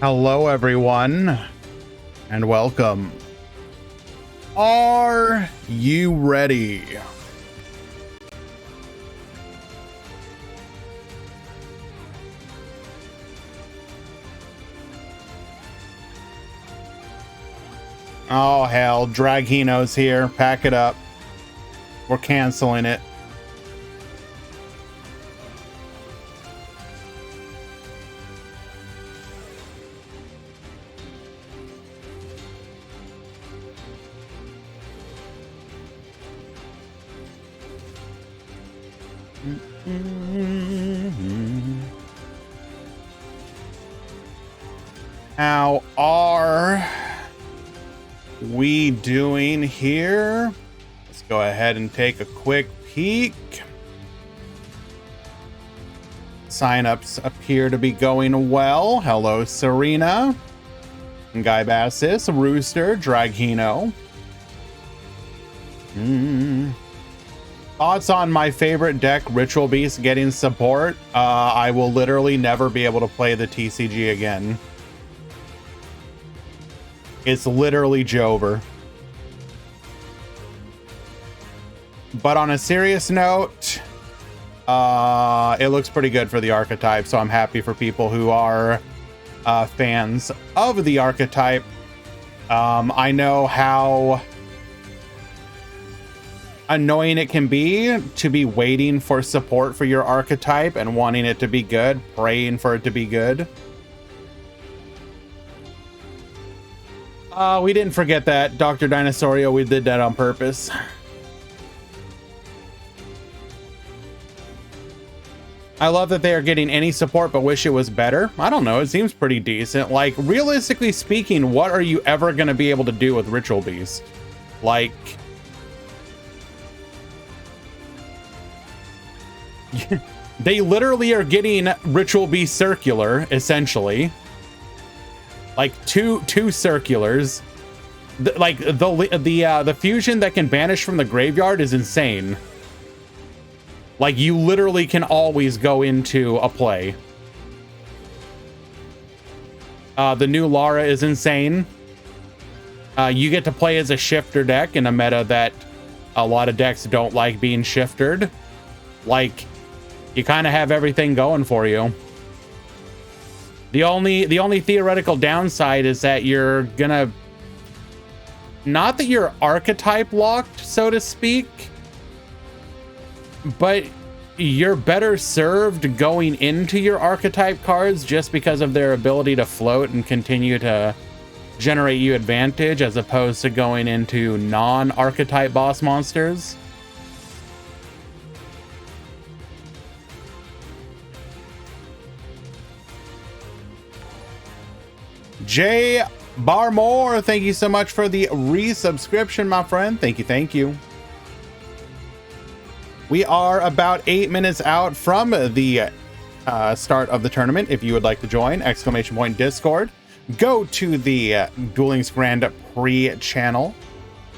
Hello, everyone, and welcome. Are you ready? Oh, hell. Draghino's here. Pack it up. We're canceling it. How are we doing here? Let's go ahead and take a quick peek. Sign-ups appear to be going well. Hello, Serena, Guy Bassis, Rooster, Draghino. Thoughts on my favorite deck, Ritual Beast, getting support? I will literally never be able to play the TCG again. It's literally Jover. But on a serious note, it looks pretty good for the archetype, so I'm happy for people who are fans of the archetype. I know how annoying it can be to be waiting for support for your archetype and wanting it to be good, praying for it to be good. We didn't forget that, Dr. Dinosaurio. We did that on purpose. I love that they are getting any support, but wish it was better. I don't know. It seems pretty decent. Like, realistically speaking, what are you ever going to be able to do with Ritual Beast? Like, they literally are getting Ritual Beast Circular, essentially. Like two circulars. The fusion that can banish from the graveyard is insane. Like, you literally can always go into a play. The new Lara is insane. You get to play as a shifter deck in a meta that a lot of decks don't like being shiftered. Like, you kind of have everything going for you. The only theoretical downside is that you're gonna, not that you're archetype locked, so to speak, but you're better served going into your archetype cards just because of their ability to float and continue to generate you advantage, as opposed to going into non-archetype boss monsters. Jay Barmore, thank you so much for the resubscription, my friend. Thank you, thank you. We are about 8 minutes out from the start of the tournament. If you would like to join, !Discord. Go to the Dueling's Grand Prix channel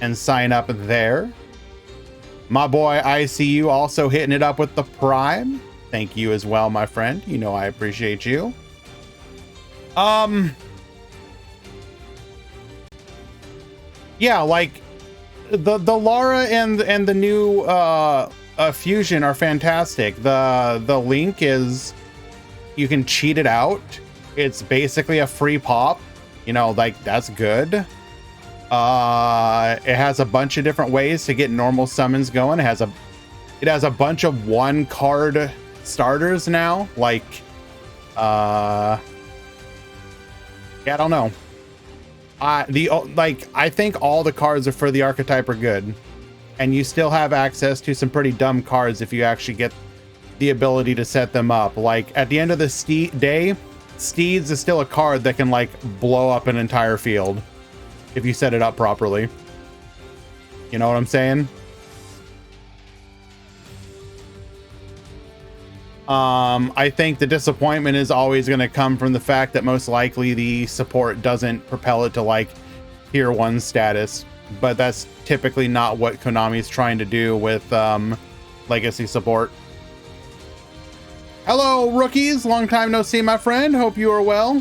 and sign up there. My boy ICU also hitting it up with the Prime. Thank you as well, my friend. You know I appreciate you. Yeah, like the Lara and the new fusion are fantastic. The link is, you can cheat it out. It's basically a free pop. You know, like, that's good. It has a bunch of different ways to get normal summons going. It has a bunch of 1-card starters now. Like, yeah, I don't know. I think all the cards are for the archetype are good, and you still have access to some pretty dumb cards if you actually get the ability to set them up. Like, at the end of the day, Steeds is still a card that can, like, blow up an entire field if you set it up properly. You know what I'm saying? I think the disappointment is always going to come from the fact that most likely the support doesn't propel it to, like, tier 1 status, but that's typically not what Konami's trying to do with legacy support. Hello, rookies. Long time no see, my friend. Hope you are well.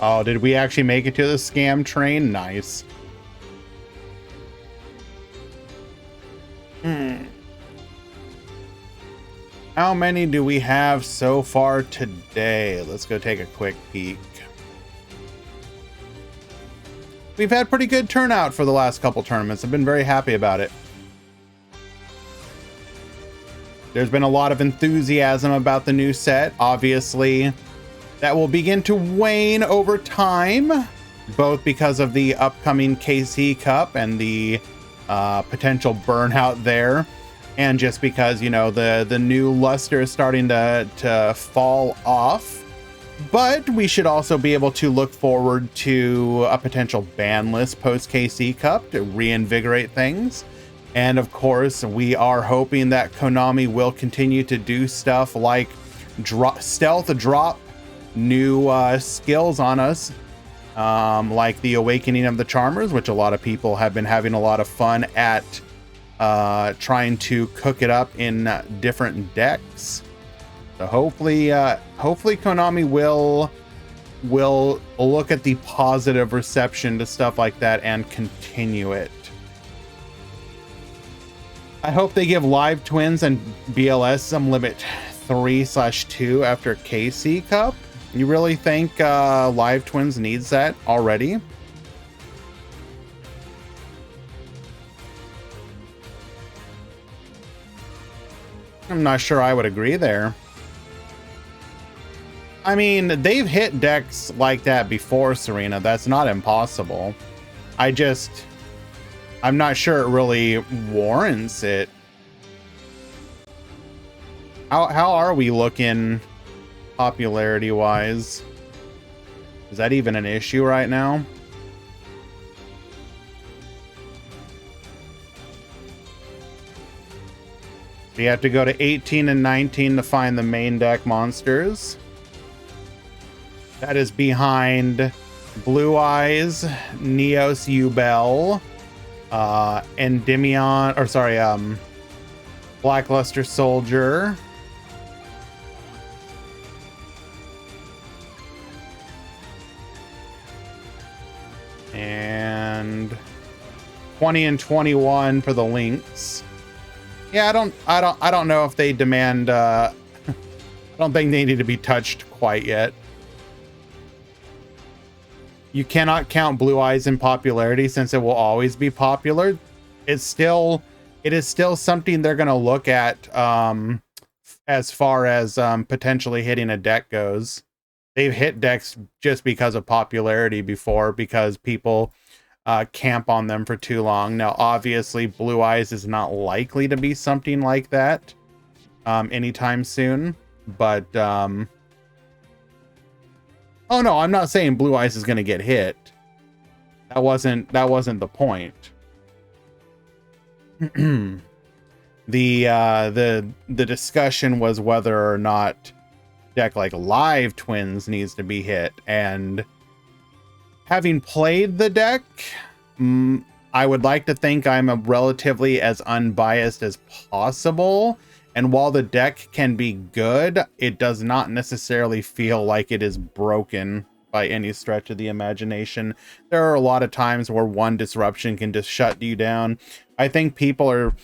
Oh, did we actually make it to the scam train? Nice. How many do we have so far today? Let's go take a quick peek. We've had pretty good turnout for the last couple tournaments. I've been very happy about it. There's been a lot of enthusiasm about the new set. Obviously, that will begin to wane over time, both because of the upcoming KC Cup and the potential burnout there, and just because, you know, the new luster is starting to fall off. But we should also be able to look forward to a potential ban list post KC Cup to reinvigorate things. And of course, we are hoping that Konami will continue to do stuff like stealth drop new skills on us, like the Awakening of the Charmers, which a lot of people have been having a lot of fun at trying to cook it up in different decks. So hopefully Konami will look at the positive reception to stuff like that and continue it. I hope they give Live Twins and BLS some limit 3/2 after KC Cup. You really think Live Twins needs that already? I'm not sure I would agree there. I mean, they've hit decks like that before, Serena. That's not impossible. I'm not sure it really warrants it. How are we looking popularity wise? Is that even an issue right now? So you have to go to 18 and 19 to find the main deck monsters. That is behind Blue Eyes, Neos Ubel, Endymion, or sorry, Blackluster Soldier. And 20 and 21 for the Lynx. Yeah, I don't know if they demand I don't think they need to be touched quite yet. You cannot count Blue Eyes in popularity since it will always be popular. It is still something they're going to look at as far as potentially hitting a deck goes. They've hit decks just because of popularity before, because people camp on them for too long. Now, obviously, Blue Eyes is not likely to be something like that anytime soon, but oh no, I'm not saying Blue Eyes is going to get hit. That wasn't the point. The discussion was whether or not deck like Live Twins needs to be hit, and having played the deck, I would like to think I'm a relatively as unbiased as possible. And while the deck can be good, it does not necessarily feel like it is broken by any stretch of the imagination. There are a lot of times where one disruption can just shut you down. I think people are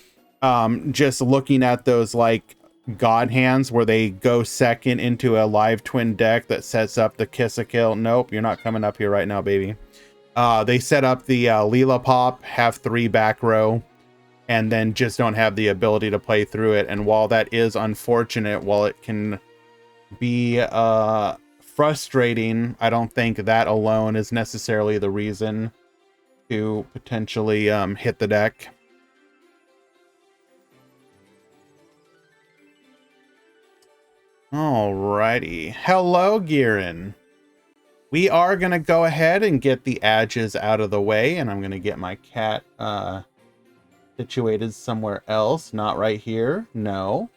just looking at those like God hands where they go second into a Live Twin deck that sets up the Kiss a Kill. Nope, you're not coming up here right now, baby. They set up the Leela Pop, have 3 back row, and then just don't have the ability to play through it. And while that is unfortunate, while it can be frustrating, I don't think that alone is necessarily the reason to potentially hit the deck. Alrighty. Hello, Girin. We are going to go ahead and get the edges out of the way, and I'm going to get my cat situated somewhere else, not right here. No.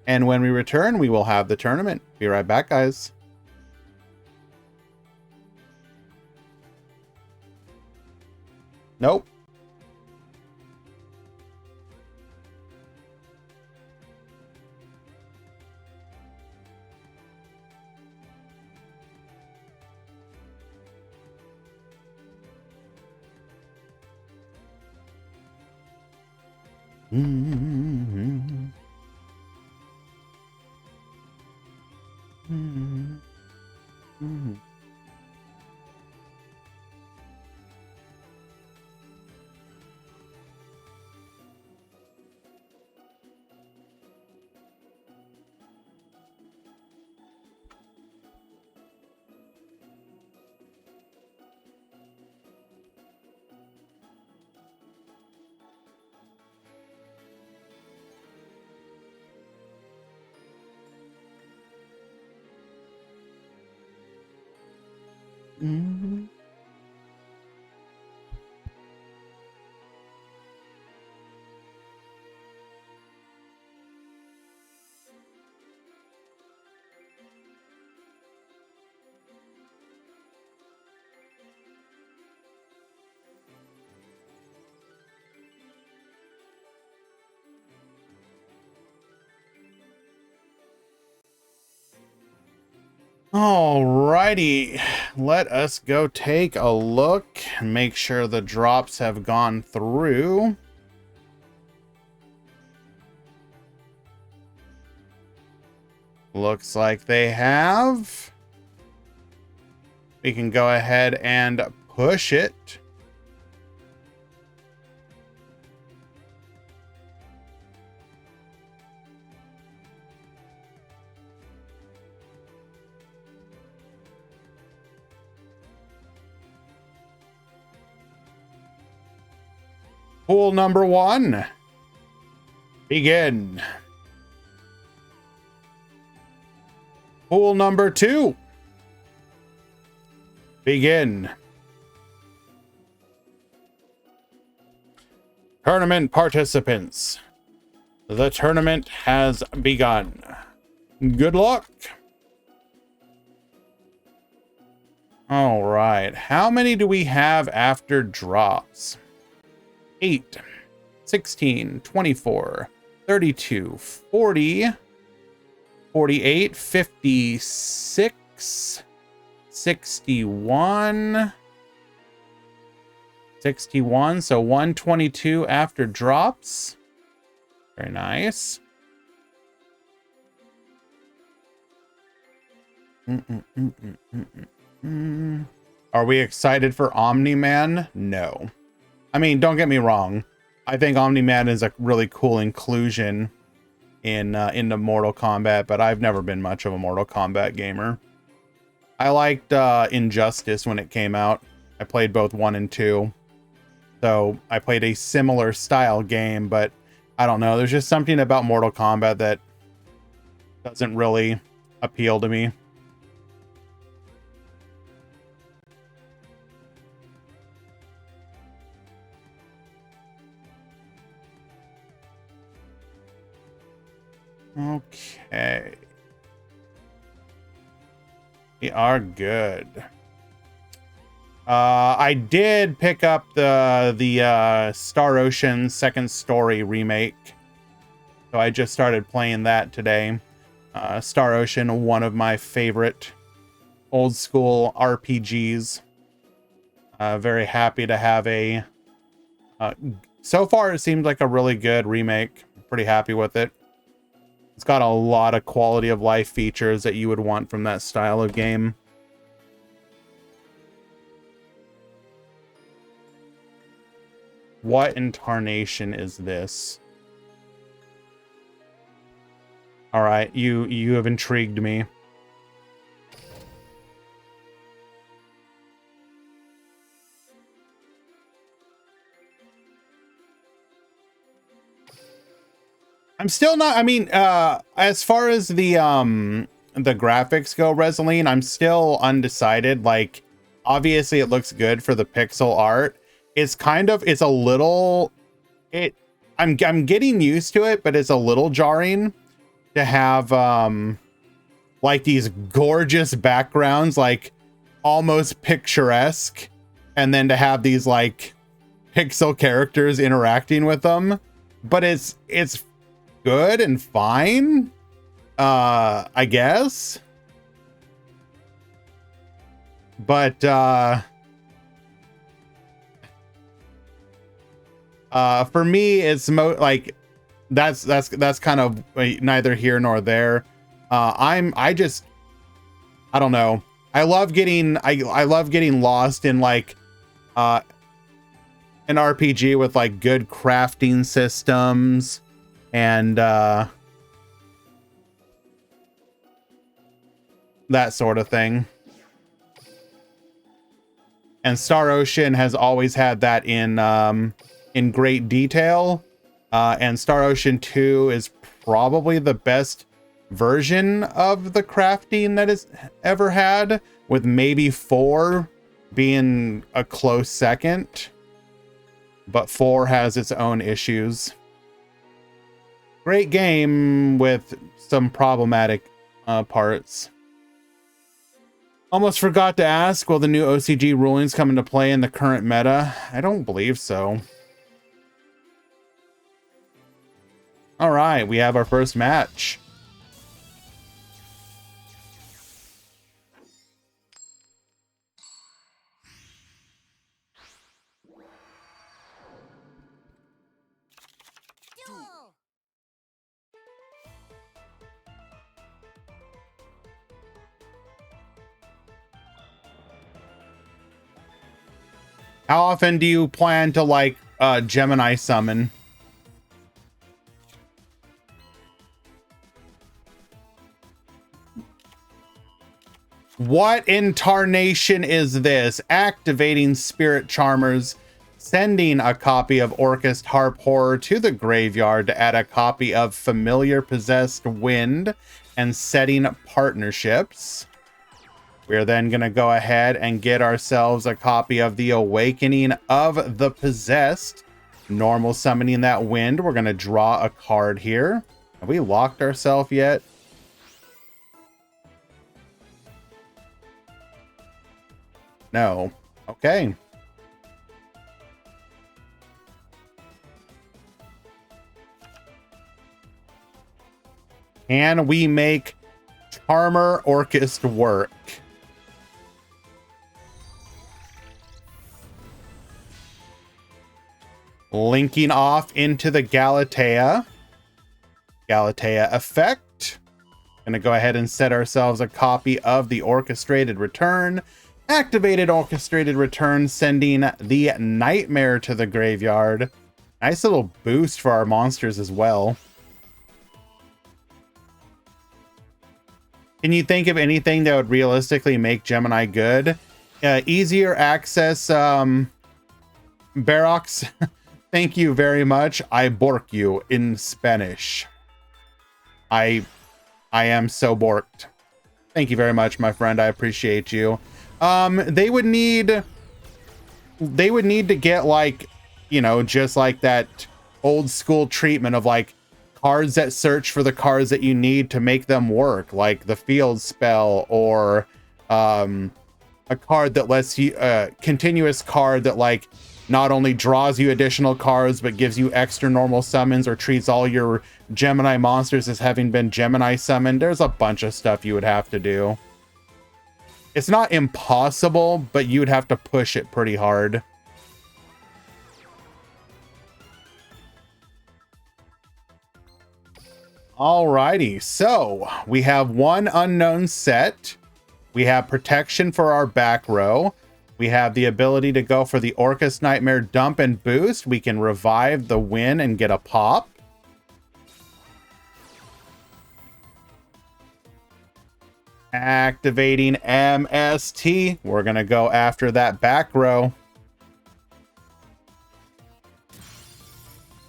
And when we return, we will have the tournament. Be right back, guys. Nope. Mm-hmm. Mm-hmm. Mm-hmm. Mm-hmm. Alrighty, let us go take a look and make sure the drops have gone through. Looks like they have. We can go ahead and push it. Pool number 1. Begin. Pool number 2. Begin. Tournament participants. The tournament has begun. Good luck. All right. How many do we have after drops? 8, 16, 24, 32, 40, 48, 56, 61, 61. So 122 after drops. Very nice. Are we excited for Omni-Man? No. I mean, don't get me wrong. I think Omni-Man is a really cool inclusion into Mortal Kombat, but I've never been much of a Mortal Kombat gamer. I liked Injustice when it came out. I played both 1 and 2. So I played a similar style game, but I don't know. There's just something about Mortal Kombat that doesn't really appeal to me. Okay. We are good. I did pick up the Star Ocean Second Story remake. So I just started playing that today. Star Ocean, one of my favorite old school RPGs. Very happy to have a... so far, it seems like a really good remake. Pretty happy with it. It's got a lot of quality of life features that you would want from that style of game. What incarnation is this? All right, you have intrigued me. I'm still not, I mean, as far as the graphics go, Reseline, I'm still undecided. Like, obviously it looks good for the pixel art. It's kind of, it's a little, I'm getting used to it, but it's a little jarring to have, like these gorgeous backgrounds, like almost picturesque, and then to have these like pixel characters interacting with them. But it's good and fine, I guess. But for me, it's like that's kind of neither here nor there. I don't know. I love getting lost in like an RPG with like good crafting systems and that sort of thing. And Star Ocean has always had that in great detail. And Star Ocean 2 is probably the best version of the crafting that it's ever had, with maybe 4 being a close second. But 4 has its own issues. Great game with some problematic parts. Almost forgot to ask, will the new OCG rulings come into play in the current meta? I don't believe so. All right, we have our first match. Duel. How often do you plan to like Gemini summon? What in tarnation is this? Activating Spirit Charmers, sending a copy of Orchest Harp Horror to the graveyard to add a copy of Familiar Possessed Wind, and setting partnerships. We're then going to go ahead and get ourselves a copy of the Awakening of the Possessed. Normal summoning that wind. We're going to draw a card here. Have we locked ourselves yet? No. Okay. Can we make Charmer Orchest work? Linking off into the Galatea effect. Gonna go ahead and set ourselves a copy of the Orchestrated Return. Activated Orchestrated Return, sending the Nightmare to the graveyard. Nice little boost for our monsters as well. Can you think of anything that would realistically make Gemini good? Easier access, Barox. Thank you very much. I bork you in Spanish. I am so borked. Thank you very much, my friend. I appreciate you. They would need to get like, you know, just like that old school treatment of like cards that search for the cards that you need to make them work, like the field spell, or a card that lets you continuous card that like not only draws you additional cards but gives you extra normal summons, or treats all your Gemini monsters as having been Gemini summoned. There's a bunch of stuff you would have to do. It's not impossible, but you'd have to push it pretty hard. Alrighty, so we have one unknown set. We have protection for our back row. We have the ability to go for the Orcus Nightmare dump and boost. We can revive the win and get a pop. Activating MST. We're going to go after that back row.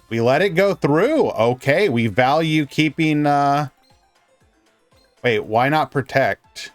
We let it go through. Okay, we value keeping... Wait, why not protect?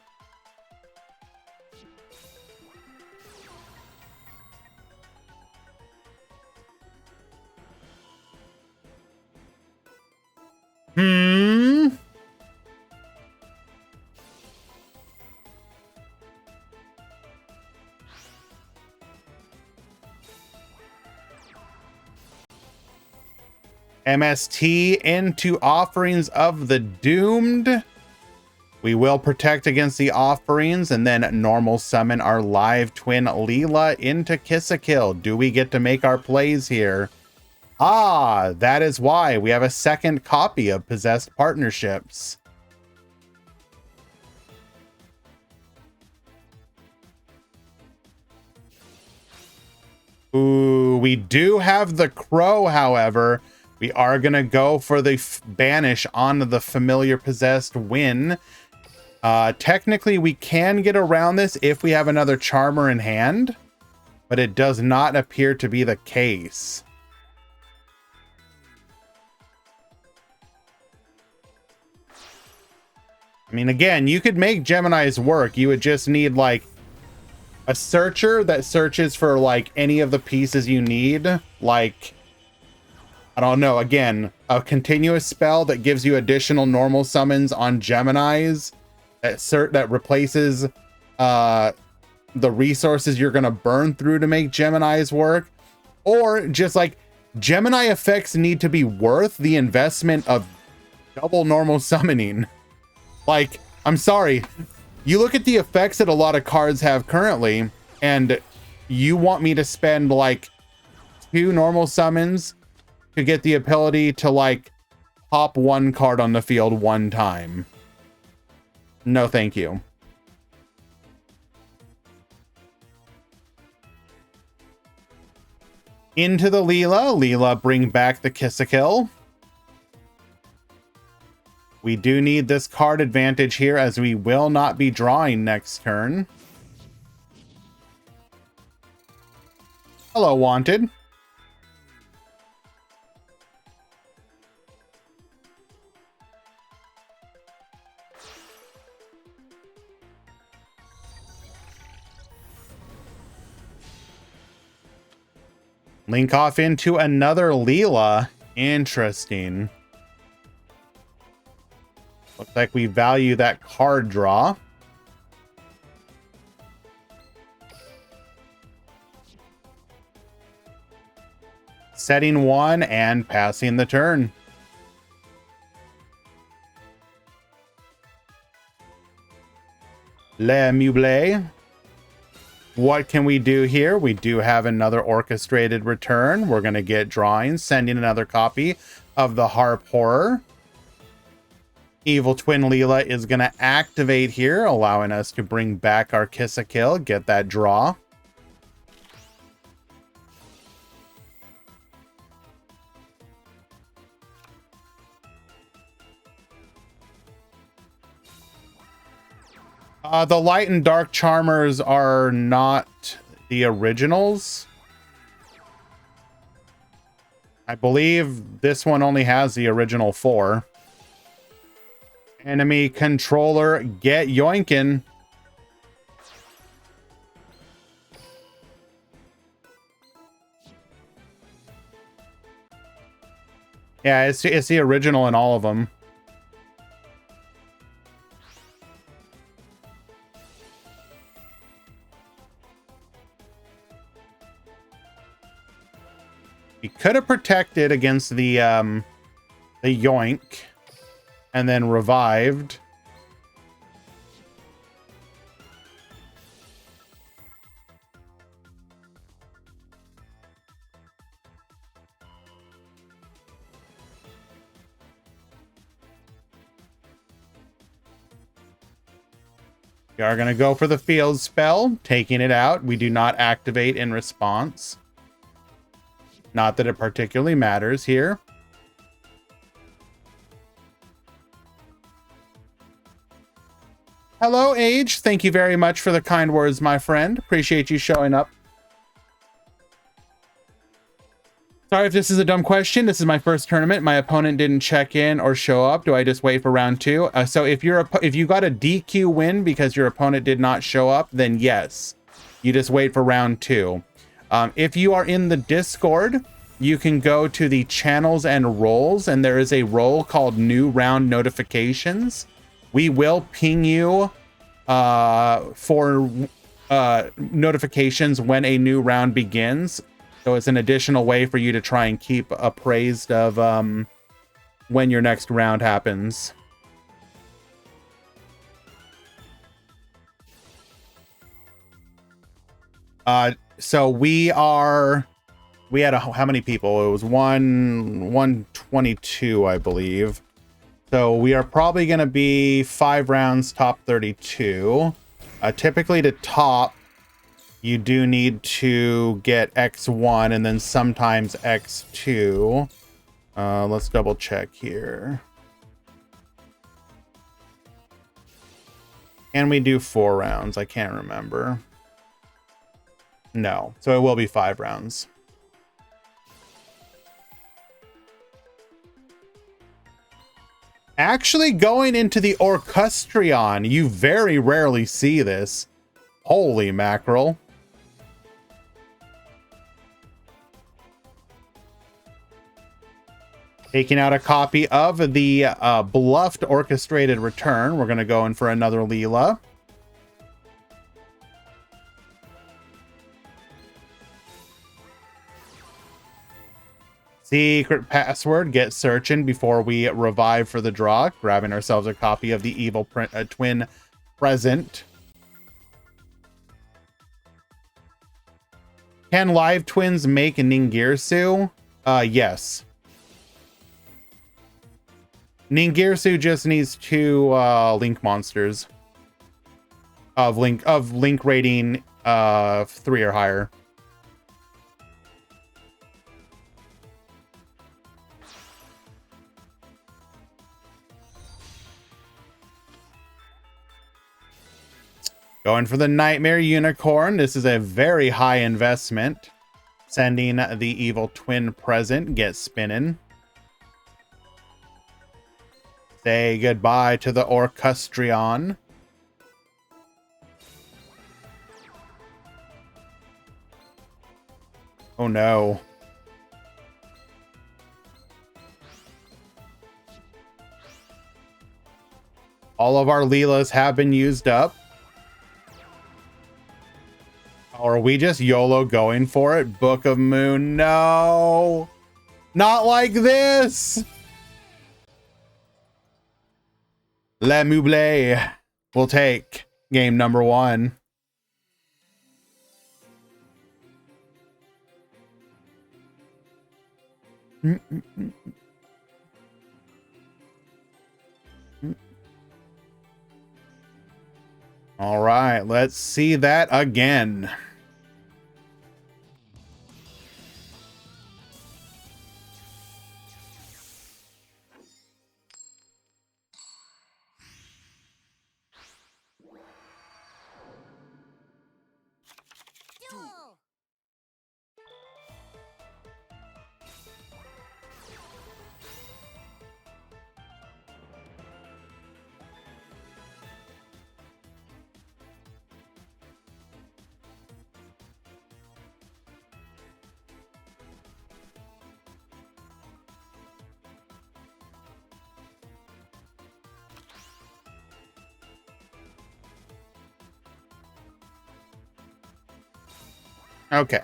MST into Offerings of the Doomed. We will protect against the offerings and then normal summon our live twin Leela into Kiss a Kill. Do we get to make our plays here? Ah, that is why we have a second copy of Possessed Partnerships. Ooh, we do have the Crow, however. We are going to go for the banish onto the Familiar Possessed win. Technically, we can get around this if we have another Charmer in hand, but it does not appear to be the case. I mean, again, you could make Gemini's work. You would just need, like, a searcher that searches for, like, any of the pieces you need. Like, I don't know, again, a continuous spell that gives you additional normal summons on Geminis that replaces the resources you're going to burn through to make Gemini's work. Or just, like, Gemini effects need to be worth the investment of double normal summoning. Like, I'm sorry, you look at the effects that a lot of cards have currently, and you want me to spend like 2 normal summons to get the ability to like pop 1 card on the field 1 time. No, thank you. Into the Leela. Leela, bring back the Kiss-a-Kill. We do need this card advantage here, as we will not be drawing next turn. Hello, Wanted. Link off into another Leela. Interesting. Looks like we value that card draw. Setting 1 and passing the turn. Le Meuble. What can we do here? We do have another orchestrated return. We're going to get drawing, sending another copy of the Harp Horror. Evil Twin Leela is going to activate here, allowing us to bring back our Kiss-a-Kill, get that draw. The Light and Dark Charmers are not the originals. I believe this one only has the original 4. Enemy controller, get yoinkin'. Yeah, it's the original in all of them. We could have protected against the yoink and then revived. We are going to go for the field spell, taking it out. We do not activate in response. Not that it particularly matters here. Hello, Age. Thank you very much for the kind words, my friend. Appreciate you showing up. Sorry if this is a dumb question. This is my first tournament. My opponent didn't check in or show up. Do I just wait for round 2? So if you got a DQ win because your opponent did not show up, then yes, you just wait for round 2. If you are in the Discord, you can go to the channels and roles, and there is a role called New Round Notifications. We will ping you for notifications when a new round begins. So it's an additional way for you to try and keep appraised of when your next round happens. So we are We had how many people? It was 122, I believe. So we are probably going to be 5 rounds, top 32. Typically to top, you do need to get X1 and then sometimes X2. Let's double check here. Can we do 4 rounds? I can't remember. No, so it will be 5 rounds. Actually going into the Orchestrion, you very rarely see this. Holy mackerel. Taking out a copy of the Bluffed Orchestrated Return. We're going to go in for another Leela. Secret password, get searching before we revive for the draw. Grabbing ourselves a copy of the Evil Twin Present. Can live twins make Ningirsu? Yes. Ningirsu just needs 2 link monsters of link rating 3 or higher. Going for the Nightmare Unicorn. This is a very high investment. Sending the Evil Twin Present. Get spinning. Say goodbye to the Orchestrion. Oh no. All of our Leelas have been used up. Or are we just YOLO going for it? Book of Moon. No. Not like this. Le Moublé will take game number 1. All right, let's see that again. Okay.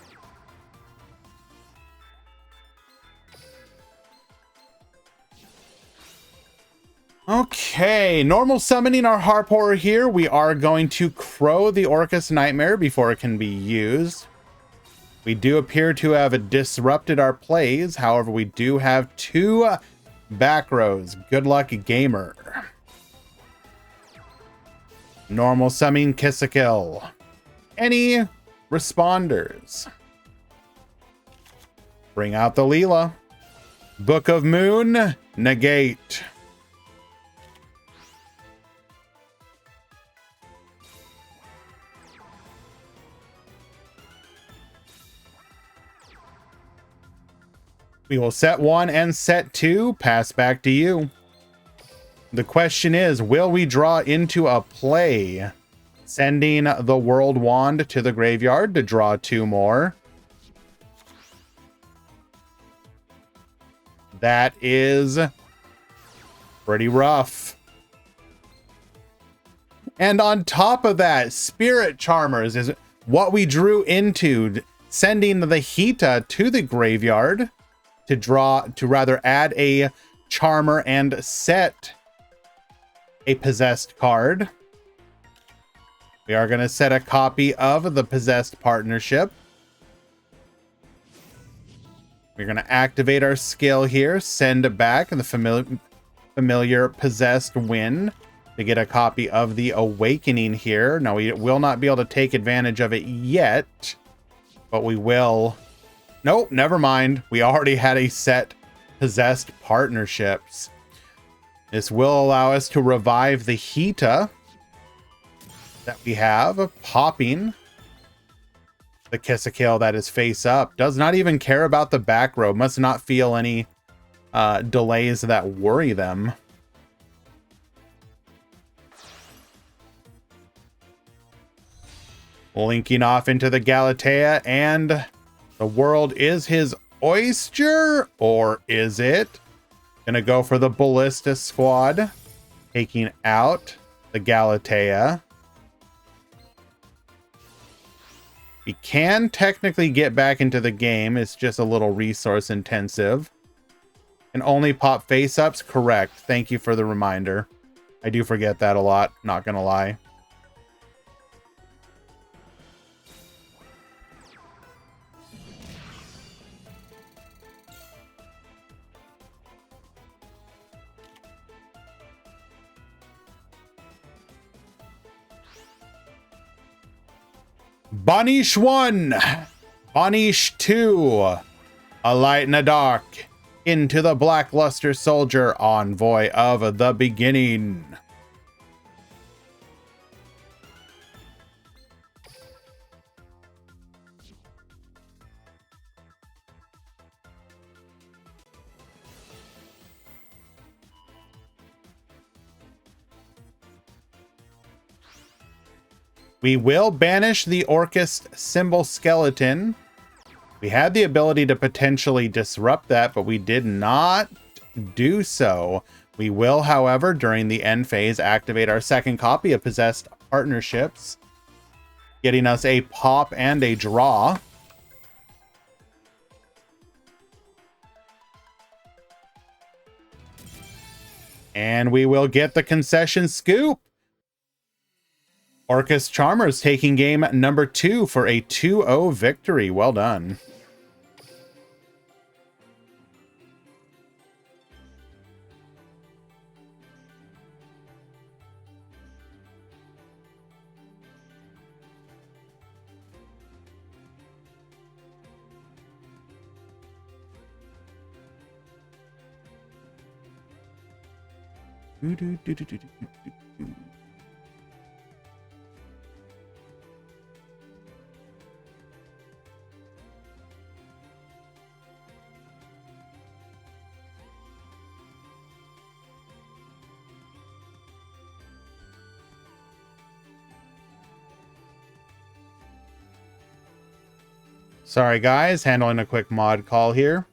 Okay, normal summoning our Harpor here. We are going to Crow the Orcus Nightmare before it can be used. We do appear to have disrupted our plays. However, we do have 2 back rows. Good luck, gamer. Normal summoning Kiss-a-Kill. Any responders? Bring out the Leela. Book of Moon, negate. We will set 1 and set 2. Pass back to you. The question is, will we draw into a play? Sending the World Wand to the graveyard to draw 2 more. That is pretty rough. And on top of that, Spirit Charmers is what we drew into, sending the Hita to the graveyard to rather add a Charmer and set a Possessed card. We are going to set a copy of the Possessed Partnership. We're going to activate our skill here, send it back, and the familiar possessed win to get a copy of the Awakening here. Now, we will not be able to take advantage of it yet, but we will. Nope, never mind. We already had a set possessed partnerships. This will allow us to revive the Hita that we have, popping the Kiss-a-Kill that is face up. Does not even care about the back row. Must not feel any delays that worry them. Linking off into the Galatea, and the world is his oyster, or is it? Gonna go for the Ballista squad, taking out the Galatea. We can technically get back into the game. It's just a little resource intensive. And only pop face-ups? Correct. Thank you for the reminder. I do forget that a lot, not gonna lie. Banish 1, Banish 2, A Light in the Dark, into the Blackluster Soldier, Envoy of the Beginning. We will banish the Orcus symbol skeleton. We had the ability to potentially disrupt that, but we did not do so. We will, however, during the end phase, activate our second copy of Possessed Partnerships, getting us a pop and a draw. And we will get the concession scoop. Orcus Charmers taking game number 2 for a 2-0 victory. Well done. Sorry guys, handling a quick mod call here.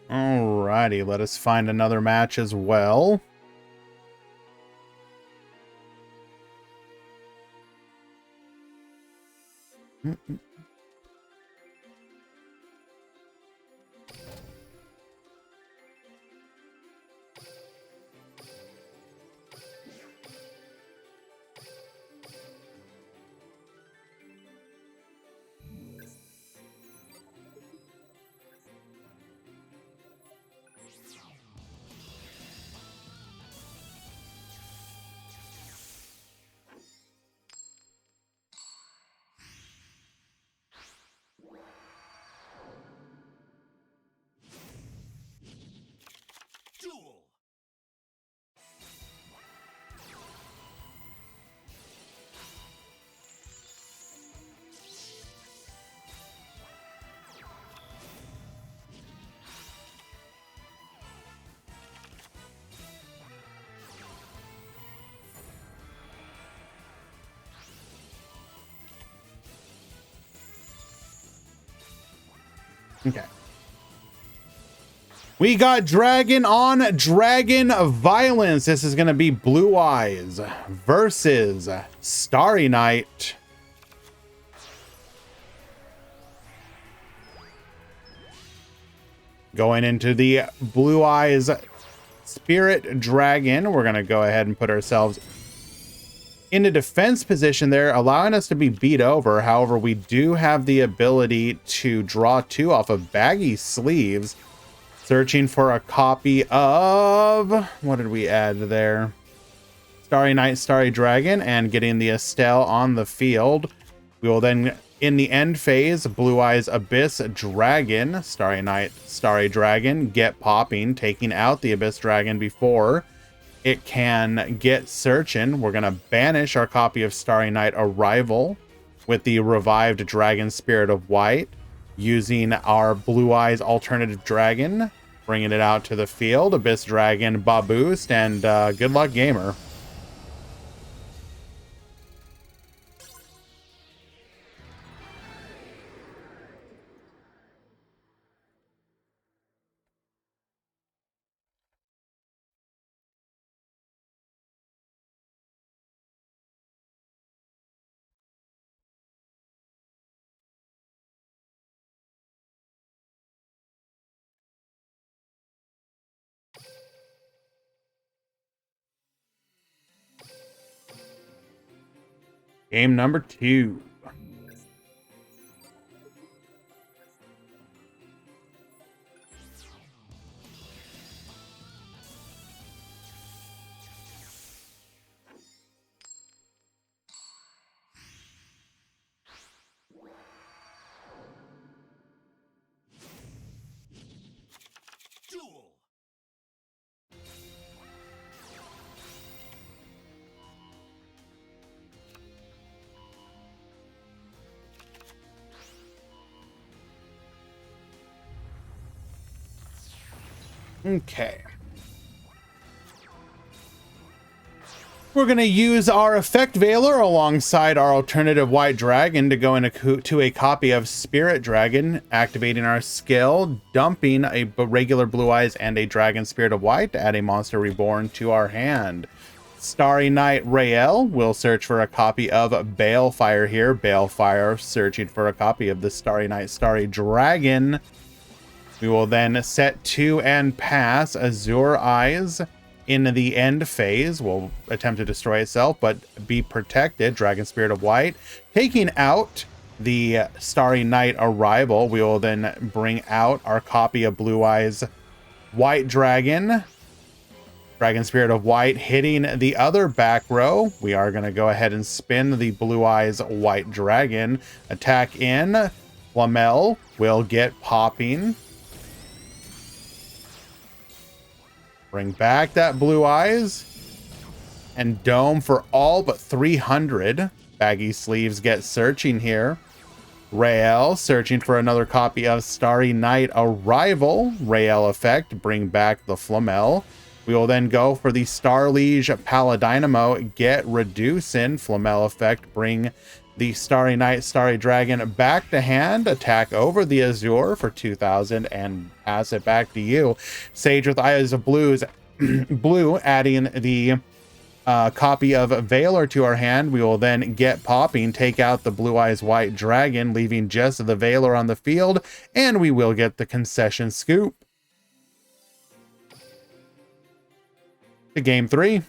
Alrighty, let us find another match as well. Duel. Okay. We got Dragon on Dragon Violence. This is going to be Blue Eyes versus Starry Night. Going into the Blue Eyes Spirit Dragon, we're going to go ahead and put ourselves in a defense position there, allowing us to be beat over. However, we do have the ability to draw 2 off of Baggy Sleeves. Searching for a copy of, what did we add there? Starry Night, Starry Dragon, and getting the Estelle on the field. We will then, in the end phase, Blue Eyes Abyss Dragon, Starry Night, Starry Dragon, get popping, taking out the Abyss Dragon before it can get searching. We're going to banish our copy of Starry Night Arrival with the revived Dragon Spirit of White, using our Blue Eyes alternative dragon, bringing it out to the field. Abyss Dragon, Baboost, and good luck, gamer. Game number 2. Duel. Okay. We're going to use our Effect Veiler alongside our alternative White Dragon to go into a copy of Spirit Dragon, activating our skill, dumping a regular Blue Eyes and a Dragon Spirit of White to add a Monster Reborn to our hand. Starry Night Rael will search for a copy of Balefire here. Balefire searching for a copy of the Starry Night Starry Dragon. We will then set 2 and pass Azure Eyes in the end phase. Will attempt to destroy itself, but be protected. Dragon Spirit of White. Taking out the Starry Night Arrival, we will then bring out our copy of Blue Eyes White Dragon. Dragon Spirit of White hitting the other back row. We are going to go ahead and spin the Blue Eyes White Dragon. Attack in. Flamel will get popping. Bring back that Blue Eyes. And Dome for all but 300. Baggy Sleeves get searching here. Rael searching for another copy of Starry Night Arrival. Rael effect, bring back the Flamel. We will then go for the Starliege Paladynamo, get reducing. Flamel effect, bring the Starry Night Starry Dragon back to hand. Attack over the Azure for 2,000 and pass it back to you. Sage with Eyes of Blue, adding the copy of Veiler to our hand. We will then get popping, take out the Blue Eyes White Dragon, leaving just the Veiler on the field, and we will get the concession scoop. To game 3.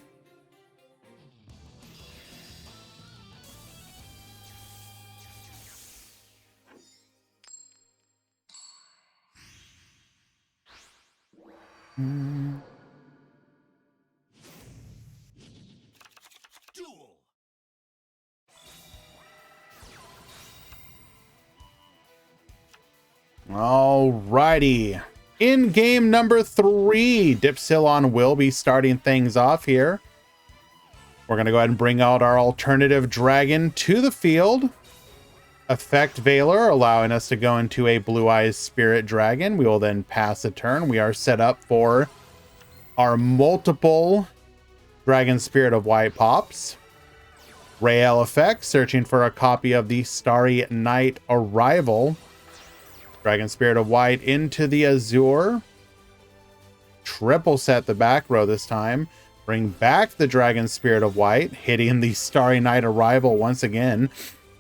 Duel. Alrighty. In game number 3, Dipsilon will be starting things off here. We're going to go ahead and bring out our alternative dragon to the field. Effect Veiler, allowing us to go into a Blue Eyes Spirit Dragon. We will then pass a turn. We are set up for our multiple Dragon Spirit of White pops. Rael effect, searching for a copy of the Starry Night Arrival. Dragon Spirit of White into the Azure. triple set the back row this time. Bring back the Dragon Spirit of White, hitting the Starry Night Arrival once again.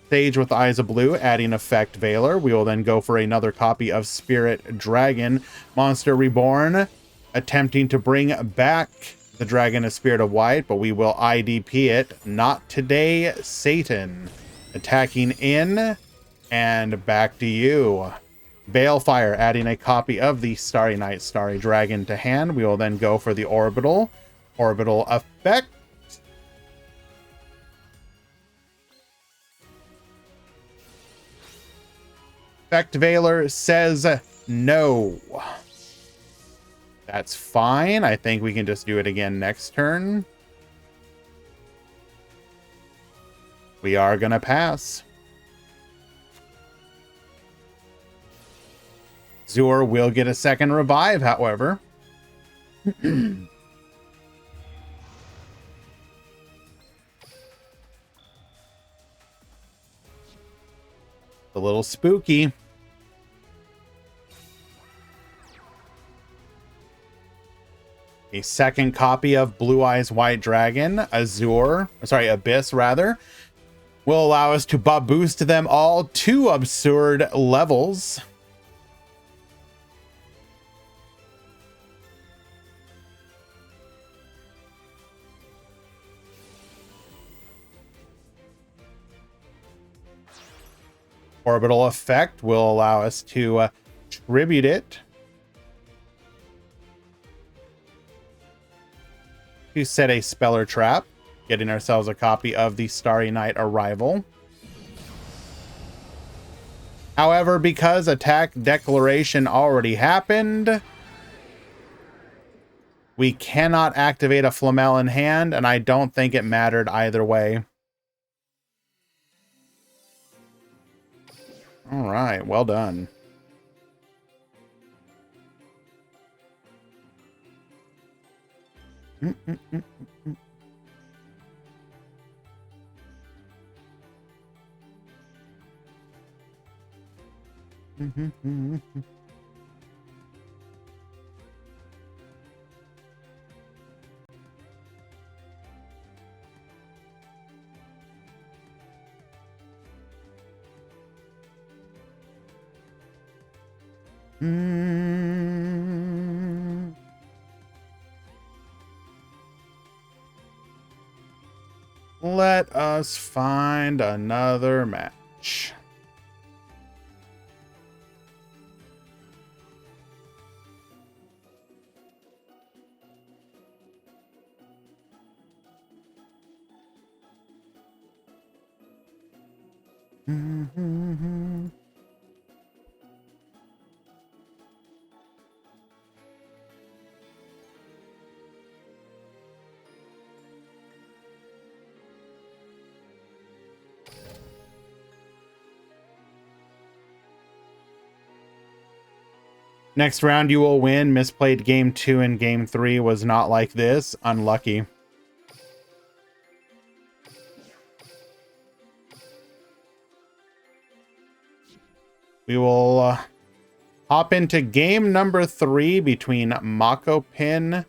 Sage with Eyes of Blue, adding Effect Veiler. We will then go for another copy of Spirit Dragon. Monster Reborn, attempting to bring back the Dragon of Spirit of White, but we will IDP it. Not today, Satan. Attacking in, and back to you. Balefire, adding a copy of the Starry Night Starry Dragon to hand. We will then go for the Orbital. Orbital Effect. Effect Veiler says no. That's fine. I think we can just do it again next turn. We are going to pass. Zur will get a second revive, however. A little spooky. A second copy of Blue Eyes White Dragon, Abyss rather, will allow us to boost them all to absurd levels. Orbital Effect will allow us to tribute it to set a Speller Trap, getting ourselves a copy of the Starry Night Arrival. However, because attack declaration already happened, we cannot activate a Flamel in hand, and I don't think it mattered either way. All right, well done. Let us find another match. Next round you will win. Misplayed game 2 and game 3 was not like this. Unlucky. We will hop into game number 3 between Mako Pin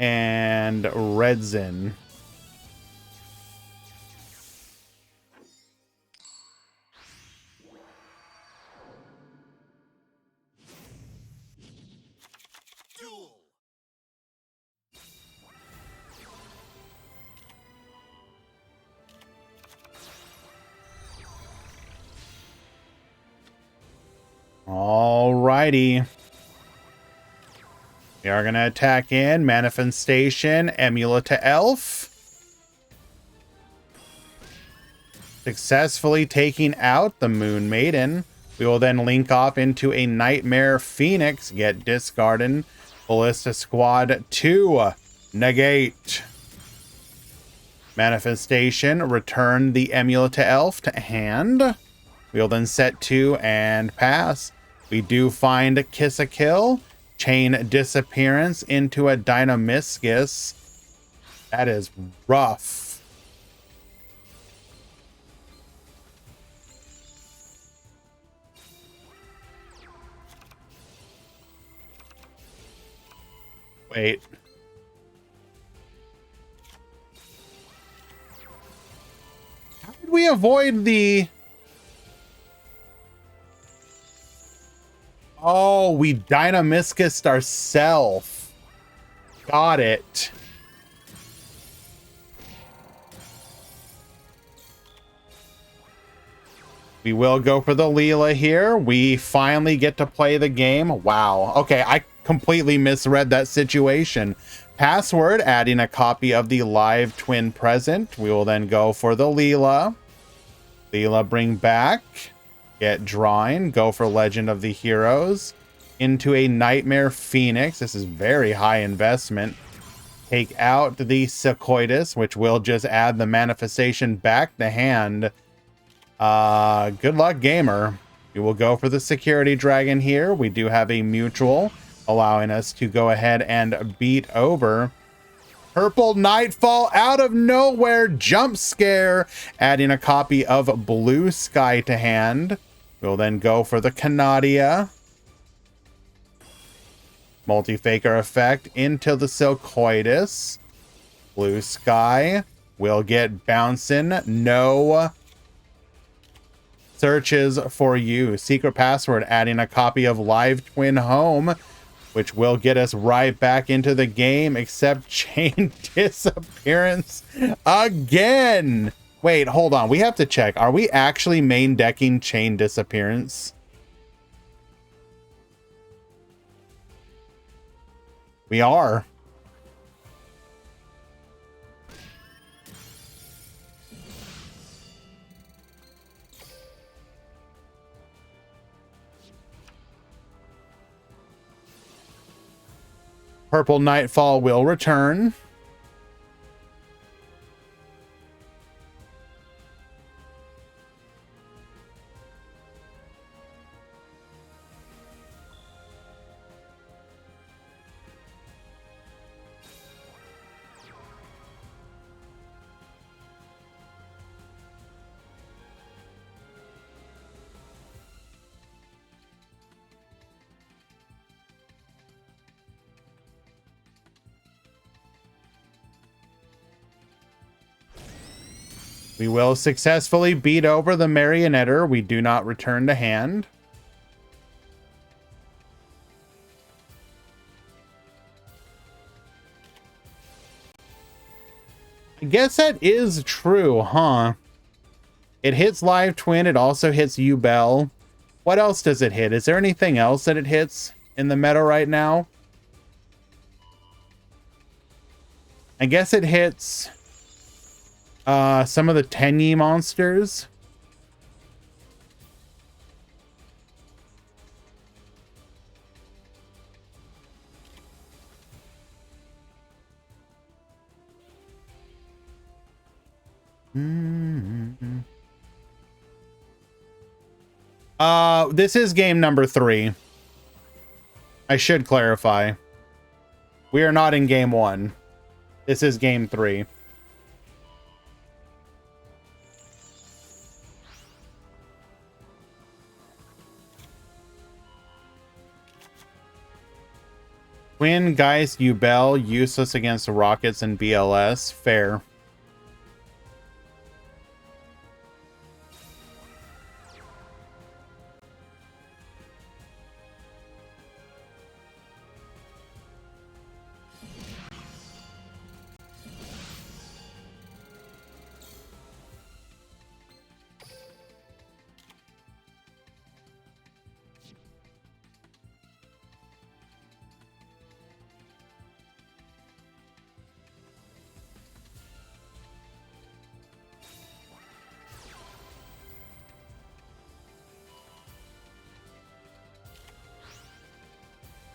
and Redzin. Duel. Alrighty. We are going to attack in. Manifestation, Amulet to Elf. Successfully taking out the Moon Maiden. We will then link off into a Nightmare Phoenix. Get discarded. Ballista Squad 2. Negate. Manifestation. Return the Amulet to Elf to hand. We'll then set 2 and pass. We do find Kiss a Kill. Chain Disappearance into a Dynamiscus. That is rough. Wait. How did we avoid the... Oh, we Dynamiscused ourselves. Got it. We will go for the Leela here. We finally get to play the game. Wow. Okay, I completely misread that situation. Password, adding a copy of the live twin present. We will then go for the Leela. Leela, bring back. Get drawing. Go for Legend of the Heroes. Into a Nightmare Phoenix. This is very high investment. Take out the Sequoias, which will just add the manifestation back to hand. Good luck, gamer. We will go for the security dragon here. We do have a mutual, allowing us to go ahead and beat over Purple Nightfall out of nowhere. Jump scare, adding a copy of Blue Sky to hand. We'll then go for the Canadia. Multi-faker effect into the Silcoitus. Blue Sky will get bouncing. No searches for you. Secret password, adding a copy of Live Twin Home, which will get us right back into the game, except chain disappearance again. Wait, hold on. We have to check. Are we actually main decking chain disappearance? We are. Purple Nightfall will return. We will successfully beat over the Marionetter. We do not return to hand. I guess that is true, huh? It hits Live Twin. It also hits Ubel. What else does it hit? Is there anything else that it hits in the meta right now? I guess it hits some of the Tenyi monsters. This is game number 3. I should clarify. We are not in game 1. This is game 3. Twin, Geist, Ubel, useless against Rockets and BLS. Fair.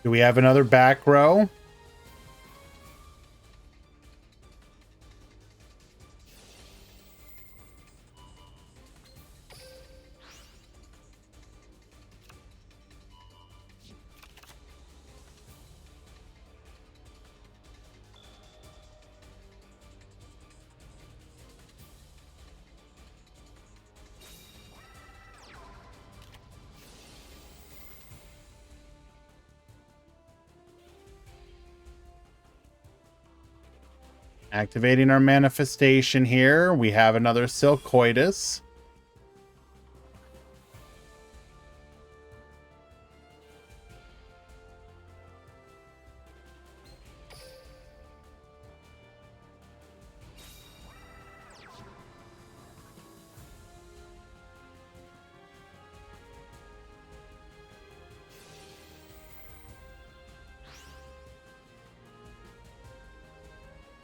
Do we have another back row? Activating our manifestation here. We have another Silcoitus.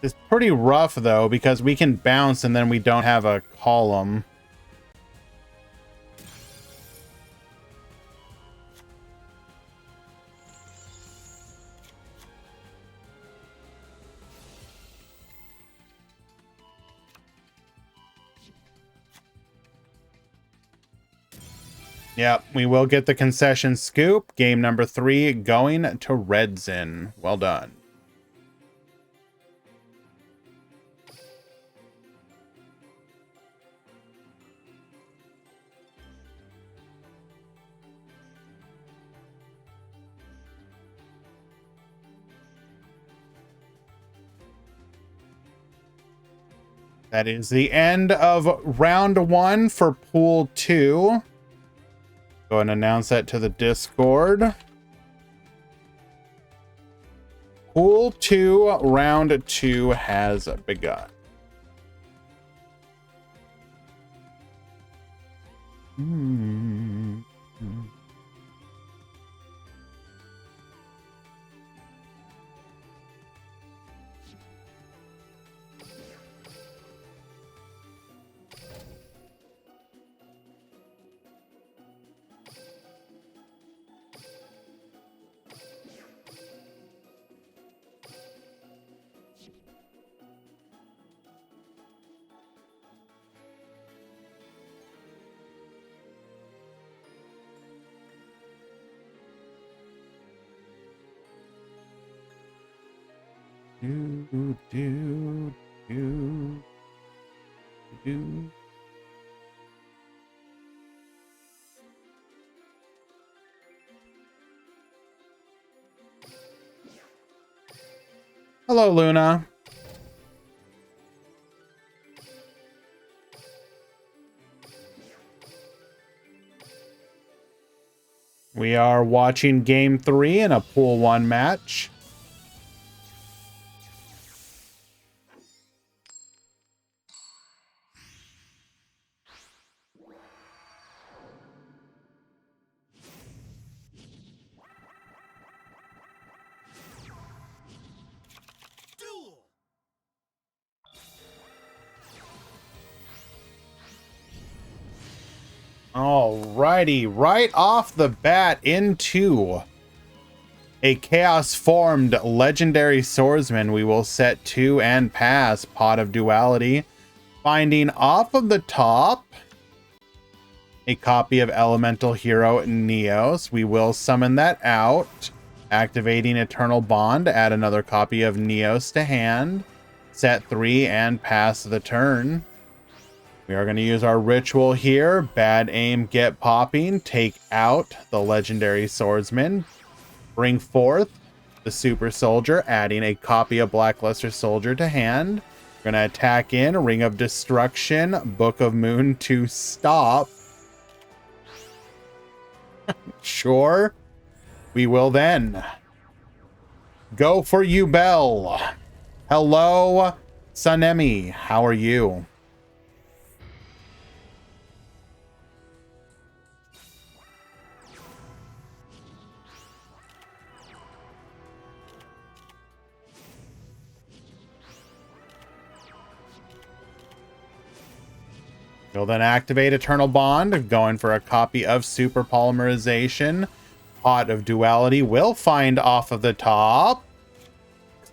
It's pretty rough, though, because we can bounce and then we don't have a column. Yep, we will get the concession scoop. Game number 3 going to Redzin. Well done. That is the end of round 1 for pool 2. Go ahead and announce that to the Discord. Pool 2, round 2 has begun. Hello, Luna. We are watching game 3 in a pool 1 match. Duel. Alrighty, right off the bat into a chaos formed legendary swordsman. We will set 2 and pass Pot of Duality, finding off of the top a copy of Elemental Hero Neos. We will summon that out, activating Eternal Bond, add another copy of Neos to hand, set 3 and pass the turn. We are going to use our ritual here. Bad aim, get popping. Take out the legendary swordsman. Bring forth the super soldier, adding a copy of Blackluster Soldier to hand. We're going to attack in. Ring of Destruction, Book of Moon to stop. Sure. We will then go for you, Bell. Hello, Sunemi. How are you? We'll then activate Eternal Bond, going for a copy of Super Polymerization. Pot of Duality will find off of the top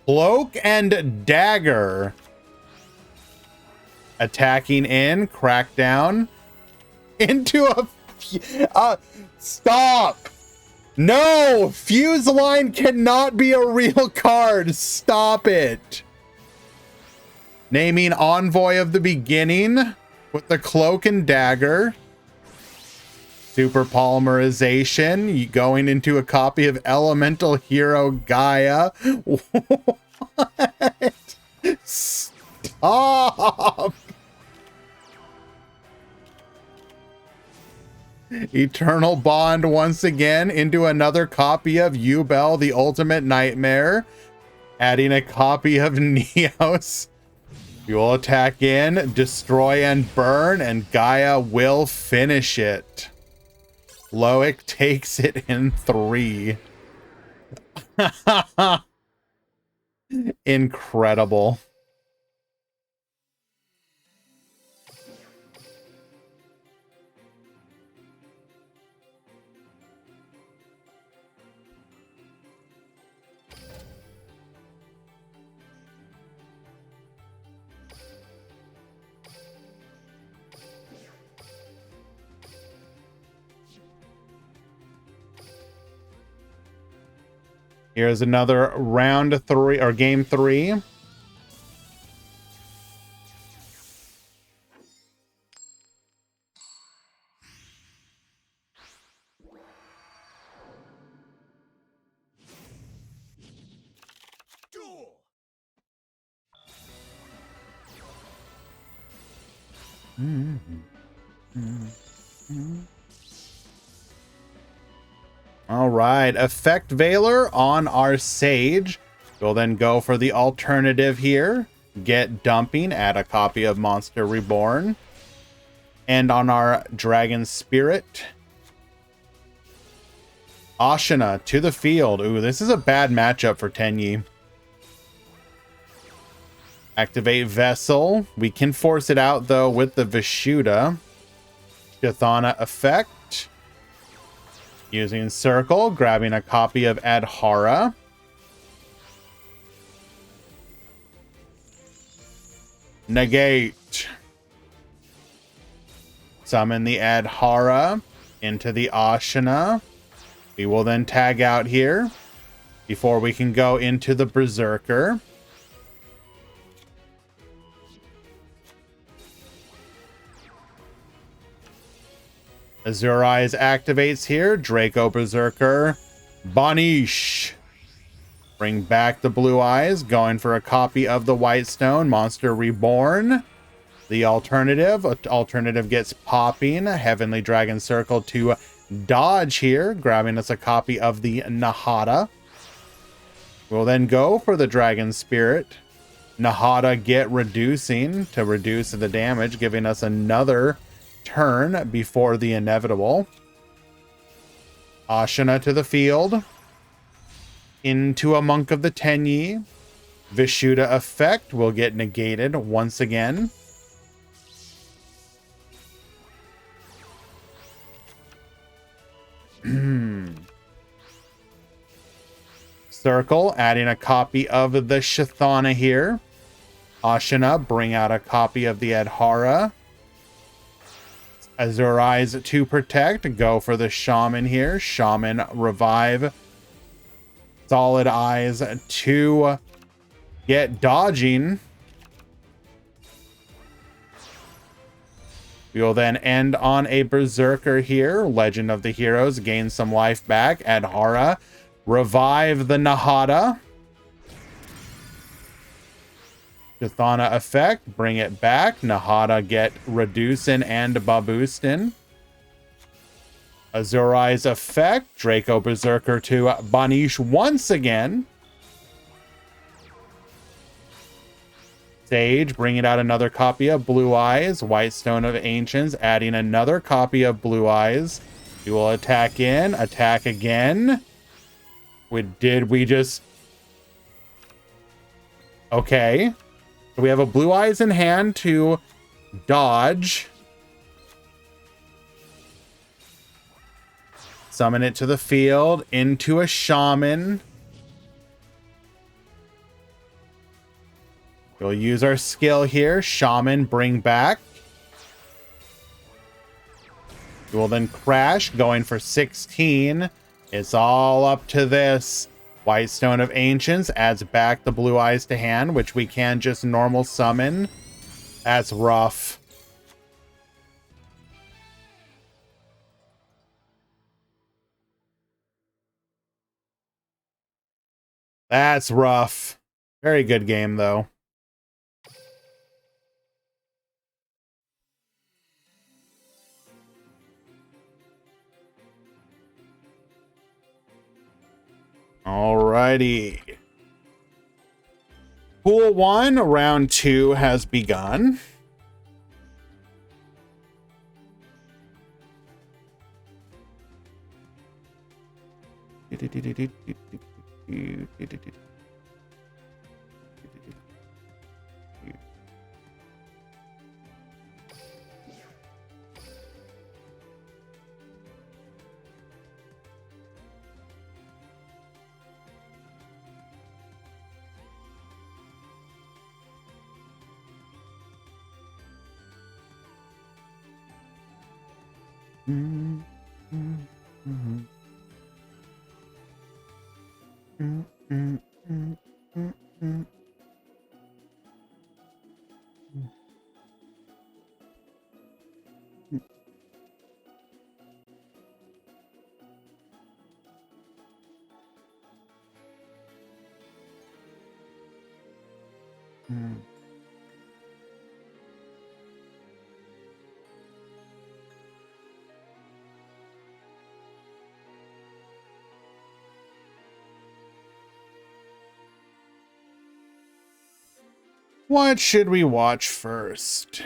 Cloak and Dagger. Attacking in, Crackdown into a stop. No, Fuse Line cannot be a real card. Stop it. Naming Envoy of the Beginning with the Cloak and Dagger. Super Polymerization, going into a copy of Elemental Hero Gaia. What? Stop! Eternal Bond once again into another copy of Ubel, the Ultimate Nightmare. Adding a copy of Neos. We will attack in, destroy and burn, and Gaia will finish it. Loic takes it in 3. Incredible. Here's another round 3 or game 3. Duel. All right, Effect Veiler on our Sage. We'll then go for the alternative here. Get Dumping, add a copy of Monster Reborn. And on our Dragon Spirit, Ashina to the field. Ooh, this is a bad matchup for Tenyi. Activate Vessel. We can force it out, though, with the Vishuddha. Chthana effect. Using Circle, grabbing a copy of Adhara. Negate. Summon the Adhara into the Ashina. We will then tag out here before we can go into the Berserker. Azure Eyes activates here. Draco Berserker. Banish. Bring back the Blue Eyes. Going for a copy of the White Stone. Monster Reborn. The alternative gets popping. Heavenly Dragon Circle to dodge here. Grabbing us a copy of the Nahata. We'll then go for the Dragon Spirit. Nahata get reducing to reduce the damage. Giving us another turn before the inevitable. Ashina to the field. Into a Monk of the Tenyi. Vishuddha effect will get negated once again. Circle, adding a copy of the Chthana here. Ashina, bring out a copy of the Adhara. Azure Eyes to protect. Go for the Shaman here. Shaman revive. Solid Eyes to get dodging. We will then end on a Berserker here. Legend of the Heroes. Gain some life back. Adhara. Revive the Nahata. Chthana effect. Bring it back. Nahata get reducing and baboosting. Azure Eyes effect. Draco Berserker to Banish once again. Sage, bringing out another copy of Blue Eyes. White Stone of Ancients, adding another copy of Blue Eyes. We will attack in, attack again. Did we just... Okay. So we have a Blue Eyes in hand to dodge. Summon it to the field, into a Shaman. We'll use our skill here. Shaman, bring back. We will then crash, going for 16. It's all up to this. White Stone of Ancients adds back the Blue Eyes to hand, which we can just normal summon. That's rough. That's rough. Very good game, though. righty. Pool 1, round 2 has begun. What should we watch first?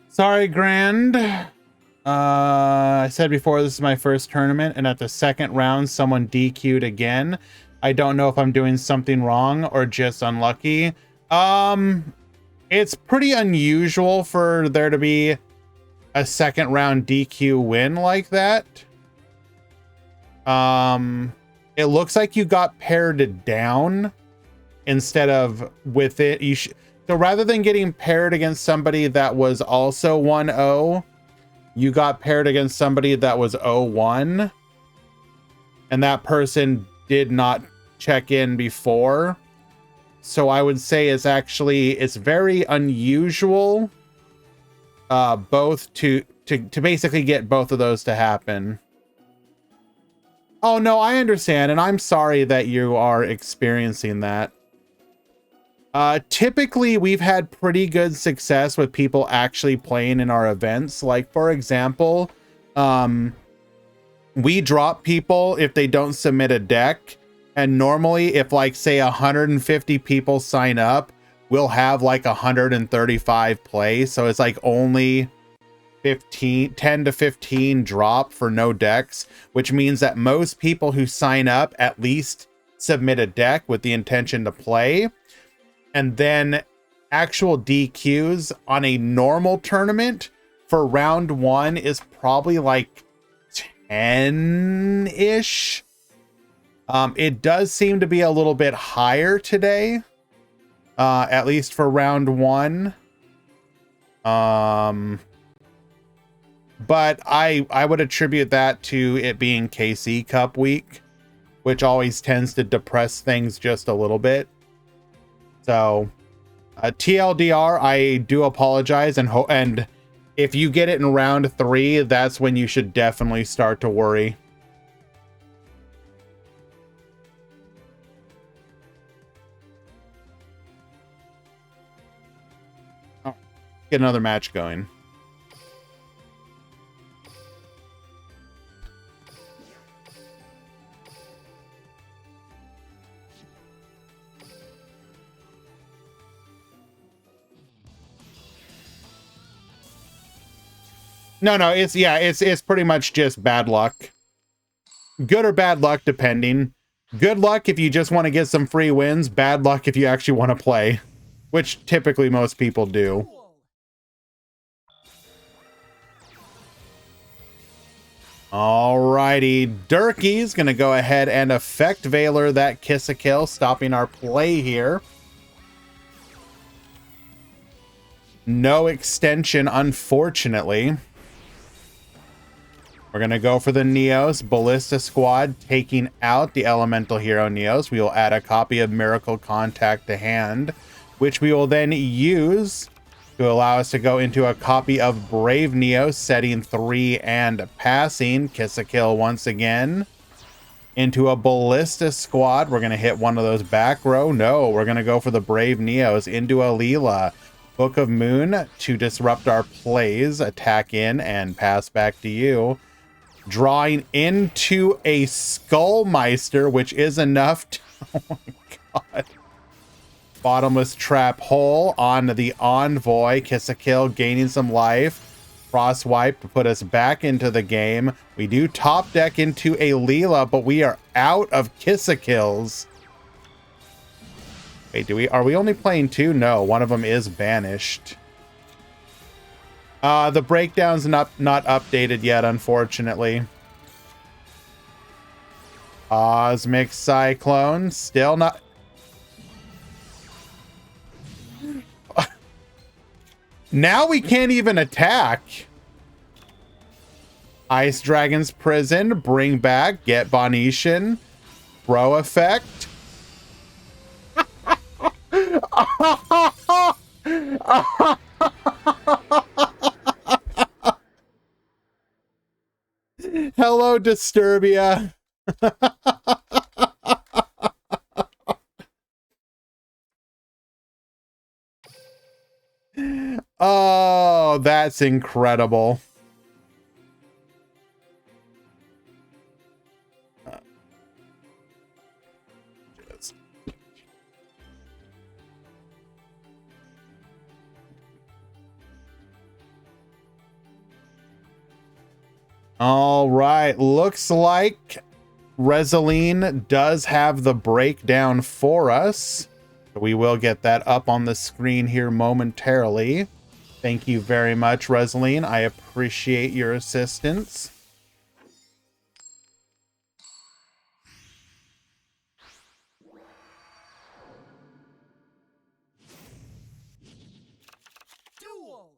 Sorry, Grand. I said before, this is my first tournament, and at the second round, someone DQ'd again. I don't know if I'm doing something wrong or just unlucky. It's pretty unusual for there to be a second round DQ win like that. It looks like you got paired down instead of with it. So rather than getting paired against somebody that was also 1-0, you got paired against somebody that was 0-1, and that person did not check in before. So I would say it's very unusual both to basically get both of those to happen. Oh no, I understand, and I'm sorry that you are experiencing that. Typically we've had pretty good success with people actually playing in our events. Like, for example, we drop people if they don't submit a deck. And normally if, like, say 150 people sign up, we'll have like 135 play. So it's like only 10 to 15 drop for no decks, which means that most people who sign up at least submit a deck with the intention to play. And then actual DQs on a normal tournament for round 1 is probably like 10-ish. It does seem to be a little bit higher today, at least for round 1. But I would attribute that to it being KC Cup week, which always tends to depress things just a little bit. So, TLDR, I do apologize, and if you get it in round 3, that's when you should definitely start to worry. Oh, get another match going. No, it's pretty much just bad luck. Good or bad luck, depending. Good luck if you just want to get some free wins. Bad luck if you actually want to play, which typically most people do. Alrighty, Durkee's gonna go ahead and affect Valor that Kiss a Kill, stopping our play here. No extension, unfortunately. We're going to go for the Neos. Ballista Squad taking out the Elemental Hero Neos. We will add a copy of Miracle Contact to hand, which we will then use to allow us to go into a copy of Brave Neo, setting 3 and passing. Kiss a kill once again. Into a Ballista Squad. We're going to hit one of those back row. No, we're going to go for the Brave Neos. Into a Leela. Book of Moon to disrupt our plays. Attack in and pass back to you. Drawing into a Skullmeister, which is enough to... Oh my god. Bottomless Trap Hole on the Envoy. Kiss a kill, gaining some life. Frost Wipe to put us back into the game. We do top deck into a Leela, but we are out of Kiss-a-Kills. Wait, are we only playing 2? No, one of them is banished. The breakdown's not updated yet, unfortunately. Cosmic Cyclone, still not... Now we can't even attack. Ice Dragon's Prison, bring back, get Bonetian, Bro Effect. Hello, Disturbia. Oh, that's incredible. All right, looks like Resolene does have the breakdown for us. We will get that up on the screen here momentarily. Thank you very much, Resolene. I appreciate your assistance. Duel.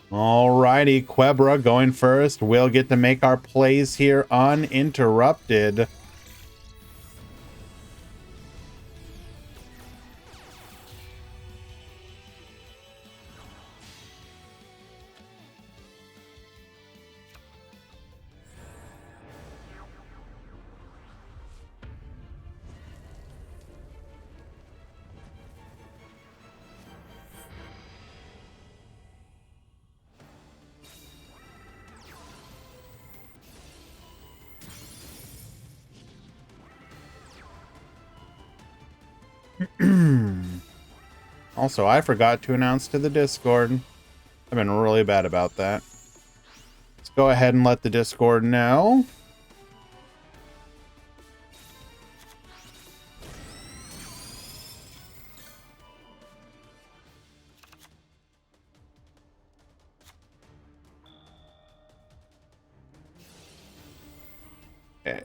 Alrighty, Quebra going first. We'll get to make our plays here uninterrupted. Also, I forgot to announce to the Discord. I've been really bad about that. Let's go ahead and let the Discord know. Okay.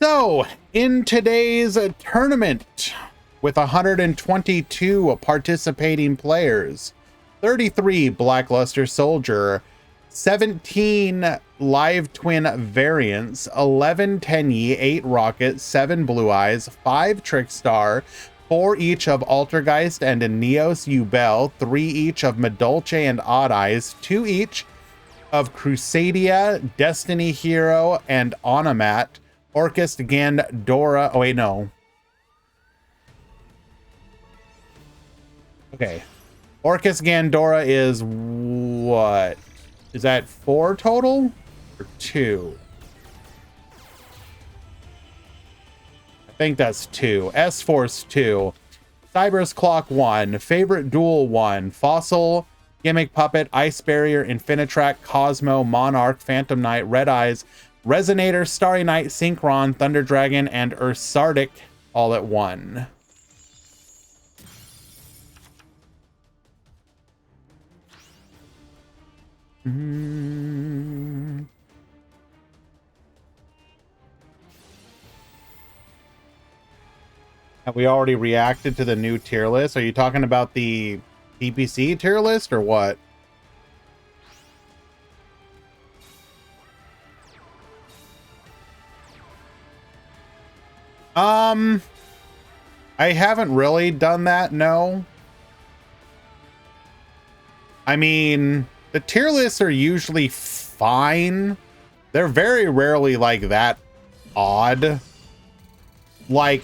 So, in today's tournament, with 122 participating players, 33 Blackluster Soldier, 17 Live Twin variants, 11 Tenyi, 8 Rocket, 7 Blue Eyes, 5 Trickstar, 4 each of Altergeist and Neos Ubel, 3 each of Medolce and Odd Eyes, 2 each of Crusadia, Destiny Hero, and Onomat, Orcus Gandora. Oh, wait, no. Okay. Orcus Gandora is what? Is that 4 total? Or 2? I think that's 2. S-Force 2. Cyber's Clock 1. Favorite Duel 1. Fossil, Gimmick Puppet, Ice Barrier, Infinitrack, Cosmo, Monarch, Phantom Knight, Red Eyes, Resonator, Starry Night, Synchron, Thunder Dragon, and Ursardic all at 1. Mm. Have we already reacted to the new tier list? Are you talking about the PPC tier list or what? I haven't really done that, no. I mean, the tier lists are usually fine. They're very rarely like that odd. Like,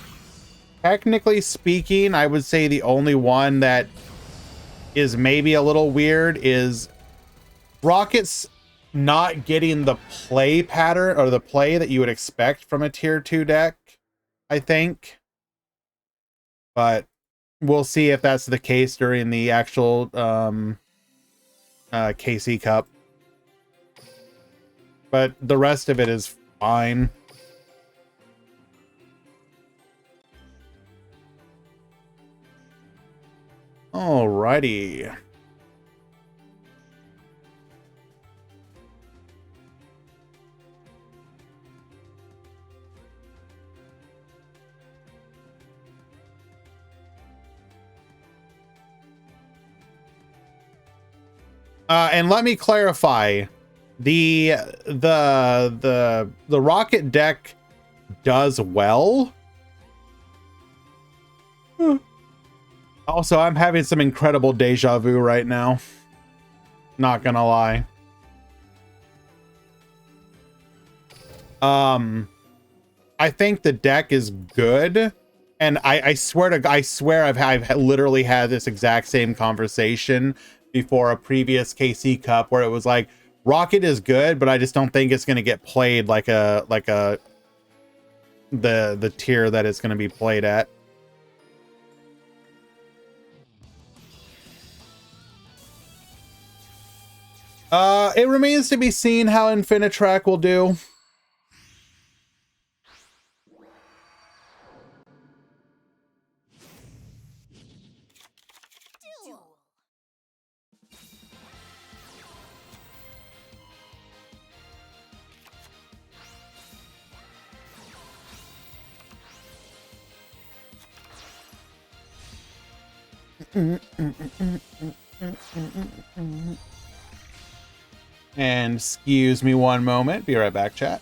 technically speaking, I would say the only one that is maybe a little weird is Rocket's not getting the play pattern or the play that you would expect from a tier 2 deck, I think. But we'll see if that's the case during the actual KC Cup. But the rest of it is fine. Alrighty. And let me clarify, the Rocket deck does well. Also, I'm having some incredible deja vu right now. Not gonna lie. I think the deck is good, and I swear I've literally had this exact same conversation before a previous KC Cup where it was like, Rocket is good, but I just don't think it's gonna get played like the tier that it's gonna be played at. It remains to be seen how Infinitrack will do. Duel. And excuse me one moment. Be right back, chat.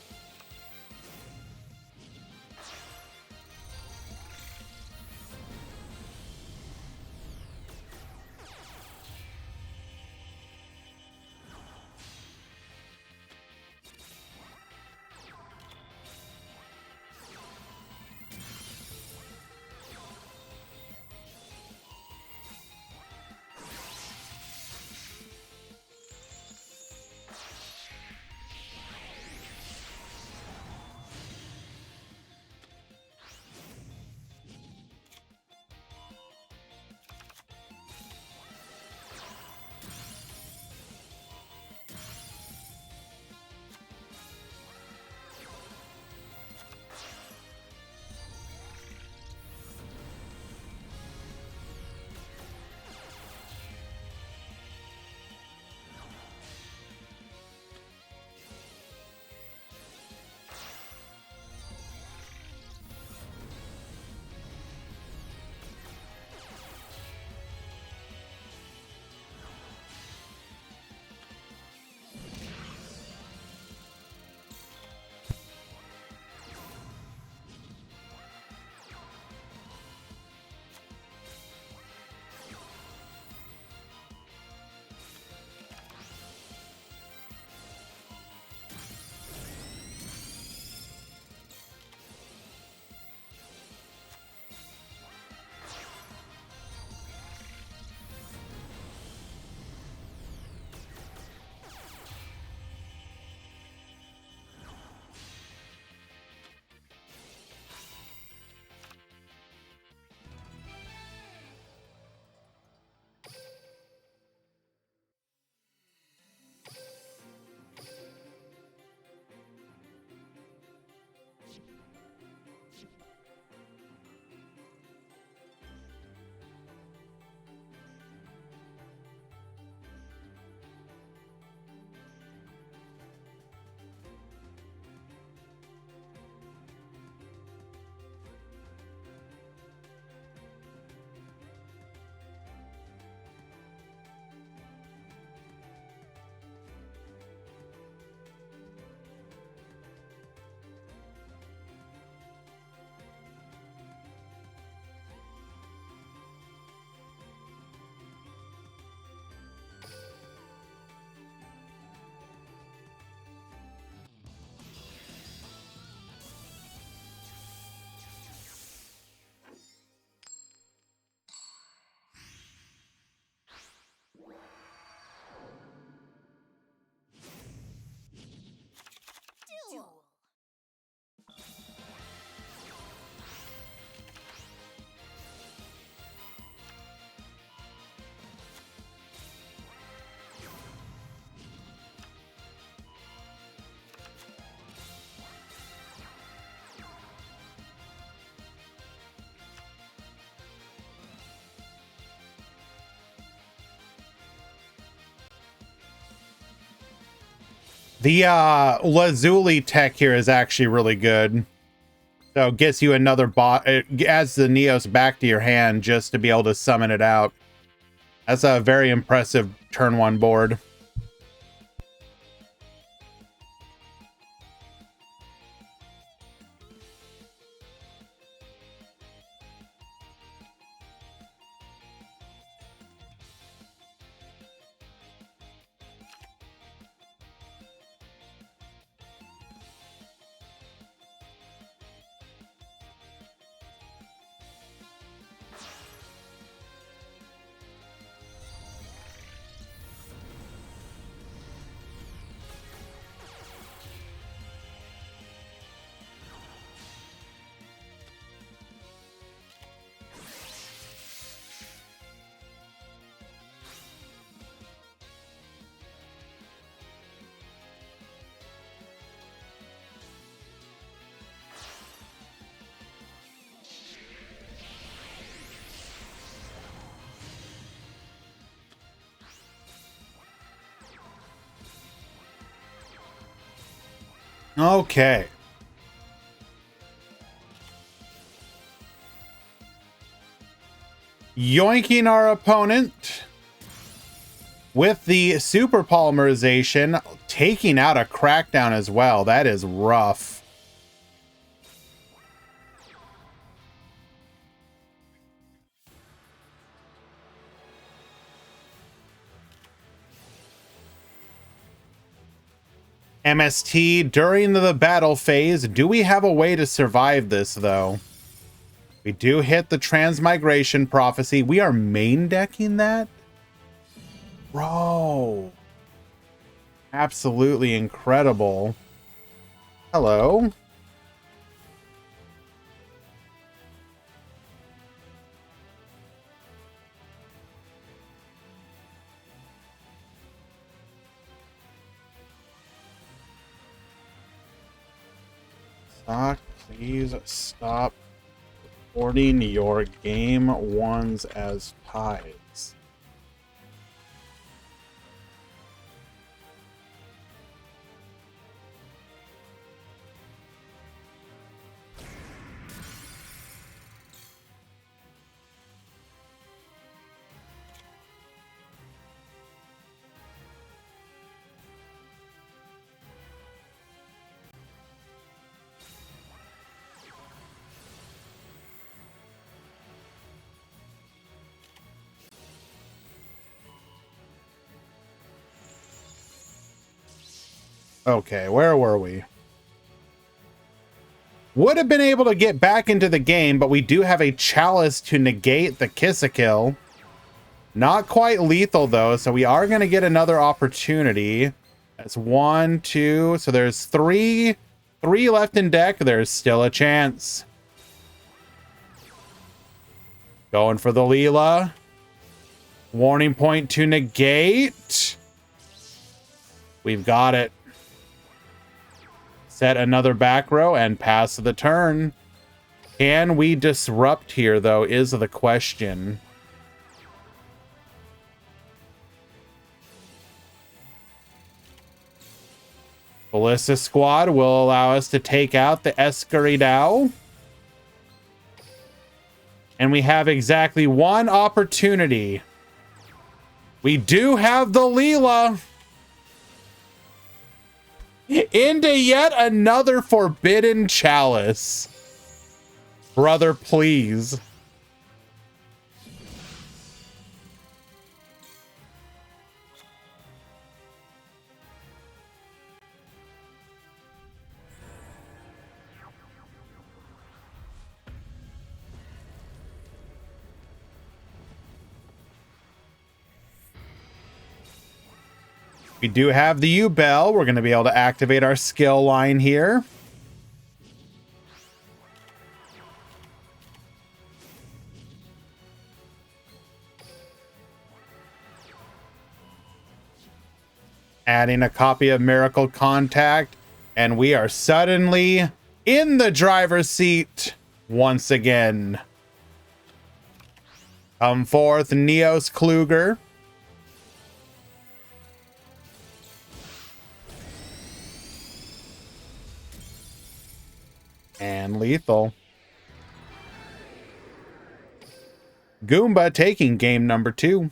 The Lazuli tech here is actually really good. So it gets you another bot. It adds the Neos back to your hand just to be able to summon it out. That's a very impressive turn one board. Okay. Yoinking our opponent with the super polymerization, taking out a crackdown as well. That is rough. MST during the battle phase. Do we have a way to survive this, though? We do hit the transmigration prophecy. We are main decking that? Bro. Absolutely incredible. Hello. Stock, please stop recording your game ones as ties. Okay, where were we? Would have been able to get back into the game, but we do have a chalice to negate the kiss-a-kill. Not quite lethal, though, so we are going to get another opportunity. That's 1, 2, so there's three left in deck. There's still a chance. Going for the Leela. Warning point to negate. We've got it. Set another back row and pass the turn. Can we disrupt here, though, is the question. Ballista Squad will allow us to take out the Escaridao. And we have exactly one opportunity. We do have the Leela. Into yet another forbidden chalice. Brother, please. We do have the U-Bell. We're going to be able to activate our skill line here. Adding a copy of Miracle Contact. And we are suddenly in the driver's seat once again. Come forth, Neos Kluger. And lethal. Goomba taking game number 2.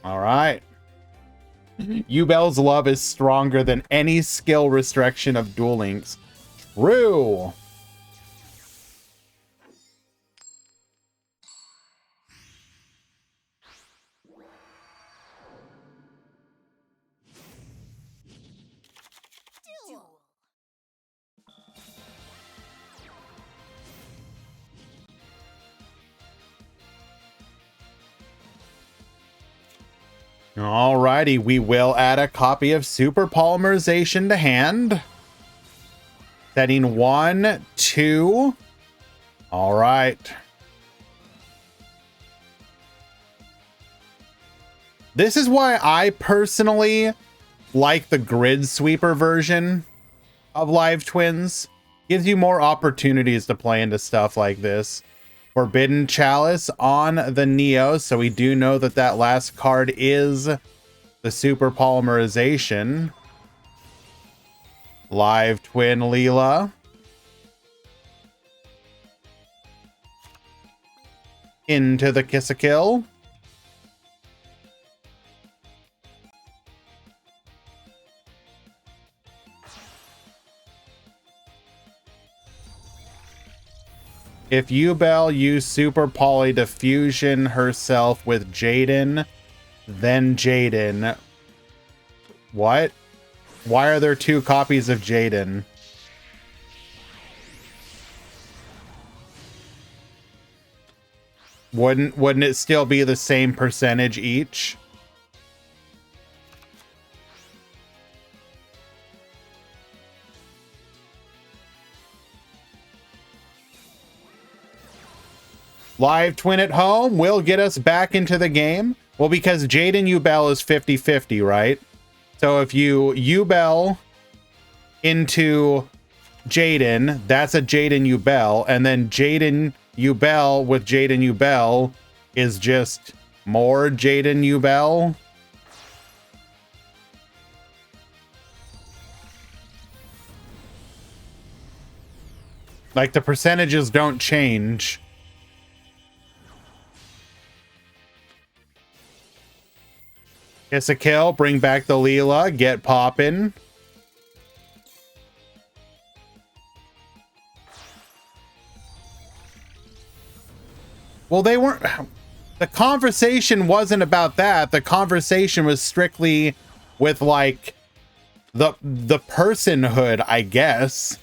All right. Yubel's love is stronger than any skill restriction of Duel Links. True. Duel. Alrighty, we will add a copy of Super Polymerization to hand. Setting 1, 2. All right. This is why I personally like the Grid Sweeper version of Live Twins. Gives you more opportunities to play into stuff like this. Forbidden Chalice on the Neo, so we do know that that last card is the Super Polymerization. Live Twin Leela. Into the Kiss-a-Kill. If Yubel used Super Poly to fusion herself with Jaden, then Jaden. What? Why are there 2 copies of Jaden? Wouldn't it still be the same percentage each? Live Twin at home will get us back into the game. Well, because Jaden Yubel is 50-50, right? So if you Yubel into Jaden, that's a Jaden Yubel, and then Jaden Yubel with Jaden Yubel is just more Jaden Yubel. Like, the percentages don't change. It's a kill. Bring back the Leela. Get poppin'. Well, they weren't... The conversation wasn't about that. The conversation was strictly with, like, the personhood, I guess.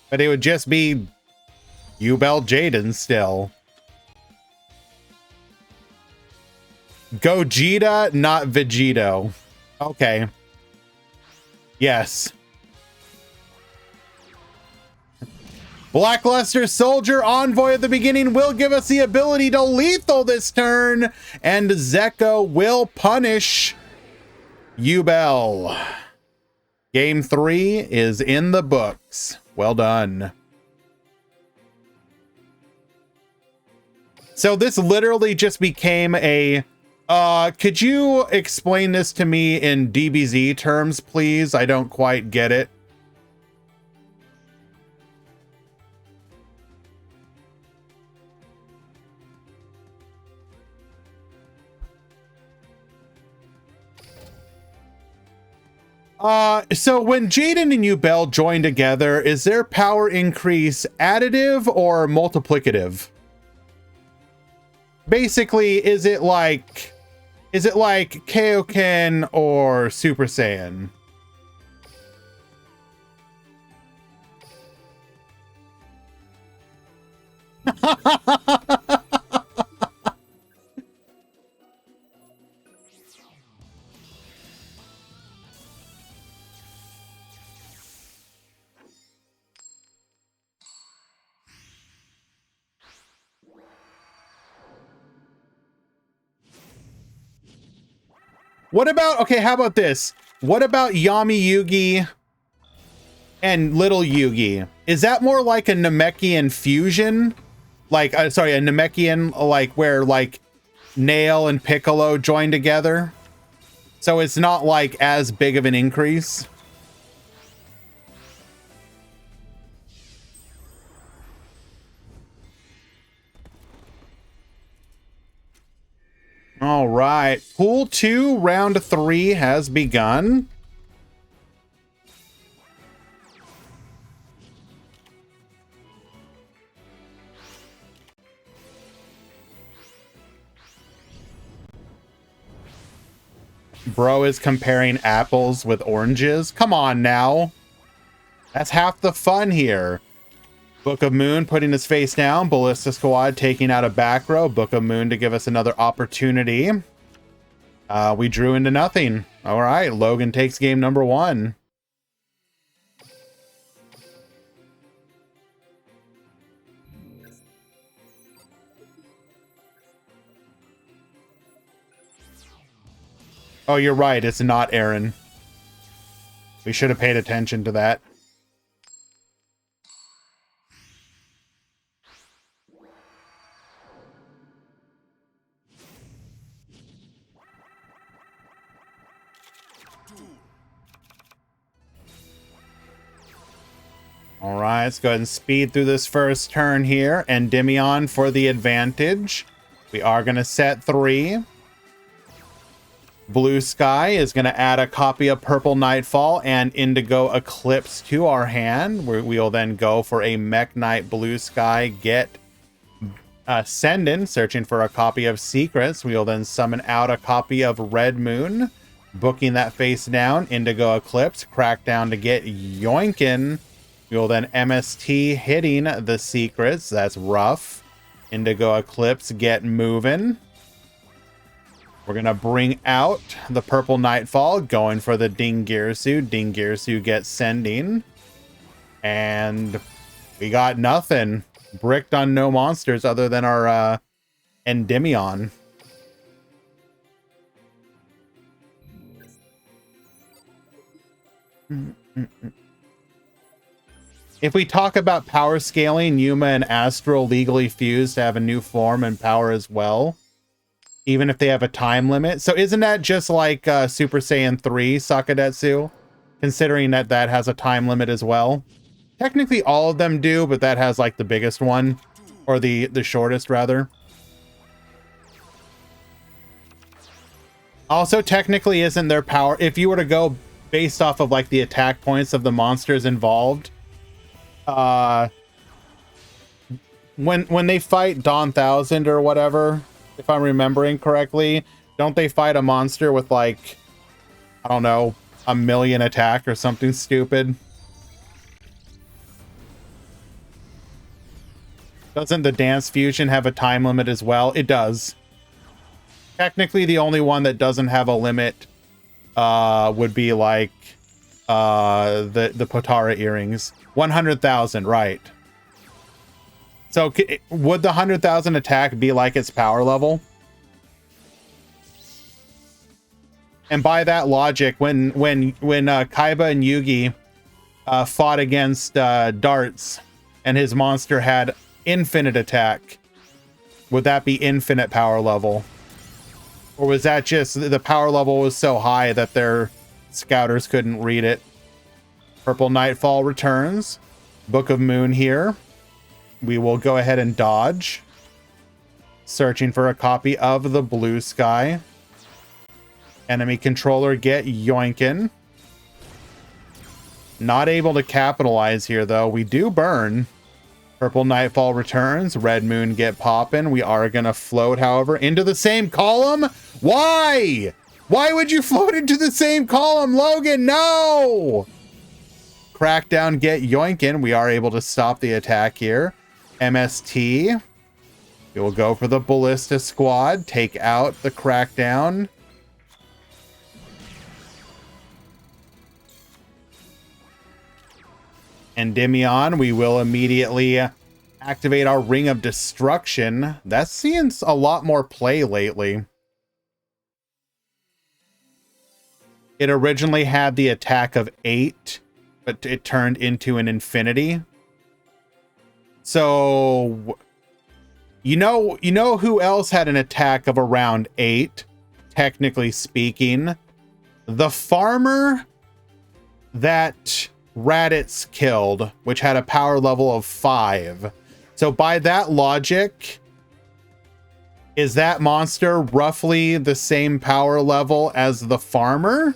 But it would just be Yubel Jaden still. Gogeta, not Vegito. Okay. Yes. Blackluster Soldier Envoy at the beginning will give us the ability to lethal this turn, and Zeko will punish Yubel. Game 3 is in the books. Well done. So this literally just became a... could you explain this to me in DBZ terms, please? I don't quite get it. So when Jaden and Yubel join together, is their power increase additive or multiplicative? Basically, is it like Kaioken or Super Saiyan? What about, okay, how about this? What about Yami Yugi and Little Yugi? Is that more like a Namekian fusion? Like, sorry, a Namekian, like, where, like, Nail and Piccolo join together? So it's not, like, as big of an increase? All right. Pool 2, round 3 has begun. Bro is comparing apples with oranges. Come on now. That's half the fun here. Book of Moon putting his face down. Ballista Squad taking out a back row. Book of Moon to give us another opportunity. We drew into nothing. All right, Logan takes game number 1. Oh, you're right. It's not Aaron. We should have paid attention to that. All right, let's go ahead and speed through this first turn here. Endymion for the advantage. We are going to set 3. Blue Sky is going to add a copy of Purple Nightfall and Indigo Eclipse to our hand. We'll then go for a Mech Knight Blue Sky, get Ascendant, searching for a copy of Secrets. We'll then summon out a copy of Red Moon, booking that face down. Indigo Eclipse, Crackdown to get Yoinkin. We'll then MST hitting the Secrets. That's rough. Indigo Eclipse, get moving. We're going to bring out the Purple Nightfall, going for the Dingirsu. Dingirsu gets sending. And we got nothing. Bricked on no monsters other than our Endymion. If we talk about power scaling, Yuma and Astral legally fused to have a new form and power as well, even if they have a time limit. So isn't that just like Super Saiyan 3 Sakadetsu, considering that that has a time limit as well? Technically all of them do, but that has like the biggest one, or the shortest rather. Also, technically isn't their power, if you were to go based off of like the attack points of the monsters involved, when they fight Dawn Thousand or whatever, if I'm remembering correctly, don't they fight a monster with like, I don't know, 1,000,000 attack or something stupid? Doesn't the Dance Fusion have a time limit as well? It does. Technically, the only one that doesn't have a limit would be like the Potara earrings. 100,000, right? So would the 100,000 attack be like its power level? And by that logic, when Kaiba and Yugi fought against Darts and his monster had infinite attack, would that be infinite power level? Or was that just the power level was so high that their scouters couldn't read it? Purple Nightfall returns. Book of Moon here. We will go ahead and dodge. Searching for a copy of the Blue Sky. Enemy controller get Yoinkin. Not able to capitalize here though. We do burn. Purple Nightfall returns. Red Moon get poppin'. We are gonna float, however, into the same column. Why? Why would you float into the same column, Logan? No! Crackdown get Yoinkin. We are able to stop the attack here. MST. We will go for the Ballista Squad. Take out the Crackdown. Endymion, we will immediately activate our Ring of Destruction. That's seeing a lot more play lately. It originally had the attack of 8, but it turned into an infinity. So, you know who else had an attack of around 8, technically speaking? The farmer that Raditz killed, which had a power level of 5. So by that logic, is that monster roughly the same power level as the farmer?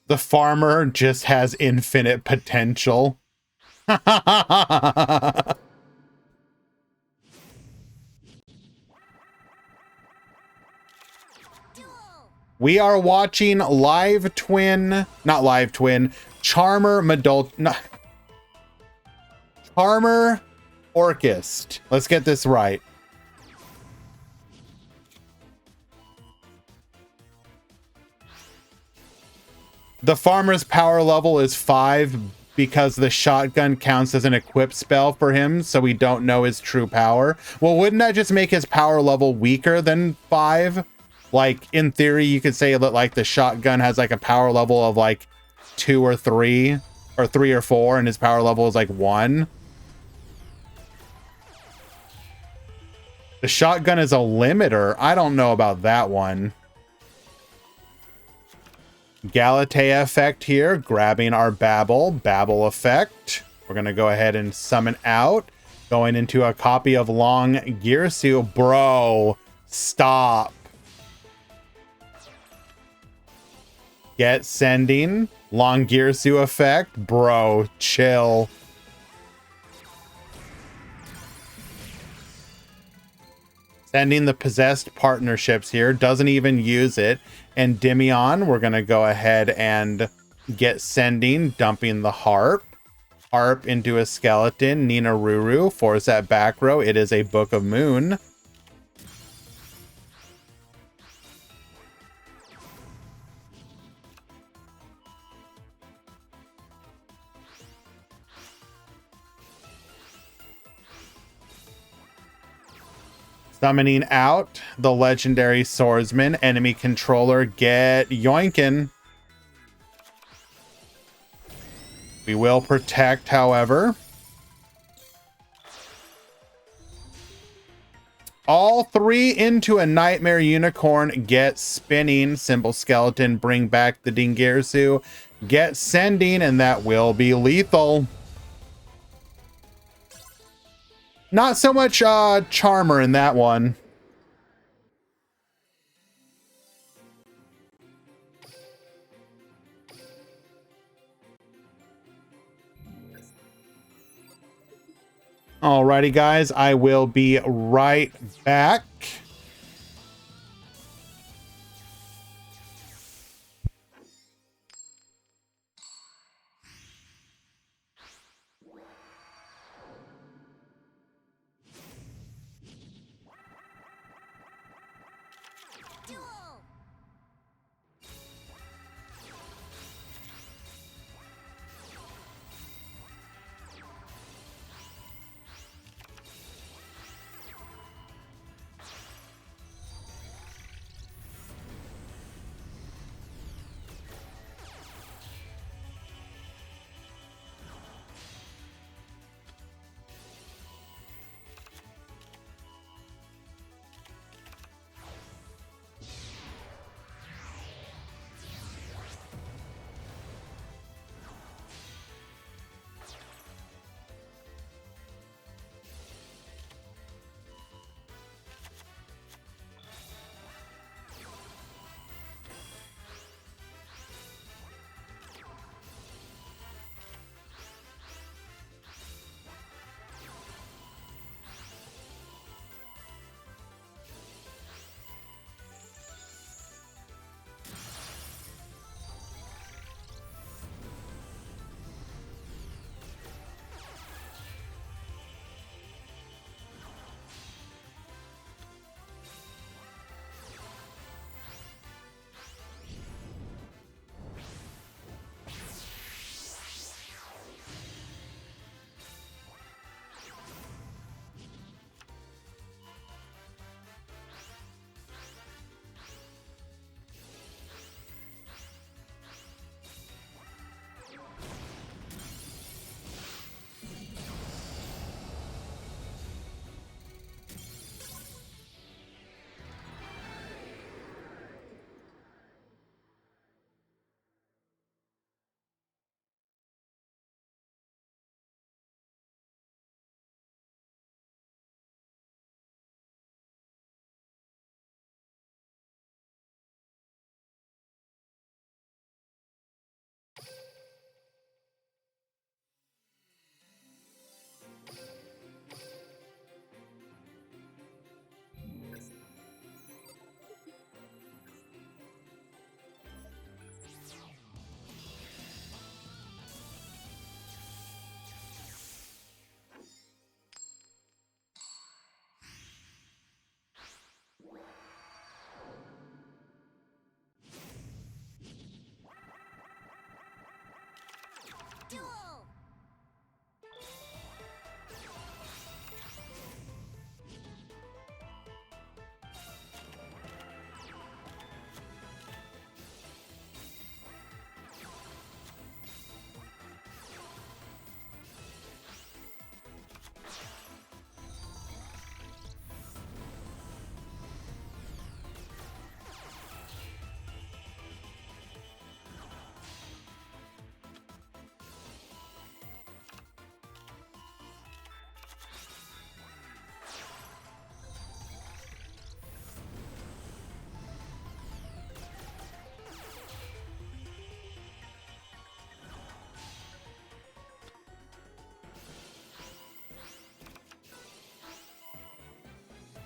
The farmer just has infinite potential. We are watching Live Twin, not Live Twin, Charmer Charmer Orchist. Let's get this right. The farmer's power level is 5 because the shotgun counts as an equip spell for him, so we don't know his true power. Well, wouldn't that just make his power level weaker than 5? Like, in theory, you could say that, like, the shotgun has, like, a power level of, like, 2 or 3, or 3 or 4, and his power level is, like, 1. The shotgun is a limiter. I don't know about that one. Galatea effect here, grabbing our Babble effect. We're going to go ahead and summon out, going into a copy of Long Gearsu. Bro, stop. Get sending, Long Gearsu effect. Bro, chill. Sending the possessed partnerships here, doesn't even use it. And Dimion, we're going to go ahead and get sending, dumping the harp. Harp into a skeleton. Nina Ruru, force that back row. It is a Book of Moon. Summoning out the legendary swordsman, enemy controller, get yoinkin'. We will protect, however. All 3 into a nightmare unicorn, get spinning. Simple skeleton, bring back the Dingirsu, get sending, and that will be lethal. Not so much Charmer in that one. Alrighty, guys. I will be right back. Duel.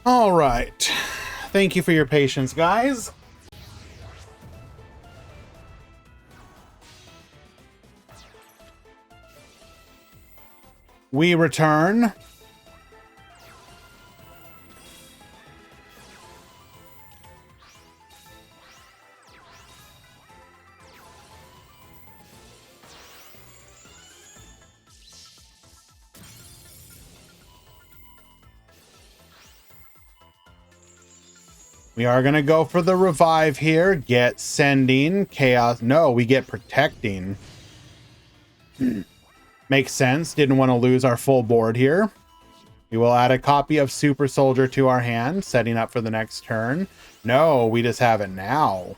All right. Thank you for your patience, guys. We return. We are going to go for the revive here. Get sending. Chaos. No, we get protecting. Makes sense. Didn't want to lose our full board here. We will add a copy of Super Soldier to our hand, setting up for the next turn. No, we just have it now.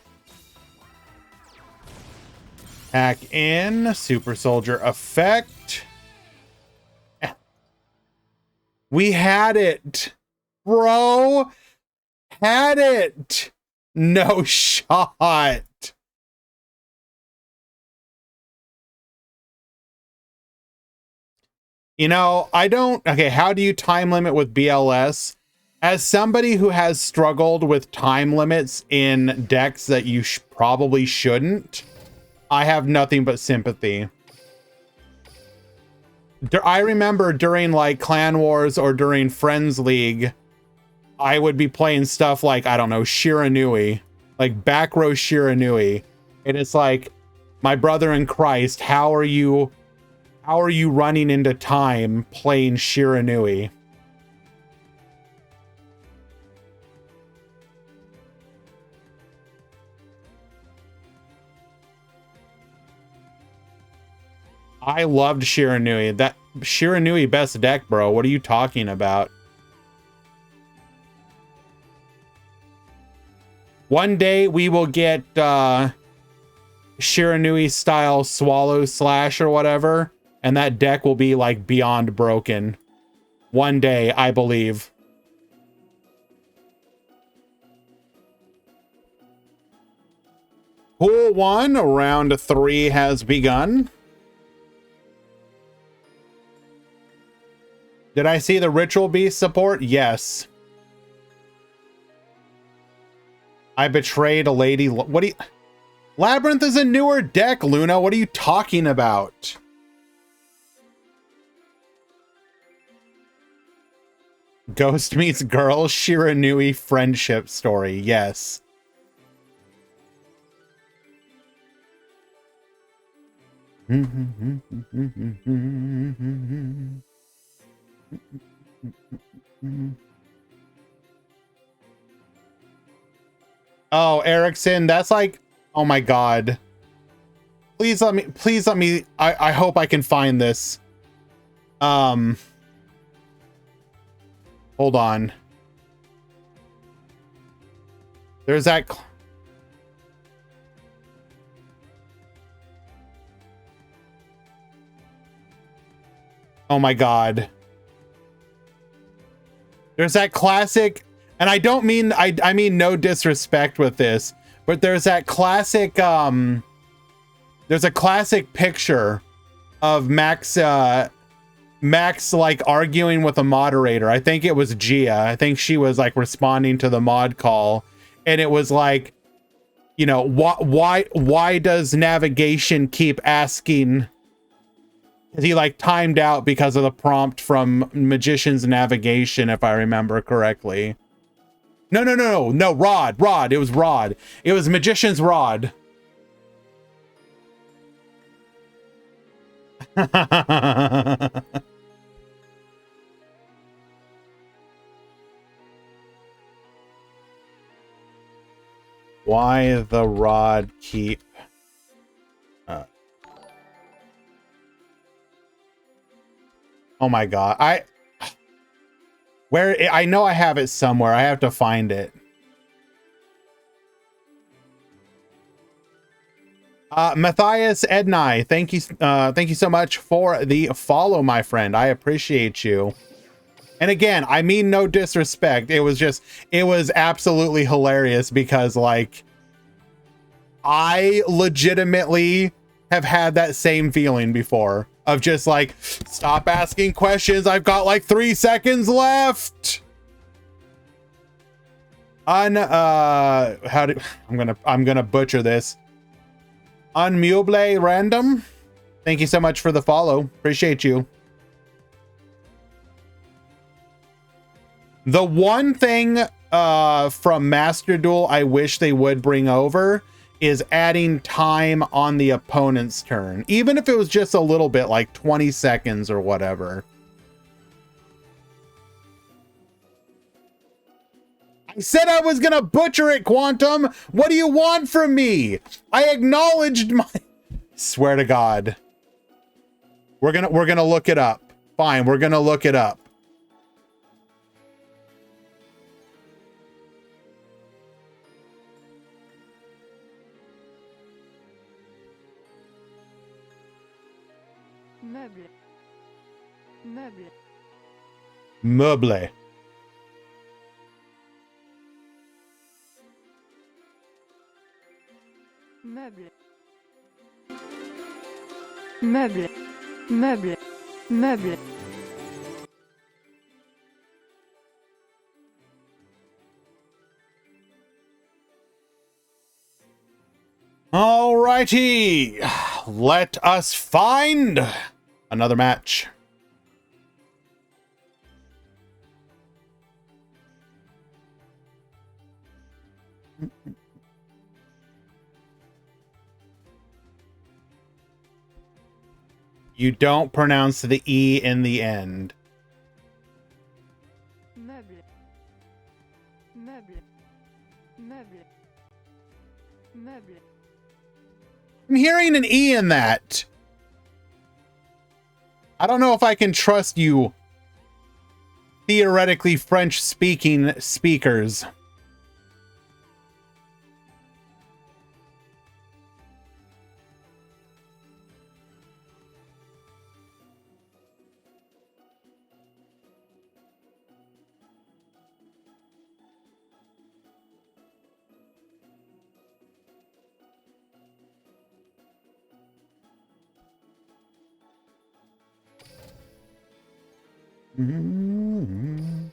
Hack in. Super Soldier effect. We had it. Bro. Had it. No shot. You know, I don't... Okay, how do you time limit with BLS? As somebody who has struggled with time limits in decks that you probably shouldn't, I have nothing but sympathy. I remember during, like, Clan Wars or during Friends League, I would be playing stuff like, I don't know, Shiranui. Like, back row Shiranui. And it's like, my brother in Christ, how are you running into time playing Shiranui? I loved Shiranui. That Shiranui best deck, bro. What are you talking about? One day we will get Shiranui style Swallow Slash or whatever, and that deck will be like beyond broken. One day, I believe. Pool 1, round 3 has begun. Did I see the Ritual Beast support? Yes. I betrayed a lady. What do you... Labyrinth is a newer deck, Luna. What are you talking about? Ghost meets girl, Shiranui friendship story. Yes. Oh, Erickson, that's like, oh my god. Please let me, I hope I can find this. Hold on. There's that. Oh my god. There's that classic, and I don't mean, I mean no disrespect with this, but there's that classic, there's a classic picture of Max like arguing with a moderator. I think it was Gia. I think she was like responding to the mod call, and it was like, you know, why does navigation keep asking? He like timed out because of the prompt from Magician's Navigation, if I remember correctly. No, Rod. It was Rod. It was Magician's Rod. Why the rod keep... Oh my god. I know I have it somewhere. I have to find it. Matthias Ednai, thank you so much for the follow, my friend. I appreciate you. And again, I mean no disrespect. It was absolutely hilarious because, like, I legitimately have had that same feeling before of just like, stop asking questions. I've got like 3 seconds left. I'm gonna butcher this. Unmeuble random. Thank you so much for the follow. Appreciate you. The one thing from Master Duel I wish they would bring over is adding time on the opponent's turn. Even if it was just a little bit, like 20 seconds or whatever. I said I was gonna butcher it, Quantum. What do you want from me? I acknowledged my... Swear to God. We're gonna look it up. Fine, we're gonna look it up. Meuble. Meuble. Meuble. Meuble. Meuble. Meuble. Meuble. Alrighty. Let us find another match. You don't pronounce the E in the end. Meuble. Meuble. Meuble. Meuble. I'm hearing an E in that. I don't know if I can trust you theoretically French-speaking speakers. Mm-hmm.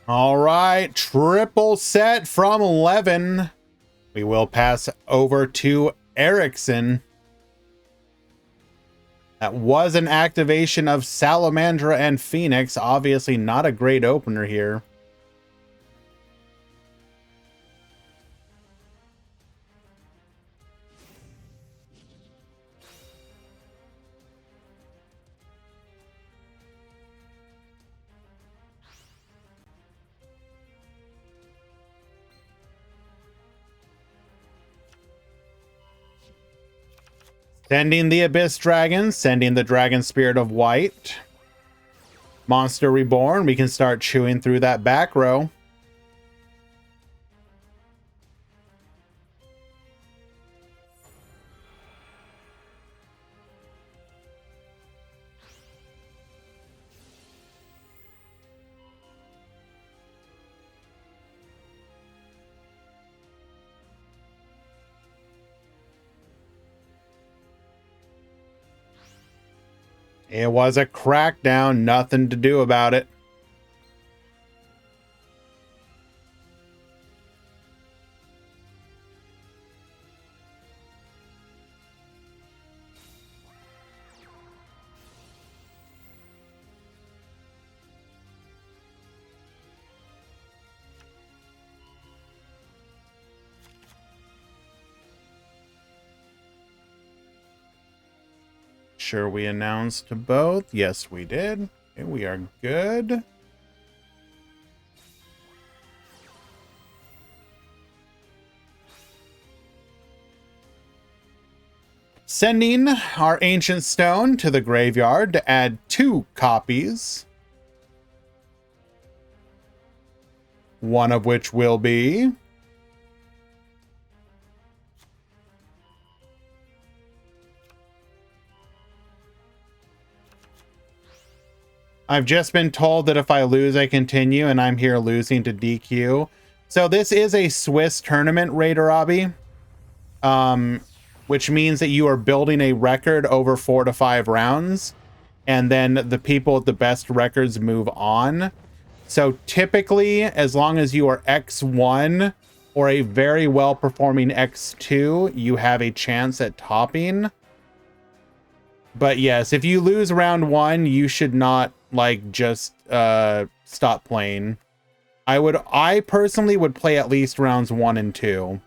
All right, triple set from 11. We will pass over to Erickson. That was an activation of Salamandra and Phoenix. Obviously not a great opener here. Sending the Abyss Dragon, sending the Dragon Spirit of White. Monster Reborn, we can start chewing through that back row. It was a crackdown, nothing to do about it. Sure we announced both. Yes, we did. Okay, we are good. Sending our Ancient Stone to the graveyard to add 2 copies. One of which will be... I've just been told that if I lose, I continue, and I'm here losing to DQ. So this is a Swiss tournament, Raider Robbie, which means that you are building a record over 4 to 5 rounds, and then the people with the best records move on. So typically, as long as you are X1 or a very well-performing X2, you have a chance at topping. But yes, if you lose round 1, you should not like just stop playing. I personally would play at least rounds 1 and 2.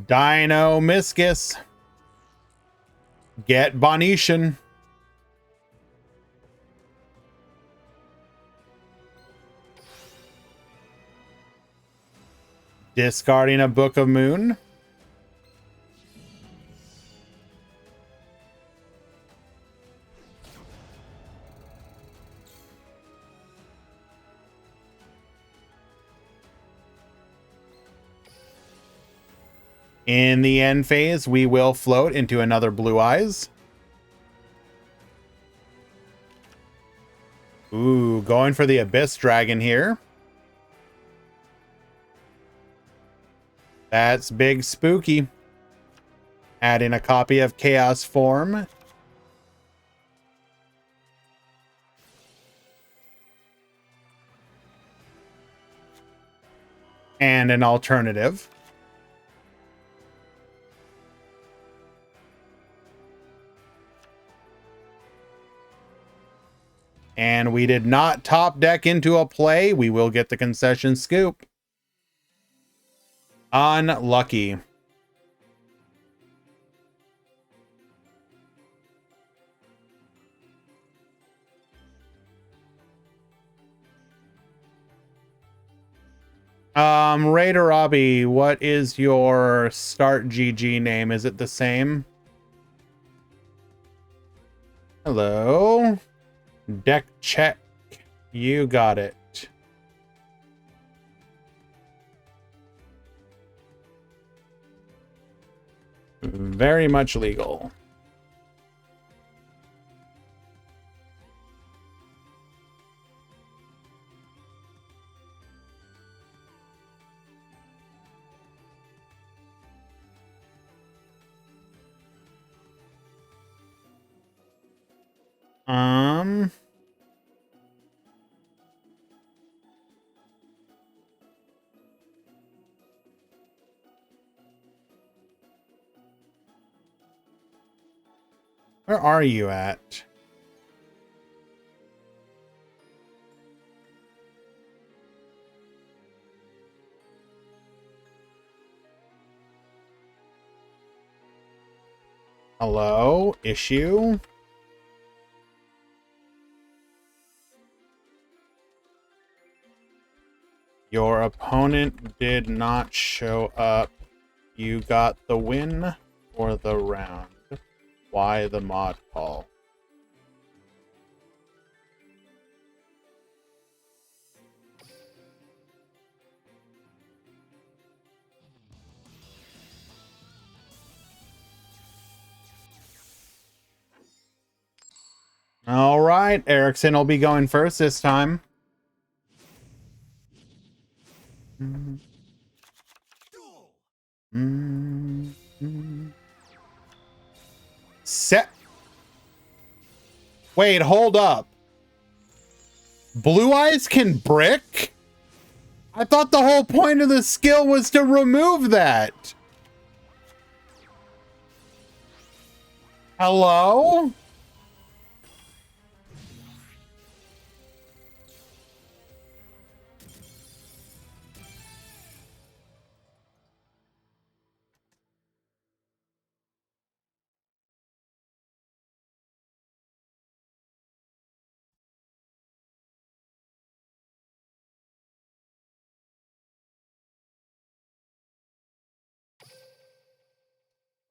Dino Miscus. Get Bonetian. Discarding a Book of Moon. In the end phase, we will float into another Blue Eyes. Ooh, going for the Abyss Dragon here. That's big spooky. Adding a copy of Chaos Form. And an alternative. And we did not top deck into a play. We will get the concession scoop. Unlucky. Raider Robbie, what is your start GG name? Is it the same? Hello. Deck check. You got it. Very much legal. Where are you at? Hello? Issue? Your opponent did not show up. You got the win for the round. Why the mod call? All right, Erickson will be going first this time. Set. Wait, hold up. Blue Eyes can brick? I thought the whole point of the skill was to remove that. Hello?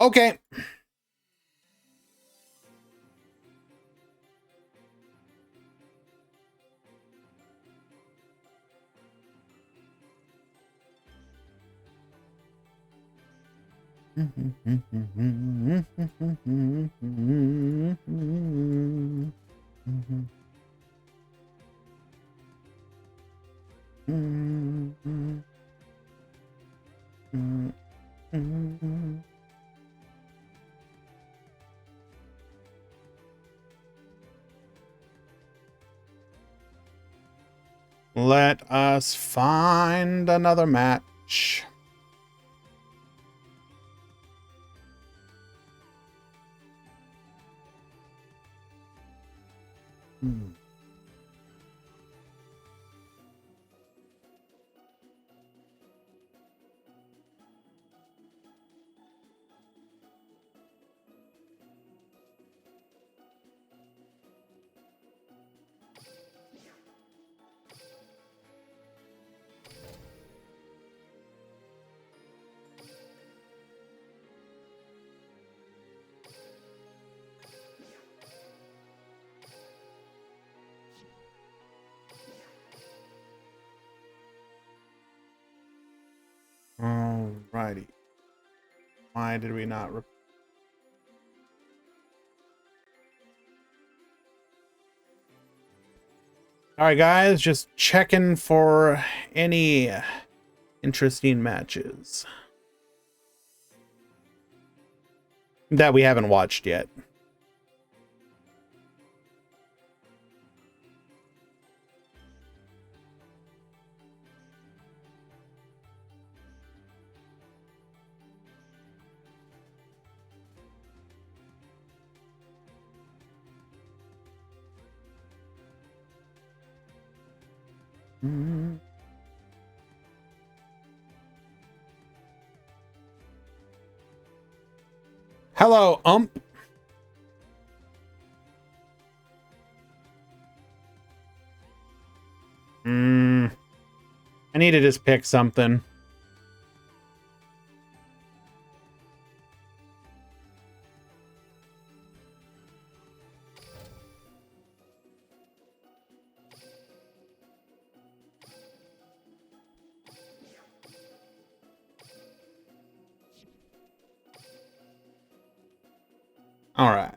Okay. Let us find another match. Alrighty. Why did we not? All right, guys, just checking for any interesting matches that we haven't watched yet. Hello, ump. I need to just pick something. All right.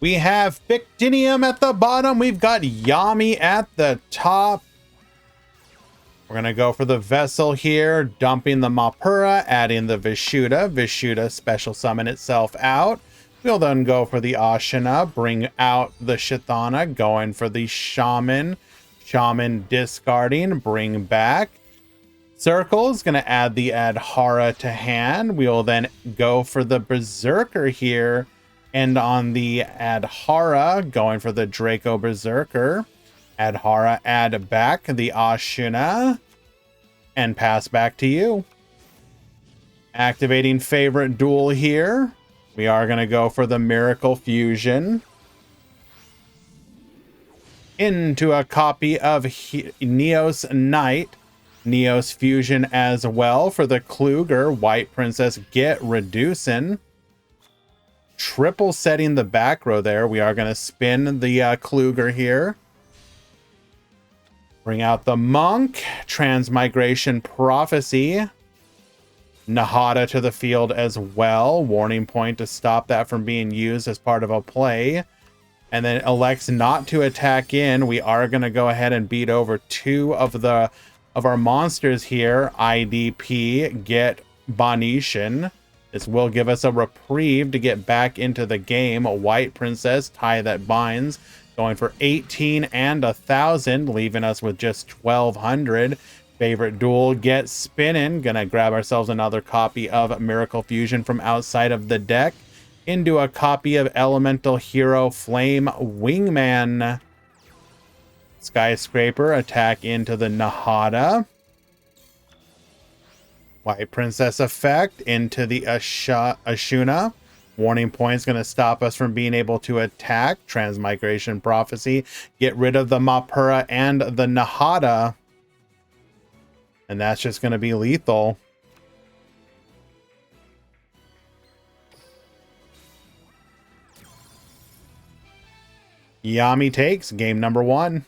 We have Fictinium at the bottom. We've got Yami at the top. We're going to go for the Vessel here, dumping the Mapura, adding the Vishuddha. Vishuddha special summon itself out. We'll then go for the Ashina, bring out the Shithana, going for the Shaman. Shaman discarding, bring back. Circle is going to add the Adhara to hand. We will then go for the Berserker here. And on the Adhara, going for the Draco Berserker. Adhara, add back the Ashina. And pass back to you. Activating favorite duel here. We are going to go for the Miracle Fusion. Into a copy of Neos Knight. Neos Fusion as well for the Kluger. White Princess get reducing. Triple setting the back row there. We are going to spin the Kluger here. Bring out the Monk. Transmigration Prophecy. Nahada to the field as well. Warning point to stop that from being used as part of a play. And then elects not to attack in. We are going to go ahead and beat over two of our monsters here. IDP, get Bonetian. This will give us a reprieve to get back into the game. A White Princess, tie that binds. Going for 18 and 1,000, leaving us with just 1,200. Favorite duel, get spinning. Gonna grab ourselves another copy of Miracle Fusion from outside of the deck. Into a copy of Elemental Hero Flame Wingman. Skyscraper, attack into the Nahada. White Princess effect into the Ashuna. Warning point's going to stop us from being able to attack. Transmigration Prophecy. Get rid of the Mapura and the Nahada. And that's just going to be lethal. Yami takes game number 1.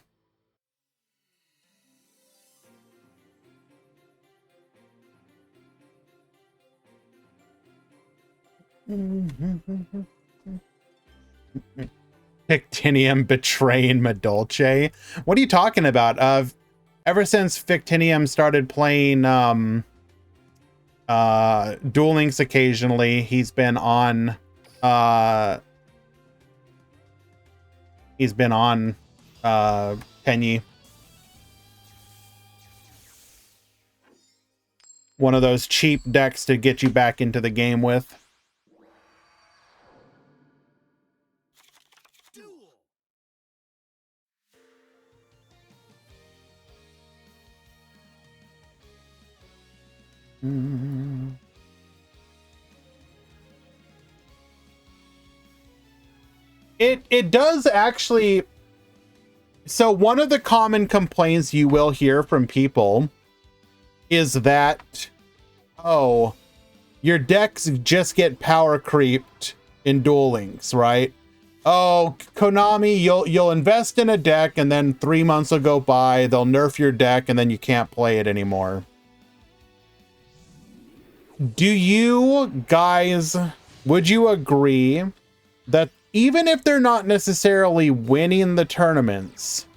Fictinium betraying Madolche. What are you talking about? Ever since Fictinium started playing Duel Links occasionally, he's been on Tenyi. One of those cheap decks to get you back into the game with. It does actually. So one of the common complaints you will hear from people is that, oh, your decks just get power creeped in Duel Links, right? Oh, Konami, you'll invest in a deck and then 3 months will go by, they'll nerf your deck and then you can't play it anymore. Do you guys, would you agree that even if they're not necessarily winning the tournaments,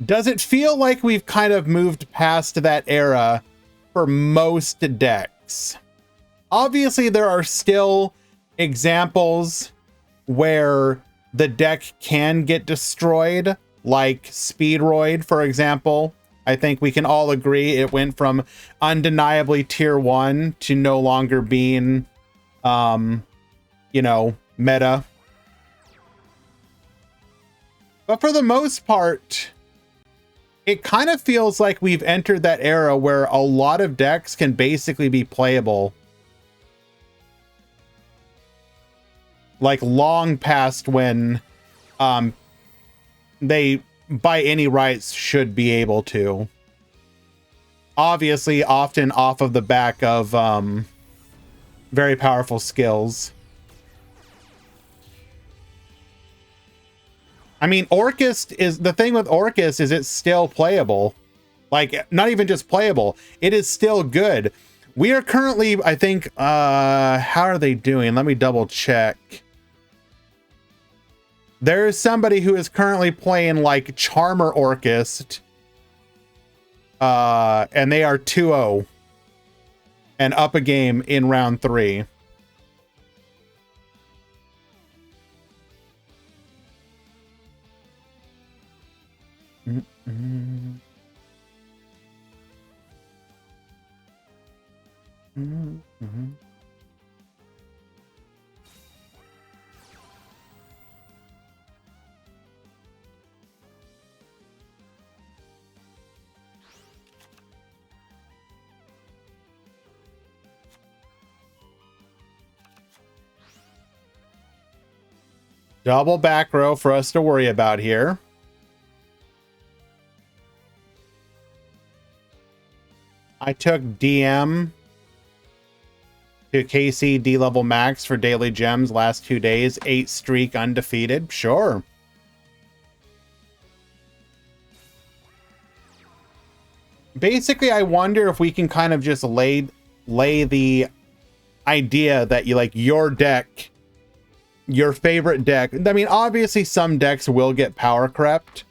does it feel like we've kind of moved past that era for most decks? Obviously, there are still examples where the deck can get destroyed, like Speedroid, for example. I think we can all agree it went from undeniably tier 1 to no longer being, you know, meta. But for the most part, it kind of feels like we've entered that era where a lot of decks can basically be playable. Like long past when they, by any rights, should be able to. Obviously, often off of the back of very powerful skills. I mean, Orcust is, the thing with Orcust is it's still playable. Like, not even just playable, it is still good. We are currently, I think, how are they doing? Let me double check. There is somebody who is currently playing like Charmer Orcust. And they are 2-0 and up a game in round 3. Double back row for us to worry about here. I took DM to KC D level max for daily gems last 2 days. 8 streak undefeated. Sure. Basically, I wonder if we can kind of just lay the idea that you like your deck, your favorite deck. I mean, obviously some decks will get power crept,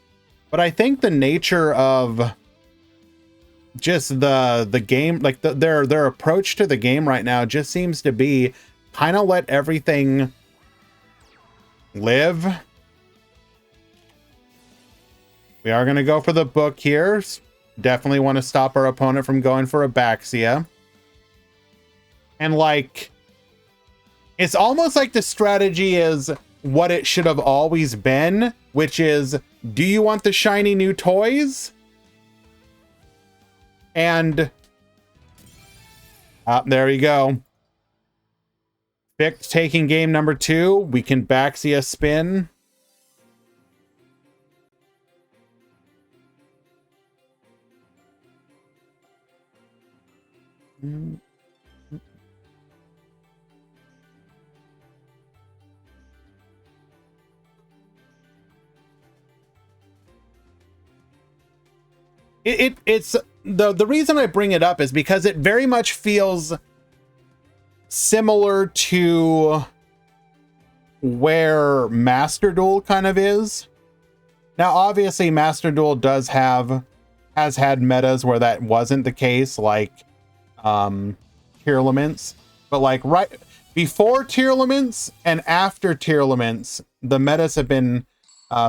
but I think the nature of just the game, like their approach to the game right now just seems to be kind of let everything live. We are going to go for the book here. Definitely want to stop our opponent from going for Abaxia. And like, it's almost like the strategy is what it should have always been, which is, do you want the shiny new toys? And there you go. Vic taking game number 2. We can backsy a spin. It's the reason I bring it up is because it very much feels similar to where Master Duel kind of is. Now, obviously, Master Duel has had metas where that wasn't the case, like Tearlaments. But like right before Tearlaments and after Tearlaments, the metas have been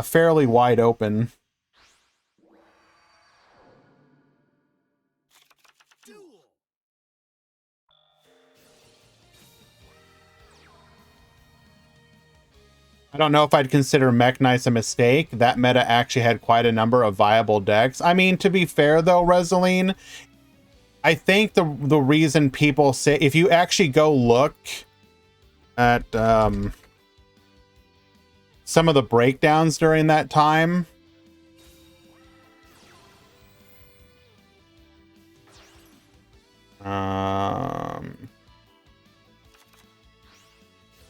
fairly wide open. I don't know if I'd consider Mech Knight's a mistake. That meta actually had quite a number of viable decks. I mean, to be fair though, Reseline, I think the reason people say, if you actually go look at some of the breakdowns during that time,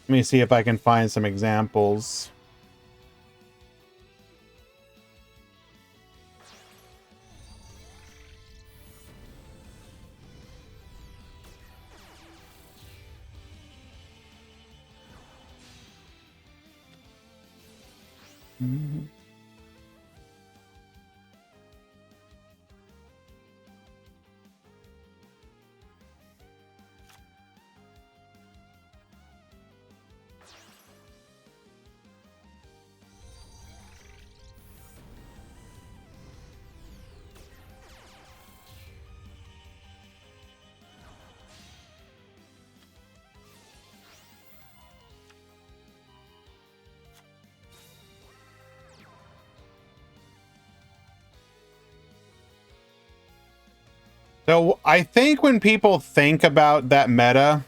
let me see if I can find some examples. So I think when people think about that meta,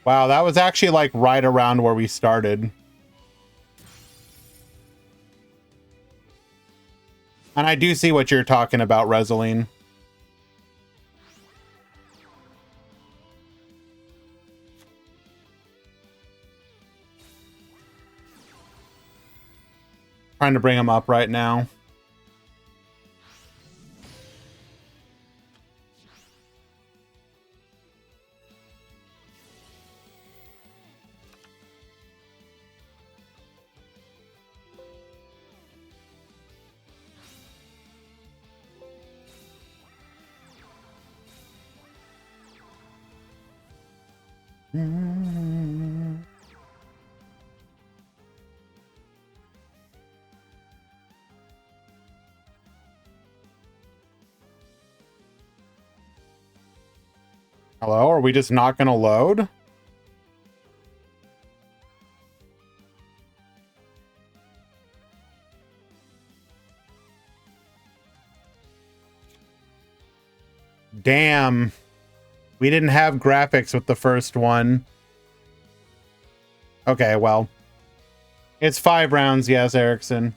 wow, that was actually like right around where we started. And I do see what you're talking about, Reseline. Trying to bring him up right now. Hello, are we just not gonna load? Damn. We didn't have graphics with the first one. Okay, well. It's 5 rounds, yes, Erickson.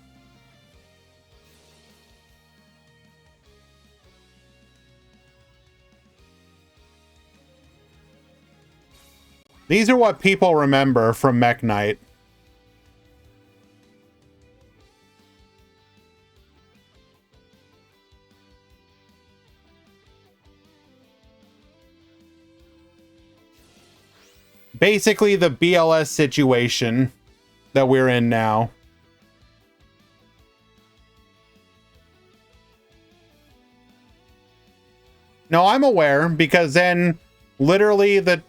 These are what people remember from Mech Knight. Basically the BLS situation that we're in now. No, I'm aware, because then literally the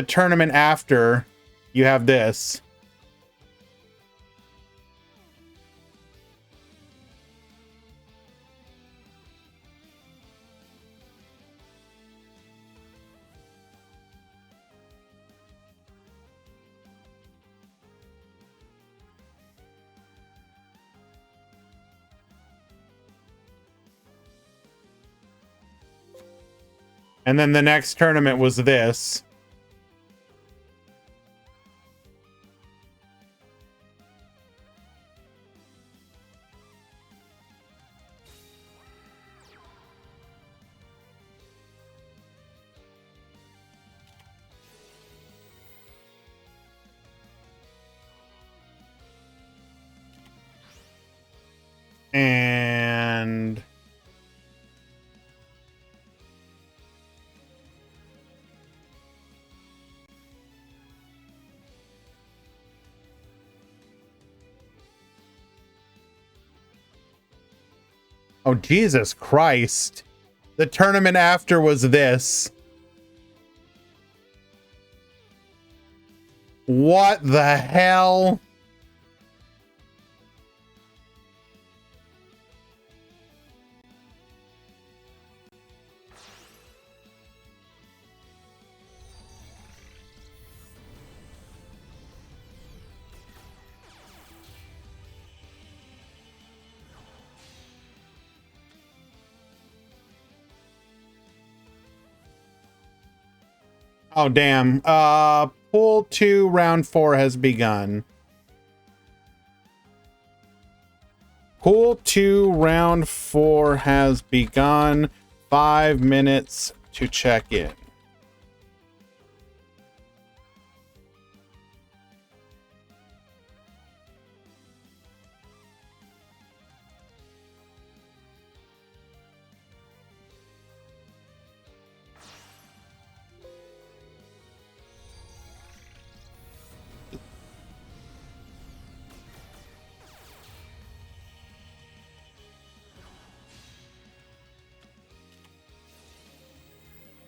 tournament after, you have this. And then the next tournament was this. And oh, Jesus Christ. The tournament after was this. What the hell? Oh, damn. Pool 2, round 4 has begun. Pool 2, round 4 has begun. 5 minutes to check in.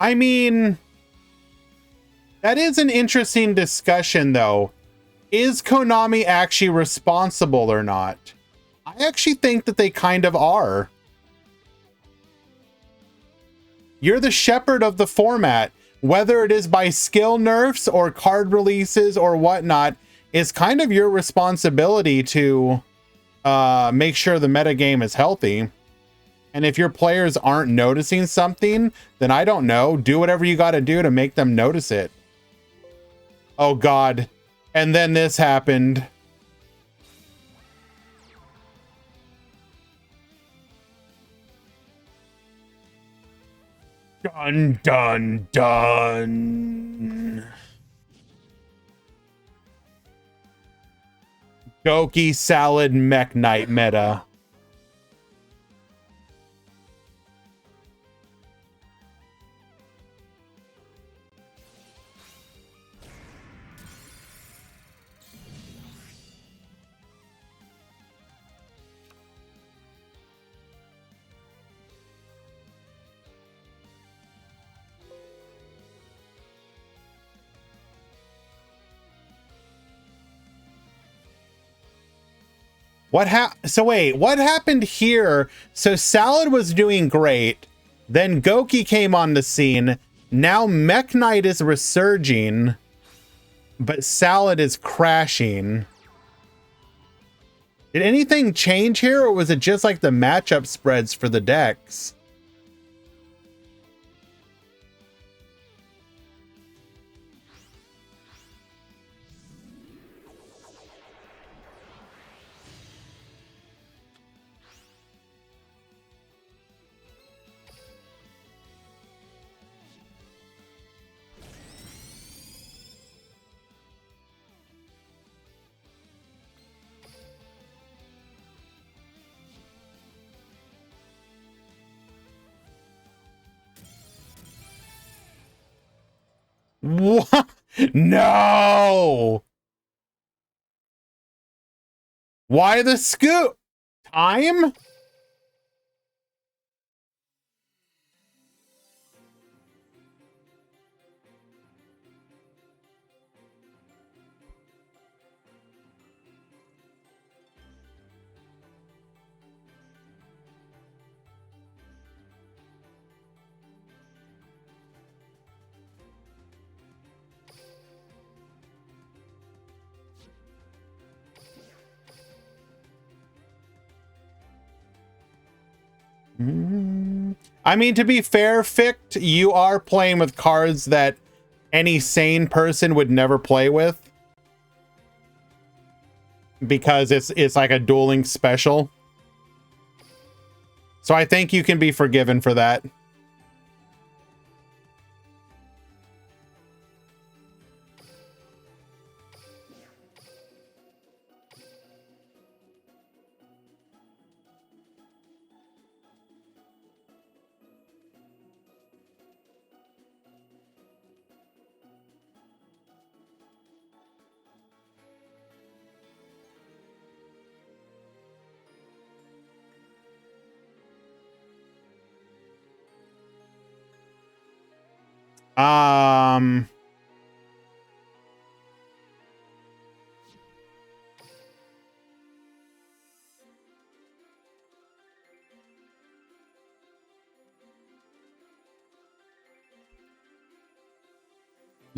I mean, that is an interesting discussion, though. Is Konami actually responsible or not? I actually think that they kind of are. You're the shepherd of the format. Whether it is by skill nerfs or card releases or whatnot, it's kind of your responsibility to make sure the metagame is healthy. And if your players aren't noticing something, then I don't know. Do whatever you got to do to make them notice it. Oh, God. And then this happened. Dun, dun, dun. Goki Salad Mech Knight meta. So wait, what happened here? So Salad was doing great. Then Goki came on the scene. Now Mech Knight is resurging, but Salad is crashing. Did anything change here, or was it just like the matchup spreads for the decks? What? No! Why the scoop? Time? I mean, to be fair, Fict, you are playing with cards that any sane person would never play with. Because it's like a dueling special. So I think you can be forgiven for that.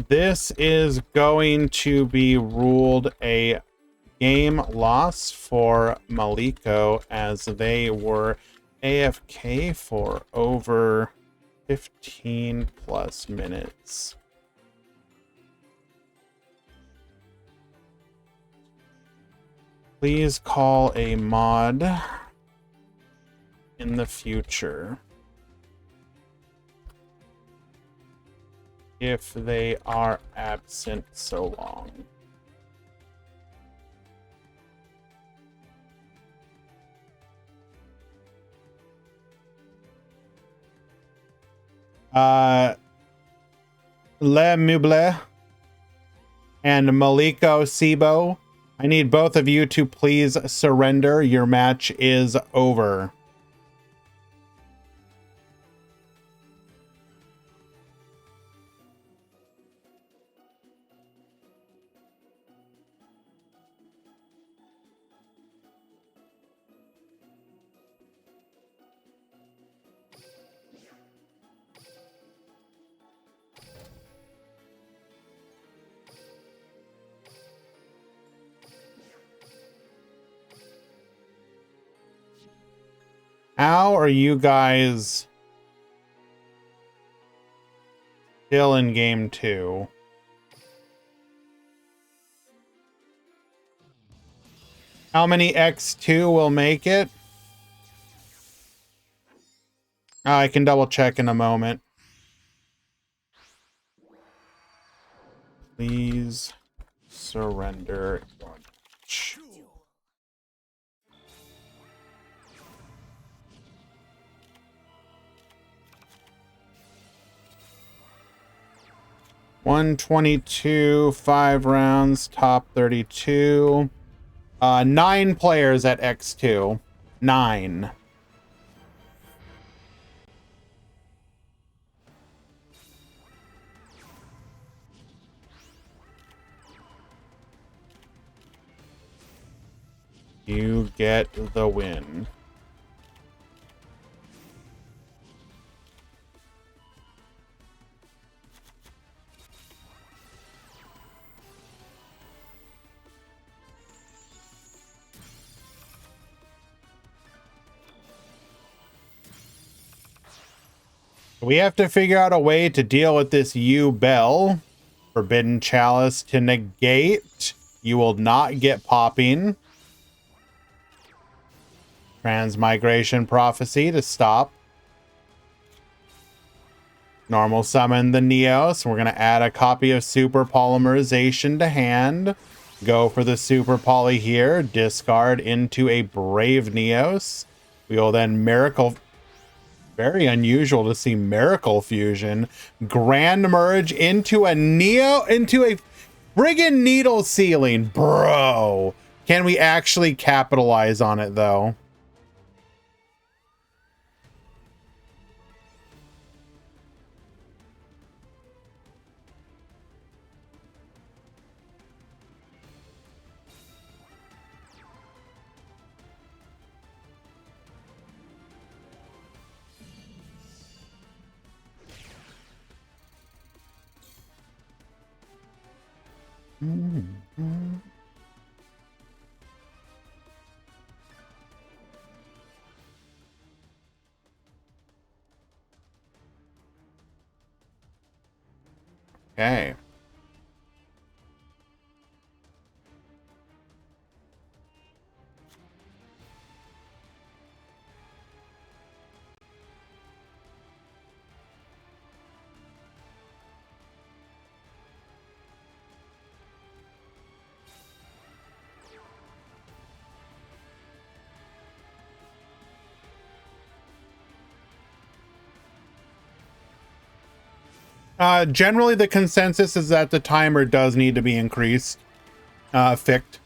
This is going to be ruled a game loss for Maliko as they were AFK for over 15 plus minutes. Please call a mod in the future if they are absent so long. Le Meuble and Maliko Sibo, I need both of you to please surrender. Your match is over. How are you guys still in game 2? How many X2 will make it? I can double check in a moment. Please surrender your match. $122, 5 rounds, top 32. 9 players at X2. 9. You get the win. We have to figure out a way to deal with this U-Bell. Forbidden Chalice to negate. You will not get popping. Transmigration Prophecy to stop. Normal summon the Neos. We're going to add a copy of Super Polymerization to hand. Go for the Super Poly here. Discard into a Brave Neos. We will then Miracle... Very unusual to see Miracle Fusion. Grand Merge into a Neo... Into a friggin' Needle Ceiling. Bro. Can we actually capitalize on it, though? Okay. Generally, the consensus is that the timer does need to be increased. Ficked.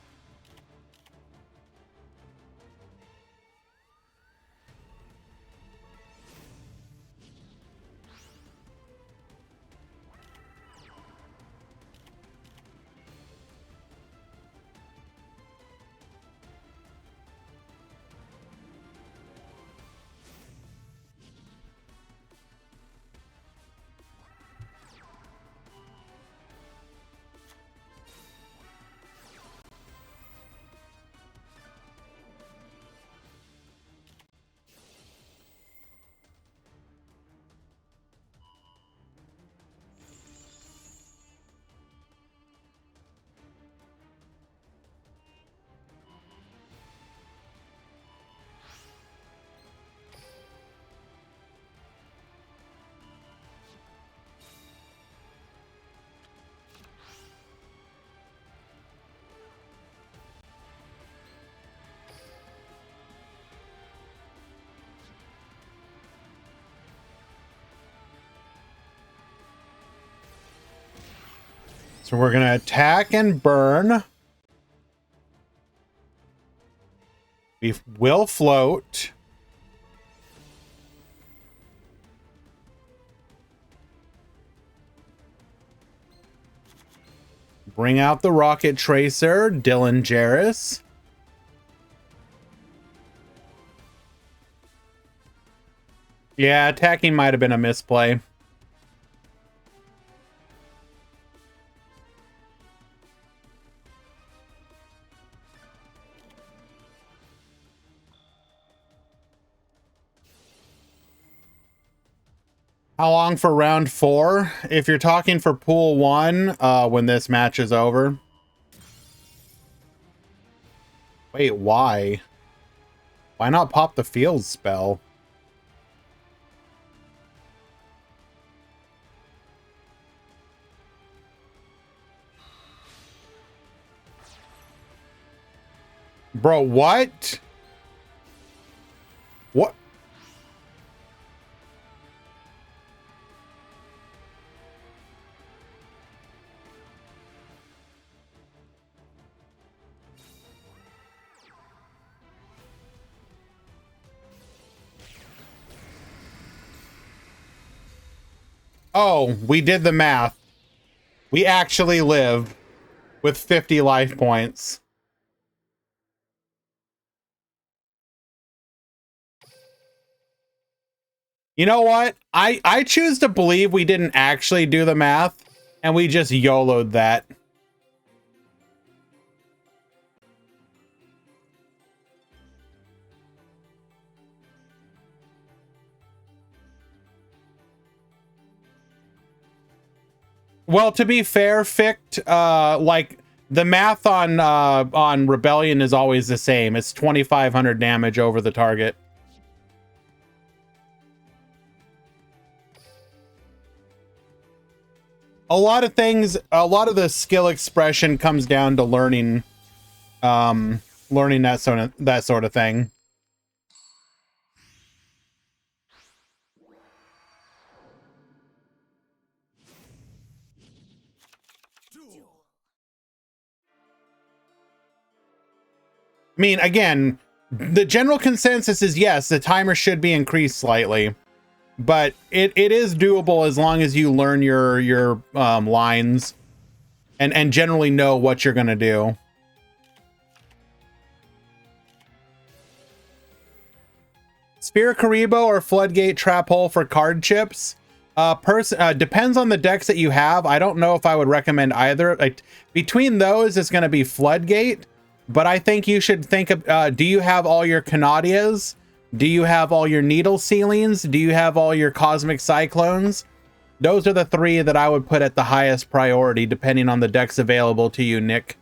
So we're gonna attack and burn. We will float. Bring out the rocket tracer, Dylan Jarrus. Yeah, attacking might have been a misplay. How long for round 4? If you're talking for pool 1, when this match is over. Wait, why? Why not pop the field spell? Bro, what? What? Oh, we did the math. We actually live with 50 life points. You know what? I choose to believe we didn't actually do the math and we just YOLO'd that. Well, to be fair, Fict, like the math on Rebellion is always the same. It's 2,500 damage over the target. A lot of things, a lot of the skill expression comes down to learning, learning that sort of thing. I mean, again, the general consensus is yes, the timer should be increased slightly, but it is doable as long as you learn your lines and generally know what you're gonna do. Spear Karibo or Floodgate Trap Hole for card chips. Depends on the decks that you have. I don't know if I would recommend either. Like between those, it's gonna be Floodgate. But I think you should think of, do you have all your Canadias? Do you have all your Needle Ceilings? Do you have all your Cosmic Cyclones? Those are the three that I would put at the highest priority, depending on the decks available to you, Nick.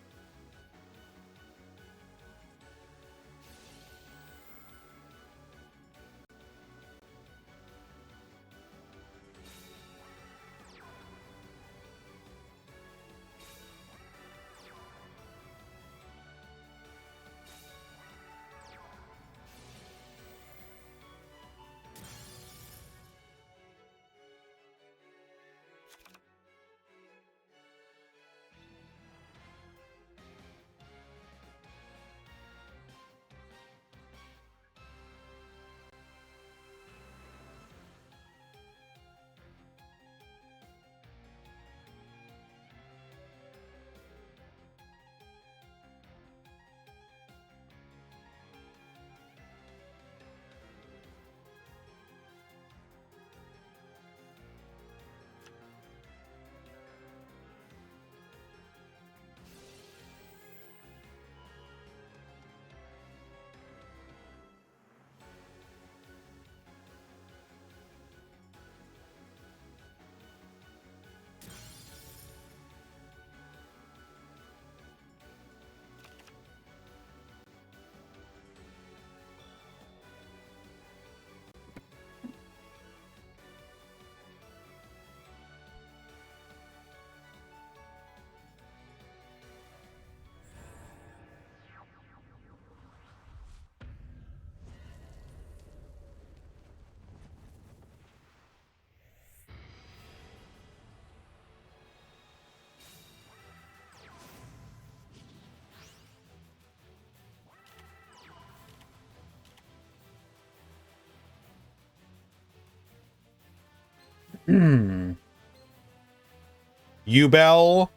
Ubel,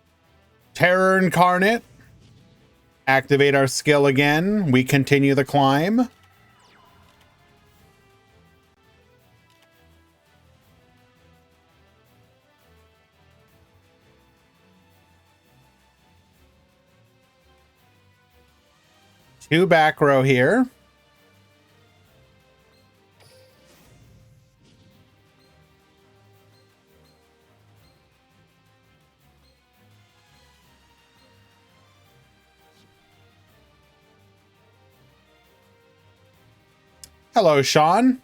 Terror Incarnate. Activate our skill again. We continue the climb. Two back row here. Hello, Sean.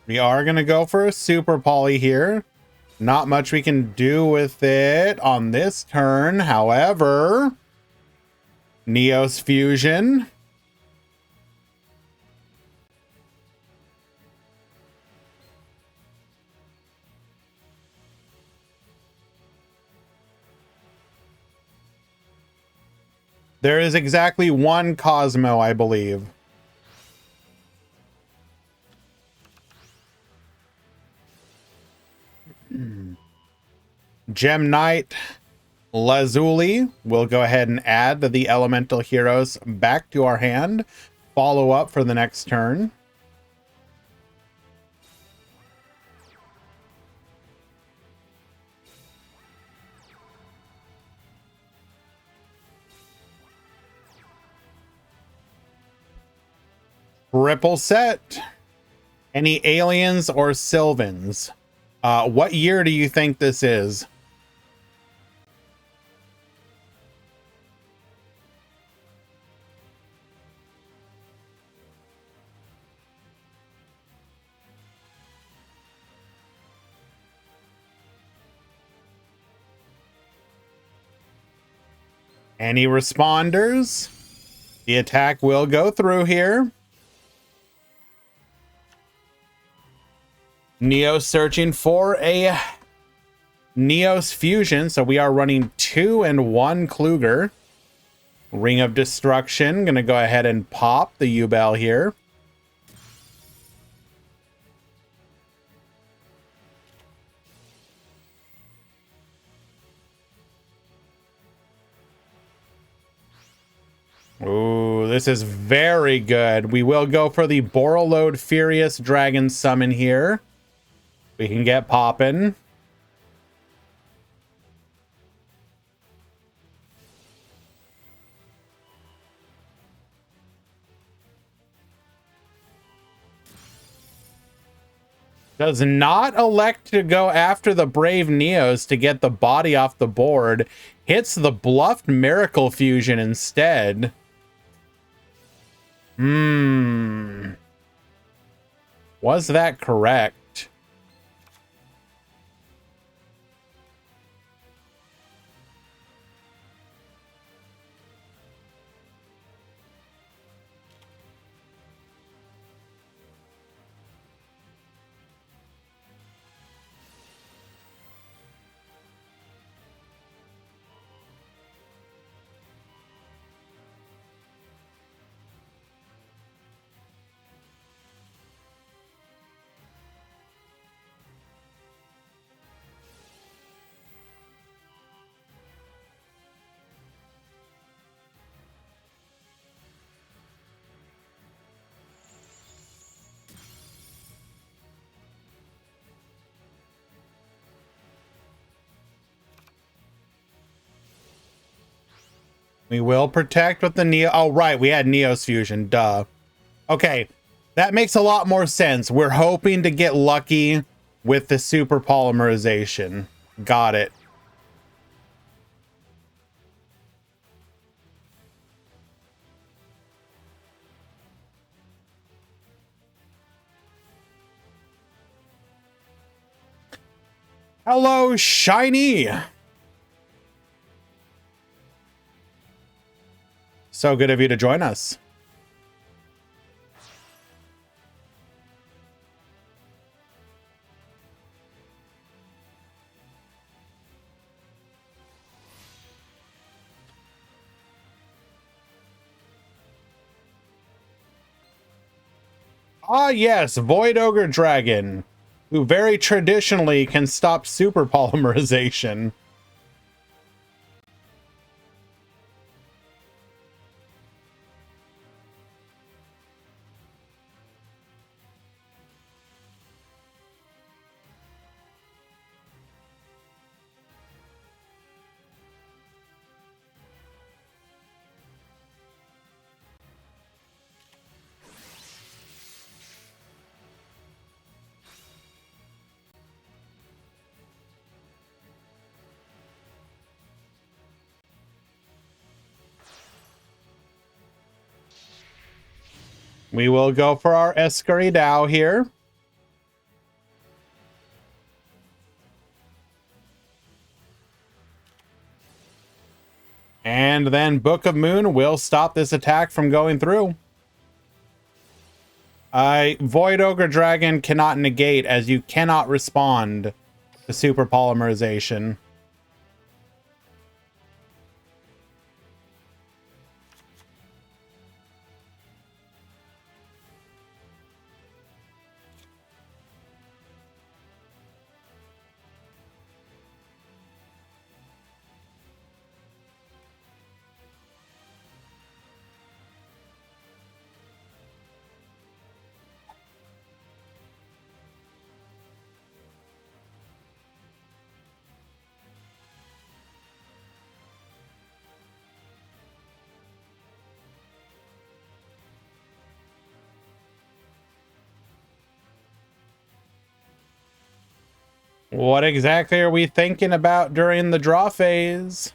We are going to go for a super poly here. Not much we can do with it on this turn. However, Neos Fusion. There is exactly one Cosmo, I believe. Gem Knight, Lazuli. We'll go ahead and add the elemental heroes back to our hand. Follow up for the next turn. Triple set. Any aliens or Sylvans? What year do you think this is? Any responders? The attack will go through here. Neos searching for a Neos Fusion. So we are running 2 and 1 Kluger. Ring of Destruction. Gonna go ahead and pop the Ubel here. Ooh, this is very good. We will go for the Borreload Furious Dragon Summon here. We can get poppin'. Does not elect to go after the Brave Neos to get the body off the board. Hits the bluffed Miracle Fusion instead. Was that correct? We will protect with the Neo. Oh, right. We had Neos Fusion. Duh. Okay. That makes a lot more sense. We're hoping to get lucky with the super polymerization. Got it. Hello, Shiny. So good of you to join us. Ah, yes, Void Ogre Dragon, who very traditionally can stop super polymerization. We will go for our Escaridao here. And then Book of Moon will stop this attack from going through. Void Ogre Dragon cannot negate, as you cannot respond to super polymerization. What exactly are we thinking about during the draw phase?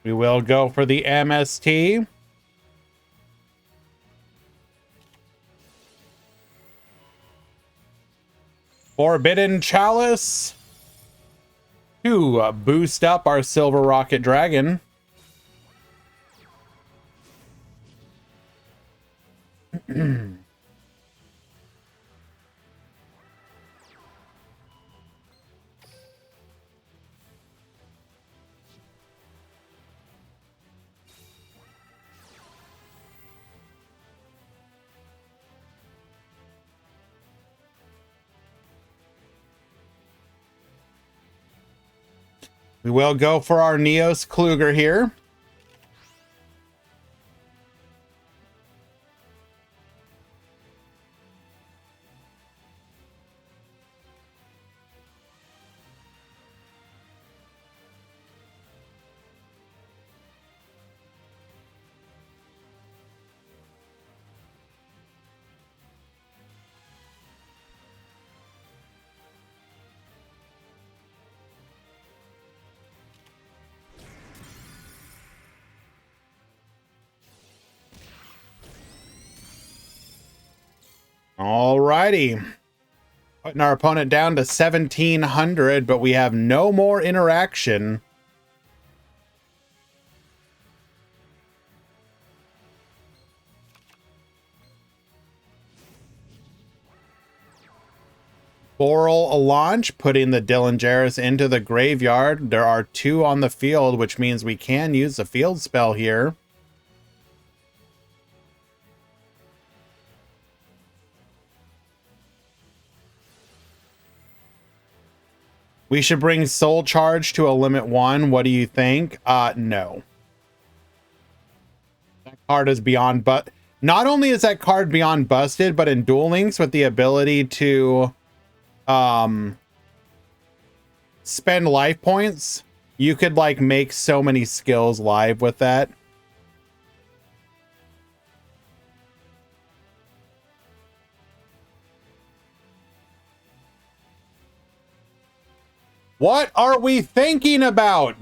We will go for the MST. Forbidden Chalice to boost up our Silver Rocket Dragon. We will go for our Neos Kluger here. Alrighty. Putting our opponent down to 1,700, but we have no more interaction. Boral a launch, putting the Dillinjaris into the graveyard. There are 2 on the field, which means we can use the field spell here. We should bring Soul Charge to a limit 1. What do you think? No. That card is beyond, but not only is that card beyond busted, but in Duel Links with the ability to spend life points, you could like make so many skills live with that. What are we thinking about?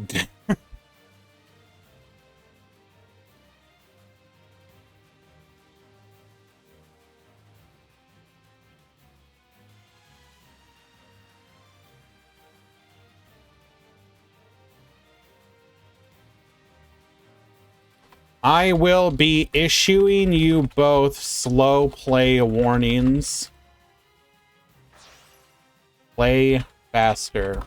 I will be issuing you both slow play warnings. Play faster.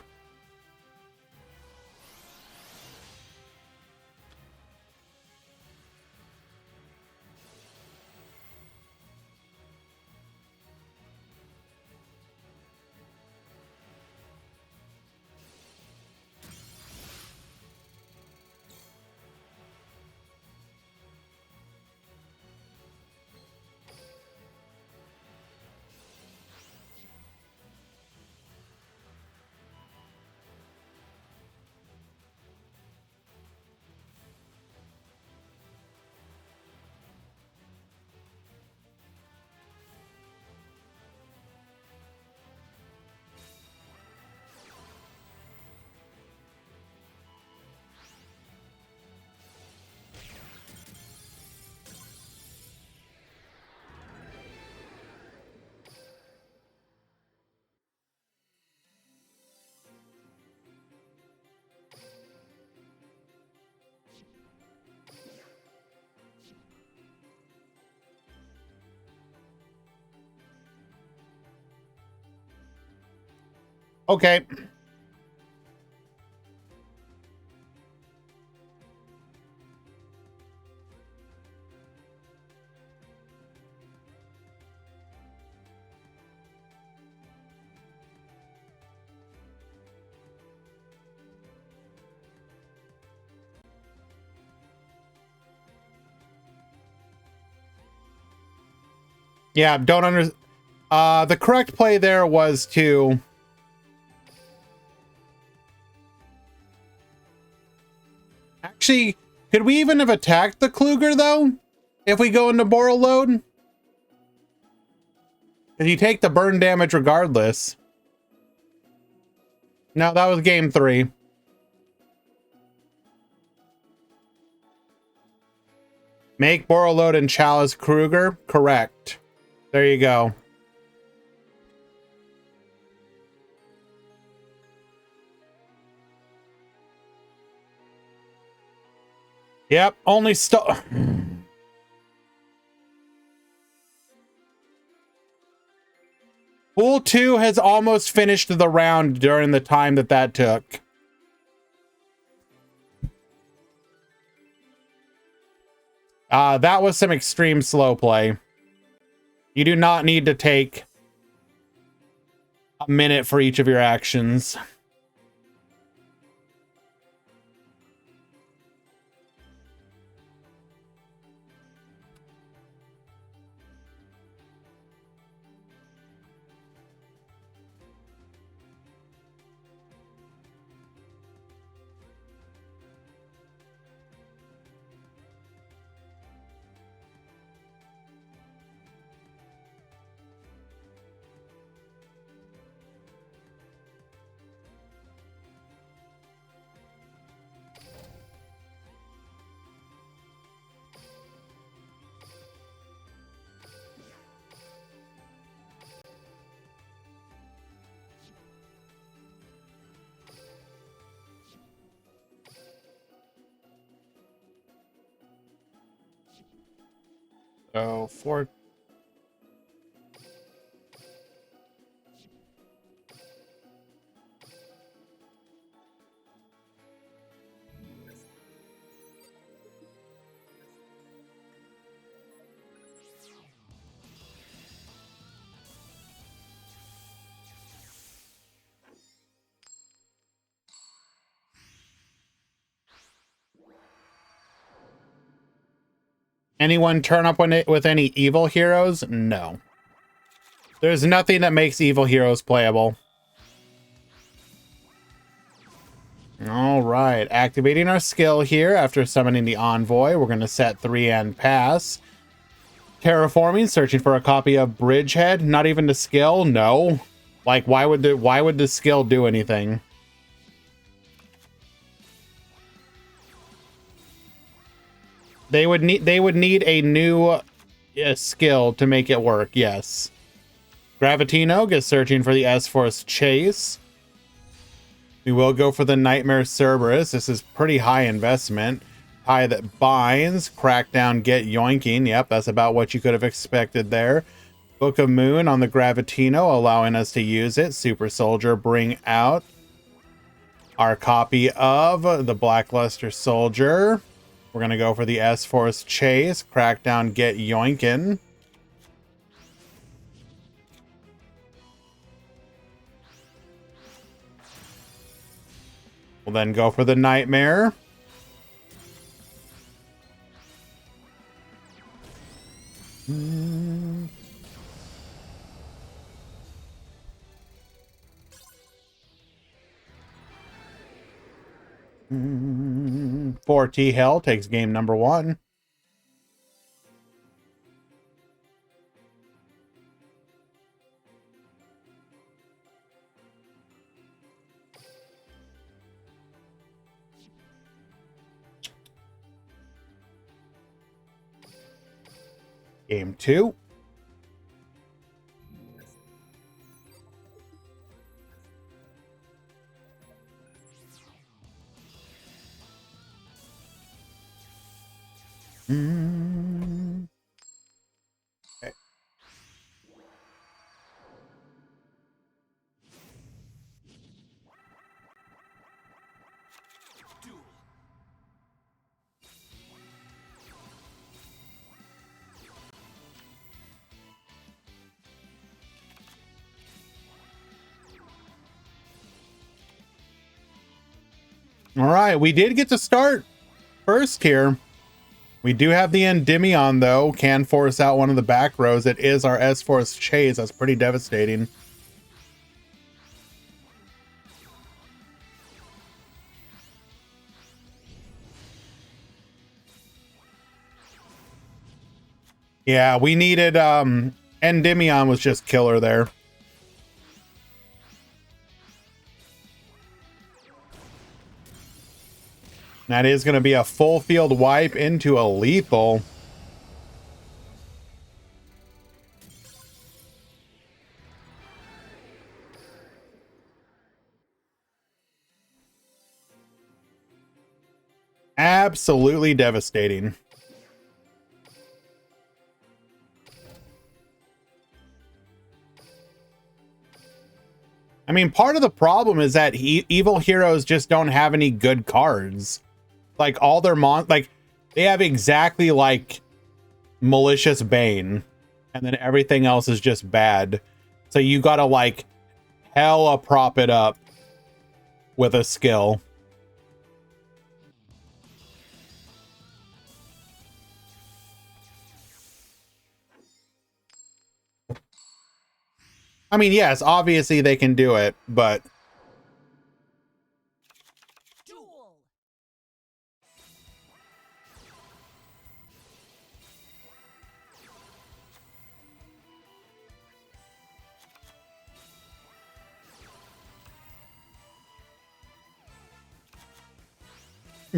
Okay. Yeah, don't under. The correct play there was to actually. Could we even have attacked the Kluger though? If we go into Boral load, because you take the burn damage regardless. No, that was game 3. Make Boral load and Chalice Kruger. Correct. There you go. Yep, only Pool 2 has almost finished the round during the time that took. That was some extreme slow play. You do not need to take a minute for each of your actions. So 4. Anyone turn up with any evil heroes? No. There's nothing that makes evil heroes playable. All right, activating our skill here after summoning the envoy. We're going to set 3 and pass. Terraforming, searching for a copy of Bridgehead. Not even the skill. No. Like, why would the skill do anything? They would need a new skill to make it work. Yes. Gravitino gets searching for the S-Force Chase. We will go for the Nightmare Cerberus. This is pretty high investment. Tie that binds. Crackdown, get yoinking. Yep, that's about what you could have expected there. Book of Moon on the Gravitino, allowing us to use it. Super Soldier, bring out our copy of the Blackluster Soldier. We're going to go for the S-Force Chase. Crackdown, get yoinkin'. We'll then go for the Nightmare. Mm. 4T Hell takes game number 1. Game 2. Okay. All right, we did get to start first here. We do have the Endymion, though. Can force out one of the back rows. It is our S-Force Chase. That's pretty devastating. Yeah, we needed... Endymion was just killer there. That is going to be a full field wipe into a lethal. Absolutely devastating. I mean, part of the problem is that evil heroes just don't have any good cards. Like, all their like, they have exactly, like, Malicious Bane. And then everything else is just bad. So you gotta, like, hella prop it up with a skill. I mean, yes, obviously they can do it, but... Duel.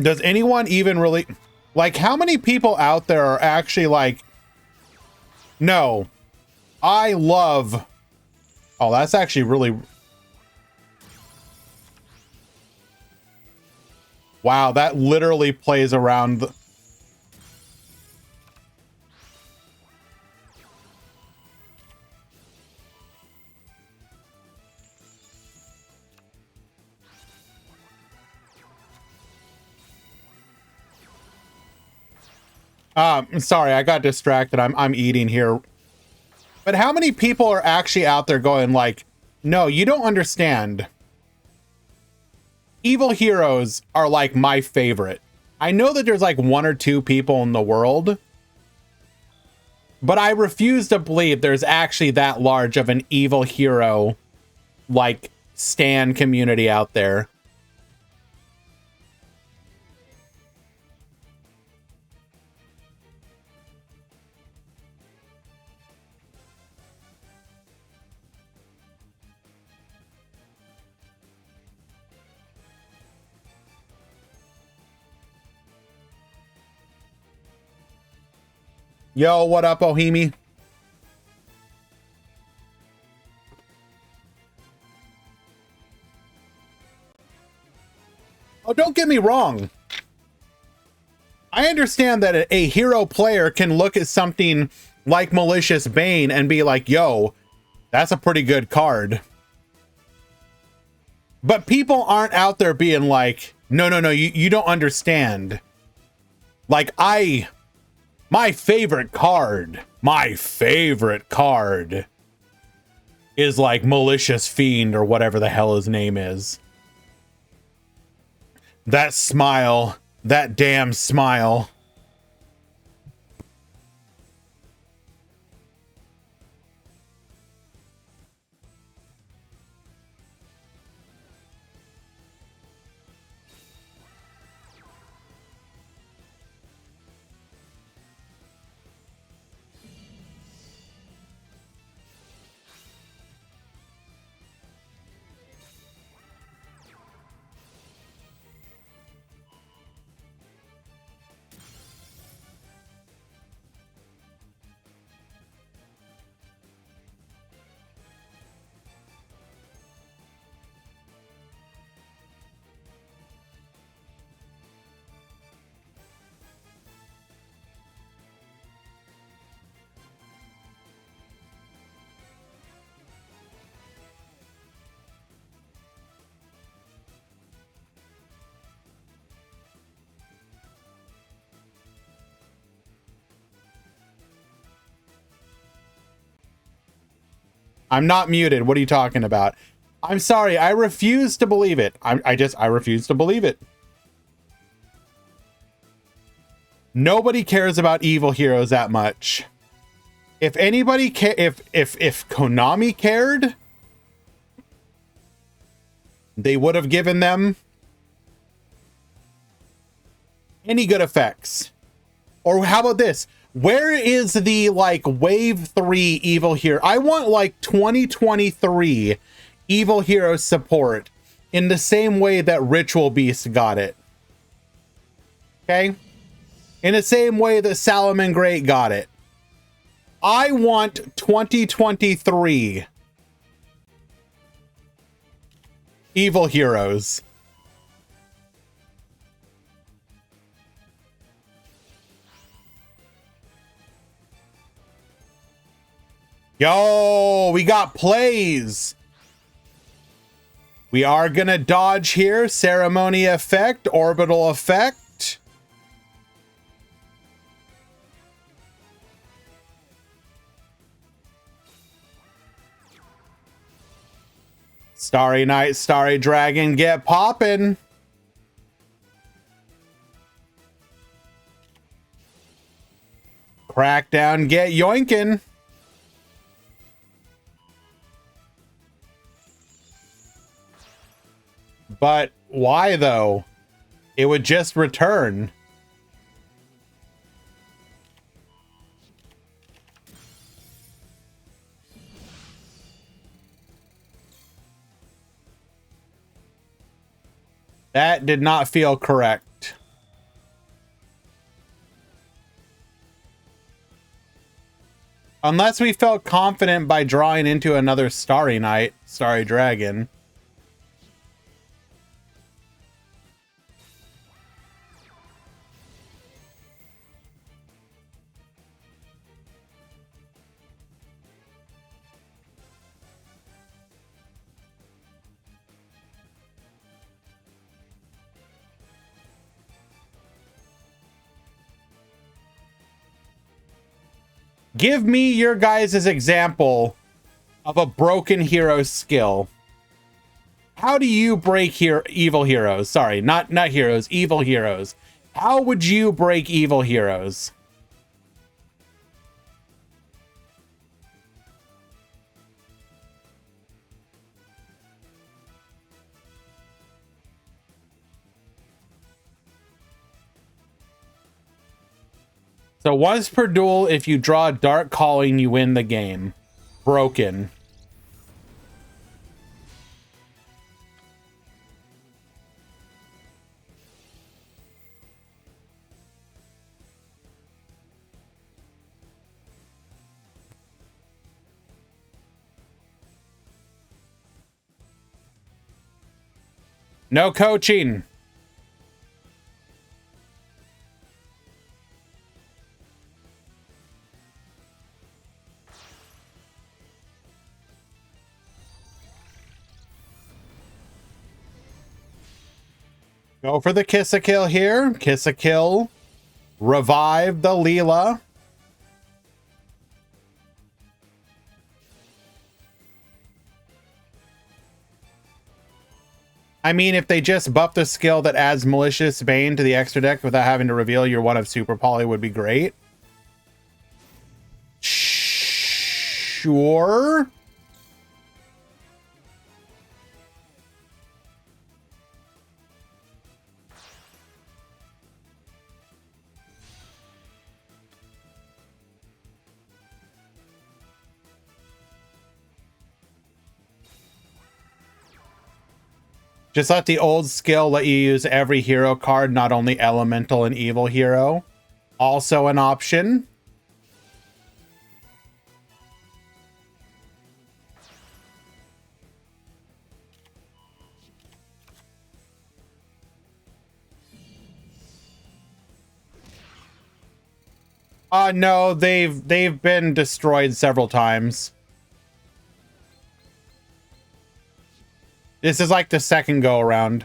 Does anyone even really... Like, how many people out there are actually like... No. I love... Oh, that's actually really... Wow, that literally plays around the... Sorry, I got distracted. I'm eating here. But how many people are actually out there going like, no, you don't understand. Evil heroes are like my favorite. I know that there's like 1 or 2 people in the world, but I refuse to believe there's actually that large of an evil hero like stan community out there. Yo, what up, Ohimi? Oh, don't get me wrong. I understand that a hero player can look at something like Malicious Bane and be like, yo, that's a pretty good card. But people aren't out there being like, no, you don't understand. Like, my favorite card is like Malicious Fiend or whatever the hell his name is. That smile, that damn smile. I'm not muted. What are you talking about? I'm sorry. I refuse to believe it. I refuse to believe it. Nobody cares about evil heroes that much. If anybody if Konami cared, they would have given them any good effects. Or how about this? Where is the like wave 3 evil hero? I want like 2023 evil hero support in the same way that Ritual Beast got it. Okay? In the same way that Salaman Great got it. I want 2023 evil heroes. Yo, we got plays. We are gonna dodge here. Ceremony effect, orbital effect. Starry Night, Starry Dragon, get poppin'. Crackdown, get yoinkin'. But why though? It would just return. That did not feel correct. Unless we felt confident by drawing into another Starry Night, Starry Dragon. Give me your guys' example of a broken hero skill. How do you break evil heroes? Sorry, not heroes, evil heroes. How would you break evil heroes? So once per duel, if you draw Dark Calling, you win the game. Broken. No coaching. Go for the kiss-a-kill here. Kiss-a-kill. Revive the Leela. I mean, if they just buff the skill that adds Malicious Bane to the extra deck without having to reveal your one of Super Poly would be great. Sure. Just let the old skill let you use every hero card, not only elemental and evil hero. Also an option. No, they've been destroyed several times. This is like the second go around.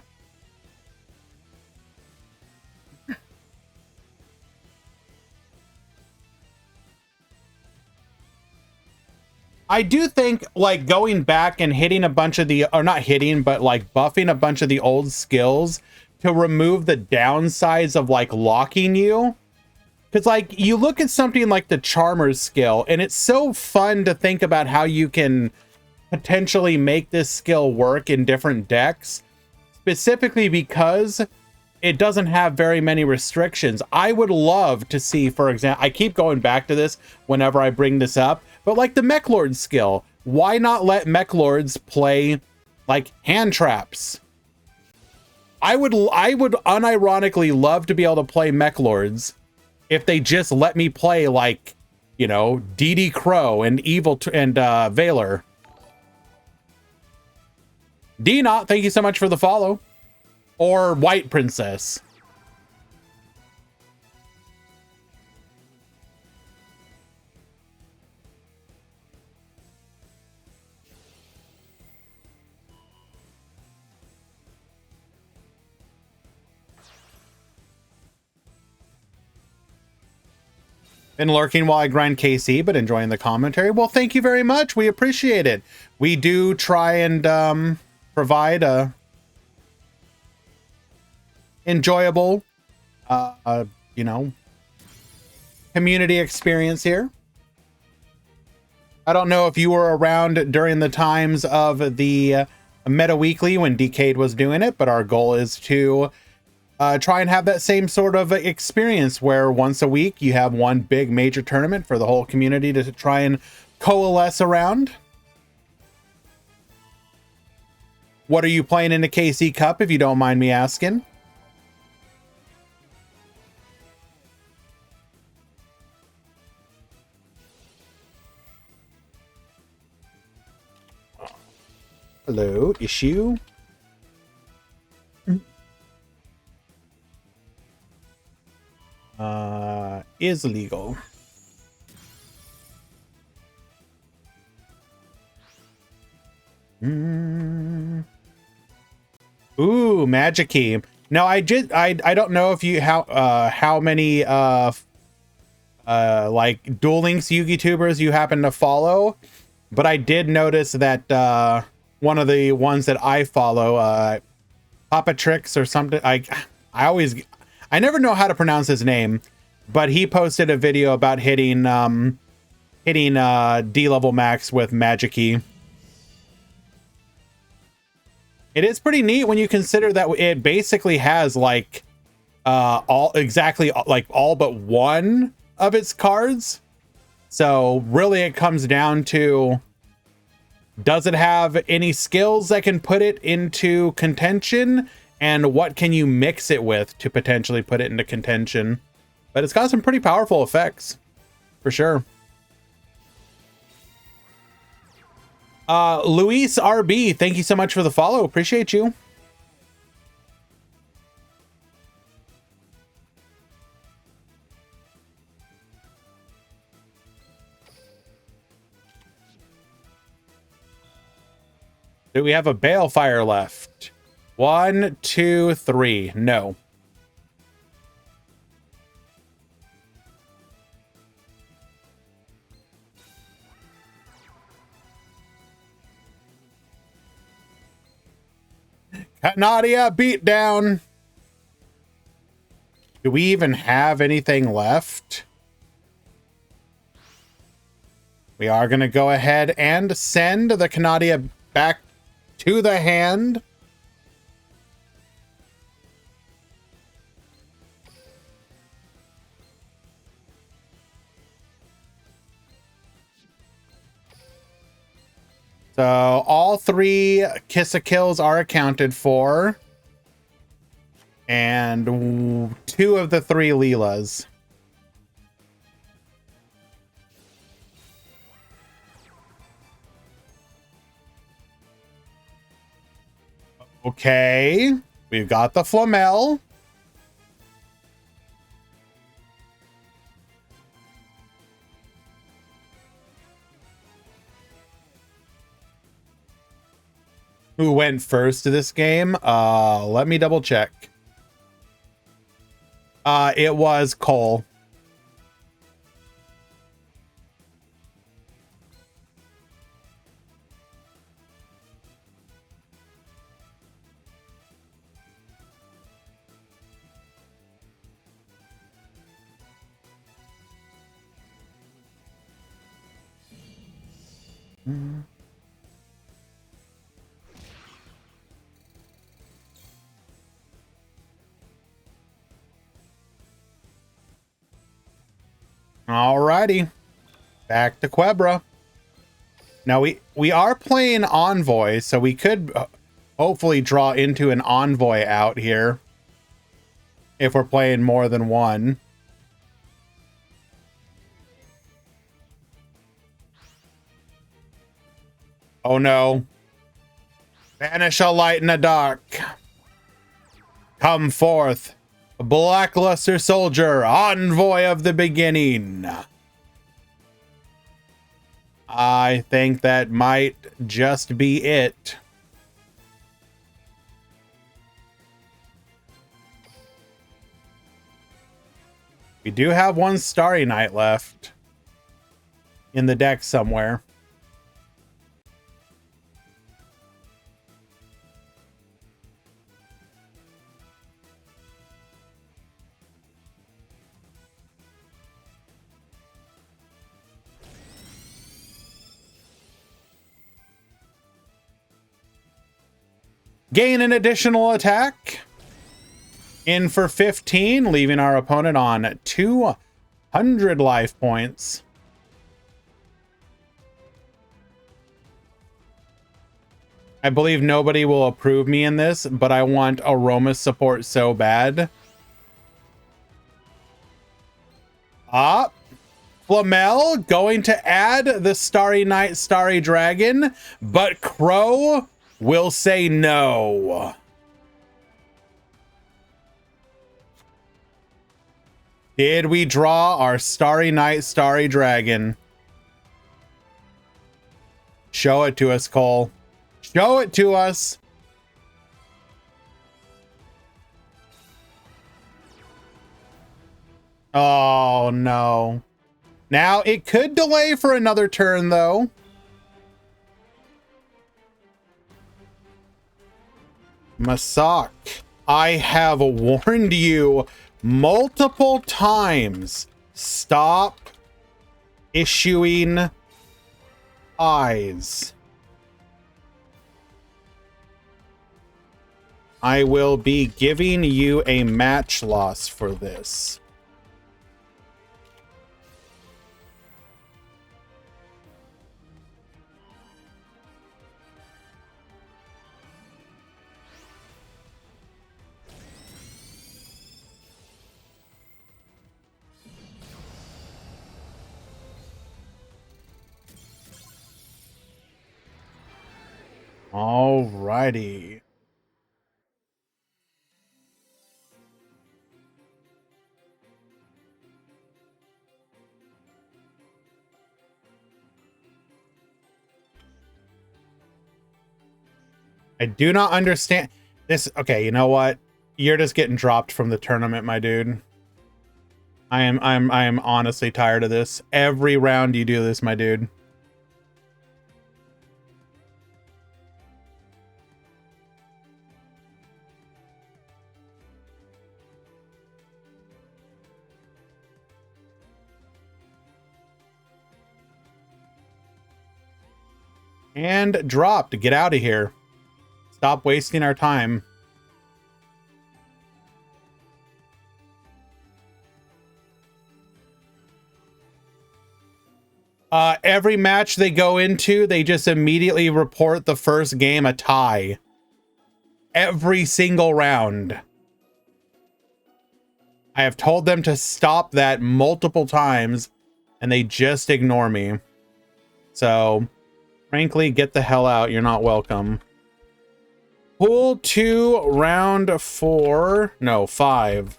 I do think like going back and hitting a bunch of the, or not hitting, but like buffing a bunch of the old skills to remove the downsides of like locking you. Because like you look at something like the Charmer's skill and it's so fun to think about how you can potentially make this skill work in different decks, specifically because it doesn't have very many restrictions. I would love to see, for example, I keep going back to this whenever I bring this up, but like the Mech Lord skill, why not let Mech Lords play like hand traps? I would unironically love to be able to play Mech Lords if they just let me play like, you know, DD Crow and Valor. D-Not, thank you so much for the follow. Or White Princess. Been lurking while I grind KC, but enjoying the commentary. Well, thank you very much. We appreciate it. We do try and provide a enjoyable, you know, community experience here. I don't know if you were around during the times of the Meta Weekly when Decade was doing it, but our goal is to try and have that same sort of experience where once a week you have one big major tournament for the whole community to try and coalesce around. What are you playing in the KC Cup, if you don't mind me asking? Hello, issue. Is legal. Ooh, Magic Key. Now I don't know if you how many like Duel Links Yugi tubers you happen to follow, but I did notice that one of the ones that I follow, Papa Tricks or something, I never know how to pronounce his name, but he posted a video about hitting D level max with Magic-E. It is pretty neat when you consider that it basically has like all but one of its cards. So really it comes down to, does it have any skills that can put it into contention, and what can you mix it with to potentially put it into contention? But it's got some pretty powerful effects for sure. Luis RB, thank you so much for the follow. Appreciate you. Do we have a Balefire left? 1, 2, 3. No. Nadia beatdown. Do we even have anything left? We are going to go ahead and send the Canadia back to the hand. So all 3 Kiss-A-Kills are accounted for. And 2 of the 3 Leelas. Okay. We've got the Flamel. Who went first to this game? Let me double check. It was Cole. Alrighty, back to Quebra. Now we are playing Envoy, so we could hopefully draw into an Envoy out here if we're playing more than one. Oh no. Banish a light in the dark. Come forth, Blackluster Soldier, Envoy of the Beginning. I think that might just be it. We do have one Starry Night left in the deck somewhere. Gain an additional attack. In for 15, leaving our opponent on 200 life points. I believe nobody will approve me in this, but I want Aroma's support so bad. Flamel going to add the Starry Night, Starry Dragon, but Crow will say no. Did we draw our Starry Night, Starry Dragon? Show it to us, Cole. Show it to us. Oh, no. Now, it could delay for another turn, though. Masak, I have warned you multiple times. Stop issuing eyes. I will be giving you a match loss for this. Alrighty. I do not understand this. Okay, you know what? You're just getting dropped from the tournament, my dude. I am honestly tired of this. Every round you do this, my dude. And dropped. Get out of here. Stop wasting our time. Every match they go into, they just immediately report the first game a tie. Every single round. I have told them to stop that multiple times, and they just ignore me. So, frankly, get the hell out. You're not welcome. Pool 2, round 4, no, 5,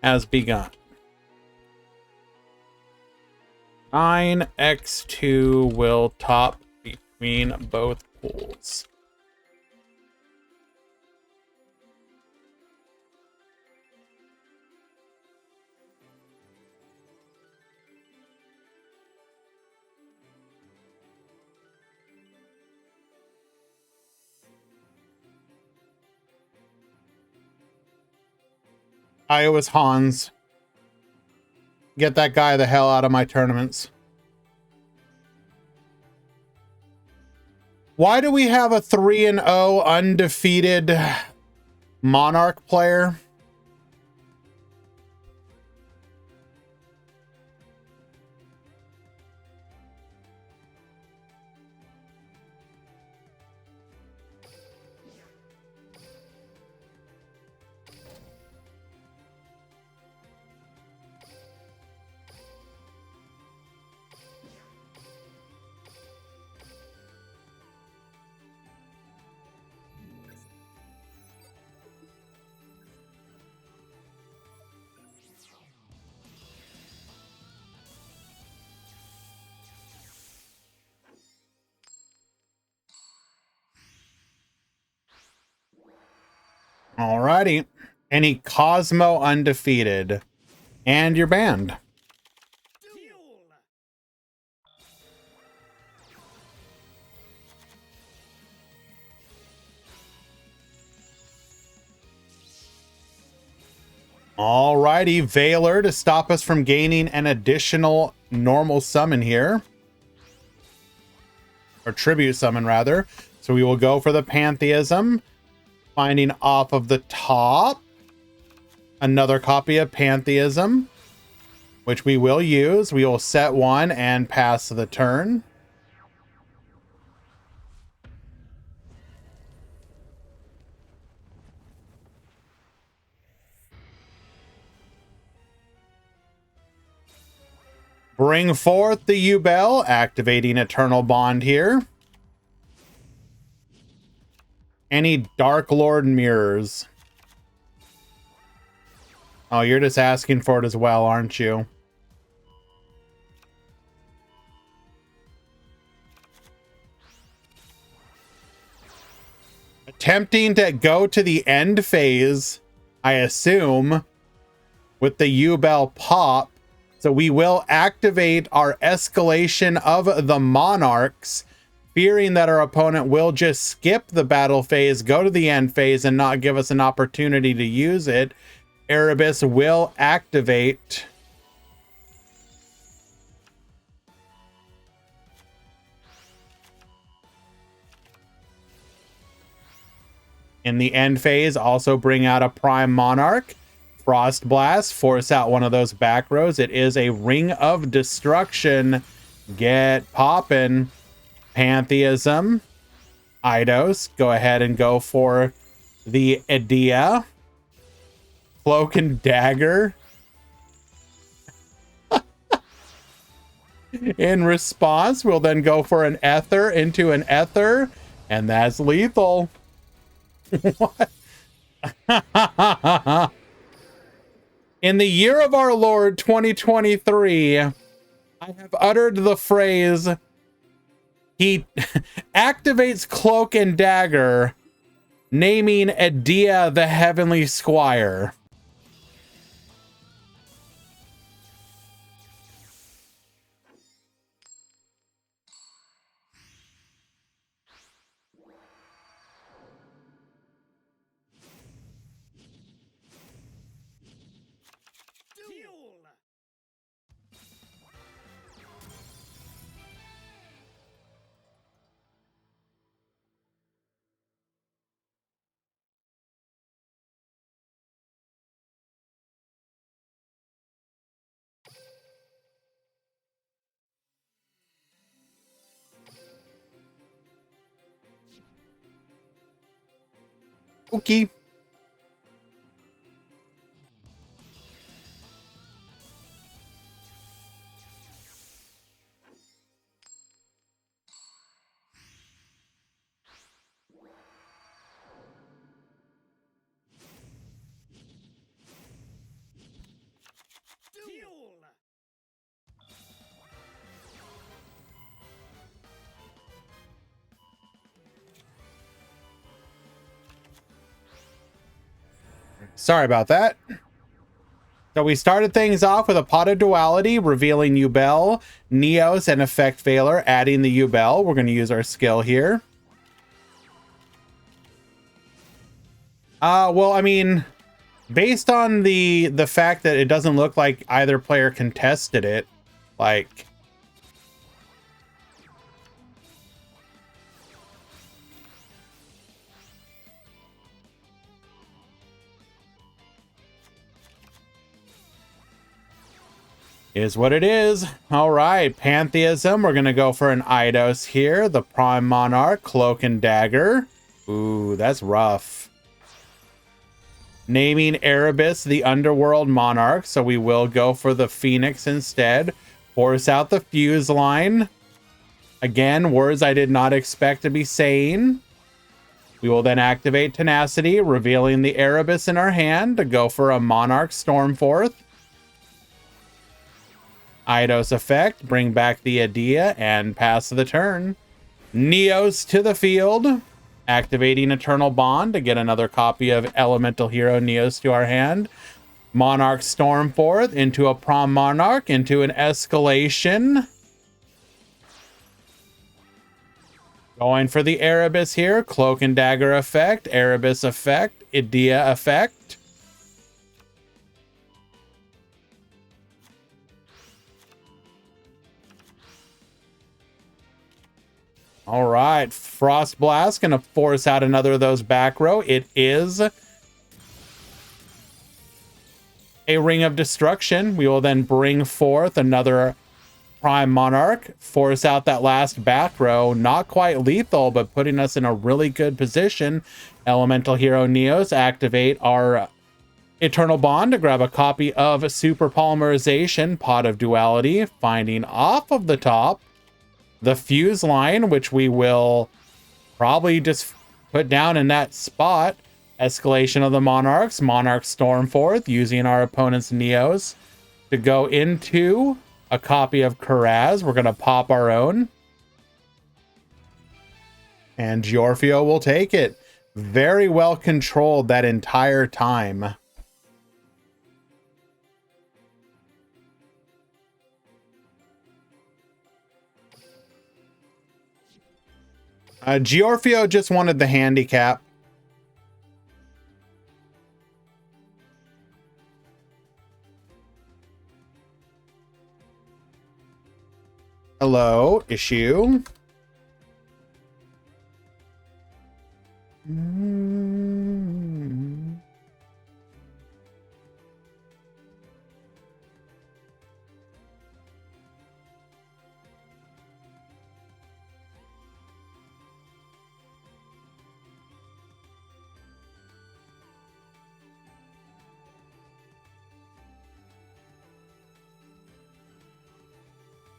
has begun. 9x2 will top between both pools. Iowa's Hans. Get that guy the hell out of my tournaments. Why do we have a 3-0 undefeated Monarch player? Alrighty. Any Cosmo undefeated. And you're banned. Alrighty, Valor to stop us from gaining an additional normal summon here. Or tribute summon, rather. So we will go for the Pantheism. Finding off of the top. Another copy of Pantheism. Which we will use. We will set one and pass the turn. Bring forth the U-Bell, activating Eternal Bond here. Any Dark Lord mirrors? Oh, you're just asking for it as well, aren't you? Attempting to go to the end phase, I assume, with the U-Bell pop. So we will activate our escalation of the Monarchs, fearing that our opponent will just skip the battle phase, go to the end phase, and not give us an opportunity to use it. Erebus will activate. In the end phase, also bring out a Prime Monarch. Frost Blast, force out one of those back rows. It is a Ring of Destruction. Get poppin'. Pantheism. Eidos, go ahead and go for the Idea. Cloak and Dagger. In response, we'll then go for an Ether into an Ether, and that's lethal. What? In the year of our Lord 2023, I have uttered the phrase, he activates Cloak and Dagger, naming Edea the Heavenly Squire. Okay. Sorry about that. So we started things off with a Pot of Duality, revealing Yubel, Neos, and Effect Veiler, adding the Yubel. We're going to use our skill here. Well, I mean, based on the fact that it doesn't look like either player contested it, like... is what it is. All right, Pantheism. We're going to go for an Eidos here. The Prime Monarch, Cloak and Dagger. Ooh, that's rough. Naming Erebus the Underworld Monarch, so we will go for the Phoenix instead. Force out the Fuse line. Again, words I did not expect to be saying. We will then activate Tenacity, revealing the Erebus in our hand to go for a Monarch Stormforth. Eidos effect, bring back the Idea, and pass the turn. Neos to the field, activating Eternal Bond to get another copy of Elemental Hero Neos to our hand. Monarch Stormforth into a Prom Monarch, into an Escalation. Going for the Erebus here, Cloak and Dagger effect, Erebus effect, Idea effect. All right, Frost Blast, gonna force out another of those back row. It is a Ring of Destruction. We will then bring forth another Prime Monarch, force out that last back row. Not quite lethal, but putting us in a really good position. Elemental Hero Neos, activate our Eternal Bond to grab a copy of Super Polymerization, Pot of Duality, finding off of the top the Fuse line, which we will probably just put down in that spot. Escalation of the Monarchs, Monarch Stormforth, using our opponent's Neos to go into a copy of Kuraz. We're going to pop our own. And Giorfio will take it. Very well controlled that entire time. Giorfio just wanted the handicap. Hello, issue.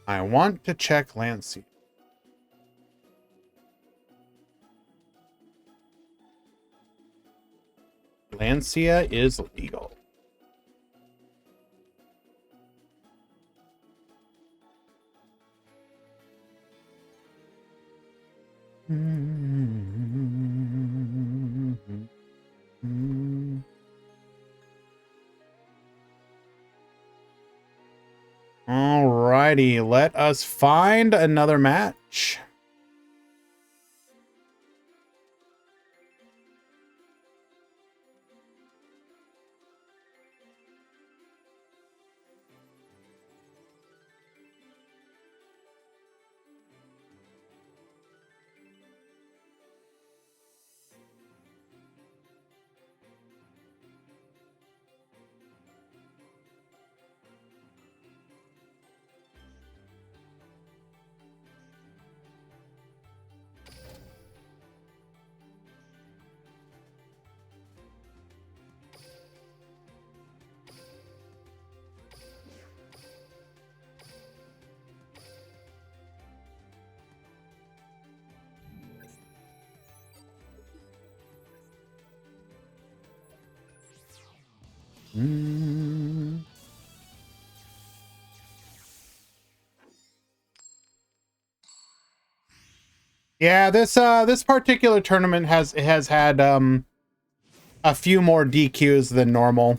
I want to check Lancey. Lancia is legal. Alrighty, let us find another match. Yeah, this particular tournament has had a few more DQs than normal.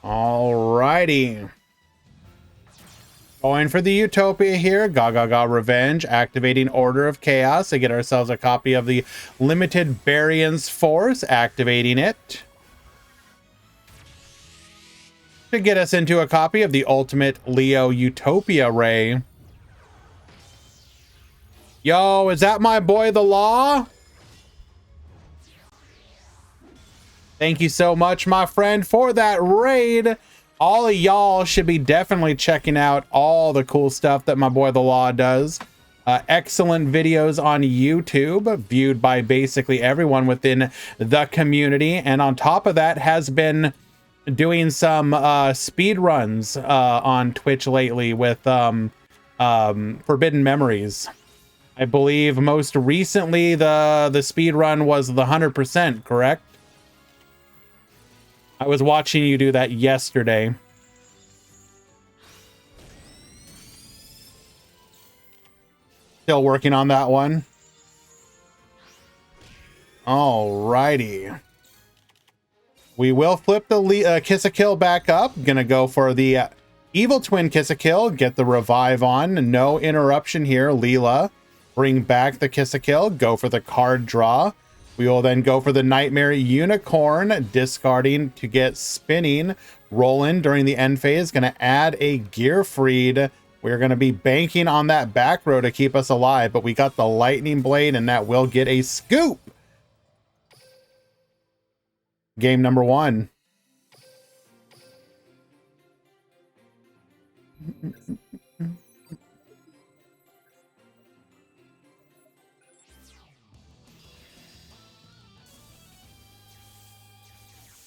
Alrighty. Going for the Utopia here. Gaga Revenge, activating Order of Chaos to get ourselves a copy of the Limited Variance Force, activating it to get us into a copy of the Ultimate Leo Utopia Ray. Yo, is that my boy the Law? Thank you so much, my friend, for that raid. All of y'all should be definitely checking out all the cool stuff that my boy the Law does. Excellent videos on YouTube, viewed by basically everyone within the community. And on top of that, has been doing some speed runs on Twitch lately with Forbidden Memories. I believe most recently the speed run was the 100%, correct? I was watching you do that yesterday. Still working on that one. Alrighty. We will flip the Kiss a Kill back up. Gonna go for the Evil Twin Kiss a Kill. Get the revive on. No interruption here. Leela. Bring back the Kiss a Kill. Go for the card draw. We will then go for the Nightmare Unicorn, discarding to get spinning. Roland during the end phase, going to add a Gearfried. We're going to be banking on that back row to keep us alive, but we got the Lightning Blade, and that will get a scoop. Game number 1.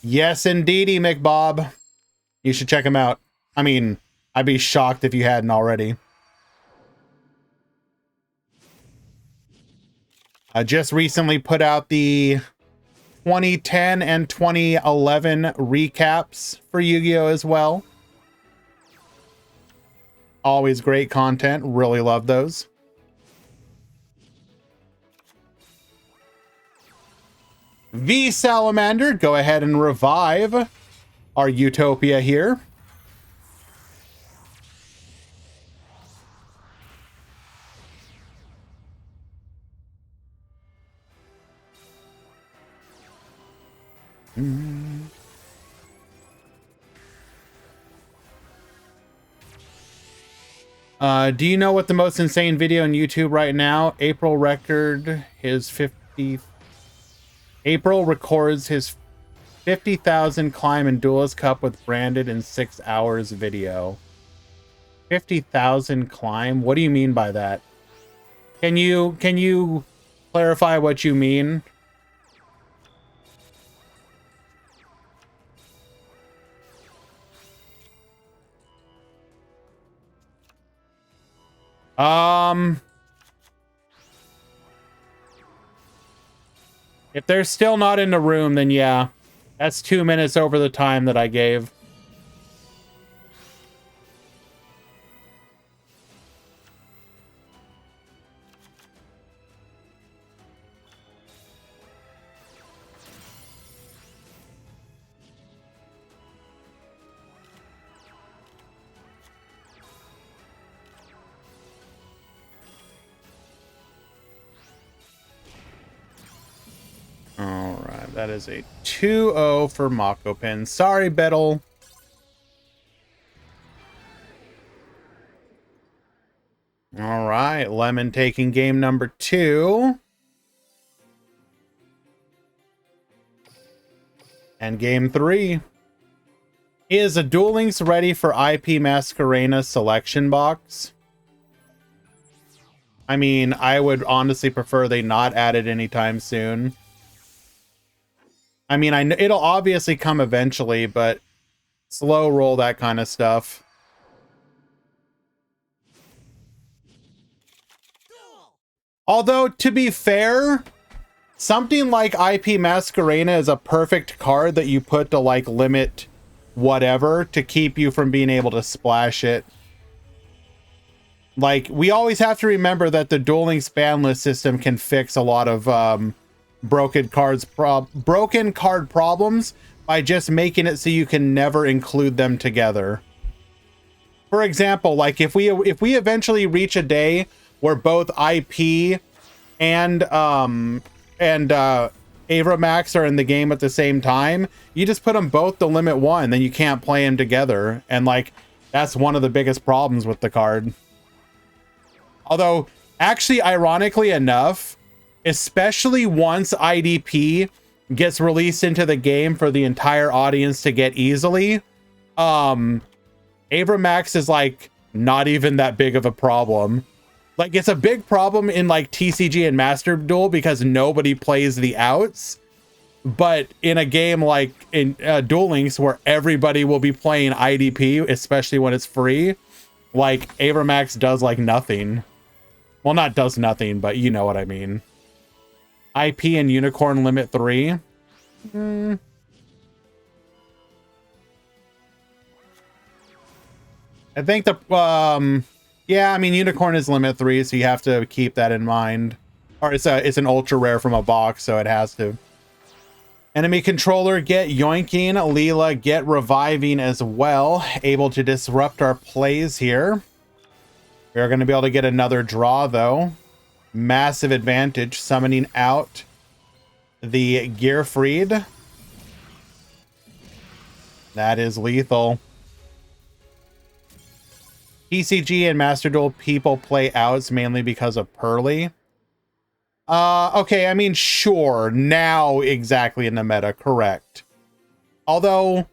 Yes, indeedy, McBob. You should check him out. I mean, I'd be shocked if you hadn't already. I just recently put out the 2010 and 2011 recaps for Yu-Gi-Oh! As well. Always great content. Really love those. V Salamander, go ahead and revive our Utopia here. Do you know what the most insane video on YouTube right now? April records his 50,000 climb in Duelist Cup with branded in 6 hours video. 50,000 climb? What do you mean by that? Can you clarify what you mean? If they're still not in the room, then yeah. That's 2 minutes over the time that I gave. Alright, that is a 2-0 for Mako Pin. Sorry, Bettle. Alright, Lemon taking game number 2. And game 3. Is a Duel Links ready for IP Masquerena selection box? I mean, I would honestly prefer they not add it anytime soon. I mean, it'll obviously come eventually, but slow roll that kind of stuff. Although, to be fair, something like IP Masquerena is a perfect card that you put to, like, limit whatever to keep you from being able to splash it. Like, we always have to remember that the Duel Links ban list system can fix a lot of broken card problems by just making it so you can never include them together. For example, like if we eventually reach a day where both IP and Avramax are in the game at the same time, you just put them both to limit 1, then you can't play them together, and like that's one of the biggest problems with the card. Although, actually, ironically enough, especially once IDP gets released into the game for the entire audience to get easily, Avramax is like not even that big of a problem. Like, it's a big problem in like TCG and Master Duel because nobody plays the outs. But in a game like in Duel Links where everybody will be playing IDP, especially when it's free, like Avramax does like nothing. Well, not does nothing, but you know what I mean. IP and Unicorn limit 3. I think the yeah, I mean Unicorn is limit 3, so you have to keep that in mind. Or it's an ultra rare from a box, so it has to. Enemy controller get yoinking, Leela get reviving as well, able to disrupt our plays here. We're going to be able to get another draw though. Massive advantage, summoning out the Gearfried. That is lethal. TCG and Master Duel people play outs mainly because of Pearly. Okay, I mean, sure, now exactly in the meta, correct. Although,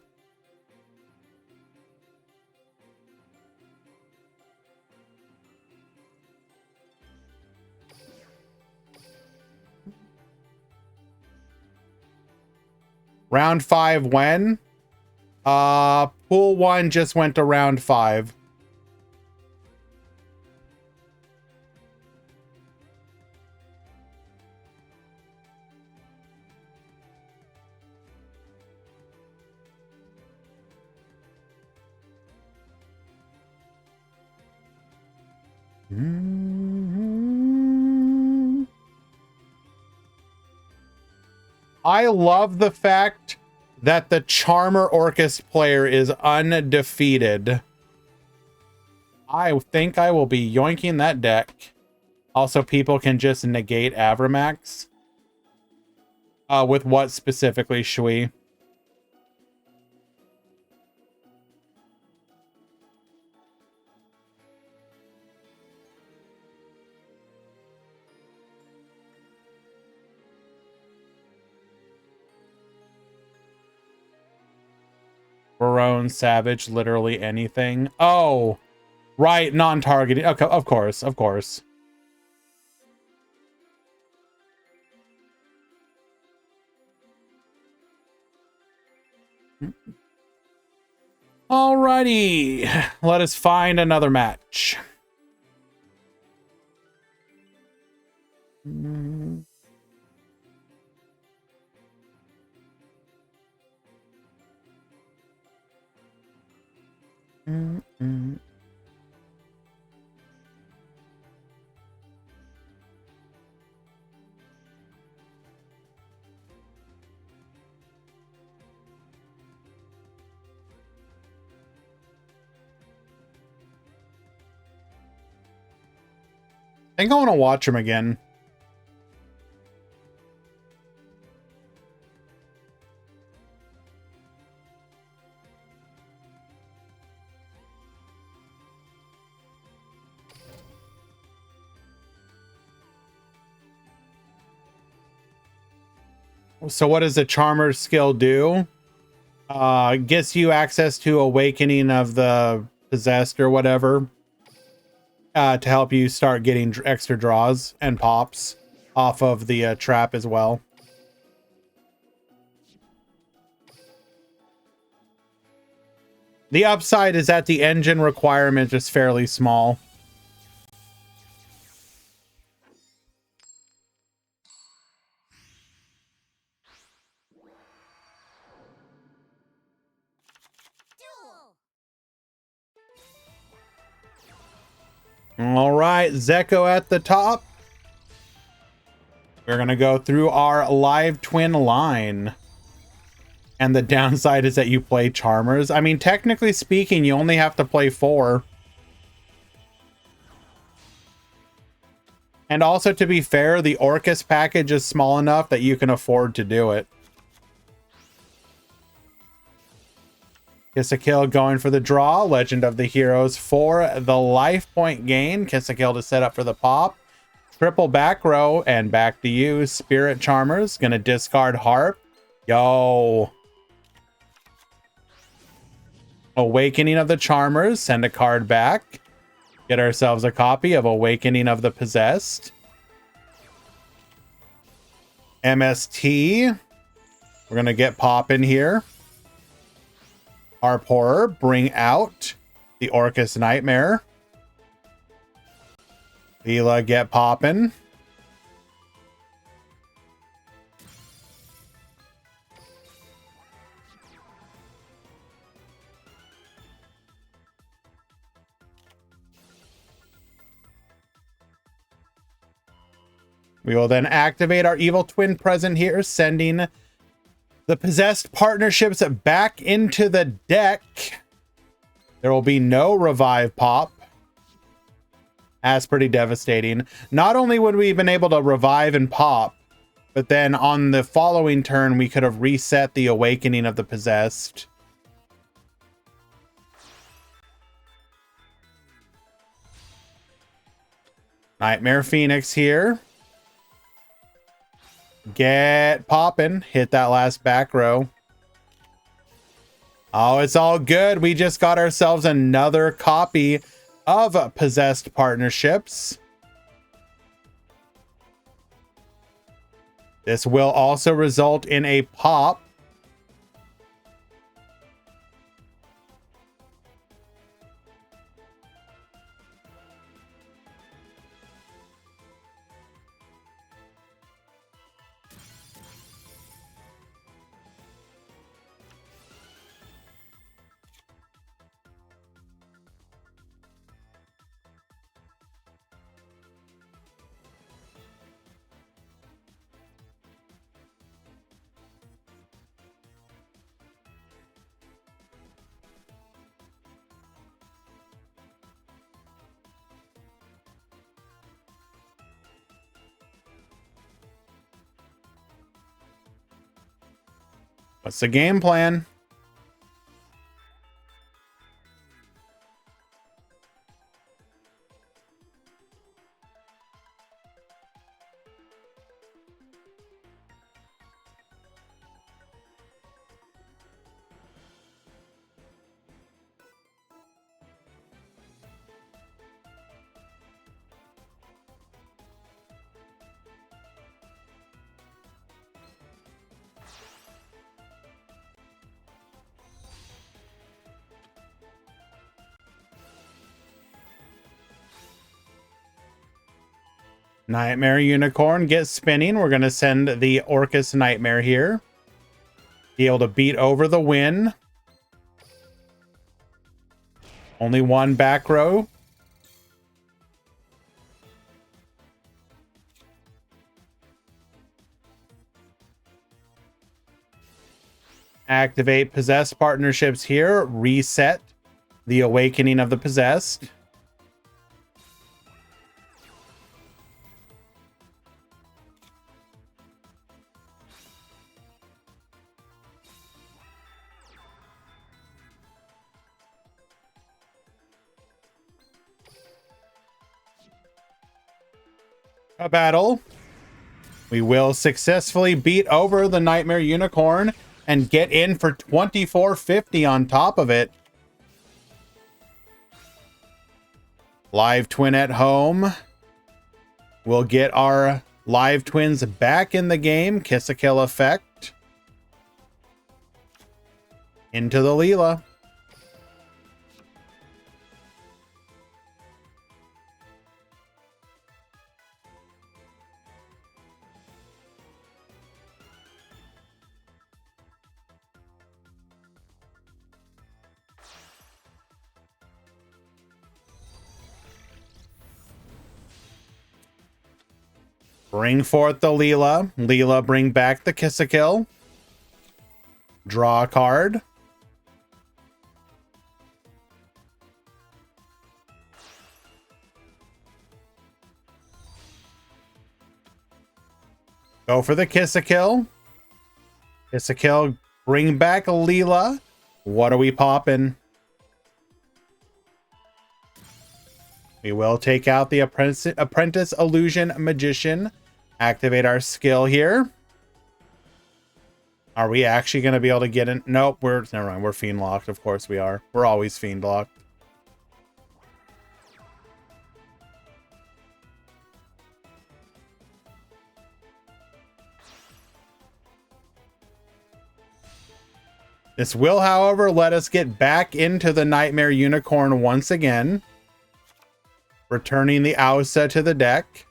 round 5 when? Pool 1 just went to round 5. I love the fact that the Charmer Orcus player is undefeated. I think I will be yoinking that deck. Also, people can just negate Avramax. With what specifically, Shui? Barone, Savage, literally anything. Oh, right, non-targeting. Okay, of course, of course. Alrighty, let us find another match. I think I want to watch him again. So what does the Charmer skill do? Gets you access to Awakening of the Possessed or whatever. To help you start getting extra draws and pops off of the trap as well. The upside is that the engine requirement is fairly small. All right, Zeko at the top. We're going to go through our live twin line. And the downside is that you play Charmers. I mean, technically speaking, you only have to play 4. And also, to be fair, the Orcus package is small enough that you can afford to do it. Kiss a Kill going for the draw. Legend of the Heroes for the life point gain. Kiss a Kill to set up for the pop. Triple back row and back to you. Spirit Charmers. Gonna discard Harp. Yo. Awakening of the Charmers. Send a card back. Get ourselves a copy of Awakening of the Possessed. MST. We're gonna get poppin' here. Harp Horror, bring out the Orcus Nightmare. Leela, get poppin'. We will then activate our Evil Twin present here, sending the Possessed partnerships back into the deck. There will be no revive pop. That's pretty devastating. Not only would we have been able to revive and pop, but then on the following turn, we could have reset the Awakening of the Possessed. Nightmare Phoenix here. Get poppin'. Hit that last back row. Oh, it's all good. We just got ourselves another copy of Possessed Partnerships. This will also result in a pop. What's the game plan? Nightmare Unicorn gets spinning. We're going to send the Orcus Nightmare here. Be able to beat over the win. Only one back row. Activate Possessed Partnerships here. Reset the Awakening of the Possessed. A battle. We will successfully beat over the Nightmare Unicorn and get in for 2450 on top of it. Live Twin at home. We'll get our live twins back in the game. Kiss a Kill effect. Into the Leela. Bring forth the Leela. Leela, bring back the Kiss-A-Kill. Draw a card. Go for the Kiss-A-Kill. Kiss-A-Kill, bring back Leela. What are we popping? We will take out the Apprentice Illusion Magician. Activate our skill here. Are we actually going to be able to get in? Nope, never mind. We're fiend locked. Of course we are. We're always fiend locked. This will, however, let us get back into the Nightmare Unicorn once again. Returning the Ausa to the deck.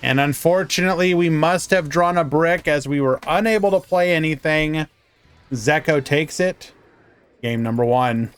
And unfortunately, we must have drawn a brick as we were unable to play anything. Zeko takes it. Game number 1.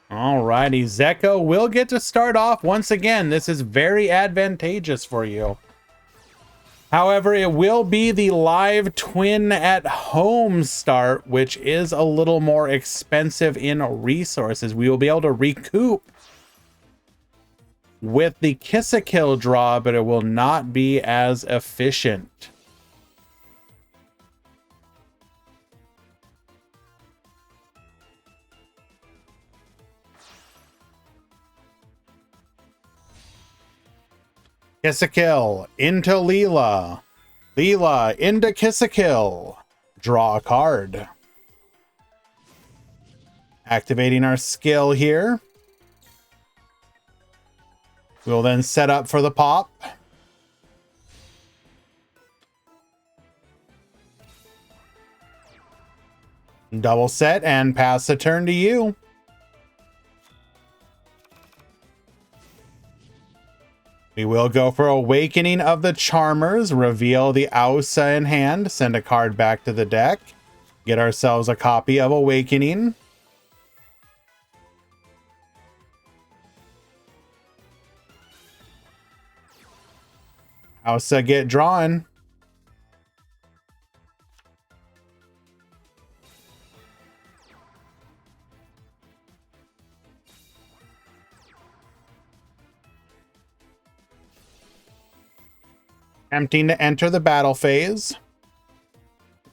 Alrighty, Zeko will get to start off once again. This is very advantageous for you. However, it will be the live twin at home start, which is a little more expensive in resources. We will be able to recoup with the Kiss-A-Kill draw, but it will not be as efficient. Kiss-A-Kill into Leela. Leela into Kiss-A-Kill. Draw a card. Activating our skill here. We'll then set up for the pop. Double set and pass the turn to you. We will go for Awakening of the Charmers, reveal the Ausa in hand, send a card back to the deck, get ourselves a copy of Awakening. Ausa get drawn. Attempting to enter the battle phase.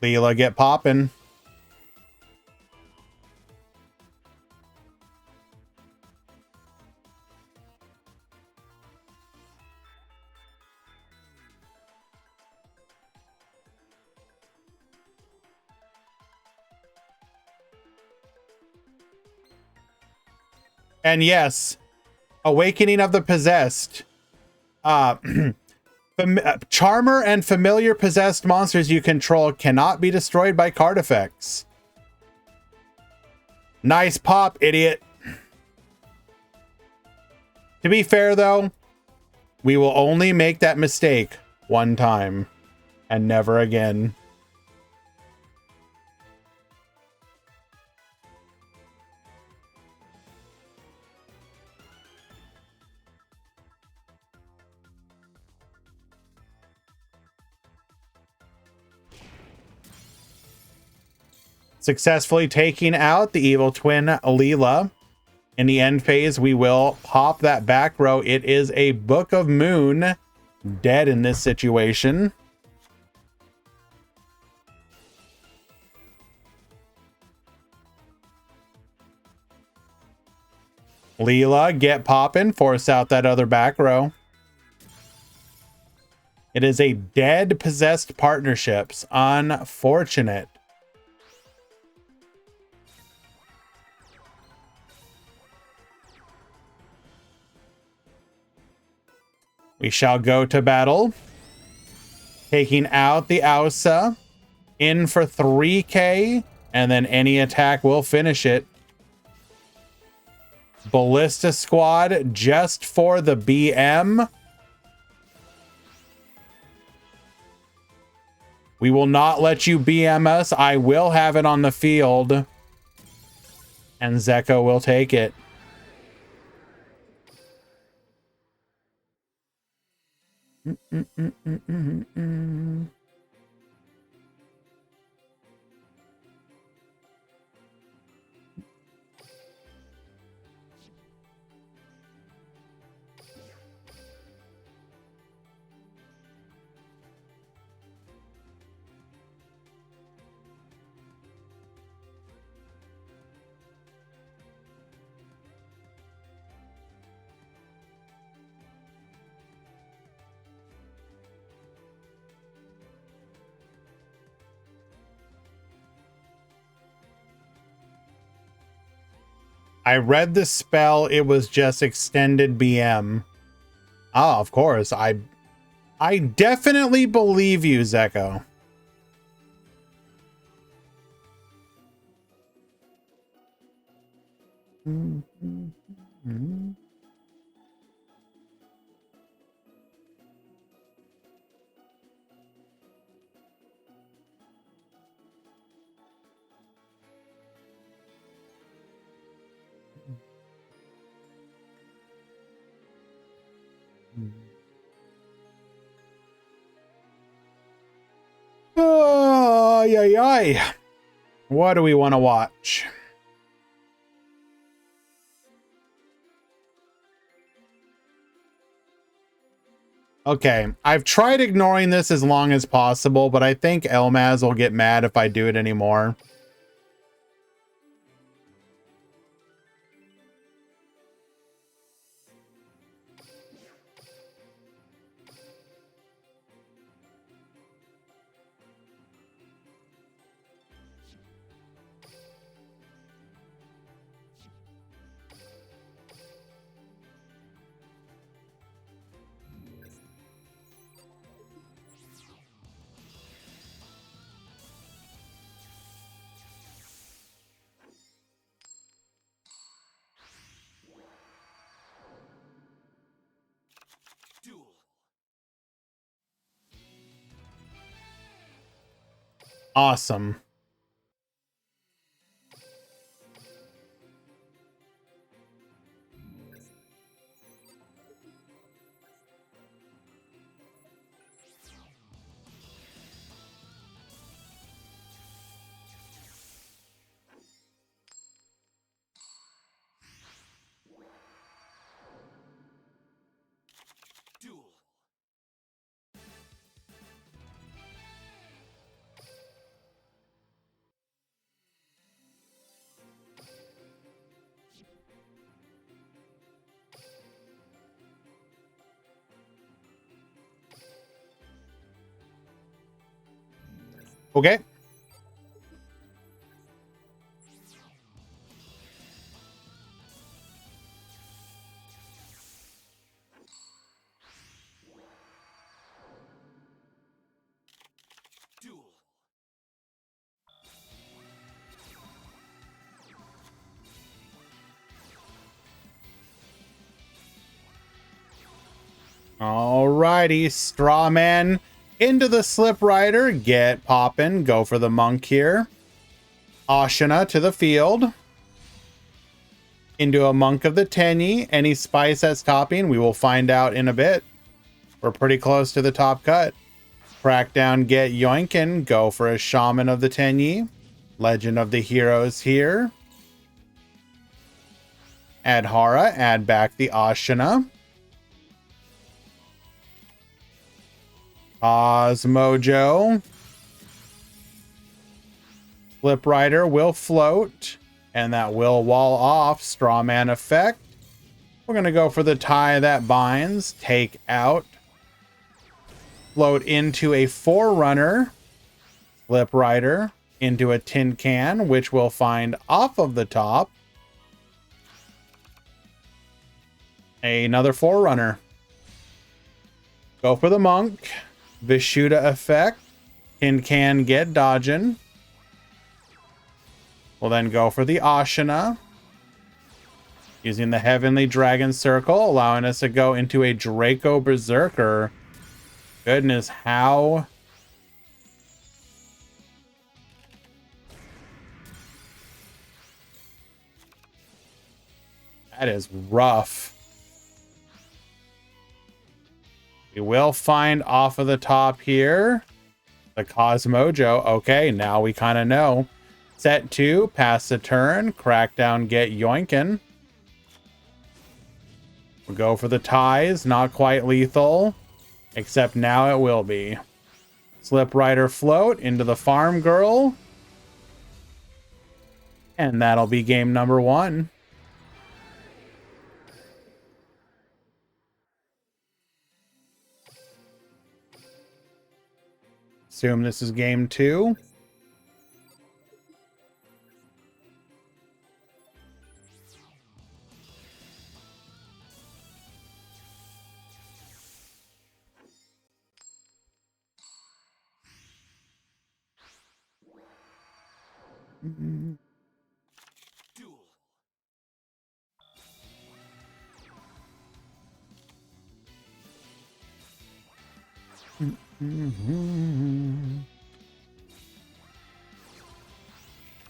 Leela get poppin'. And yes, Awakening of the Possessed. Charmer and familiar possessed monsters you control cannot be destroyed by card effects. Nice pop, idiot. To be fair, though, we will only make that mistake one time and never again. Successfully taking out the evil twin Leela. In the end phase, we will pop that back row. It is a Book of Moon. Dead in this situation. Leela, get poppin', force out that other back row. It is a dead possessed partnerships. Unfortunate. We shall go to battle. Taking out the Ausa. In for 3k. And then any attack will finish it. Ballista Squad just for the BM. We will not let you BM us. I will have it on the field. And Zeko will take it. I read the spell. It was just extended BM. Oh, of course. I definitely believe you, Zeko. Oh, yay, yay. What do we want to watch? Okay, I've tried ignoring this as long as possible, but I think Elmaz will get mad if I do it anymore. Awesome. Duel. Okay. Duel. Alrighty, Strawman into the Slip Rider. Get poppin'. Go for the monk here. Ashina to the field. Into a monk of the Tenyi. Any spice that's topping, we will find out in a bit. We're pretty close to the top cut. Crackdown, get Yoinkin. Go for a shaman of the Tenyi. Legend of the Heroes here. Add Hara. Add back the Ashina. Mojo. Flip Rider will float, and that will wall off Strawman effect. We're going to go for the tie that binds, take out, float into a Forerunner, Flip Rider into a tin can, which we'll find off of the top. Another Forerunner. Go for the monk. Vishuddha effect. Tin can, get dodging. We'll then go for the Ashina. Using the Heavenly Dragon Circle, allowing us to go into a Draco Berserker. Goodness, how... that is rough. We will find off of the top here the Cosmojo. Okay, now we kind of know. Set 2, pass the turn, crackdown, get Yoinkin. We'll go for the ties, not quite lethal, except now it will be. Slip Rider float into the Farm Girl. And that'll be game number 1. Assume this is game 2. Duel.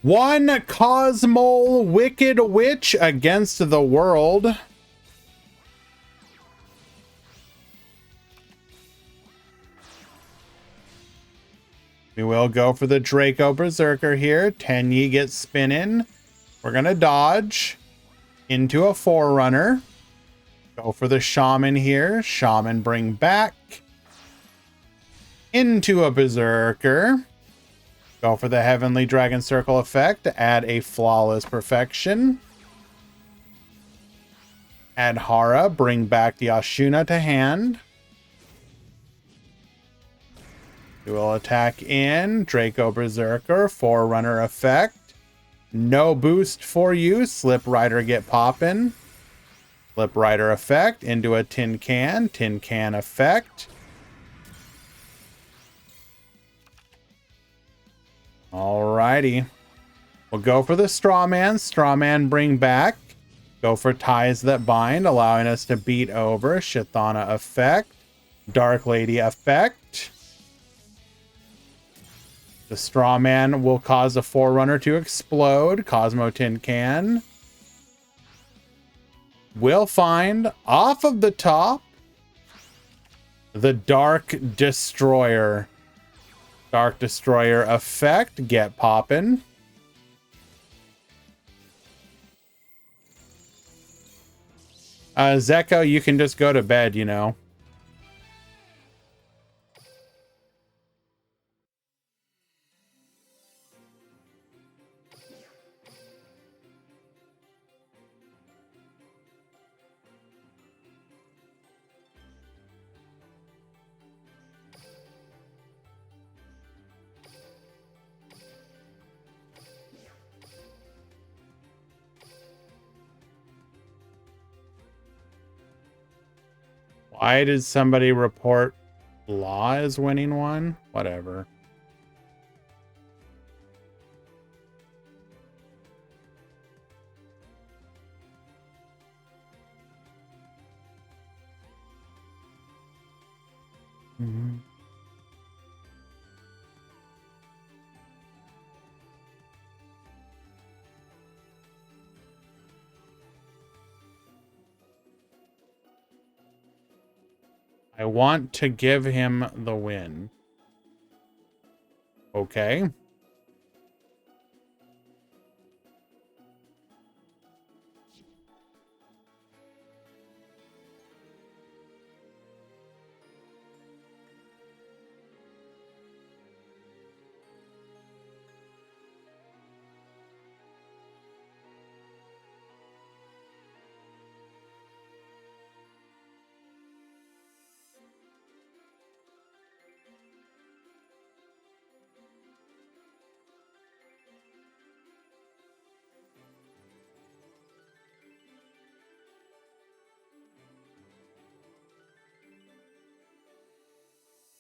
One Cosmo Wicked Witch against the world. We will go for the Draco Berserker here. Tenyi gets spinning. We're going to dodge into a Forerunner. Go for the Shaman here. Shaman bring back into a Berserker. Go for the Heavenly Dragon Circle effect to add a Flawless Perfection. Add Hara, bring back the Ashuna to hand. We will attack in Draco Berserker, Forerunner effect. No boost for you. Slip Rider get poppin'. Slip Rider effect into a tin can effect. Alrighty. We'll go for the Strawman. Strawman bring back. Go for ties that bind, allowing us to beat over Shithana effect. Dark Lady effect. The straw man will cause the Forerunner to explode. Cosmo Tin Can will find off of the top the Dark Destroyer. Dark Destroyer effect. Get poppin'. Zeko, you can just go to bed, you know. Why did somebody report Law is winning one? Whatever. Mm-hmm. I want to give him the win. Okay.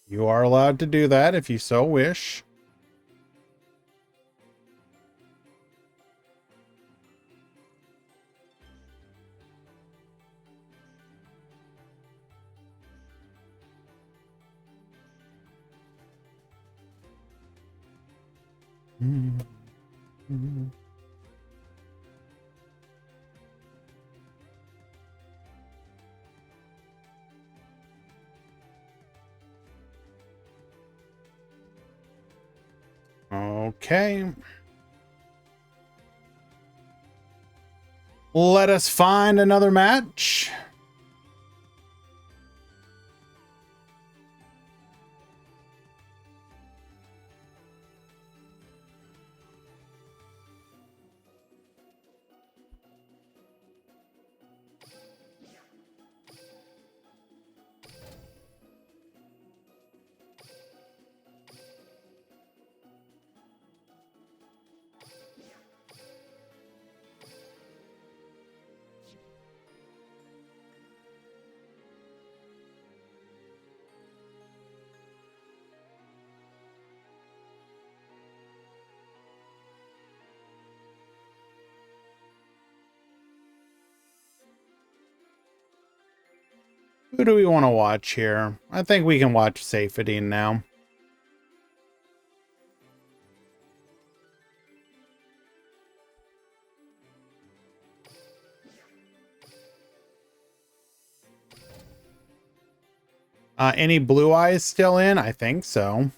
You are allowed to do that if you so wish. Mm-hmm. Okay. Let us find another match. Who do we want to watch here? I think we can watch Safedine now. Any Blue Eyes still in? I think so.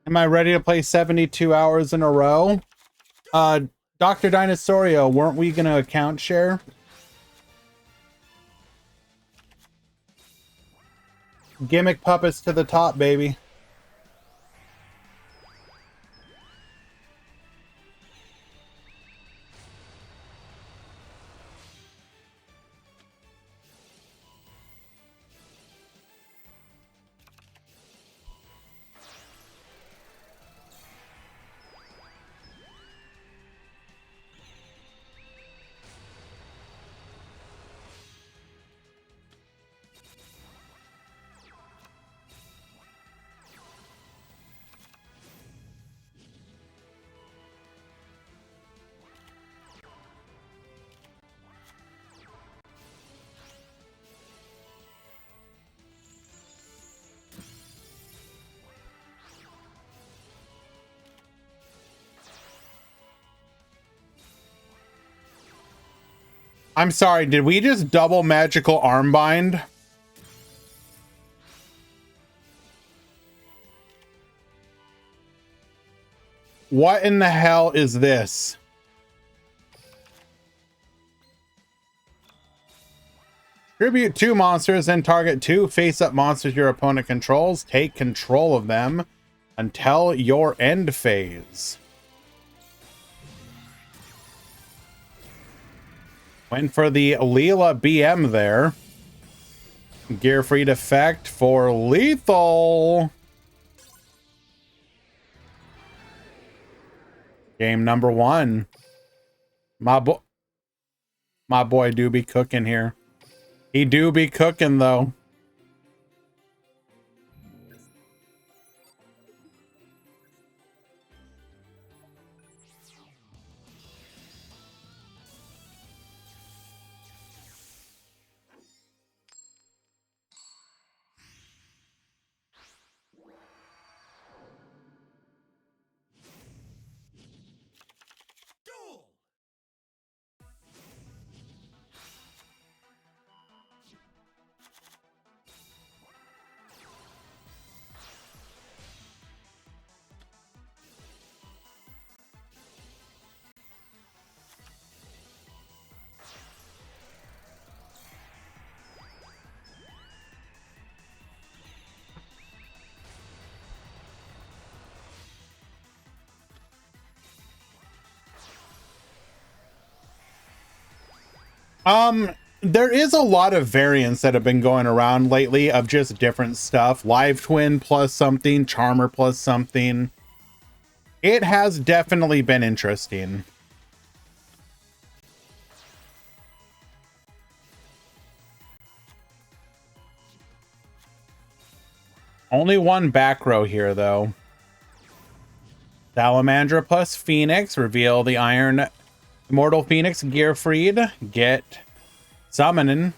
Am I ready to play 72 hours in a row? Dr. Dinosaurio, weren't we going to account share? Gimmick puppets to the top, baby. I'm sorry, did we just double magical armbind? What in the hell is this? Tribute 2 monsters and target 2 face-up monsters your opponent controls. Take control of them until your end phase. Went for the Leela BM there. Gear Freed effect for lethal. Game number 1. My boy do be cooking here. He do be cooking though. There is a lot of variants that have been going around lately of just different stuff. Live Twin plus something, Charmer plus something. It has definitely been interesting. Only one back row here, though. Salamandra plus Phoenix. Reveal the Iron Immortal Phoenix Gear Freed. Get summoning.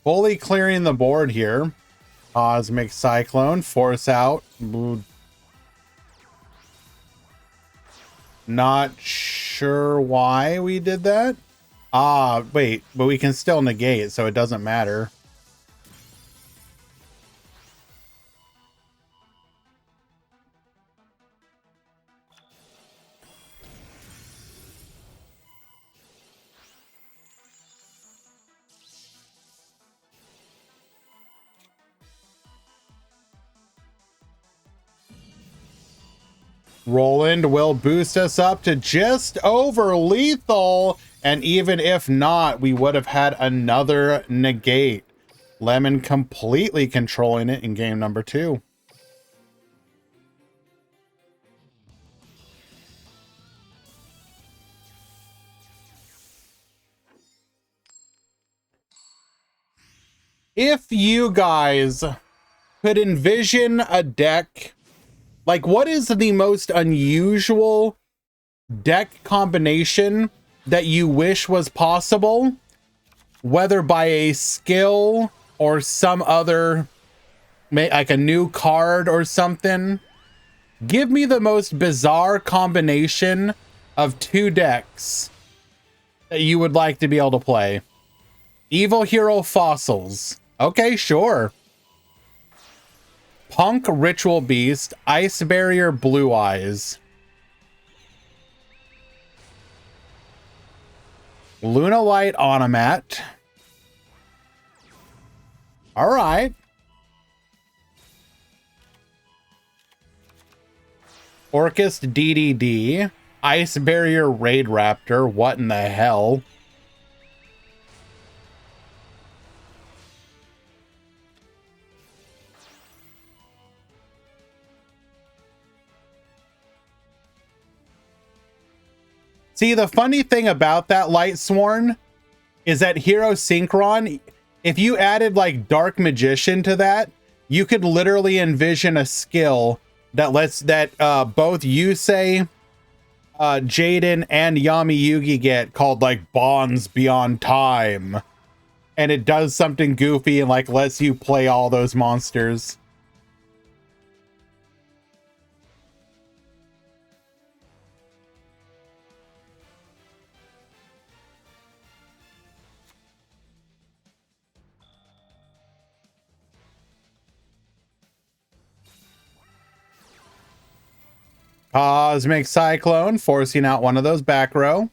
Fully clearing the board here. Cosmic Cyclone. Force out. Not sure why we did that. Ah, wait, but we can still negate, so it doesn't matter. Roland will boost us up to just over lethal. And even if not, we would have had another negate. Lemon completely controlling it in game number 2. If you guys could envision a deck, like what is the most unusual deck combination that you wish was possible, whether by a skill or some other, like a new card or something? Give me the most bizarre combination of 2 decks that you would like to be able to play. Evil Hero Fossils. Okay, sure. Punk Ritual Beast, Ice Barrier Blue Eyes. Luna Light Onomat. All right. Orcust DDD. Ice Barrier Raid Raptor. What in the hell? See, the funny thing about that Light Sworn is that Hero Synchron, if you added like Dark Magician to that, you could literally envision a skill that lets both Yusei, Jaden, and Yami Yugi get, called like Bonds Beyond Time. And it does something goofy and like lets you play all those monsters. Cosmic Cyclone, forcing out one of those back row.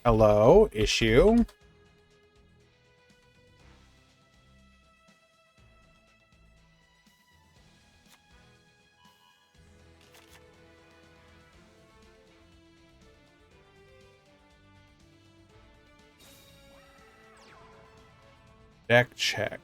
Hello, issue. Deck check.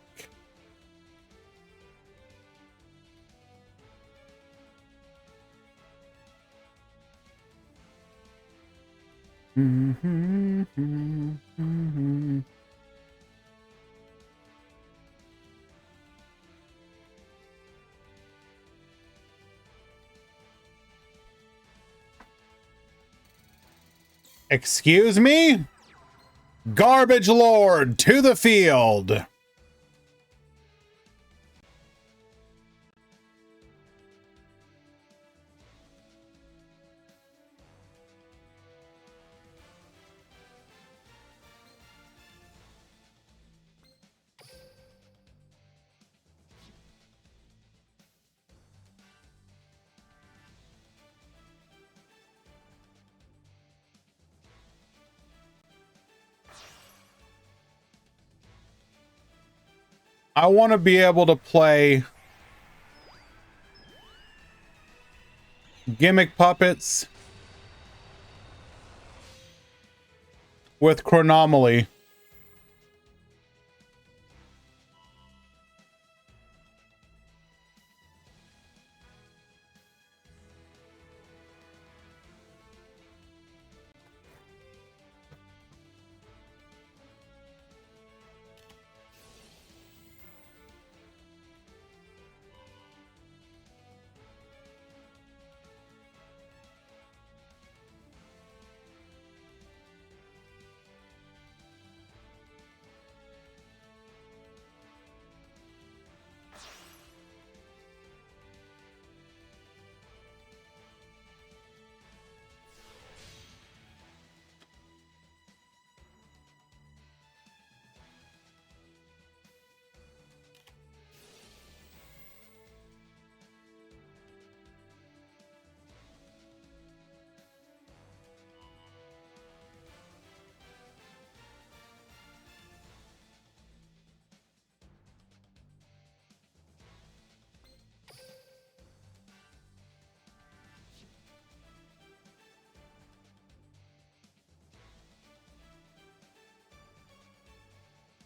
Excuse me? Garbage Lord to the field. I want to be able to play gimmick puppets with Chronomaly.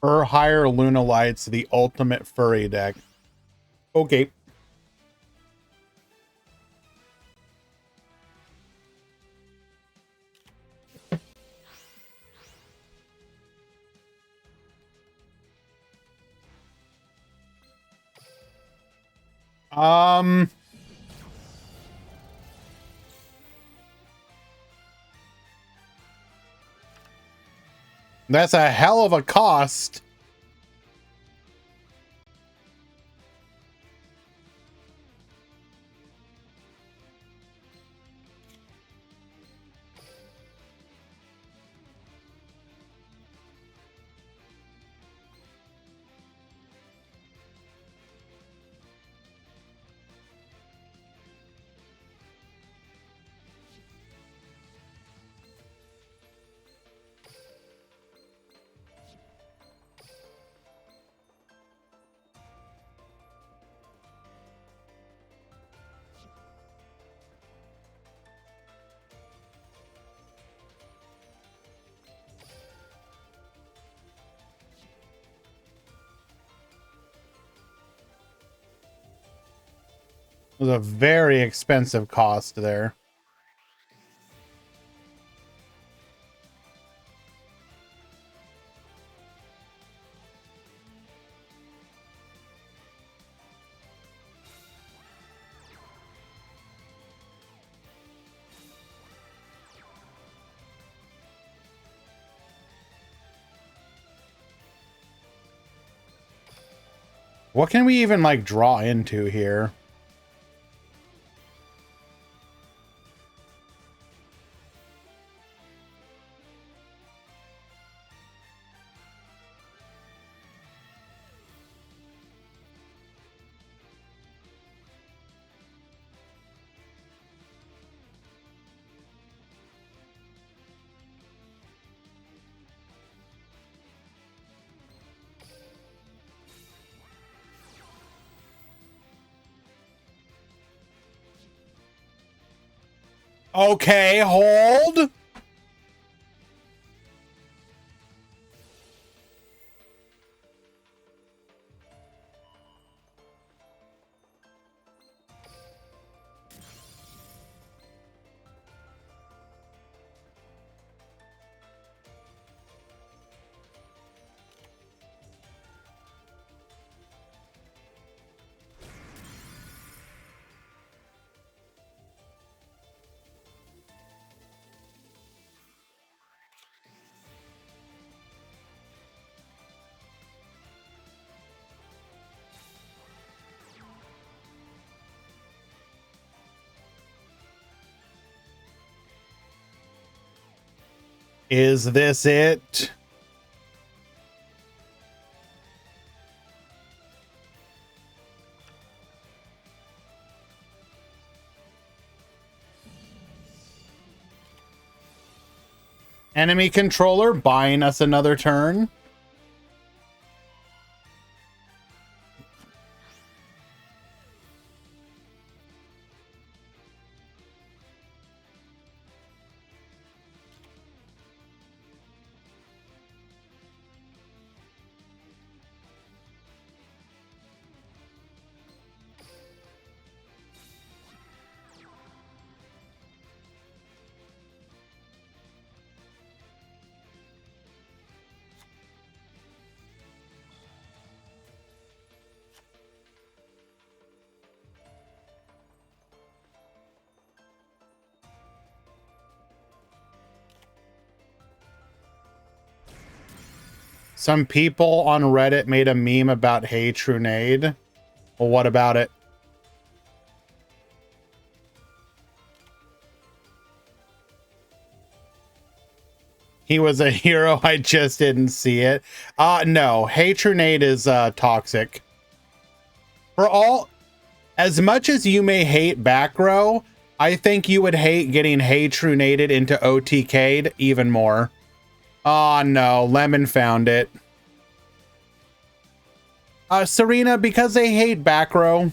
Or higher Luna Lights, the ultimate furry deck. Okay. That's a hell of a cost. It was a very expensive cost there. What can we even like draw into here? Okay, hold. Is this it? Enemy controller buying us another turn. Some people on Reddit made a meme about Hey Trunade. Well, what about it? He was a hero. I just didn't see it. No, Hey Trunade is toxic. For all, as much as you may hate back row, I think you would hate getting Hey Trunaded into OTK'd even more. Oh no, Lemon found it. Serena, because they hate back row,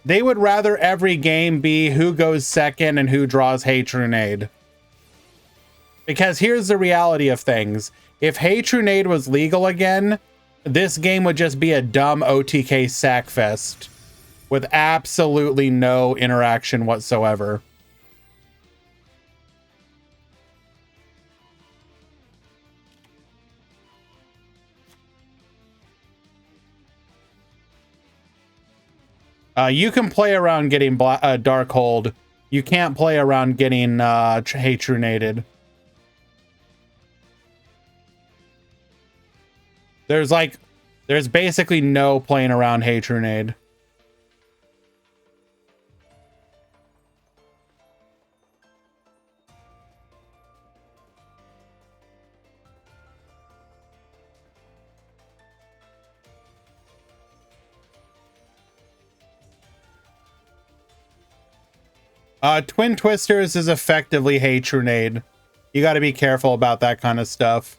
they would rather every game be who goes second and who draws Hey Trunade. Because here's the reality of things. If Hey Trunade was legal again, this game would just be a dumb OTK sack fest with absolutely no interaction whatsoever. You can play around getting Dark Hold. You can't play around getting Hey Trunaded. There's basically no playing around Hey Trunade. Twin Twisters is effectively Hey Trunade. You got to be careful about that kind of stuff.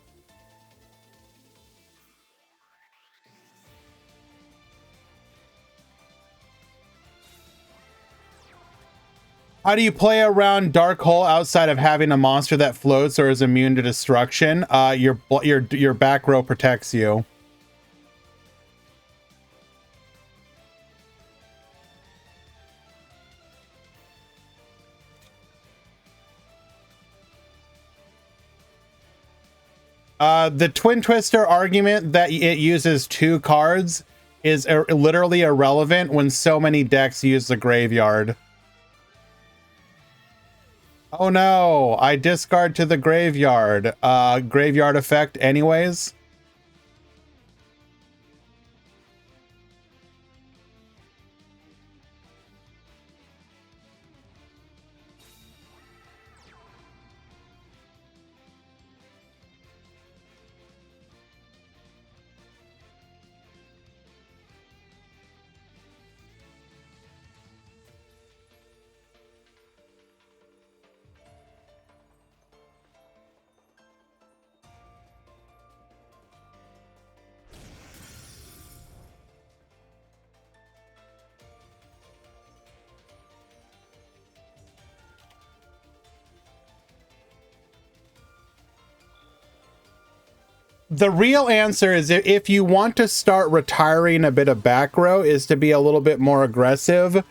How do you play around Dark Hole outside of having a monster that floats or is immune to destruction? Your back row protects you. The Twin Twister argument that it uses 2 cards is literally irrelevant when so many decks use the graveyard. Oh no, I discard to the graveyard. Graveyard effect anyways. The real answer is if you want to start retiring a bit of back row is to be a little bit more aggressive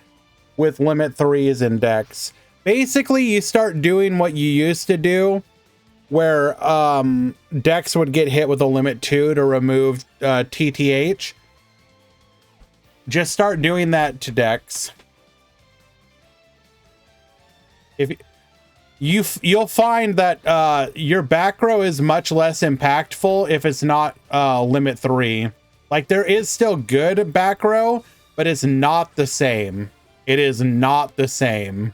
with limit 3s and decks. Basically, you start doing what you used to do, where decks would get hit with a limit 2 to remove TTH. Just start doing that to decks. If you'll find that your back row is much less impactful if it's not limit 3. Like, there is still good back row, but it's not the same. It is not the same.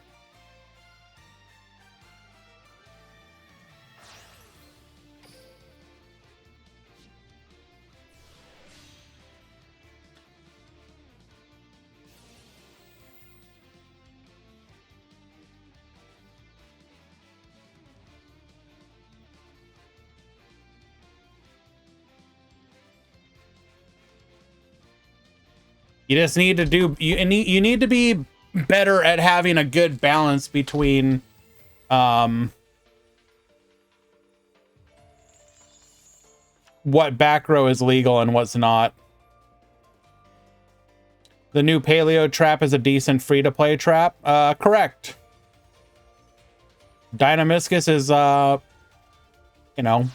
You just need to do, you need to be better at having a good balance between what back row is legal and what's not. The new paleo trap is a decent free-to-play trap. Correct. Dynamiscus is you know,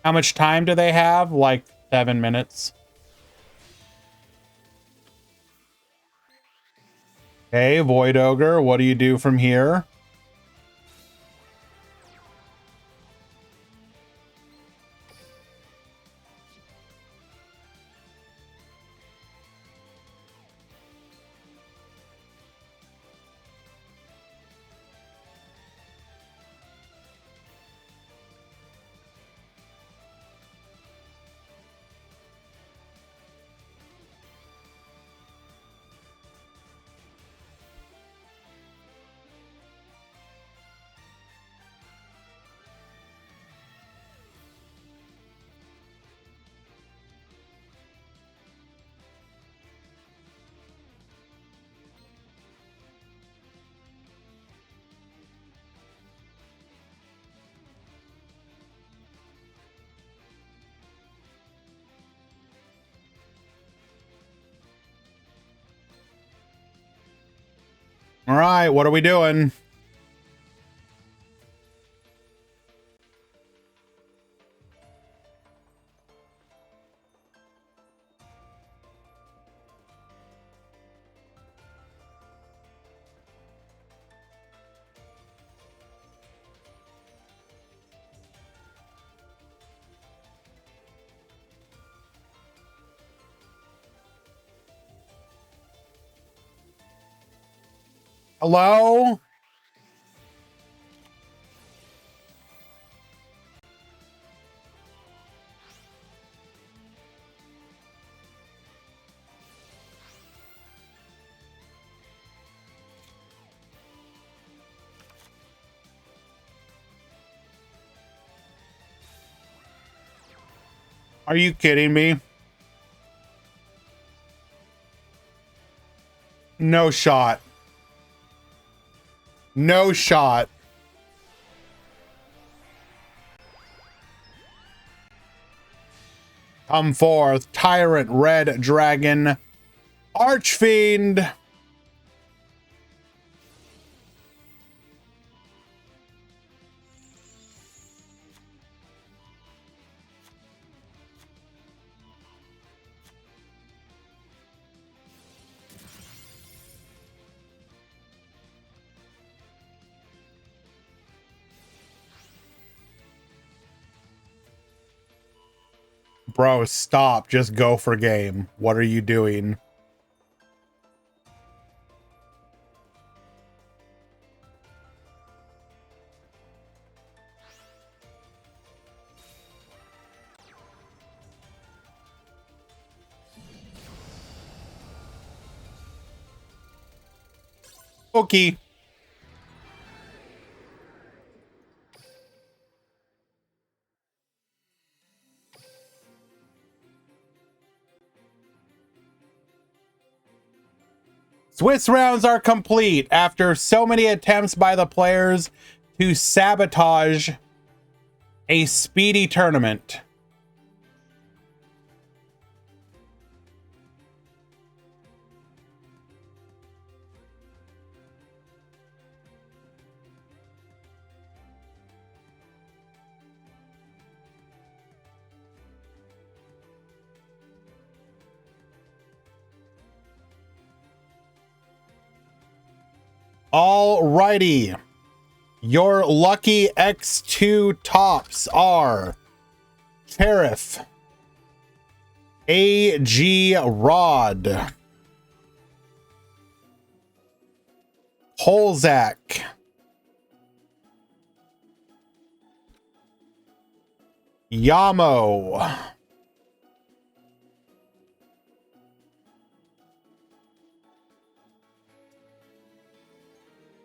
how much time do they have? Like 7 minutes. Hey, Void Ogre, what do you do from here? All right, what are we doing? Hello? Are you kidding me? No shot. No shot. Come forth, Tyrant Red Dragon, Archfiend. Bro, stop. Just go for game. What are you doing? Okay. Swiss rounds are complete after so many attempts by the players to sabotage A speedy tournament. Alrighty. Your lucky X2 tops are Tariff, AG Rod, Holzak, Yamo,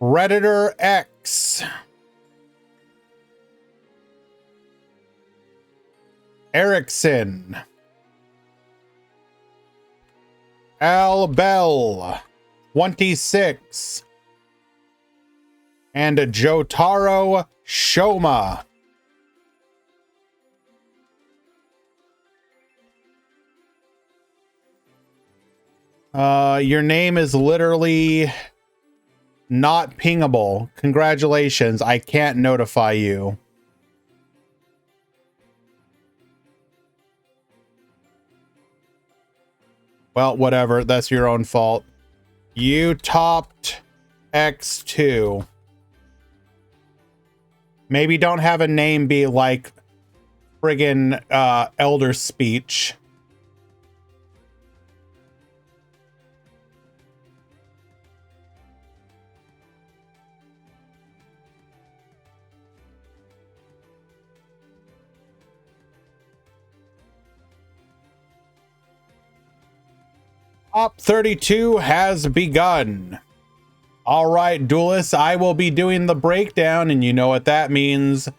Redditor X, Erickson, Al Bell, 26, and Jotaro Shoma. Your name is literally not pingable. Congratulations. I can't notify you. Well, whatever. That's your own fault. You topped X2. Maybe don't have a name be like friggin' elder speech. Top 32 has begun. All right, duelists, I will be doing the breakdown, and you know what that means.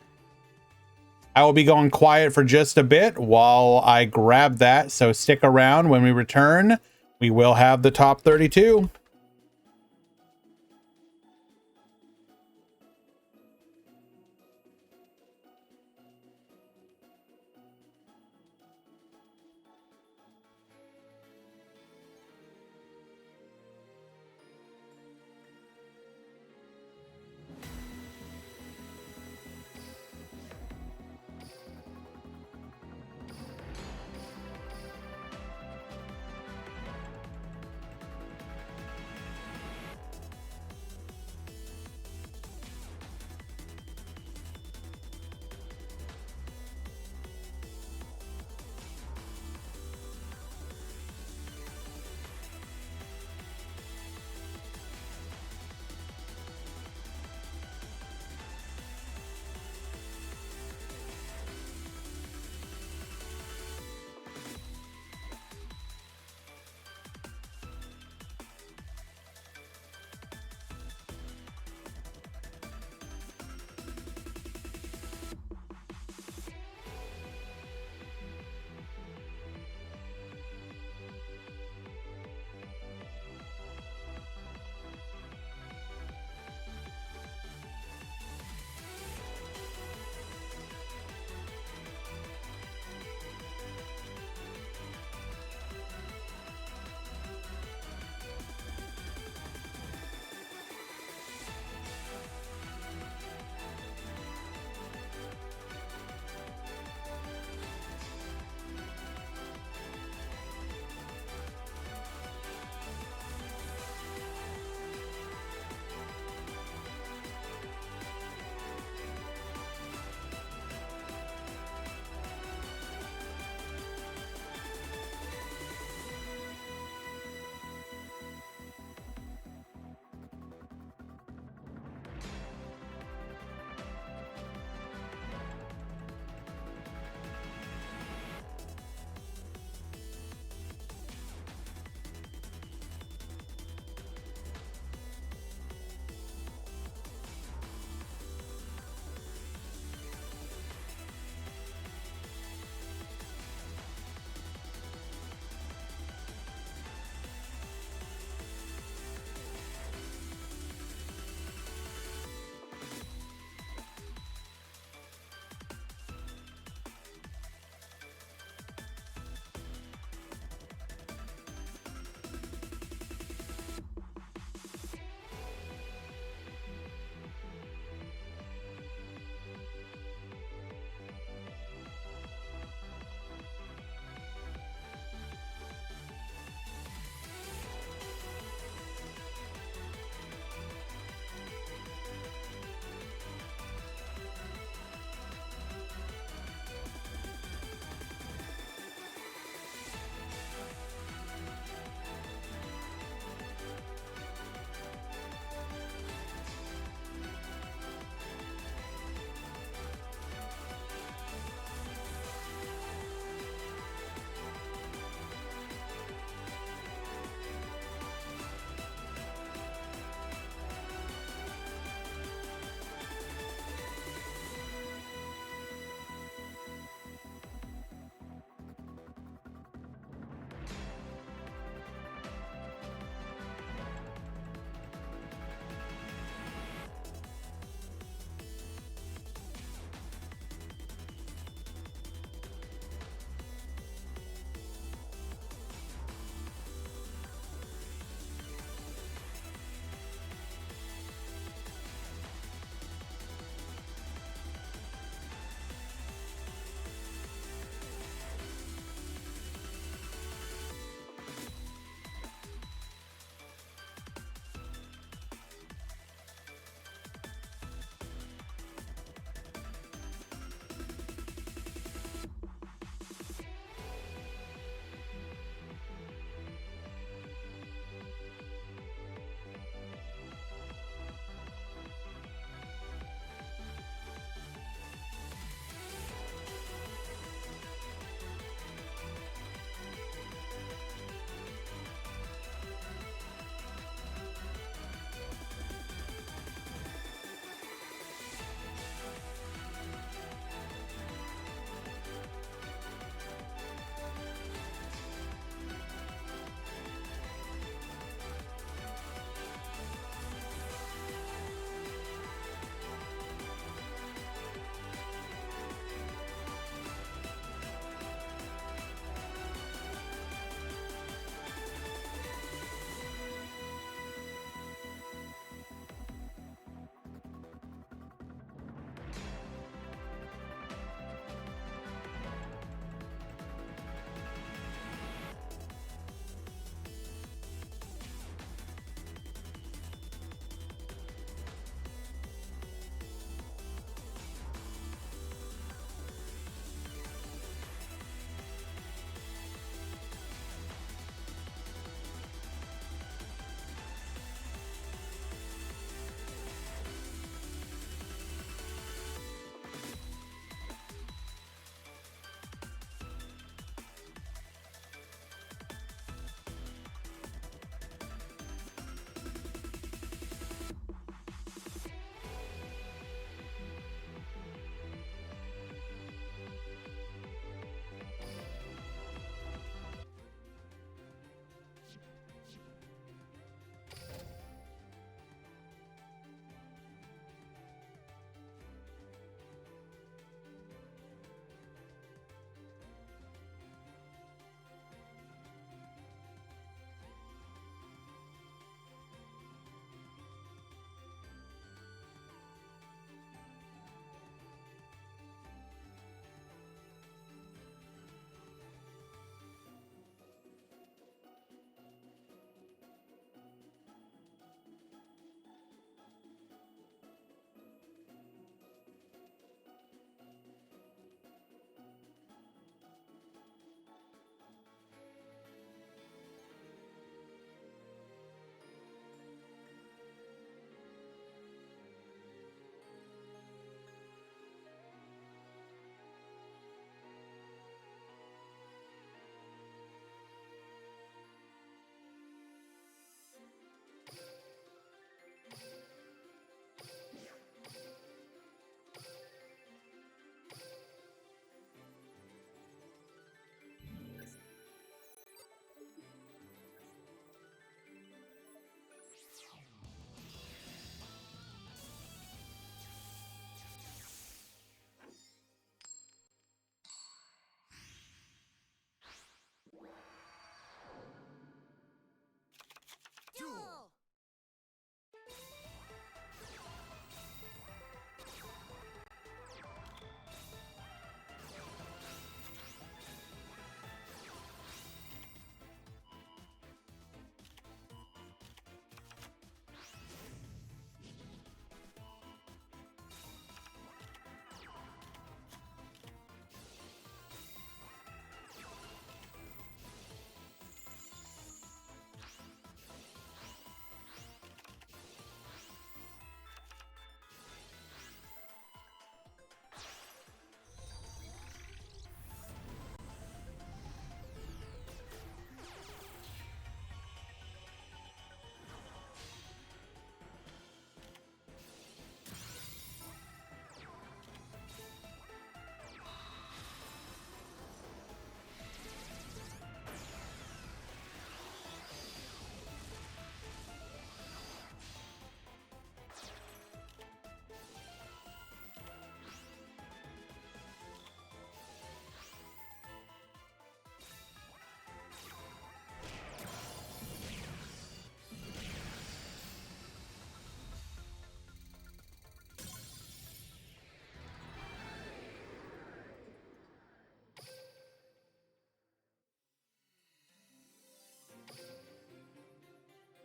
I will be going quiet for just a bit while I grab that, so stick around. When we return, we will have the top 32.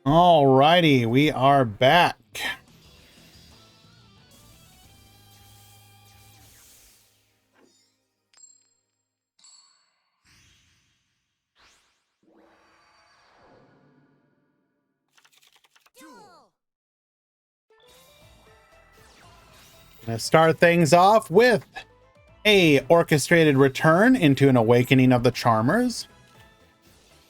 Alrighty, we are back. Duel. Gonna start things off with a orchestrated return into an awakening of the Charmers.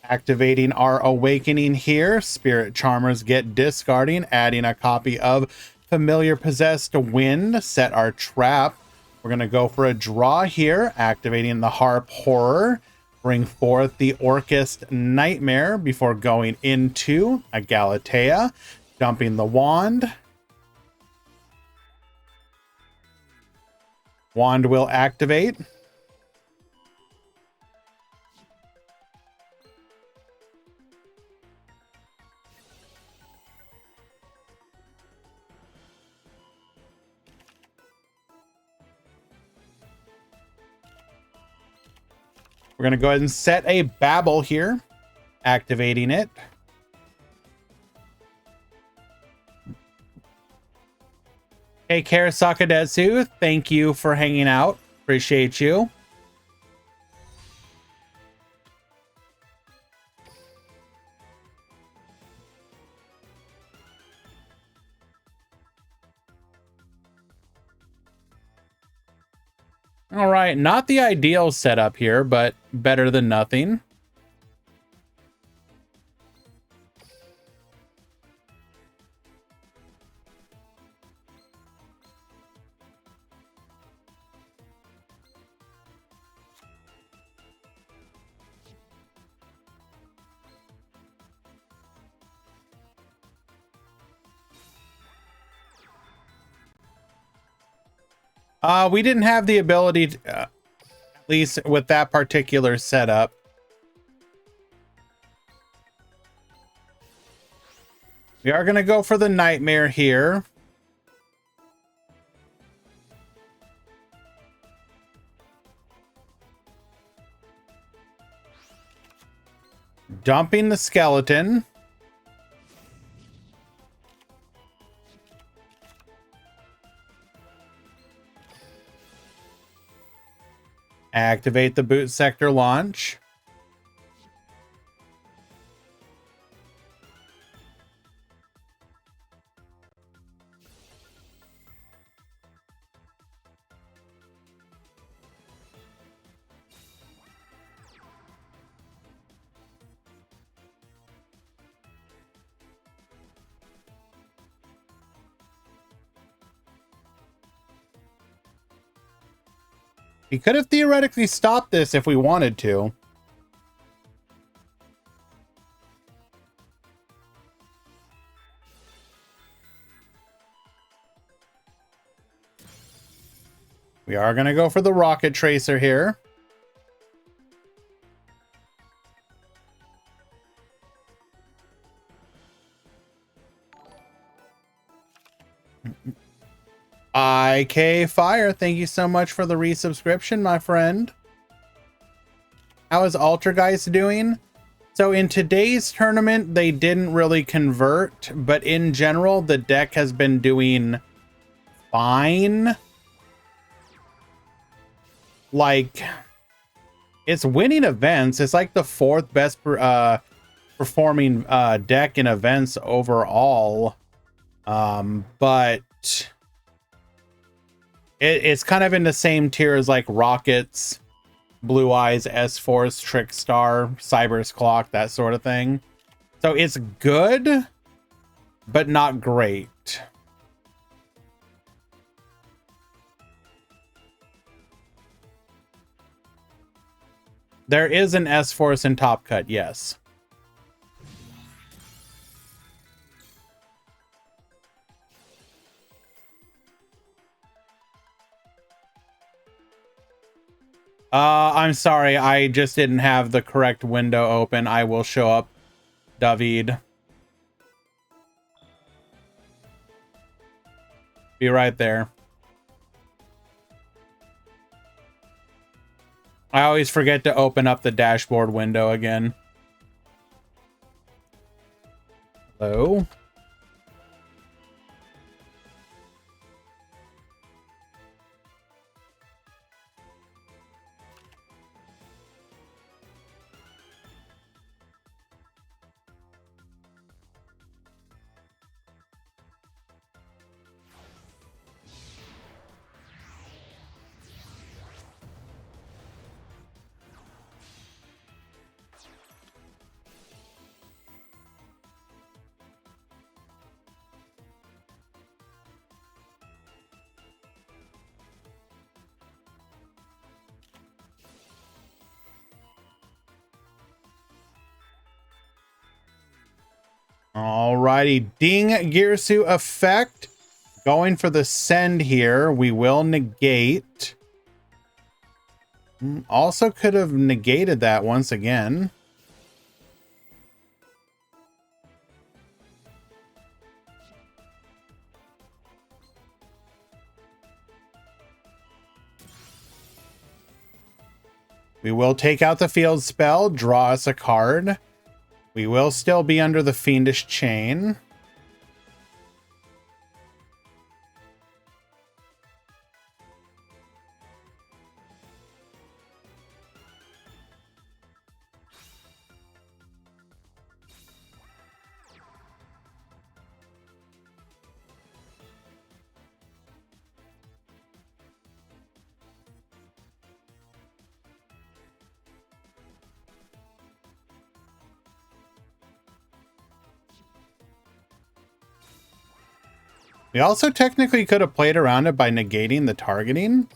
Activating our awakening here, Spirit Charmers get discarding, adding a copy of Familiar Possessed Wind, set our trap. We're going to go for a draw here, activating the Harp Horror, bring forth the Orchest Nightmare before going into a Galatea, dumping the Wand. Wand will activate. We're going to go ahead and set a Babble here, activating it. Hey, Kara Sakadetsu, thank you for hanging out. Appreciate you. All right, not the ideal setup here, but better than nothing. We didn't have the ability to, at least with that particular setup. We are going to go for the Nightmare here. Dumping the Skeleton. Activate the Boot Sector launch. We could have theoretically stopped this if we wanted to. We are going to go for the Rocket Tracer here. IK Fire, thank you so much for the resubscription, my friend. How is Altergeist doing? So in today's tournament, they didn't really convert, but in general, the deck has been doing fine. Like, it's winning events. It's like the fourth best performing deck in events overall. But it's kind of in the same tier as like Rockets, Blue Eyes, S-Force, Trickstar, Cyber's Clock, that sort of thing. So it's good, but not great. There is an S-Force in Top Cut, yes. I'm sorry, I just didn't have the correct window open. I will show up, David. Be right there. I always forget to open up the dashboard window again. Hello. Alrighty, Ding Girsu effect. Going for the send here. We will negate. Also could have negated that once again. We will take out the field spell, draw us a card. We will still be under the Fiendish Chain. We also technically could have played around it by negating the targeting.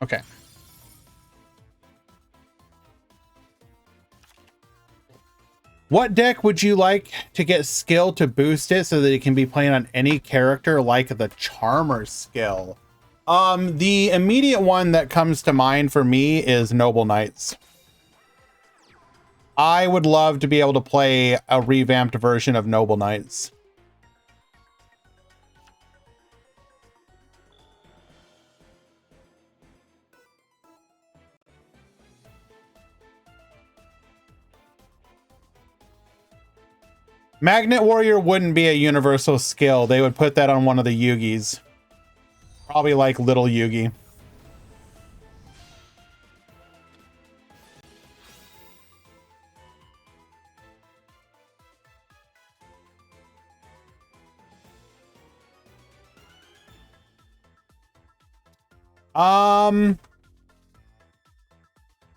Okay. What deck would you like to get skill to boost it so that it can be playing on any character like the Charmer skill? The immediate one that comes to mind for me is Noble Knights. I would love to be able to play a revamped version of Noble Knights. Magnet Warrior wouldn't be a universal skill. They would put that on one of the Yugis. Probably like Little Yugi.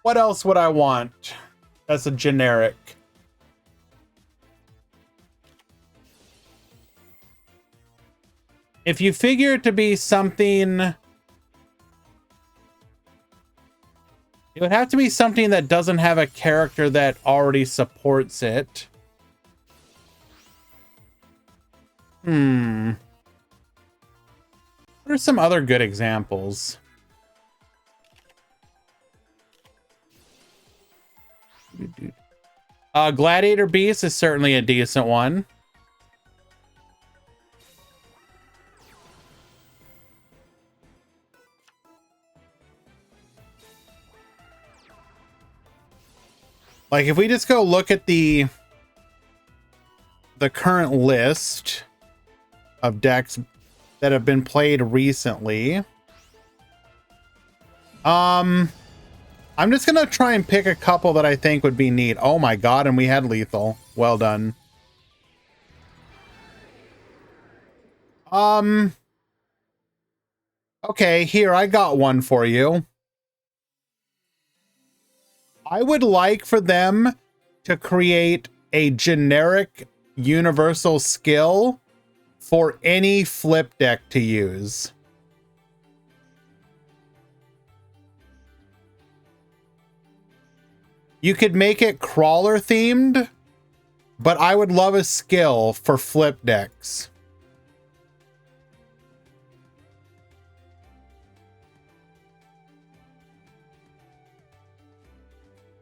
What else would I want? That's a generic. If you figure it to be something, it would have to be something that doesn't have a character that already supports it. What are some other good examples? Gladiator Beast is certainly a decent one. Like if we just go look at the current list of decks that have been played recently. I I'm just gonna try and pick a couple that I think would be neat. Oh my god, and we had lethal. Well done. Okay, here, I got one for you. I would like for them to create a generic universal skill for any flip deck to use. You could make it crawler themed, but I would love a skill for flip decks.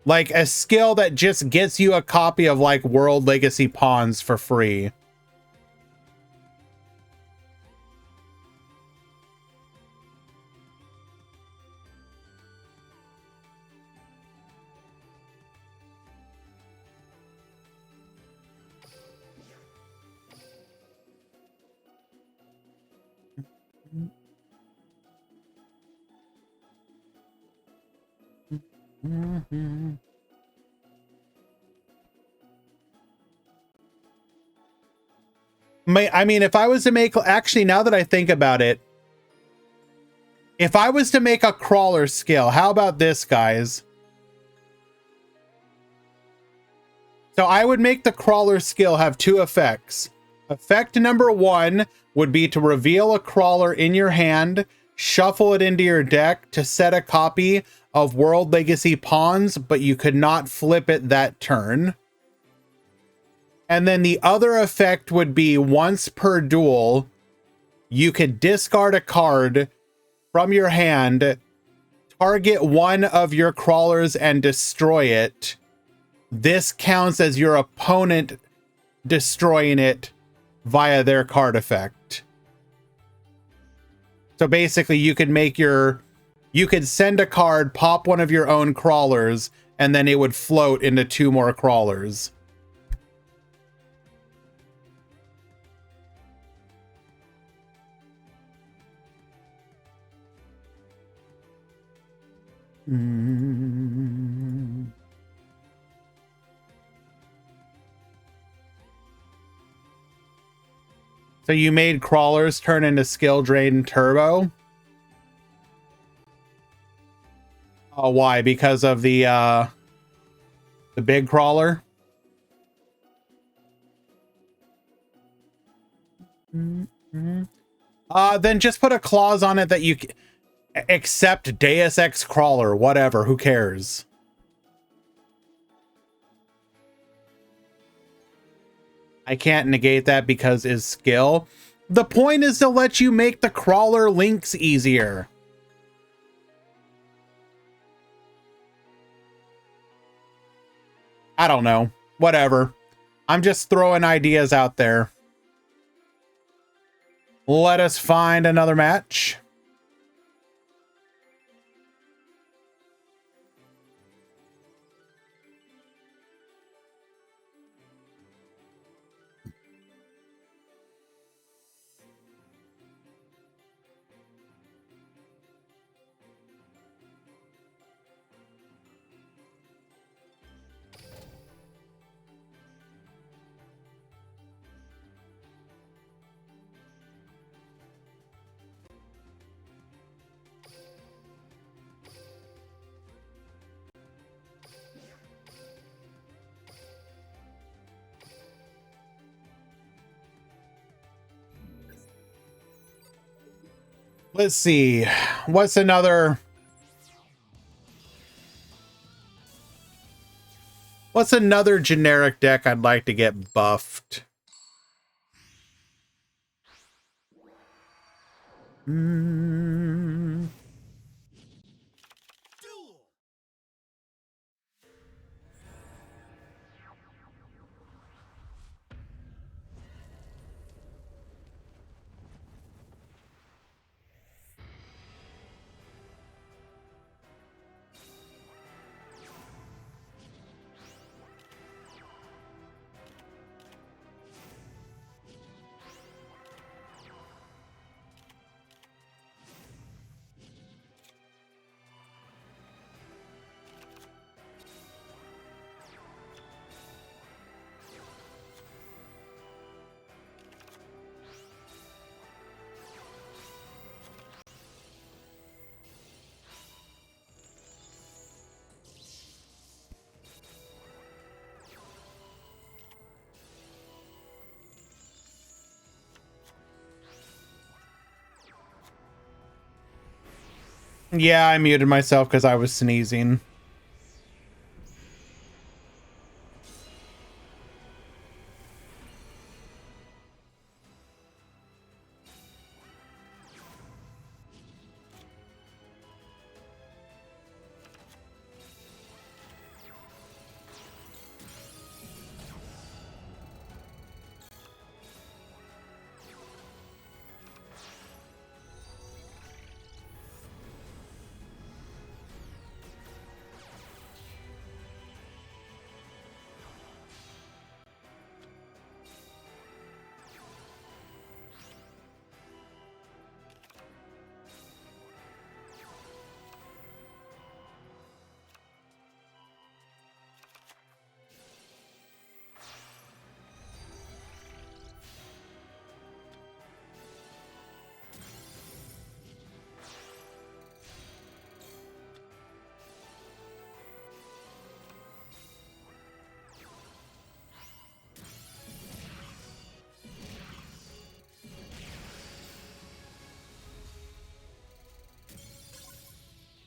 Like a skill that just gets you a copy of like World Legacy Pawns for free. I mean, if I was to make, actually, now that I think about it, if I was to make a crawler skill, how about this, guys? So I would make the crawler skill have two effects. Effect number one would be to reveal a crawler in your hand, shuffle it into your deck to set a copy of World Legacy Pawns, but you could not flip it that turn. And then the other effect would be once per duel, you could discard a card from your hand, target one of your crawlers and destroy it. This counts as your opponent destroying it via their card effect. So basically you could make you could send a card, pop one of your own crawlers, and then it would float into two more crawlers. So you made crawlers turn into skill drain turbo? Oh, why? Because of the big crawler? Then just put a clause on it that you accept Deus Ex crawler, whatever, who cares? I can't negate that because is skill. The point is to let you make the crawler links easier. I don't know. Whatever. I'm just throwing ideas out there. Let us find another match. Let's see. What's another generic deck I'd like to get buffed? Yeah, I muted myself because I was sneezing.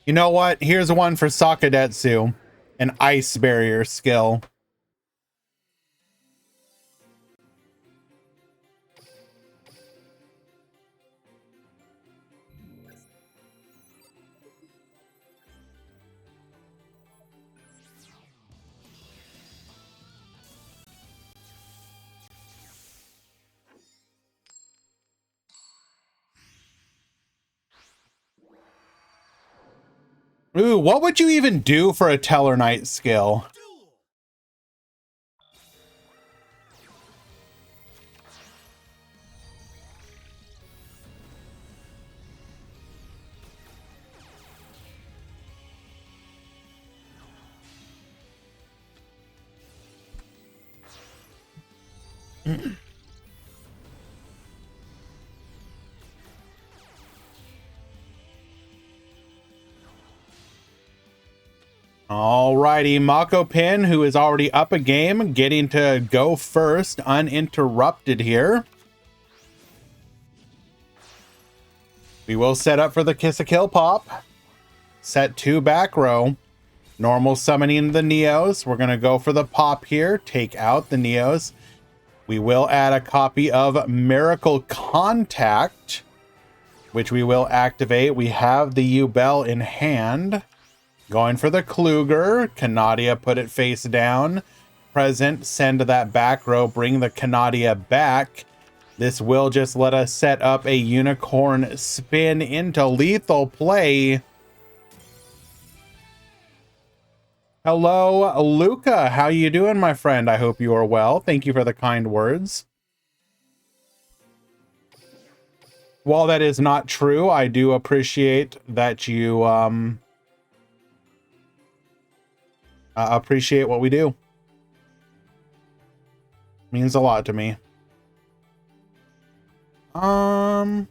You know what? Here's one for Sakadetsu. An ice barrier skill. Ooh, what would you even do for a Tellarknight skill? Alrighty, Mako Pin, who is already up a game, getting to go first, uninterrupted here. We will set up for the Kiss a Kill pop. Set 2 back row. Normal summoning the Neos. We're going to go for the pop here. Take out the Neos. We will add a copy of Miracle Contact, which we will activate. We have the U-Bell in hand. Going for the Kluger. Canadia, put it face down. Present, send that back row. Bring the Canadia back. This will just let us set up a Unicorn spin into lethal play. Hello, Luca. How you doing, my friend? I hope you are well. Thank you for the kind words. While that is not true, I do appreciate that you appreciate what we do. Means a lot to me. Who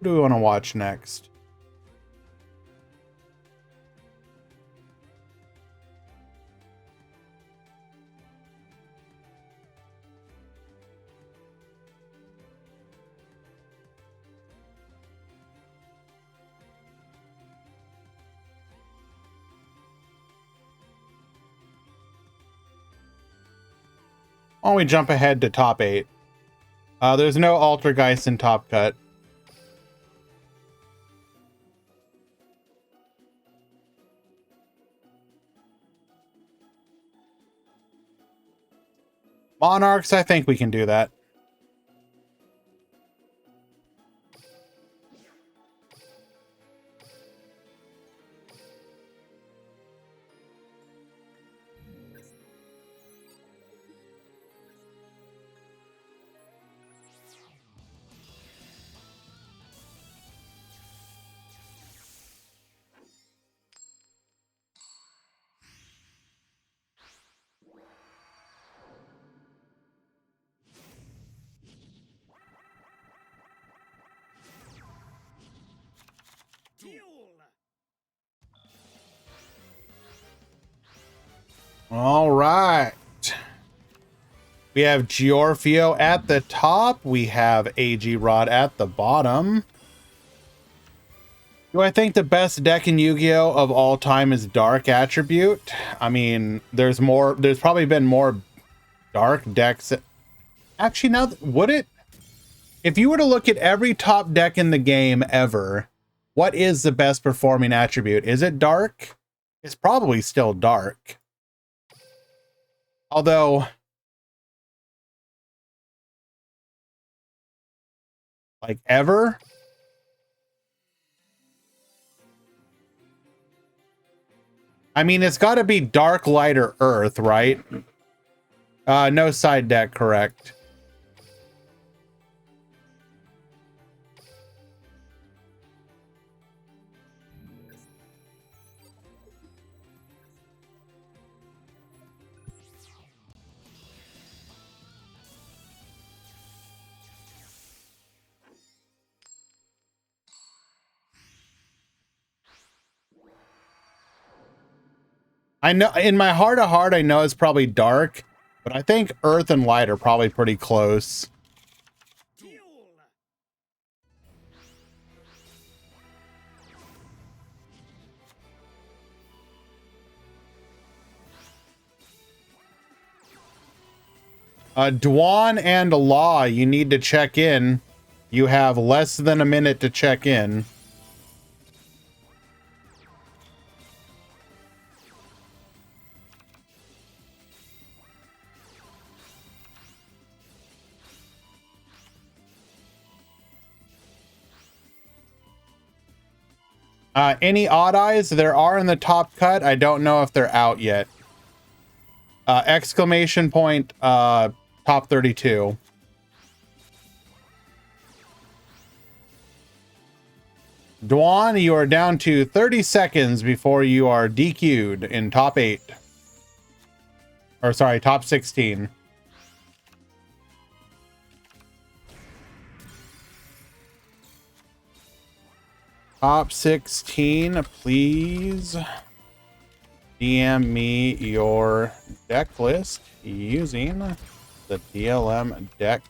do we want to watch next? Why don't we jump ahead to top 8? There's no Altergeist in Top Cut. Monarchs, I think we can do that. All right. We have Giorfio at the top. We have AG Rod at the bottom. Do I think the best deck in Yu-Gi-Oh! Of all time is Dark Attribute? I mean, there's probably been more Dark decks. Actually, now, would it? If you were to look at every top deck in the game ever, what is the best performing attribute? Is it Dark? It's probably still Dark. Although, like, ever? I mean, it's got to be Dark, Light, or Earth, right? No side deck, correct. I know in my heart of heart, I know it's probably Dark, but I think Earth and Light are probably pretty close. Dwan and Law, you need to check in. You have less than a minute to check in. Any odd eyes? There are in the top cut. I don't know if they're out yet. Exclamation point, top 32. Dwan, you are down to 30 seconds before you are DQ'd in top 8. Or sorry, top 16. Top 16, please DM me your deck list using the DLM deck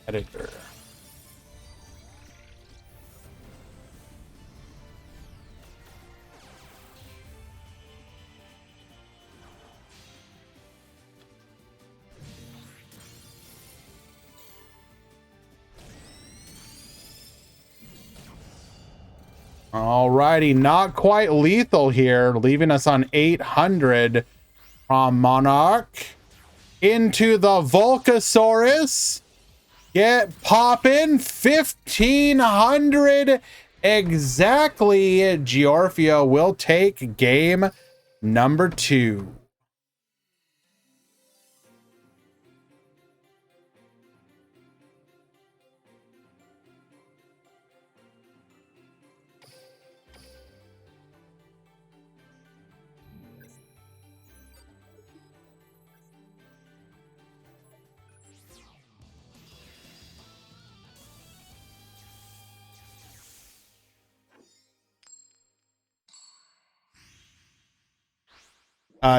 editor. Alrighty, not quite lethal here, leaving us on 800 from Monarch. Into the Volcasaurus. Get poppin', 1500 exactly. Giorfio will take game number 2.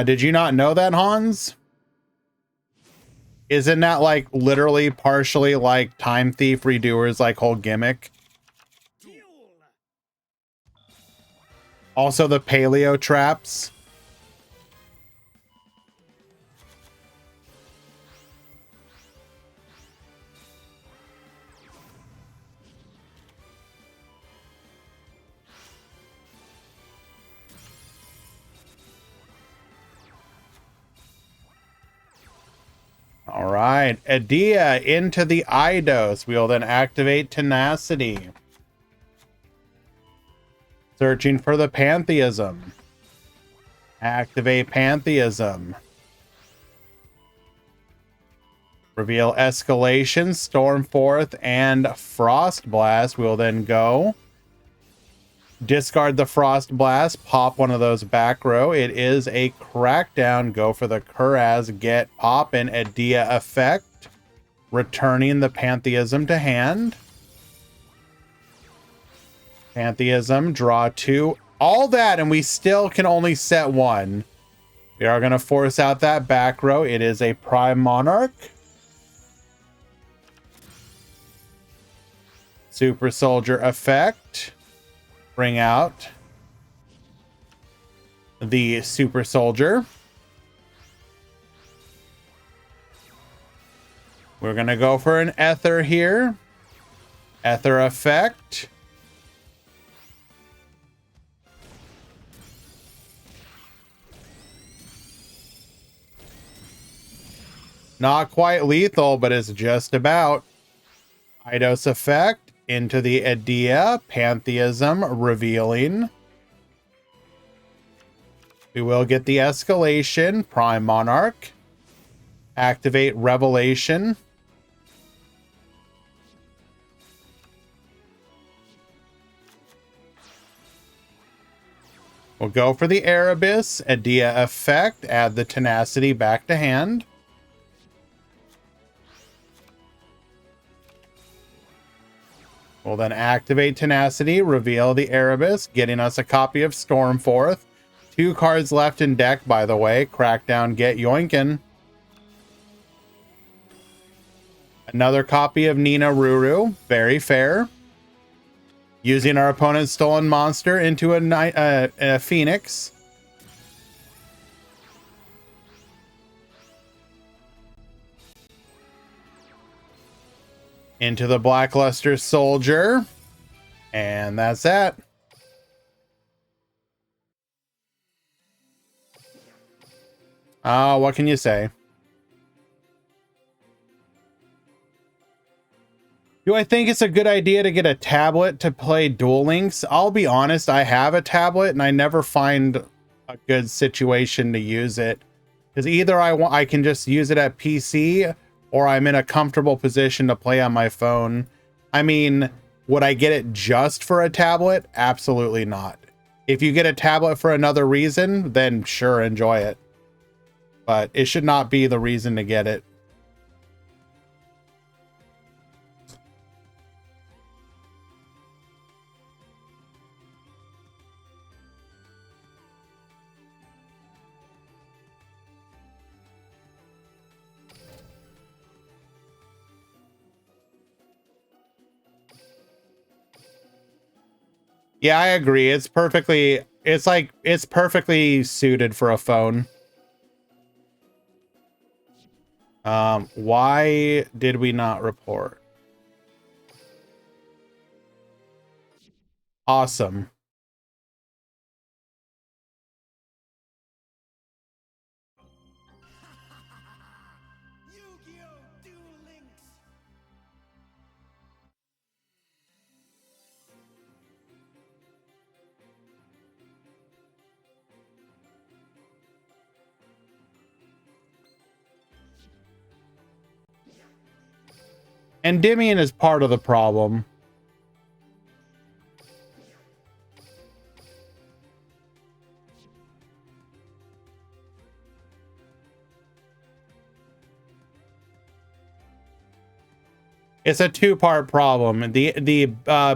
Did you not know that, Hans? Isn't that like literally partially like Time Thief Redoer's like whole gimmick? Also the paleo traps. All right, Adia into the Eidos. We will then activate Tenacity. Searching for the Pantheism. Activate Pantheism. Reveal Escalation, Stormforth, and Frost Blast. We will then go. Discard the Frost Blast, pop one of those back row. It is a Crackdown. Go for the Kuraz, get poppin', Adia effect. Returning the Pantheism to hand. Pantheism, draw 2. All that, and we still can only set 1. We are going to force out that back row. It is a Prime Monarch. Super Soldier effect. bring out the super soldier. We're gonna go for an ether here. Ether effect. Not quite lethal, but it's just about. Eidos effect into the Idea, Pantheism, revealing. We will get the escalation, Prime Monarch. Activate Revelation. We'll go for the Erebus, Idea effect, add the Tenacity back to hand. We'll then activate Tenacity, reveal the Erebus, getting us a copy of Stormforth. 2 cards left in deck, by the way. Crackdown, get yoinkin'. Another copy of Nina Ruru, very fair. Using our opponent's stolen monster into a Phoenix. Into the Blackluster Soldier. And that's that. What can you say? Do I think it's a good idea to get a tablet to play Duel Links? I'll be honest, I have a tablet and I never find a good situation to use it. Because either I can just use it at PC, or I'm in a comfortable position to play on my phone. I mean, would I get it just for a tablet? Absolutely not. If you get a tablet for another reason, then sure, enjoy it. But it should not be the reason to get it. Yeah, I agree. It's perfectly suited for a phone. Why did we not report? Awesome. Endymion is part of the problem. It's a two-part problem. The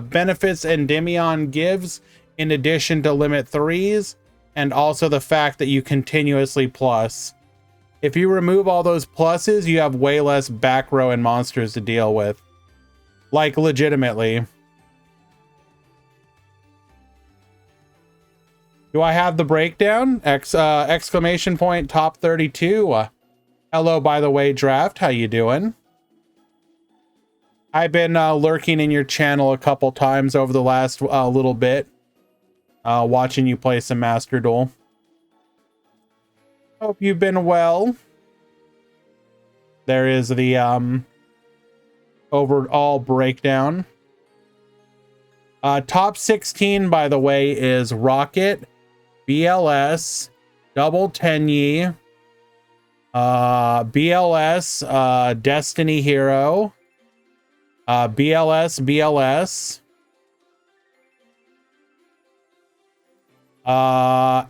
benefits Endymion gives, in addition to limit 3s, and also the fact that you continuously plus. If you remove all those pluses, you have way less back row and monsters to deal with. Like, legitimately. Do I have the breakdown? Exclamation point top 32. Hello, by the way, Draft. How you doing? I've been lurking in your channel a couple times over the last little bit. Watching you play some Master Duel. Hope you've been well. There is the overall breakdown. Top 16, by the way, is Rocket, BLS, Double Tenyi, BLS, Destiny Hero, BLS,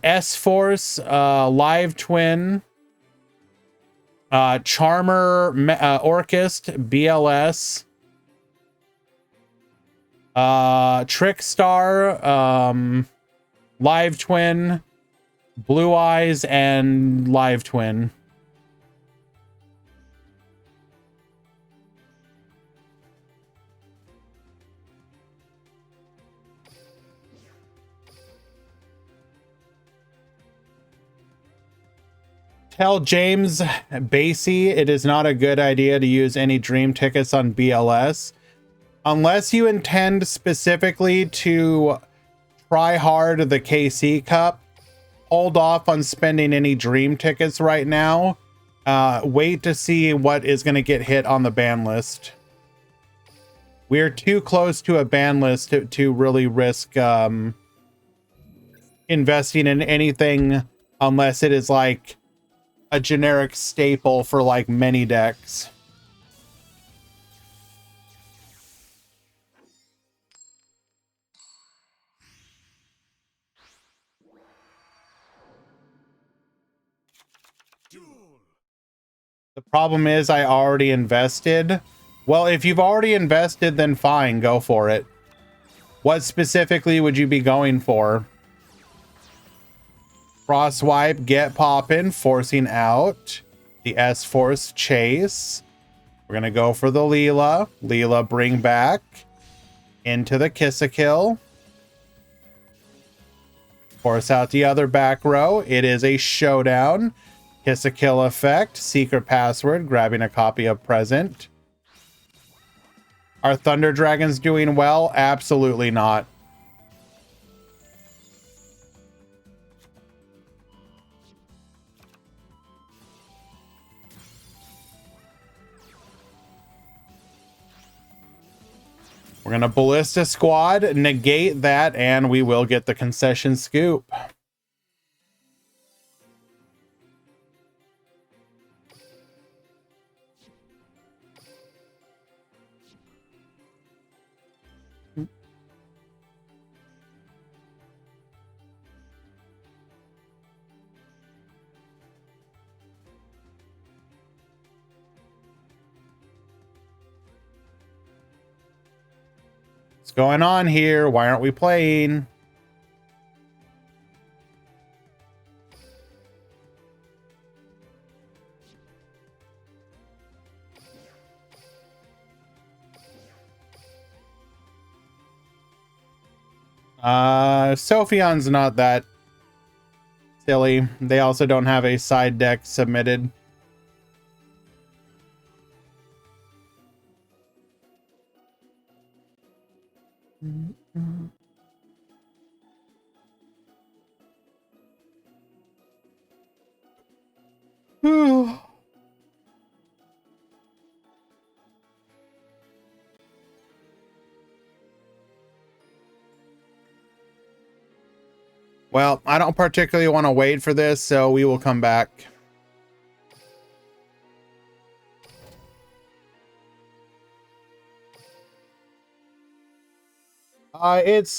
S-Force, Live Twin, Charmer, Orchist, BLS, Trickstar, Live Twin, Blue Eyes, and Live Twin. Tell James Basie it is not a good idea to use any dream tickets on BLS unless you intend specifically to try hard the KC Cup. Hold off on spending any dream tickets right now. Wait to see what is going to get hit on the ban list. We're too close to a ban list to really risk investing in anything unless it is like a generic staple for like many decks. The problem is I already invested. Well, if you've already invested, then fine, go for it. What specifically would you be going for? Cross swipe, get poppin', forcing out. The S-Force chase. We're gonna go for the Leela. Leela bring back. Into the Kiss-A-Kill. Force out the other back row. It is a showdown. Kiss-A-Kill effect. Secret password. Grabbing a copy of present. Are Thunder Dragons doing well? Absolutely not. We're going to Ballista Squad, negate that, and we will get the concession scoop. What's going on here? Why aren't we playing? Sophion's not that silly. They also don't have a side deck submitted. Well, I don't particularly want to wait for this, so we will come back. It's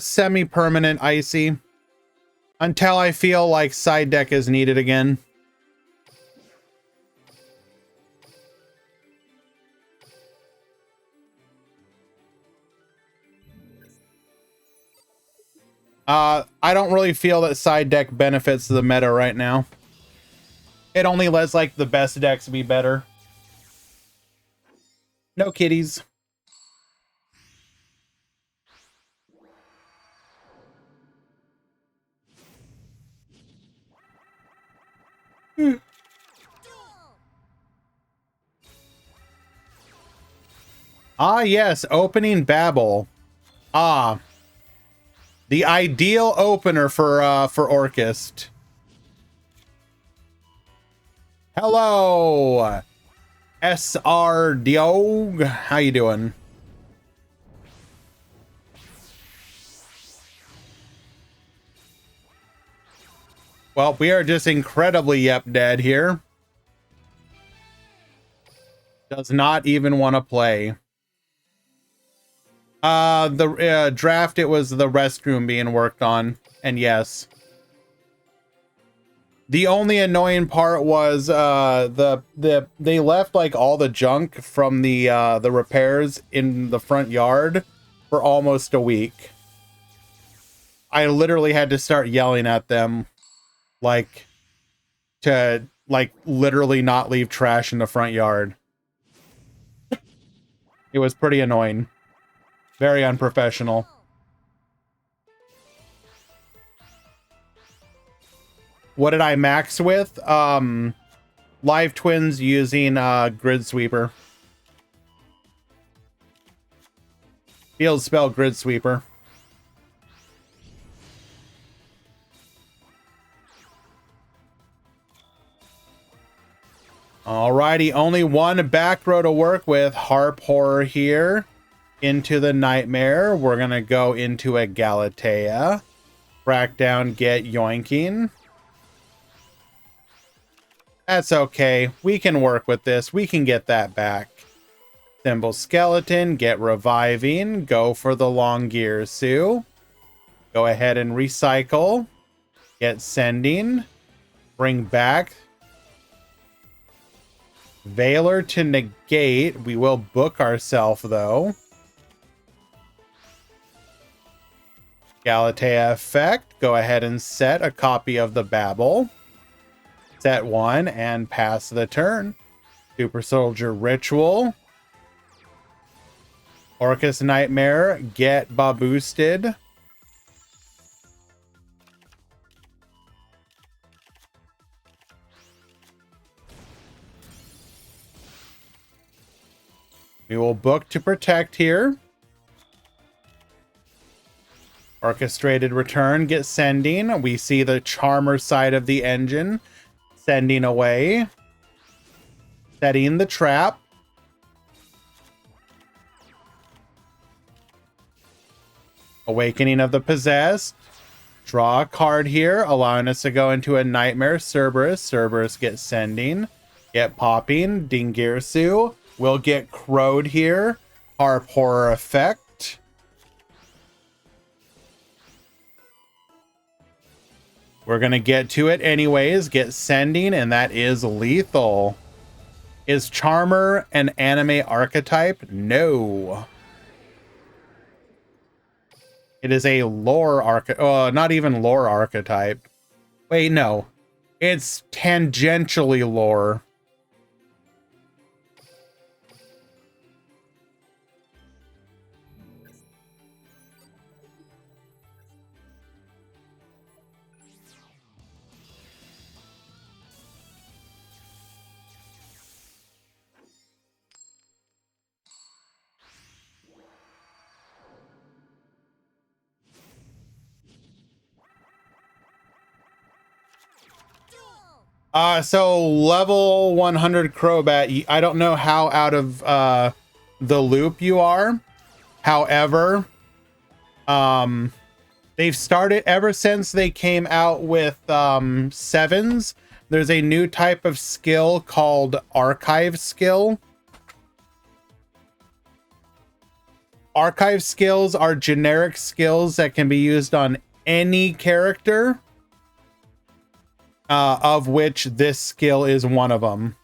semi-permanent icy until I feel like side deck is needed again. I don't really feel that side deck benefits the meta right now. It only lets like the best decks be better. No kitties. Ah, yes, opening Babel. Ah, the ideal opener for Orchest. Hello, SR Diog. How you doing? Well, we are just incredibly yep dead here. Does not even want to play. The draft, it was the restroom being worked on, and yes. The only annoying part was they left like all the junk from the repairs in the front yard for almost a week. I literally had to start yelling at them like to like literally not leave trash in the front yard. It was pretty annoying. Very unprofessional. What did I max with? Live Twins using Grid Sweeper. Field spell Grid Sweeper. Alrighty, only one back row to work with. Harp Horror here. Into the Nightmare. We're gonna go into a Galatea. Crack down, get yoinking. That's okay. We can work with this. We can get that back. Thimble Skeleton, get reviving. Go for the long gear, Sue. Go ahead and recycle. Get sending. Bring back. Veiler to negate. We will book ourselves, though. Galatea effect. Go ahead and set a copy of the Babel. Set one and pass the turn. Super Soldier Ritual. Orcus Nightmare. Get boosted. We will book to protect here. Orchestrated return, get sending. We see the Charmer side of the engine. Sending away. Setting the trap. Awakening of the Possessed. Draw a card here, allowing us to go into a Nightmare. Cerberus. Cerberus get sending. Get popping. Dingirsu. We'll get crowed here. Harp Horror effect. We're going to get to it anyways. Get sending, and that is lethal. Is Charmer an anime archetype? No. It is a lore archetype. Not even lore archetype. Wait, no. It's tangentially lore. So level 100 Crobat, I don't know how out of the loop you are. However, they've started ever since they came out with sevens. There's a new type of skill called Archive Skill. Archive skills are generic skills that can be used on any character. Of which this skill is one of them.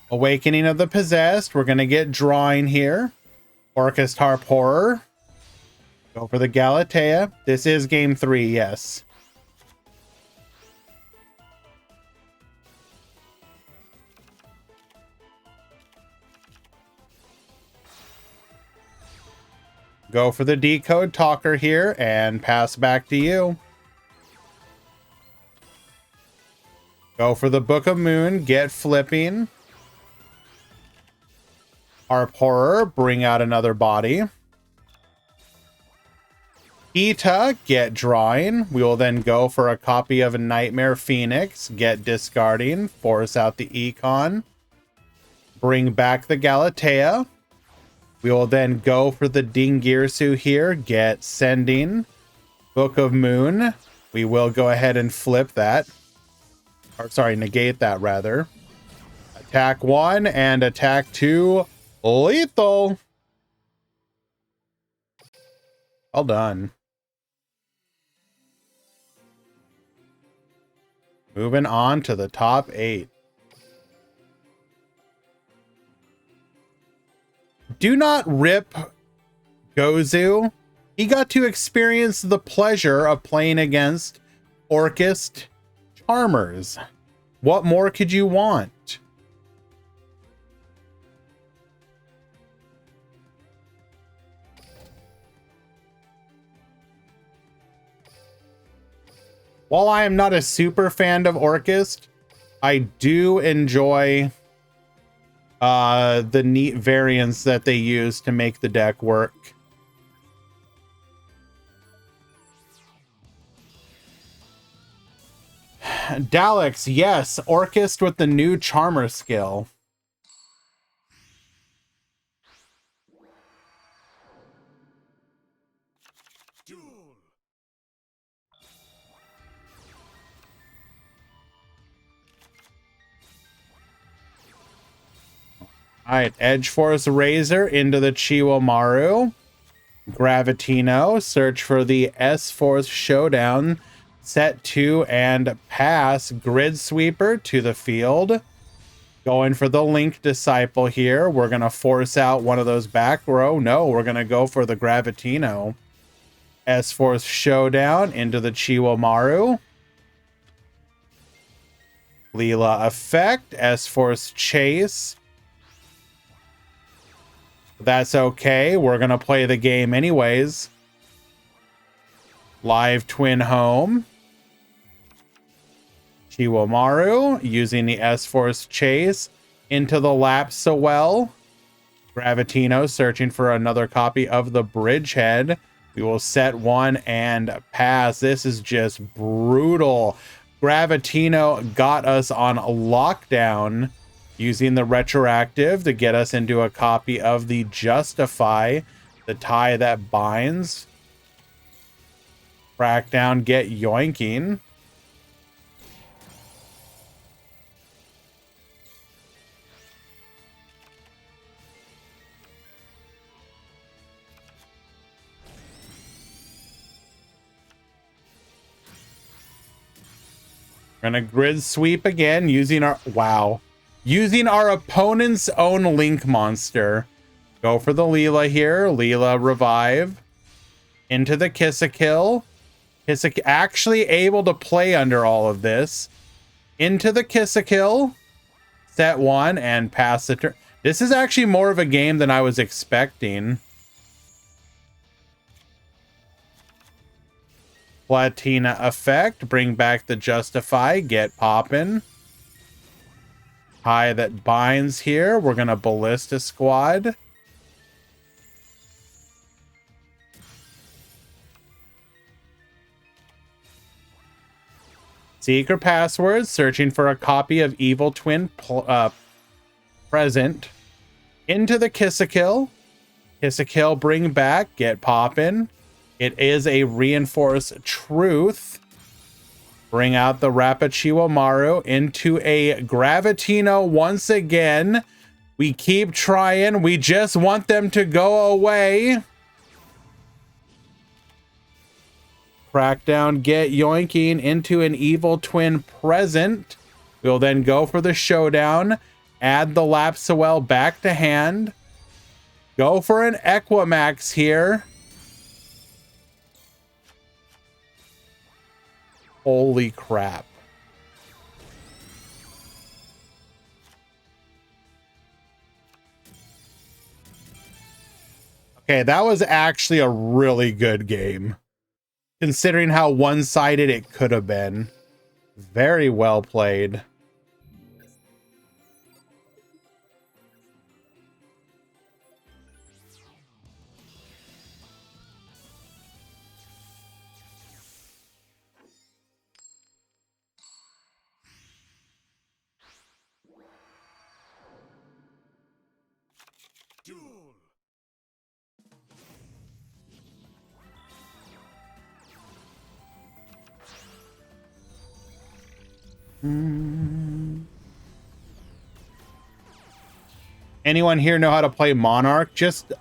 Awakening of the Possessed. We're going to get drawing here. Orcus Harp Horror. Go for the Galatea. This is game 3, yes. Go for the Decode Talker here and pass back to you. Go for the Book of Moon, get flipping. Harp Horror, bring out another body. Ita, get drawing. We will then go for a copy of a Nightmare Phoenix, get discarding, force out the Econ. Bring back the Galatea. We will then go for the Dingirsu here, get sending. Book of Moon. We will go ahead and flip that. Or sorry, negate that rather. Attack 1 and attack 2. Lethal. Well done. Moving on to the top 8. Do not rip Gozu. He got to experience the pleasure of playing against Orcust Charmers. What more could you want? While I am not a super fan of Orchist, I do enjoy the neat variants that they use to make the deck work. Daleks, yes, Orchist with the new Charmer skill. All right, Edge Force Razor into the Chiwamaru. Gravitino, search for the S-Force Showdown. Set 2 and pass. Grid Sweeper to the field. Going for the Link Disciple here. We're going to force out one of those back row. No, we're going to go for the Gravitino. S-Force Showdown into the Chiwamaru. Leela Effect. S-Force Chase. That's okay. We're going to play the game anyways. Live Twin Home. Chiwamaru using the S-Force Chase into the Lapsawell. Gravitino searching for another copy of the Bridgehead. We will set 1 and pass. This is just brutal. Gravitino got us on lockdown, using the retroactive to get us into a copy of the Justify, the tie that binds. Crackdown, get yoinking. We're gonna grid sweep again using our using our opponent's own Link monster. Go for the Leela here. Leela revive. Into the Kiss-a-Kill. Actually able to play under all of this. Into the Kiss-a-Kill. Set 1 and pass the turn. This is actually more of a game than I was expecting. Platina Effect. Bring back the Justify. Get poppin'. Tie that binds here. We're going to Ballista Squad. Secret passwords. Searching for a copy of Evil Twin Present. Into the Kiss-a-Kill. Kiss-a-Kill, bring back. Get poppin'. It is a Reinforce Truth. Bring out the Rapichiwamaru into a Gravitino once again. We keep trying. We just want them to go away. Crackdown, get yoinking into an Evil Twin Present. We'll then go for the Showdown. Add the Lapsawell back to hand. Go for an Equimax here. Holy crap. Okay, that was actually a really good game, considering how one-sided it could have been. Very well played. Duel. Anyone here know how to play Monarch? Just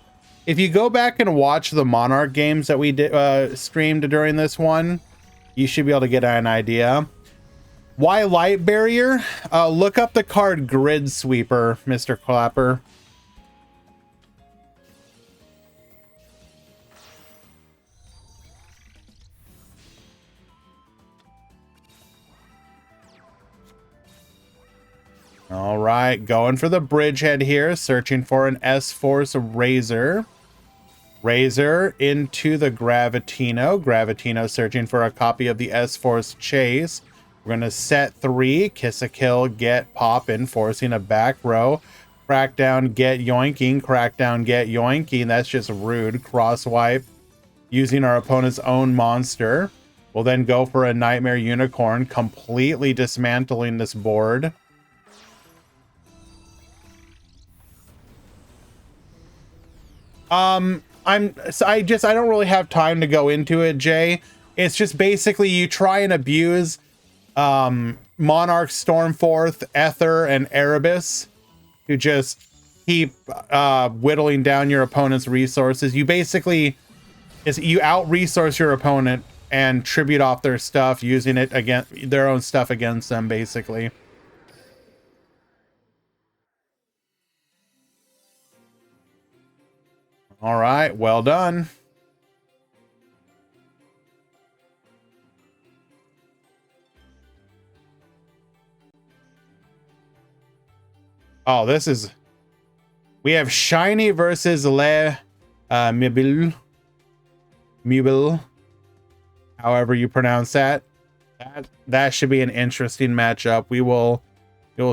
if you go back and watch the Monarch games that we did streamed during this one, you should be able to get an idea. Why Light Barrier? Look up the card Grid Sweeper, Mr. Clapper. All right, going for the Bridgehead here, searching for an S-Force Razor. Razor into the Gravitino. Gravitino searching for a copy of the S-Force Chase. We're going to set 3. Kiss a Kill, get Poppin', forcing a back row. Crackdown, get yoinking. Crackdown, get yoinking. That's just rude. Crosswipe using our opponent's own monster. We'll then go for a Nightmare Unicorn, completely dismantling this board. I don't really have time to go into it, Jay. It's just basically you try and abuse Monarch, Stormforth, Ether, and Erebus to just keep whittling down your opponent's resources. You basically you out-resource your opponent and tribute off their stuff, using it against their own stuff against them, basically. All right, well done. Oh, this is... We have Shiny versus Le Mibble. However you pronounce that. That should be an interesting matchup. We will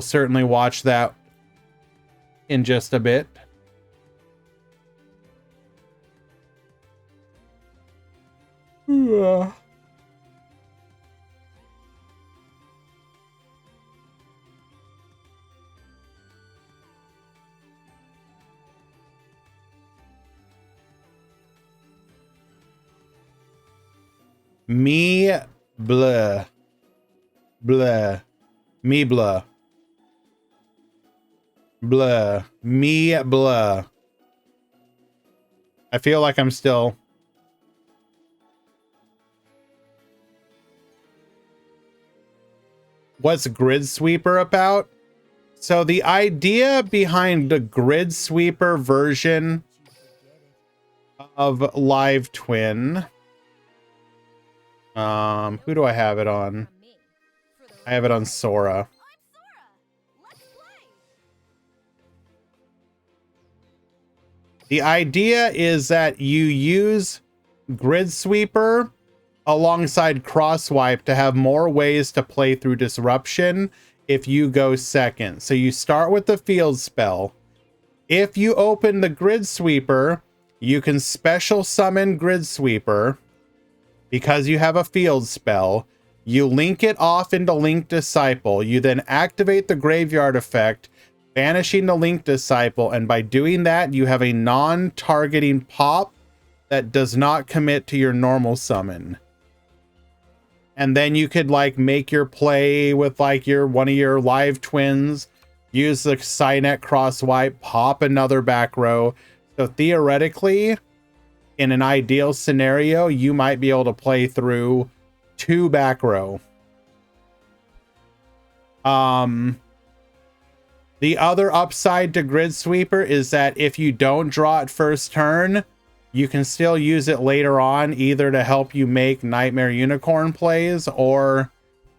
certainly watch that in just a bit. Yeah. Me blah. Blah. Me blah. Blah. Me blah. I feel like I'm still... What's Grid Sweeper about? So the idea behind the Grid Sweeper version of Live Twin... who do I have it on? I have it on Sora. The idea is that you use Grid Sweeper alongside Crosswipe to have more ways to play through Disruption if you go second. So you start with the field spell. If you open the Grid Sweeper, you can special summon Grid Sweeper. Because you have a field spell, you link it off into Link Disciple. You then activate the graveyard effect, banishing the Link Disciple, and by doing that, you have a non-targeting pop that does not commit to your normal summon. And then you could like make your play with like one of your live twins, use the Cynet Crosswipe, pop another back row. So theoretically, in an ideal scenario, you might be able to play through 2 back row. The other upside to Grid Sweeper is that if you don't draw it first turn, you can still use it later on, either to help you make Nightmare Unicorn plays or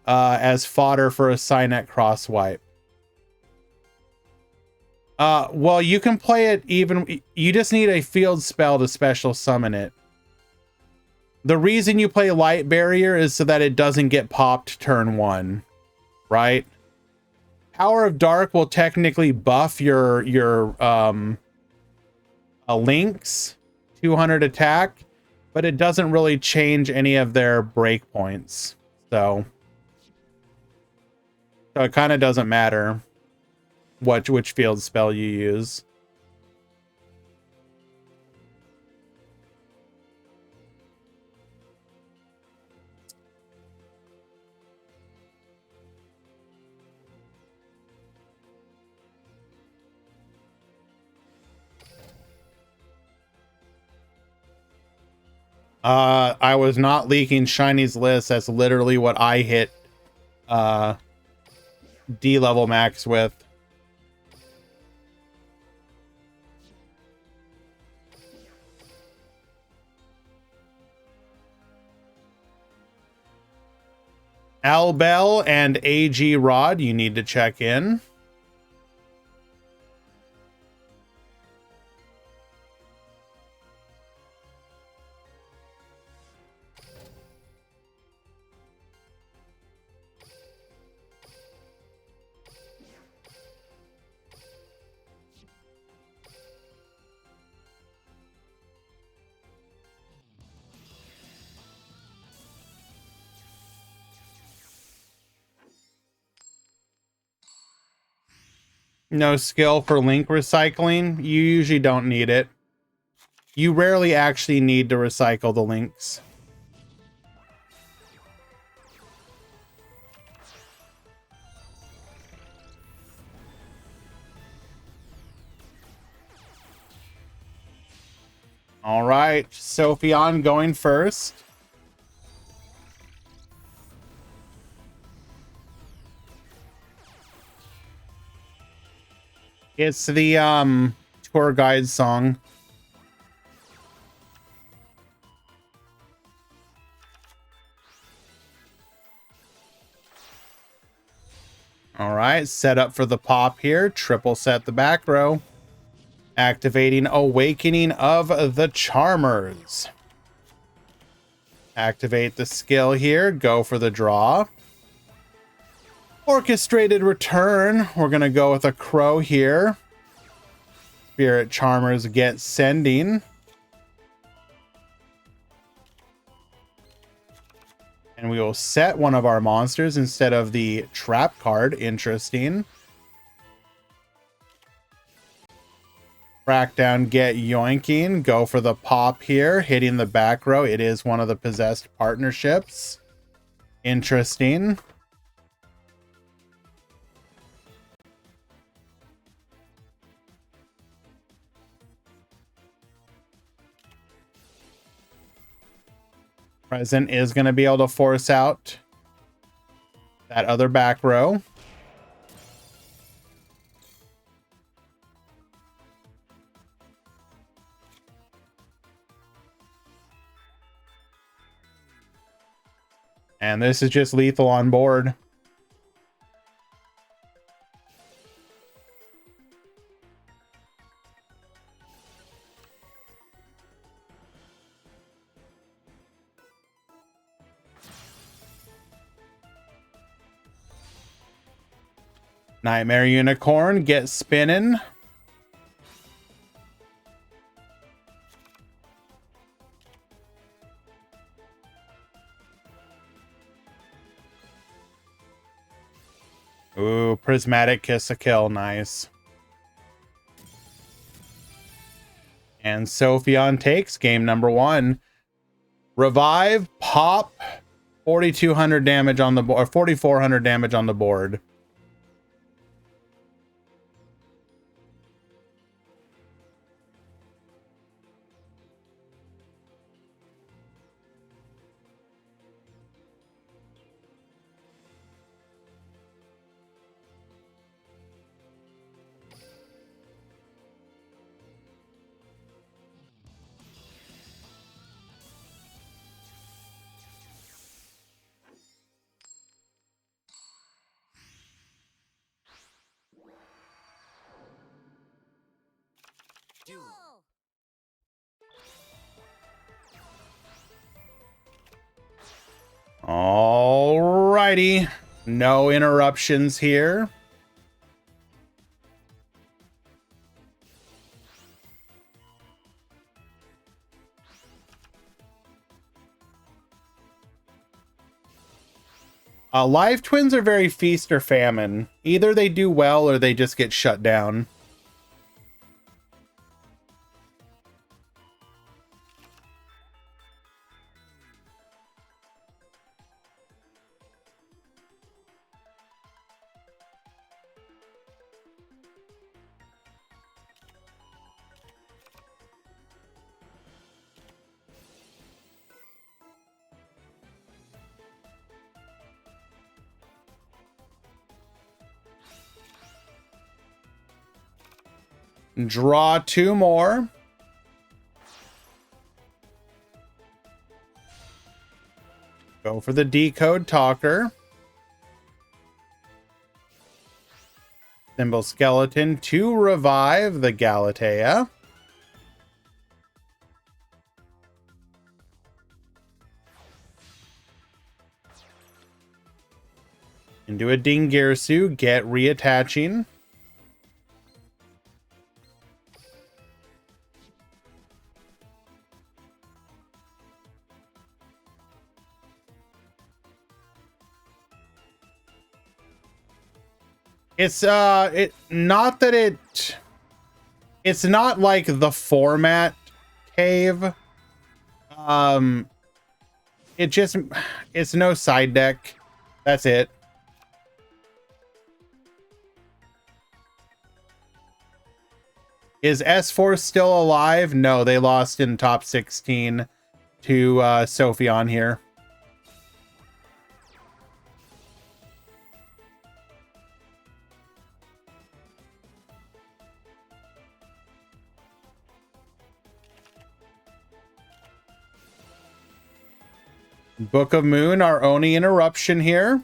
as fodder for a Cynet Crosswipe. Well, you can play it even... You just need a field spell to special summon it. The reason you play Light Barrier is so that it doesn't get popped turn 1, right? Power of Dark will technically buff your Link's 200 attack, but it doesn't really change any of their breakpoints. So it kind of doesn't matter which field spell you use. I was not leaking Shiny's list. That's literally what I hit D level max with. Albel and AG Rod, you need to check in. No skill for link recycling. You usually don't need it. You rarely actually need to recycle the links. All right, Sophion going first. It's the tour guide song. All right, set up for the pop here. Triple set the back row. Activating Awakening of the Charmers. Activate the skill here. Go for the draw. Orchestrated Return. We're going to go with a crow here. Spirit Charmers get sending. And we will set one of our monsters instead of the trap card. Interesting. Crackdown, get yoinking. Go for the pop here. Hitting the back row. It is one of the possessed partnerships. Interesting. Present is going to be able to force out that other back row. And this is just lethal on board. Nightmare Unicorn, get spinning. Ooh, Prismatic Kiss a Kill, nice. And Sophion takes game number 1. Revive, pop, 4,200 damage on the board, or 4,400 damage on the board. Duel. Alrighty. No interruptions here. Live twins are very feast or famine. Either they do well or they just get shut down. Draw 2 more. Go for the Decode Talker. Symbol Skeleton to revive the Galatea. Into a Dingirsu, get reattaching. It's it not that it's not like the format cave. Um it just it's no side deck. That's it. Is S-Force still alive? No, they lost in top 16 to Sophie on here. Book of Moon, our only interruption here.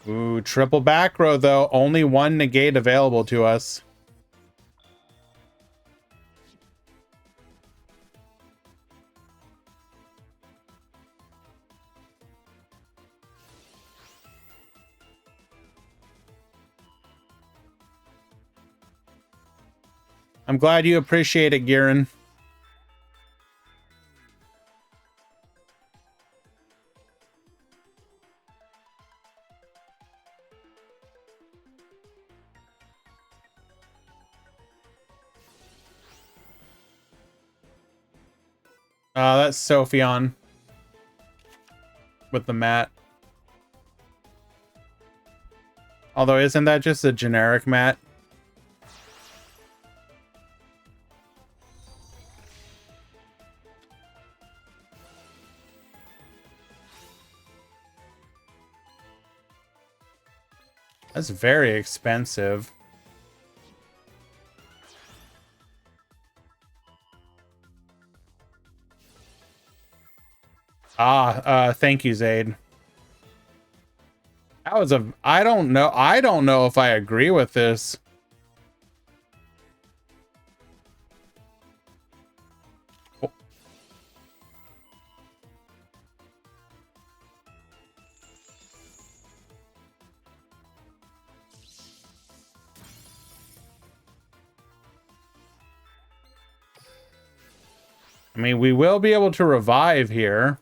Ooh, triple back row though. Only one negate available to us. I'm glad you appreciate it, Garen. That's Sophion with the mat. Although, isn't that just a generic mat? That's very expensive. Thank you, Zaid. That was a... I don't know if I agree with this. I mean, we will be able to revive here.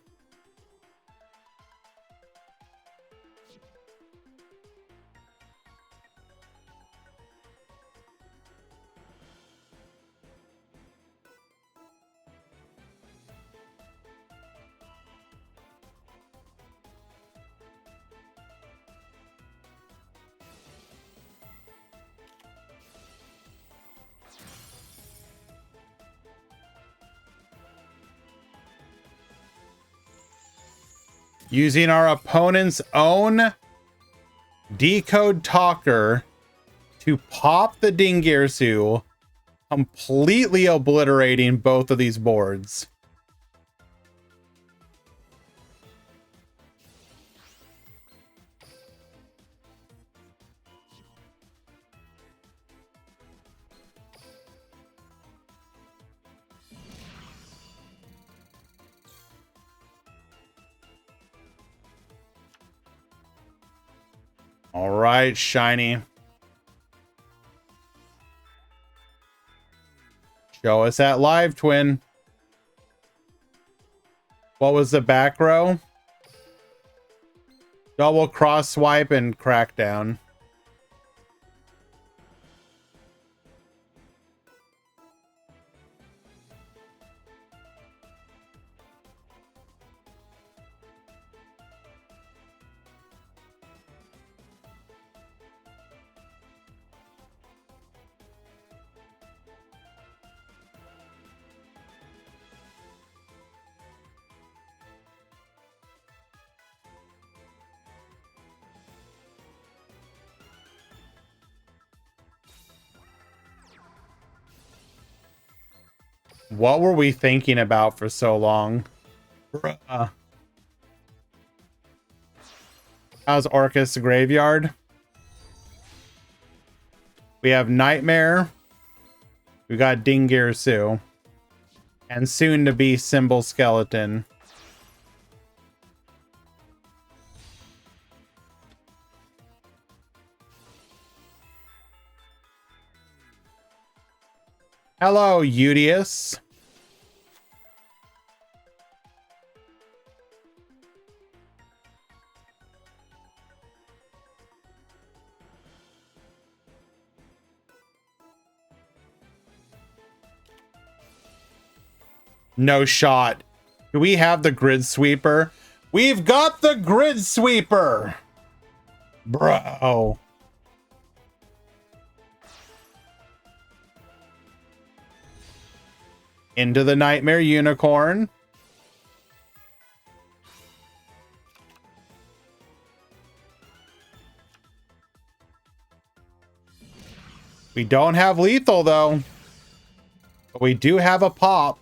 Using our opponent's own decode talker to pop the Dingirsu, completely obliterating both of these boards. All right, Shiny. Show us that live, Twin. What was the back row? Double cross swipe and crackdown. What were we thinking about for so long? Bruh. How's Orcus Graveyard? We have Nightmare. We got Dingirsu. And soon to be Symbol Skeleton. Hello, Udius. No shot. Do we have the grid sweeper? We've got the grid sweeper. Bro. Into the nightmare unicorn. We don't have lethal though. But we do have a pop.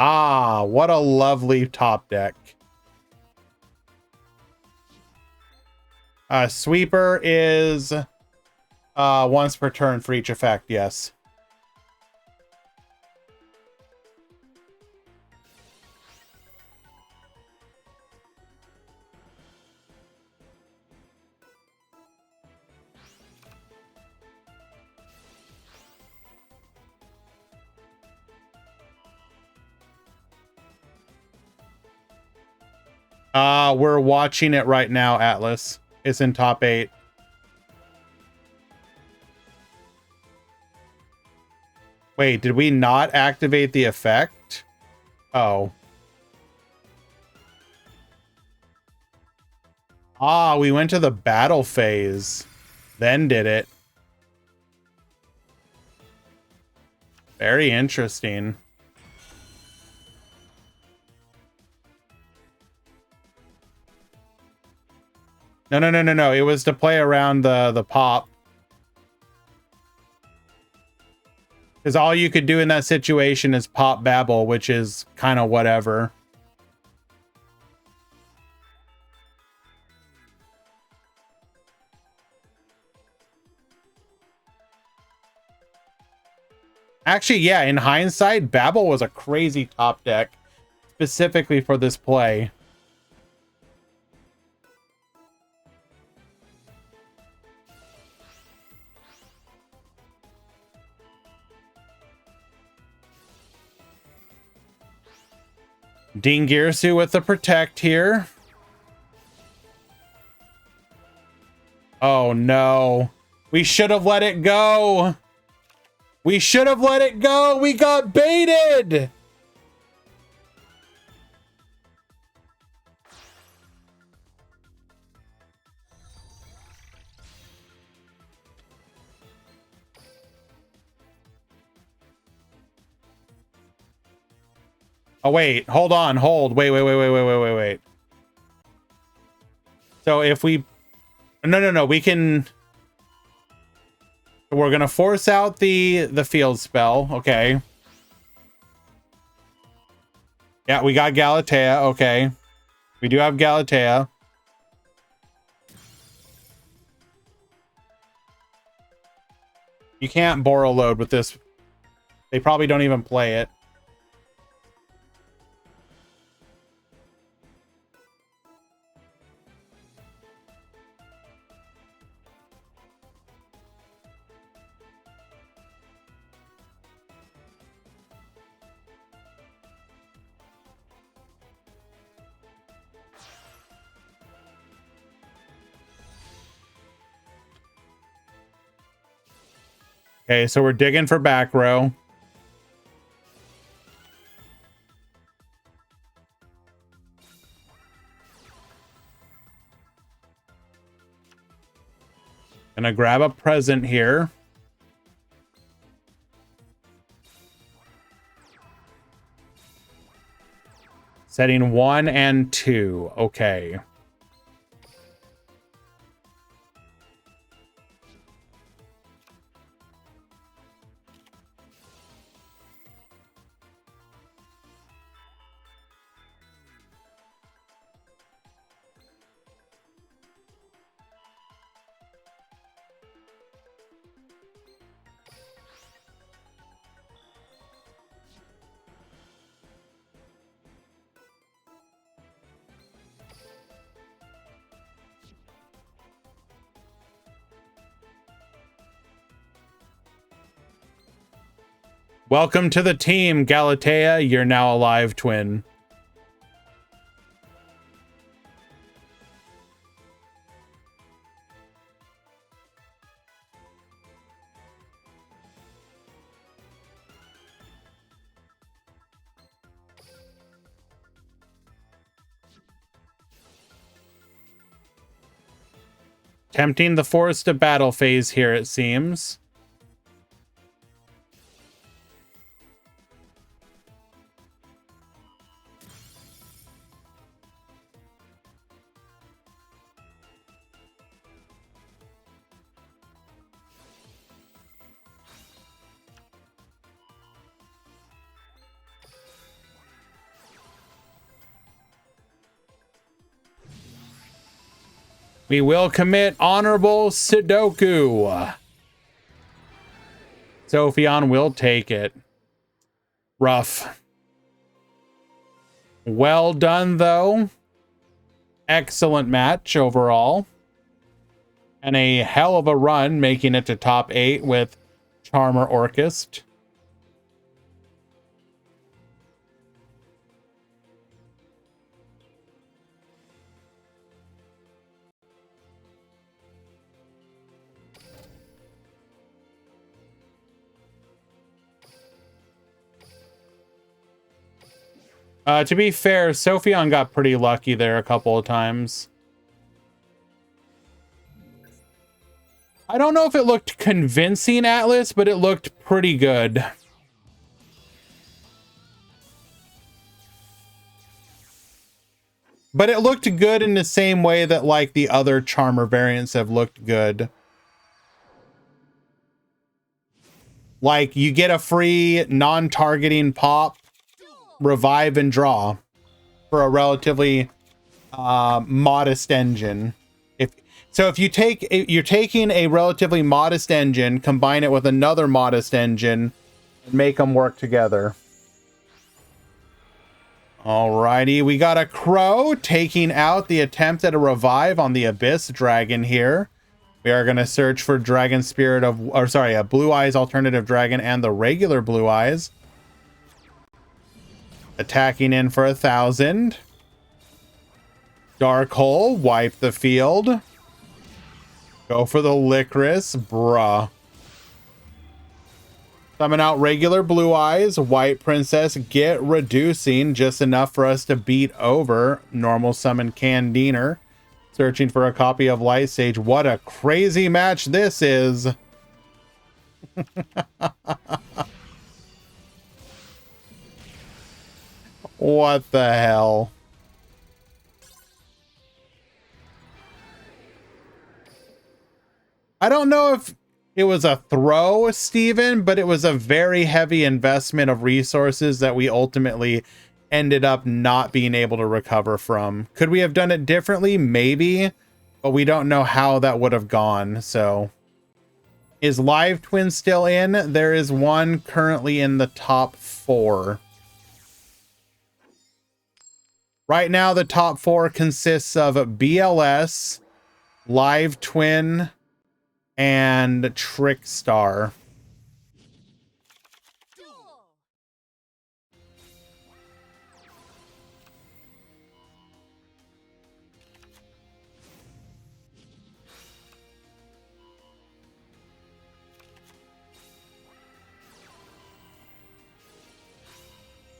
Ah, what a lovely top deck. Sweeper is once per turn for each effect, yes. We're watching it right now, Atlas. It's in top 8. Wait, did we not activate the effect? Oh. Ah, we went to the battle phase. Then did it. Very interesting. No. It was to play around the pop. Because all you could do in that situation is pop Babel, which is kind of whatever. Actually, yeah, in hindsight, Babel was a crazy top deck, specifically for this play. Dean Gearsu with the protect here. Oh no. We should have let it go. We should have let it go. We got baited. Oh, wait. Hold on. Hold. Wait. So if we... No. We can... We're going to force out the field spell. Okay. Yeah, we got Galatea. Okay. We do have Galatea. You can't borrow load with this. They probably don't even play it. Okay, so we're digging for back row. Gonna grab a present here. Setting 1 and 2. Okay. Welcome to the team, Galatea. You're now a live twin. Tempting the force to battle phase here, it seems. We will commit honorable Sudoku. Sophion will take it. Rough. Well done, though. Excellent match overall. And a hell of a run, making it to top 8 with Charmer Orchest. To be fair, Sophion got pretty lucky there a couple of times. I don't know if it looked convincing, Atlas, but it looked pretty good. But it looked good in the same way that, like, the other Charmer variants have looked good. Like, you get a free non-targeting pop, revive, and draw for a relatively modest engine. If you're taking a relatively modest engine, combine it with another modest engine, and make them work together. Alrighty, we got a Crow taking out the attempt at a revive on the Abyss Dragon here. We are going to search for Dragon Spirit of, or sorry, a Blue Eyes Alternative Dragon and the regular Blue Eyes. Attacking in for 1,000. Dark Hole, wipe the field. Go for the Licorice, bruh. Summon out regular Blue Eyes, White Princess, get reducing, just enough for us to beat over normal summon Candiner. Searching for a copy of Light Sage. What a crazy match this is. What the hell? I don't know if it was a throw, Steven, but it was a very heavy investment of resources that we ultimately ended up not being able to recover from. Could we have done it differently? Maybe, but we don't know how that would have gone. So is Live Twin still in? There is one currently in the top 4. Right now, the top 4 consists of BLS, Live Twin, and Trickstar.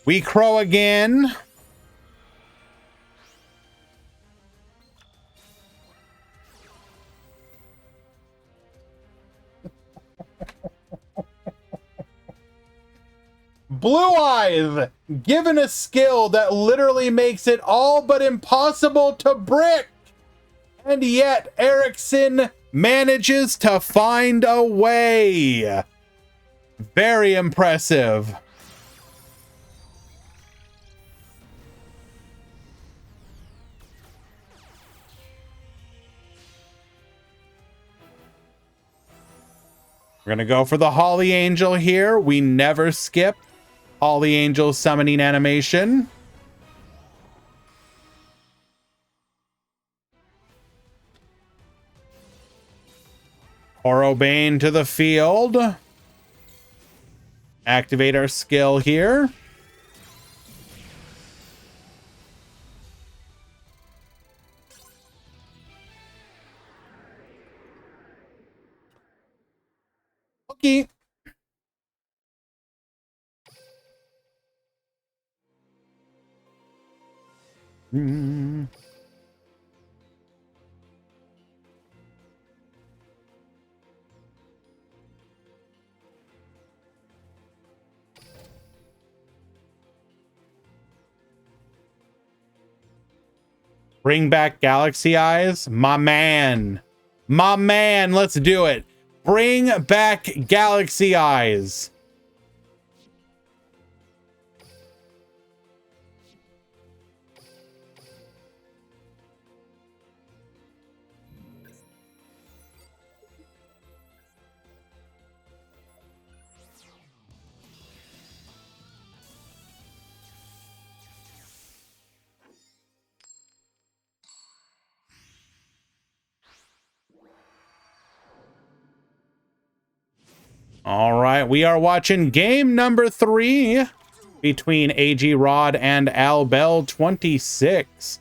We crow again. Blue Eyes, given a skill that literally makes it all but impossible to brick. And yet Erickson manages to find a way. Very impressive. We're going to go for the Holly Angel here. We never skip Holly Angel summoning animation. Orobane to the field. Activate our skill here. Okay. Bring back Galaxy Eyes. My man. My man. Let's do it. Bring back Galaxy Eyes. All right, we are watching game number 3 between AG Rod and Albel 26.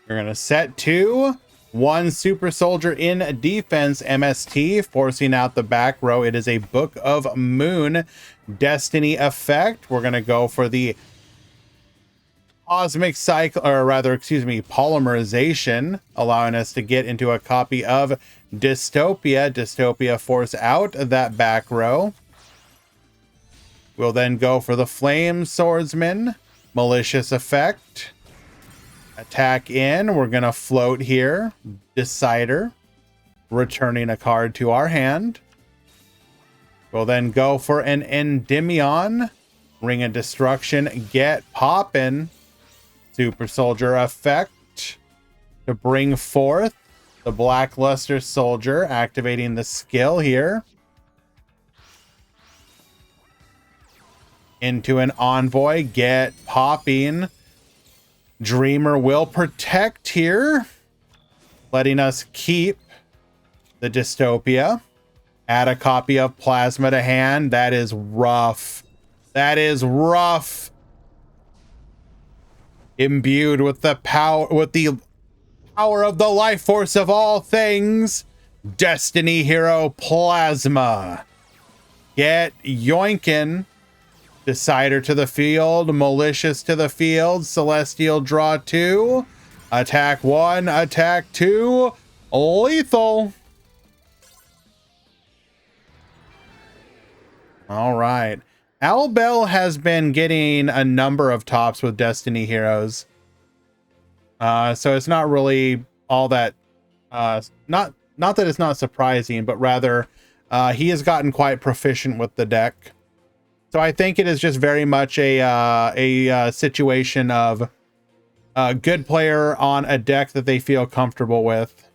We're going to set 2, 1 Super Soldier in defense MST, forcing out the back row. It is a Book of Moon Destiny effect. We're going to go for the Cosmic Cycle, or rather, excuse me, Polymerization, allowing us to get into a copy of Dystopia. Dystopia force out that back row. We'll then go for the Flame Swordsman, Malicious effect. Attack in. We're going to float here. Decider, returning a card to our hand. We'll then go for an Endymion, Ring of Destruction, get poppin'. Super Soldier effect to bring forth the Blackluster Soldier, activating the skill here. Into an Envoy, get popping. Dreamer will protect here, letting us keep the Dystopia. Add a copy of Plasma to hand. That is rough. That is rough. Imbued with the power of the life force of all things, Destiny Hero Plasma. Get yoinkin'. Decider to the field, Malicious to the field, Celestial draw 2, attack 1, attack 2, lethal. All right. Albel has been getting a number of tops with Destiny Heroes. So it's not really all that, not that it's not surprising, but rather he has gotten quite proficient with the deck. So I think it is just very much a situation of a good player on a deck that they feel comfortable with.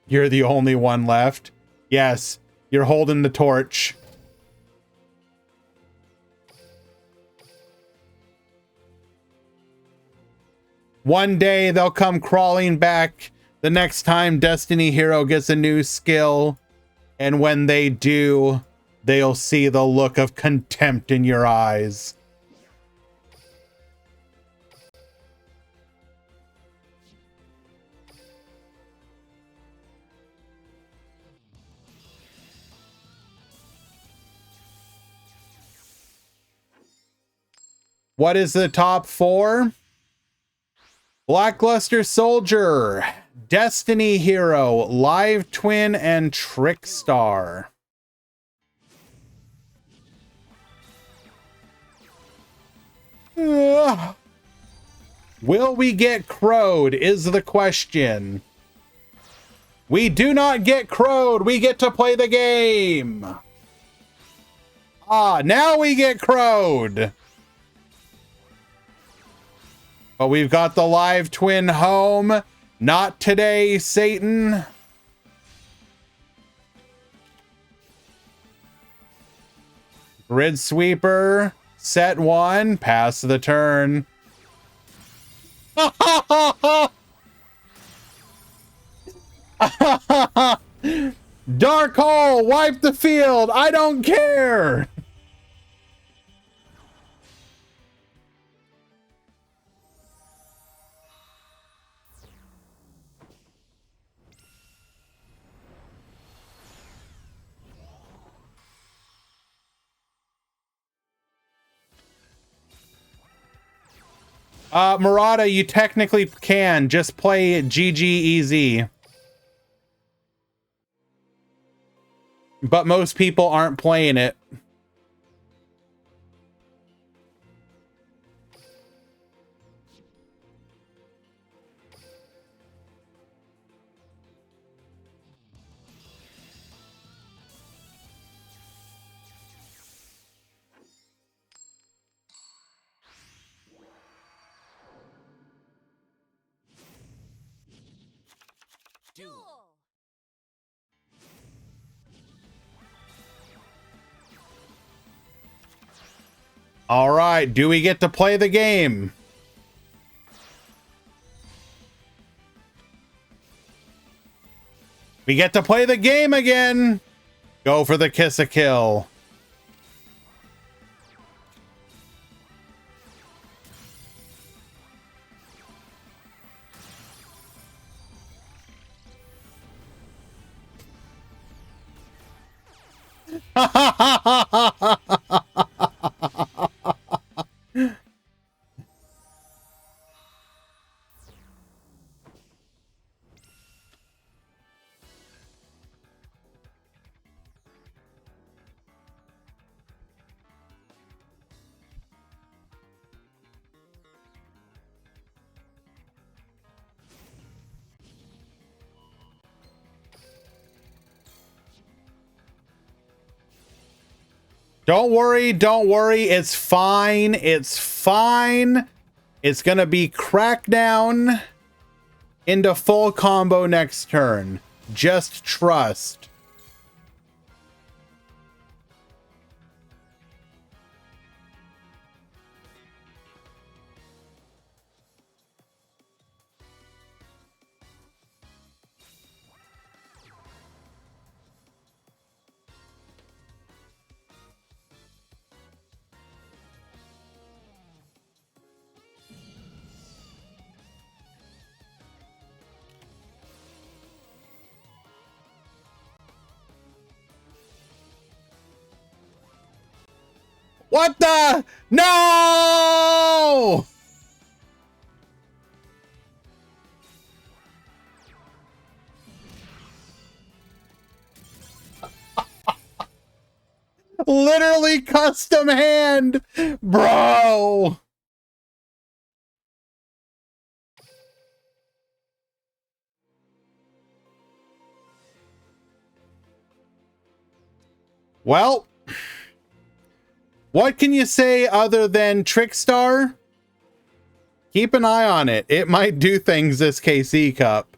You're the only one left. Yes, you're holding the torch. One day they'll come crawling back the next time Destiny Hero gets a new skill. And when they do, they'll see the look of contempt in your eyes. What is the top 4? Blackluster Soldier, Destiny Hero, Live Twin, and Trickstar. Will we get crowed is the question. We do not get crowed. We get to play the game. Ah, now we get crowed. But we've got the Live Twin home. Not today, Satan. Grid Sweeper. Set 1. Pass the turn. Dark hole, wipe the field. I don't care. Murata, you technically can just play GG EZ. But most people aren't playing it. Duel. All right, do we get to play the game? We get to play the game again. Go for the kiss a kill. Don't worry, don't worry. It's fine. It's fine. It's gonna be crackdown into full combo next turn. Just trust. What the? No! Literally custom hand, bro. Well, what can you say other than Trickstar? Keep an eye on it. It might do things this KC Cup.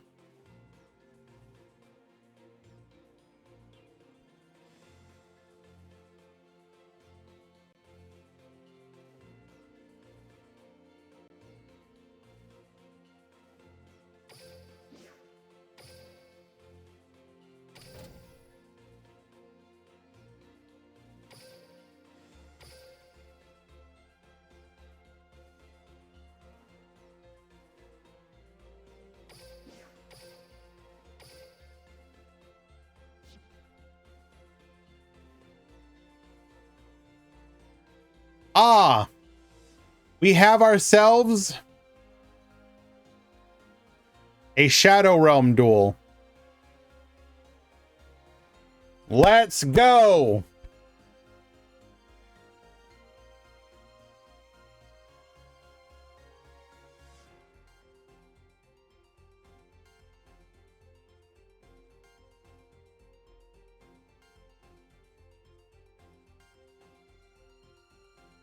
Ah, we have ourselves a Shadow Realm duel. Let's go.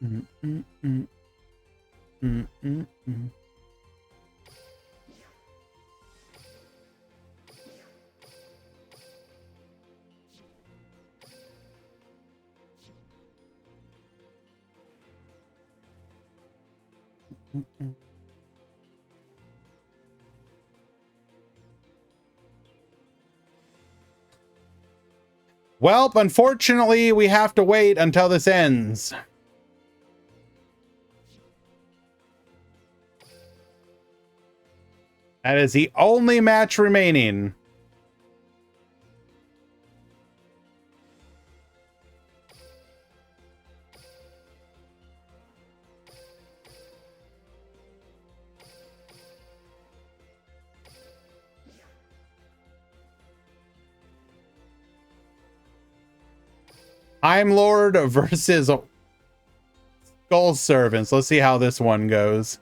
Mm, mm, mm. Mm, mm, mm. Mm, mm. Well, unfortunately, we have to wait until this ends. That is the only match remaining. Time Lord versus Skull Servants. Let's see how this one goes.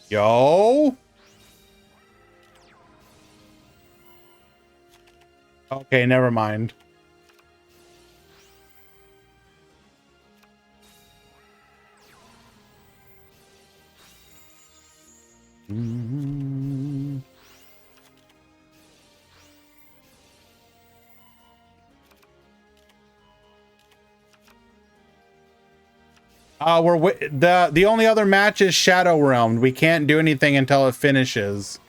Yo. Okay, never mind. The only other match is Shadow Realm. We can't do anything until it finishes.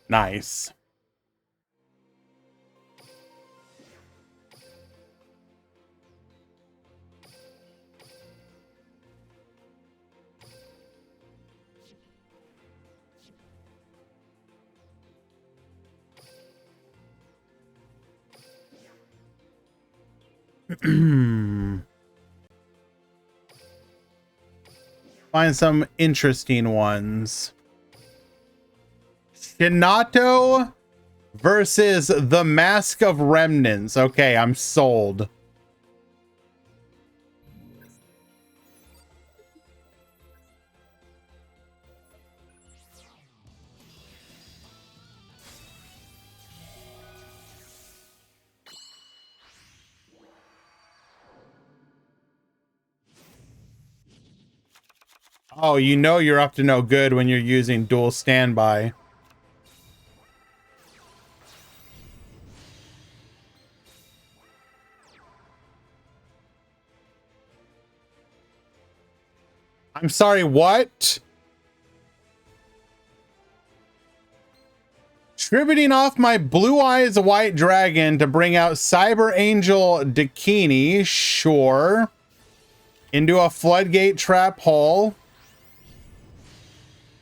Nice. Find some interesting ones. Shinato versus the Mask of Remnants. Okay, I'm sold. Oh, you know you're up to no good when you're using dual standby. I'm sorry, what? Tributing off my Blue Eyes White Dragon to bring out Cyber Angel Dakini, sure. Into a Floodgate Trap Hole.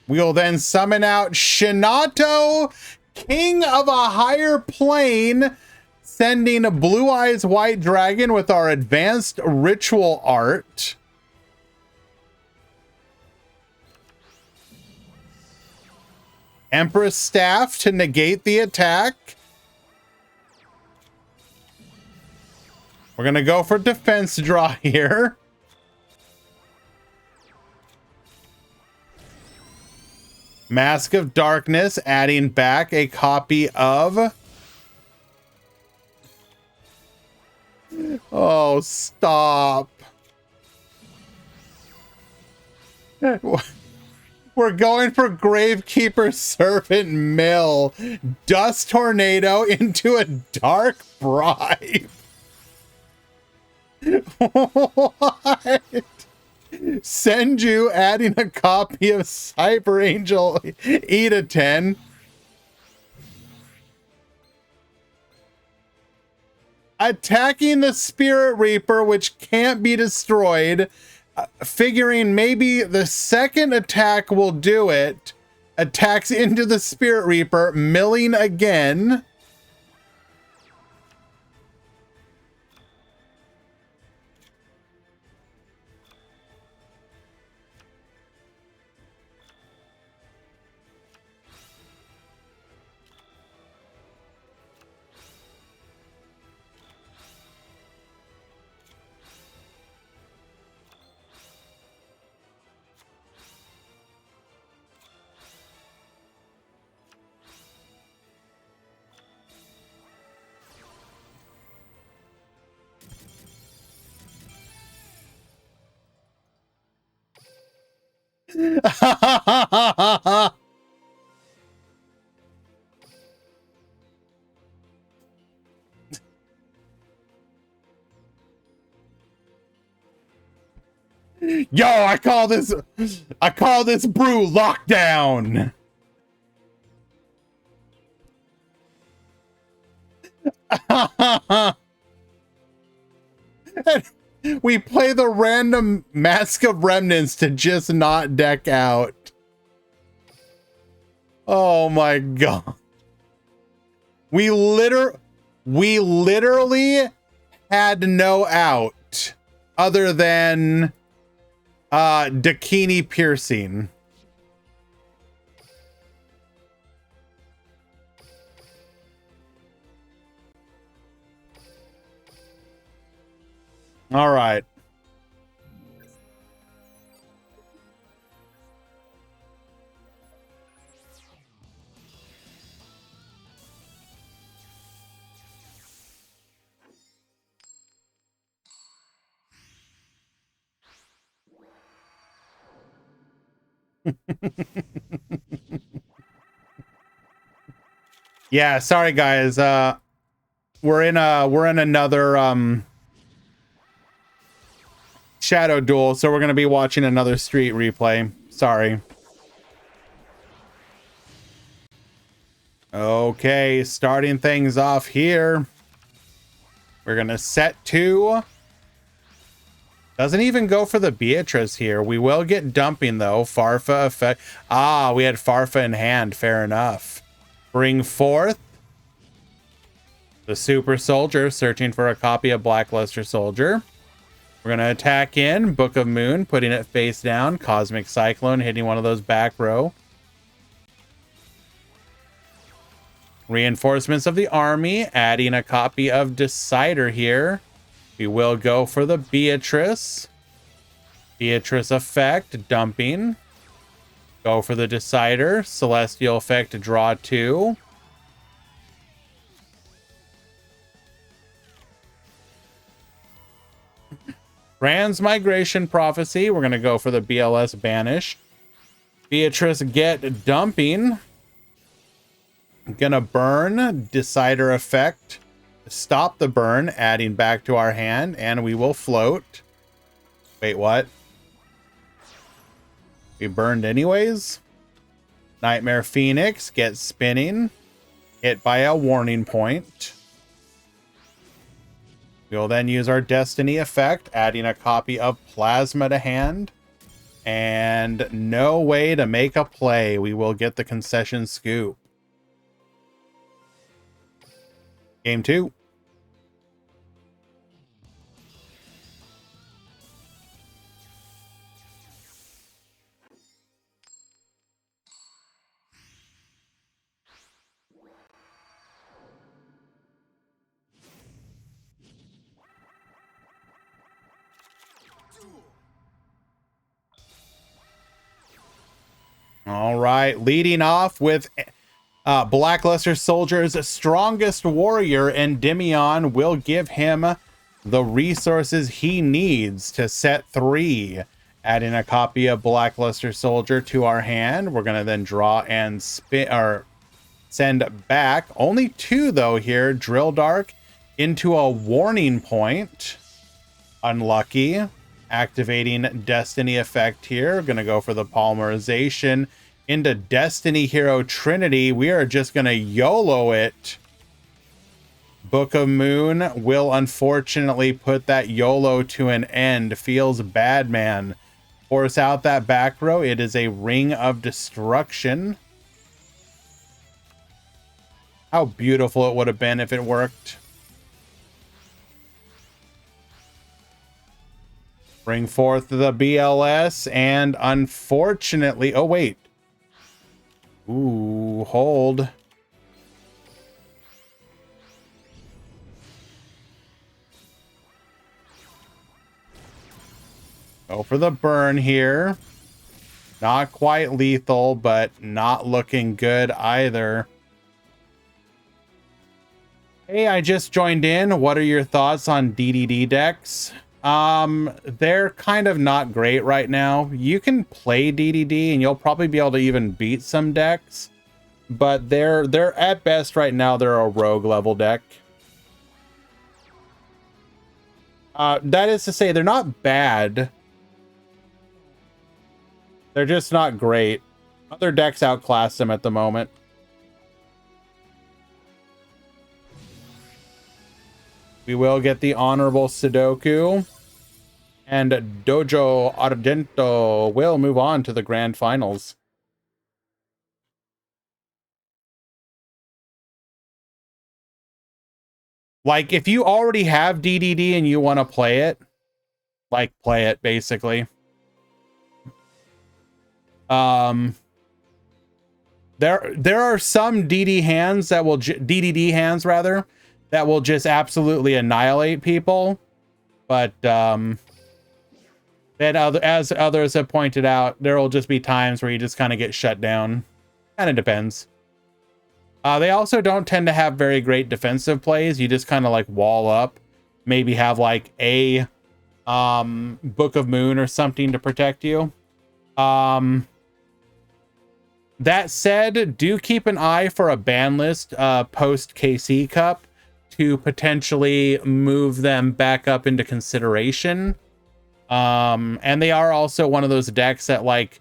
We'll then summon out Shinato, King of a Higher Plane, sending a Blue Eyes White Dragon with our advanced ritual art. Empress Staff to negate the attack. We're going to go for defense draw here. Mask of Darkness, adding back a copy of... Oh, stop. We're going for Gravekeeper Servant Mill. Dust Tornado into a Dark Bribe. What? Senju adding a copy of Cyber Angel Ida 10. Attacking the Spirit Reaper, which can't be destroyed. Figuring maybe the second attack will do it. Attacks into the Spirit Reaper, milling again. Yo, I call this brew lockdown. We play the random Mask of Remnants to just not deck out. Oh my god. We literally had no out other than Dakini piercing. All right. Yeah, sorry guys. We're in another Shadow Duel, so we're going to be watching another street replay. Sorry. Okay, starting things off here. We're going to set 2. Doesn't even go for the Beatrice here. We will get dumping though. Farfa effect. Ah, we had Farfa in hand. Fair enough. Bring forth the Super Soldier, searching for a copy of Blackluster Soldier. We're going to attack in. Book of Moon, putting it face down. Cosmic Cyclone, hitting one of those back row. Reinforcements of the army, adding a copy of Decider here. We will go for the Beatrice. Beatrice effect, dumping. Go for the Decider. Celestial effect, draw 2. Transmigration Prophecy. We're going to go for the BLS Banish. Beatrice get dumping. Gonna burn. Decider effect. Stop the burn, adding back to our hand, and we will float. Wait, what? We burned anyways? Nightmare Phoenix gets spinning. Hit by a warning point. We'll then use our Destiny effect, adding a copy of Plasma to hand. And no way to make a play. We will get the concession scoop. Game 2. All right, leading off with Blackluster Soldier's strongest warrior, Endymion will give him the resources he needs to set 3. Adding a copy of Blackluster Soldier to our hand. We're going to then draw and spin or send back. Only 2 though here. Drill Dark into a warning point. Unlucky. Activating Destiny effect here. Gonna go for the polymerization into Destiny Hero Trinity. We are just gonna YOLO it. Book of Moon will unfortunately put that YOLO to an end. Feels bad, man. Force out that back row. It is a Ring of Destruction. How beautiful it would have been if it worked. Bring forth the BLS, and unfortunately... Oh, wait. Ooh, hold. Go for the burn here. Not quite lethal, but not looking good either. Hey, I just joined in. What are your thoughts on DDD decks? They're kind of not great right now. You can play DDD and you'll probably be able to even beat some decks, but they're at best right now, they're a rogue level deck. That is to say, they're not bad. They're just not great. Other decks outclass them at the moment. We will get the Honorable Sudoku. And Dojo Argento will move on to the grand finals. Like, if you already have DDD and you want to play it, like, play it, basically. There are some DDD hands that will just absolutely annihilate people, but then as others have pointed out, there will just be times where you just kind of get shut down. Kind of depends. They also don't tend to have very great defensive plays. You just kind of like wall up, maybe have like a Book of Moon or something to protect you. That said, do keep an eye for a ban list post KC Cup to potentially move them back up into consideration. And they are also one of those decks that, like,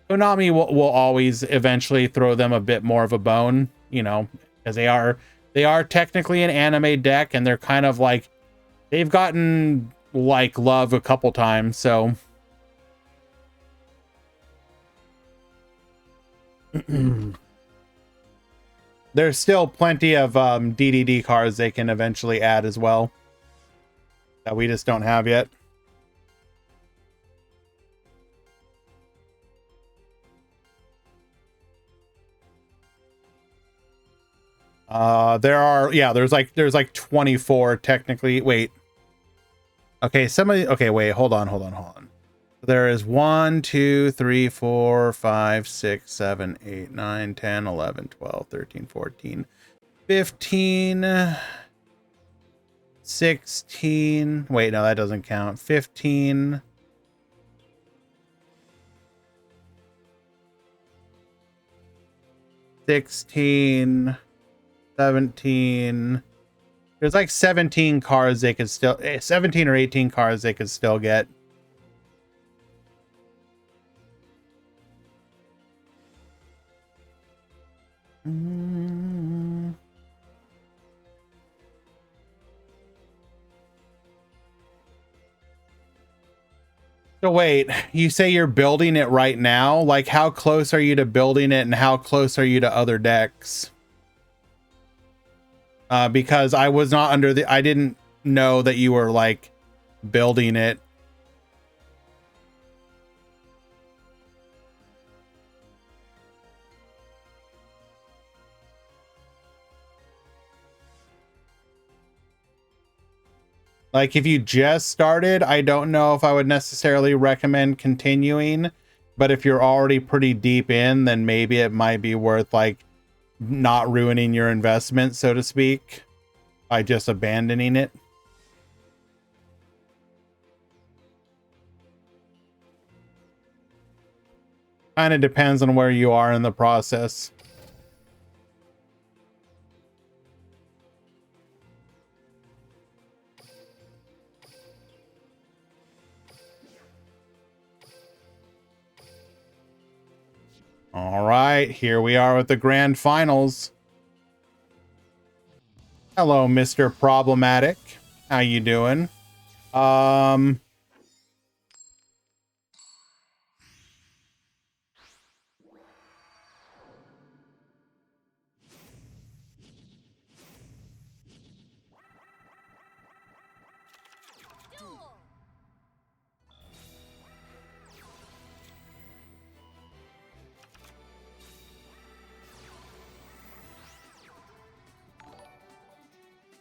Konami will always eventually throw them a bit more of a bone, you know, because they are technically an anime deck, and they're kind of like, they've gotten like love a couple times, so there's still plenty of DDD cards they can eventually add as well that we just don't have yet. There's like 24 technically. Wait. Okay, wait, hold on. There is 1, 2, 3, 4, 5, 6, 7, 8, 9, 10, 11, 12, 13, 14, 15, 16. Wait, no, that doesn't count. 15. 16. 17. There's like 17 cards they could still 17 or 18 cards they could still get. So wait, you say you're building it right now? Like, how close are you to building it, and how close are you to other decks? Because I was not I didn't know that you were like building it. Like, if you just started, I don't know if I would necessarily recommend continuing, but if you're already pretty deep in, then maybe it might be worth like not ruining your investment, so to speak, by just abandoning it. Kind of depends on where you are in the process. All right, here we are with the grand finals. Hello, Mr. Problematic. How you doing? Duel.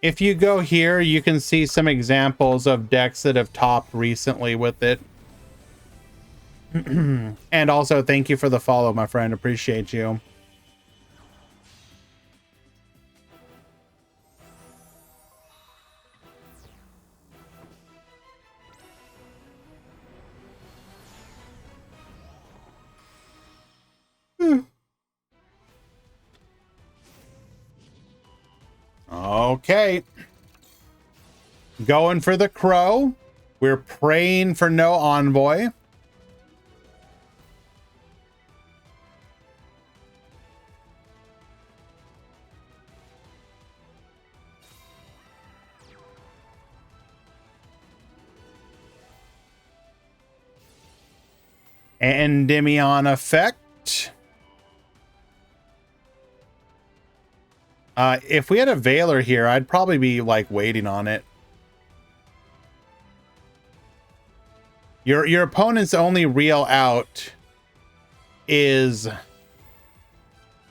If you go here, you can see some examples of decks that have topped recently with it. And also, thank you for the follow, my friend. Appreciate you. Okay. Going for the crow. We're praying for no envoy. Endymion effect. If we had a Veiler here, I'd probably be like waiting on it. Your opponent's only real out is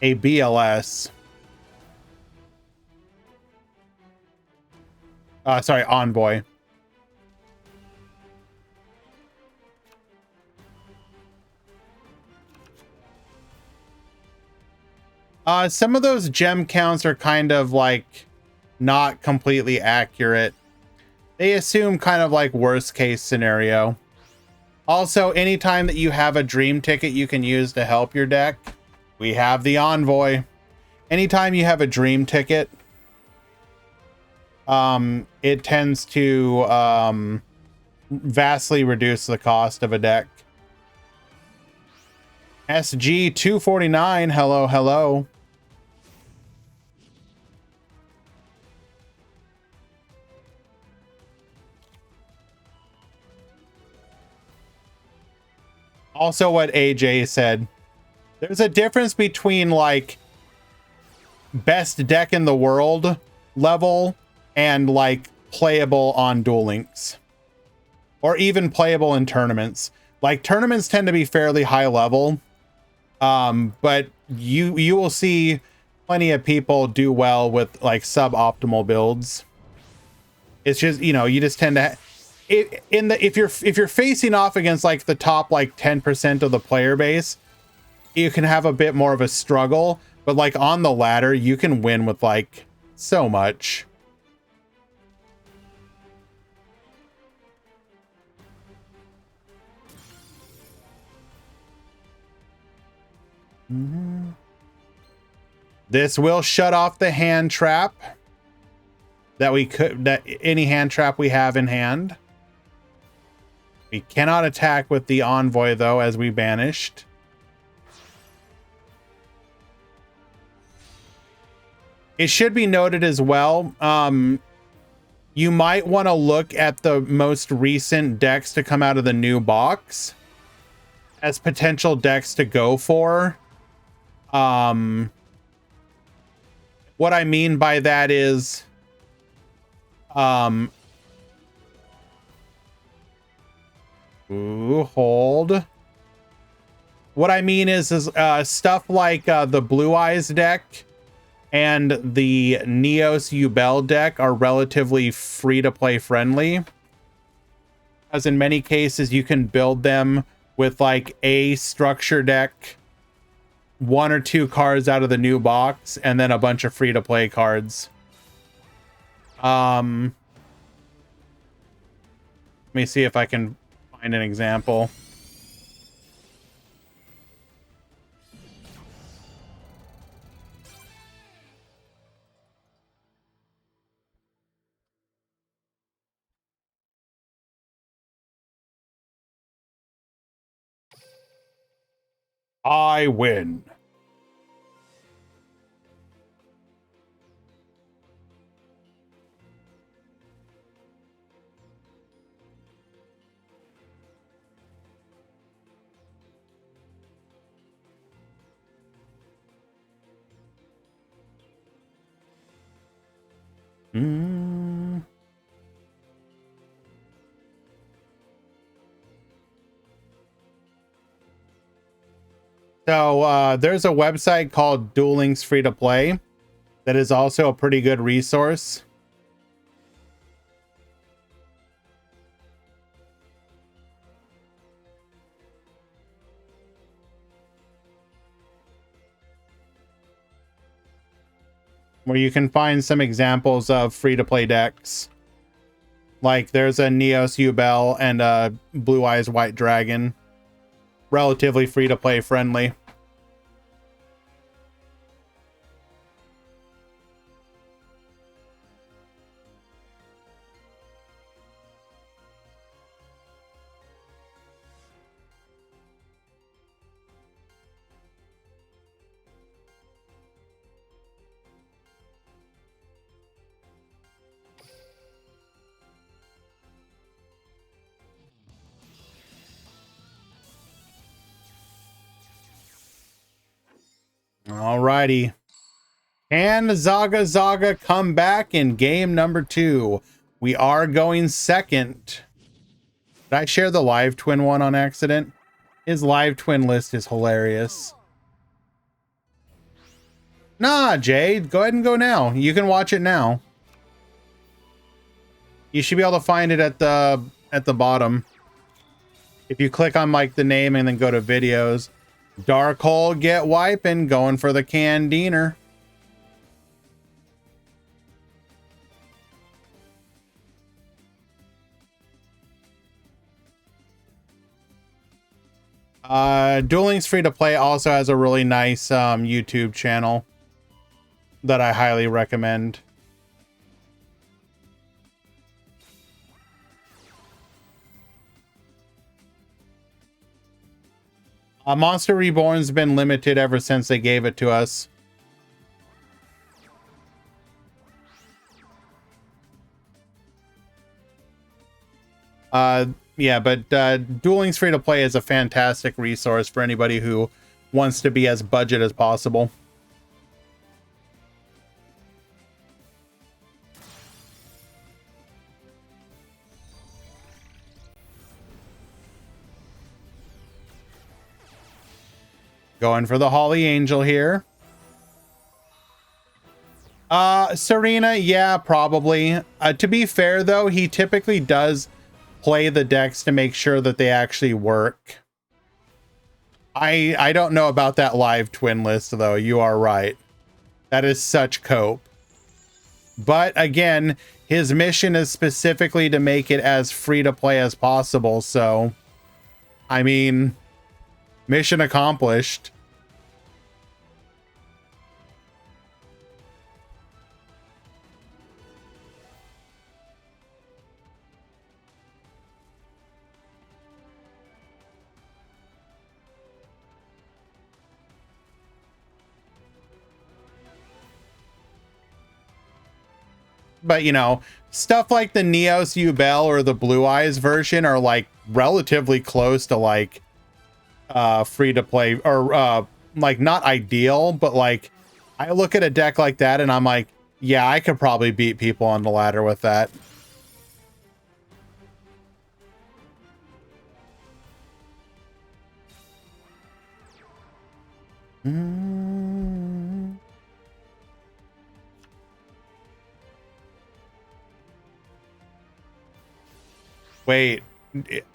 a BLS. Sorry, envoy. Some of those gem counts are kind of like not completely accurate. They assume kind of like worst case scenario. Also, anytime that you have a dream ticket you can use to help your deck, we have the envoy. Anytime you have a dream ticket, it tends to vastly reduce the cost of a deck. SG249, hello, hello. Also what AJ said. There's a difference between like best deck in the world level and like playable on Duel Links. Or even playable in tournaments. Like tournaments tend to be fairly high level. But you will see plenty of people do well with like suboptimal builds. It's just, you know, you just tend to if you're facing off against like the top like 10% of the player base, you can have a bit more of a struggle, but like on the ladder, you can win with like so much. This will shut off the hand trap that any hand trap we have in hand. We cannot attack with the envoy though, as we banished. It should be noted as well, you might want to look at the most recent decks to come out of the new box as potential decks to go for. What I mean by that is, hold. What I mean is stuff like the Blue Eyes deck and the Neos Ubel deck are relatively free to play friendly, as in many cases you can build them with like a structure deck, 1 or 2 cards out of the new box, and then a bunch of free to play cards. Let me see if I can find an example. I win. Mm. So there's a website called Dueling's Free to Play that is also a pretty good resource. Where you can find some examples of free-to-play decks. Like there's a Neos Ubel and a Blue Eyes White Dragon. Relatively free-to-play friendly. Alrighty. Can Zaga Zaga come back in game number 2? We are going second. Did I share the live twin one on accident? His live twin list is hilarious. Nah, Jade, go ahead and go now. You can watch it now. You should be able to find it at the bottom. If you click on like the name and then go to videos. Dark Hole get wiping, going for the Candiner. Dueling's Free to Play also has a really nice YouTube channel that I highly recommend. Monster Reborn's been limited ever since they gave it to us. Yeah, but Dueling's Free to Play is a fantastic resource for anybody who wants to be as budget as possible. Going for the Holly Angel here. Serena, yeah, probably. To be fair, though, he typically does play the decks to make sure that they actually work. I don't know about that live twin list, though. You are right. That is such cope. But again, his mission is specifically to make it as free to play as possible. So, I mean, mission accomplished. But, you know, stuff like the Neos Ubel or the Blue Eyes version are, like, relatively close to, like, free to play, or, like, not ideal, but, like, I look at a deck like that and I'm like, yeah, I could probably beat people on the ladder with that. Wait,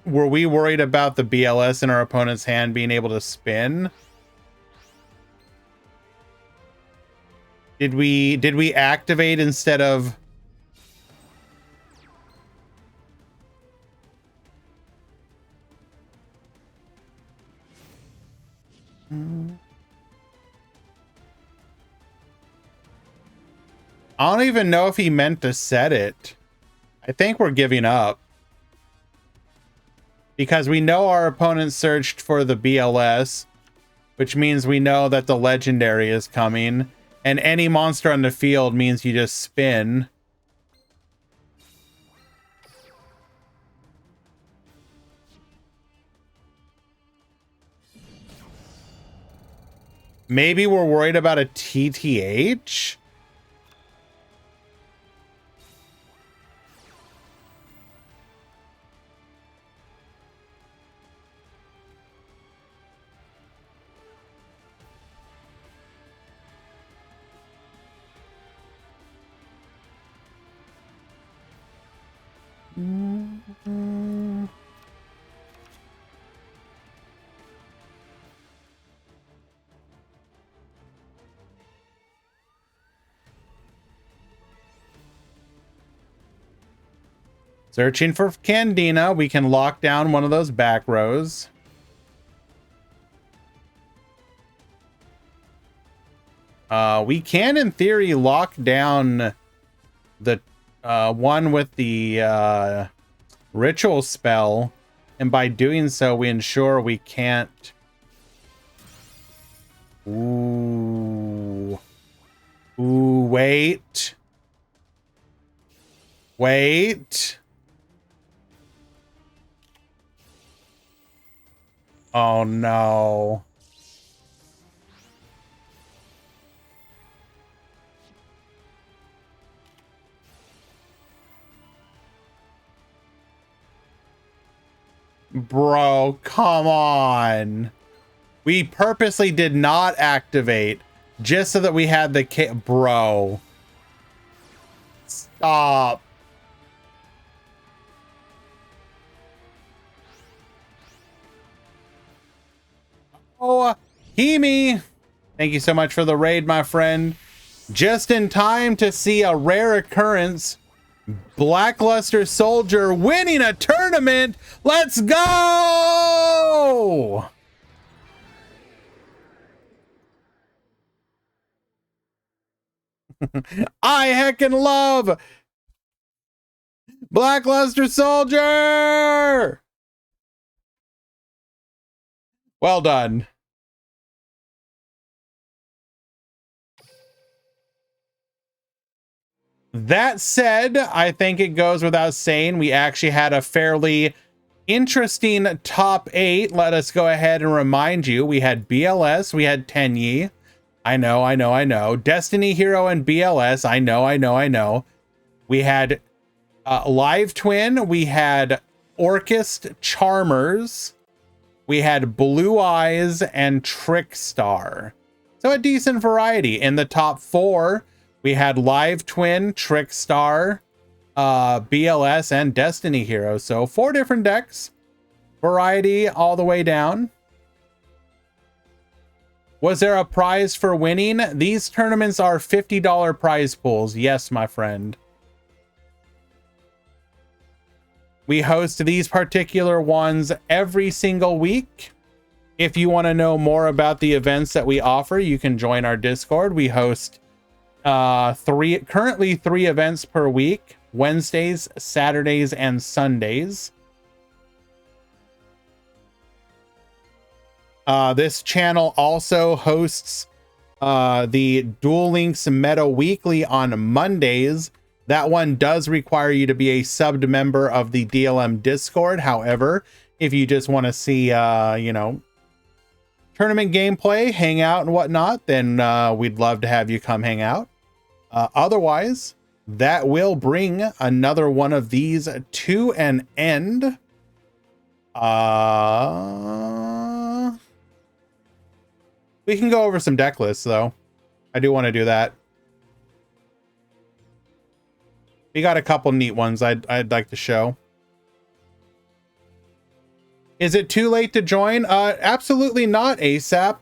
were we worried about the BLS in our opponent's hand being able to spin? Did we activate instead of... I don't even know if he meant to set it. I think we're giving up. Because we know our opponent searched for the BLS. which means we know that the legendary is coming. And any monster on the field means you just spin. Maybe we're worried about a TTH? Searching for Candina. We can lock down one of those back rows. We can, in theory, lock down the one with the ritual spell. And by doing so, we ensure we can't... Ooh. Ooh, wait. Wait. Oh, no. Bro, come on. We purposely did not activate just so that we had the bro. Stop. Oh, Hemi. Thank you so much for the raid, my friend. Just in time to see a rare occurrence. Blackluster Soldier winning a tournament. Let's go! I heckin' love Blackluster Soldier! Well done. That said, I think it goes without saying we actually had a fairly interesting top 8. Let us go ahead and remind you. We had BLS, we had Tenyi. I know. Destiny Hero and BLS. I know. We had Live Twin. We had Orchest Charmers. We had Blue Eyes and Trickstar. So a decent variety. In the top 4, we had Live Twin, Trickstar, BLS, and Destiny Hero. So 4 different decks. Variety all the way down. Was there a prize for winning? These tournaments are $50 prize pools. Yes, my friend. We host these particular ones every single week. If you want to know more about the events that we offer, you can join our Discord. We host currently 3 events per week: Wednesdays, Saturdays, and Sundays. This channel also hosts the Duel Links Meta Weekly on Mondays. That one does require you to be a subbed member of the DLM Discord. However, if you just want to see, tournament gameplay, hang out and whatnot, then we'd love to have you come hang out. Otherwise, that will bring another one of these to an end. We can go over some deck lists, though. I do want to do that. We got a couple neat ones I'd like to show. Is it too late to join? Absolutely not, ASAP.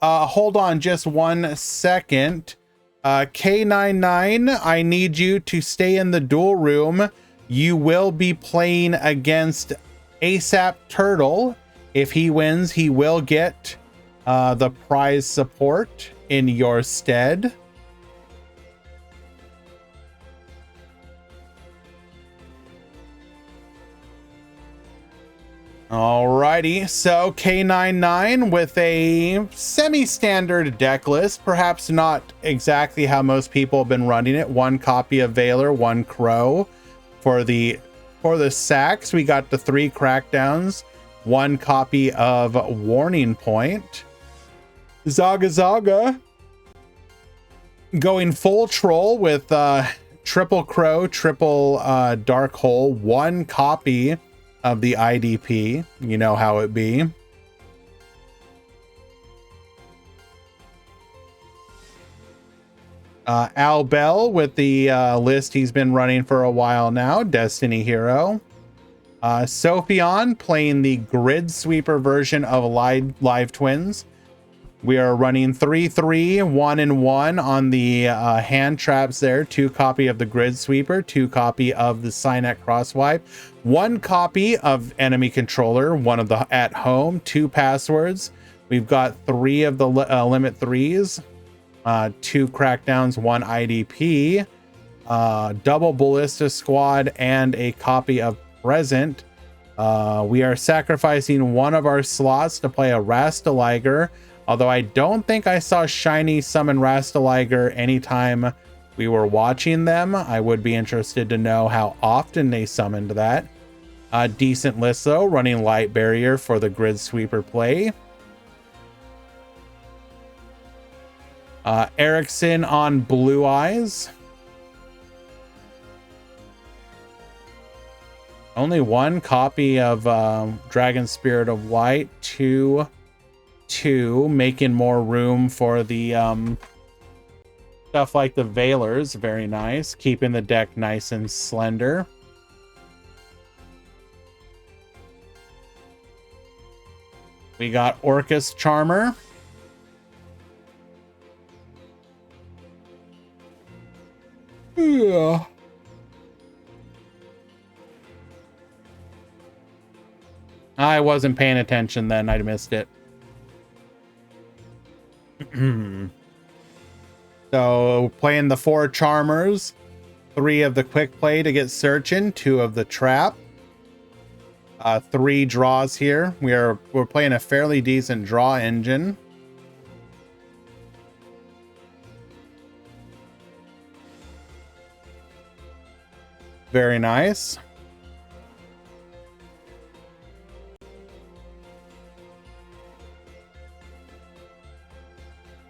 Hold on just 1 second. K99, I need you to stay in the duel room. You will be playing against ASAP Turtle. If he wins, he will get the prize support in your stead. All right. Alrighty, so K99 with a semi-standard deck list, perhaps not exactly how most people have been running it. One copy of Valor, one Crow. For the sacks, we got the 3 crackdowns, one copy of Warning Point. Zaga Zaga going full troll with triple Crow, triple Dark Hole, one copy of the IDP. You know how it be. Al Bell with the list he's been running for a while now, Destiny Hero. Sophion playing the Grid Sweeper version of Live Twins. We are running 3-3, 1-1 on the hand traps there. 2 copy of the Grid Sweeper, 2 copy of the Cynet Crosswipe, 1 copy of Enemy Controller, 1 of the At Home, 2 passwords. We've got 3 of the Limit 3s, 2 crackdowns, 1 IDP, double Ballista Squad, and a copy of Present. We are sacrificing 1 of our slots to play a Rastaliger, although I don't think I saw Shiny summon Rastaliger anytime we were watching them. I would be interested to know how often they summoned that. Decent list though, running Light Barrier for the Grid Sweeper play. Erickson on Blue Eyes. Only 1 copy of Dragon Spirit of Light. 2, making more room for the stuff like the Valors. Very nice. Keeping the deck nice and slender. We got Orcus Charmer. Yeah. I wasn't paying attention then. I missed it. So playing the 4 Charmers, 3 of the Quick Play to get searching, 2 of the Trap. 3 draws here. We're playing a fairly decent draw engine. Very nice.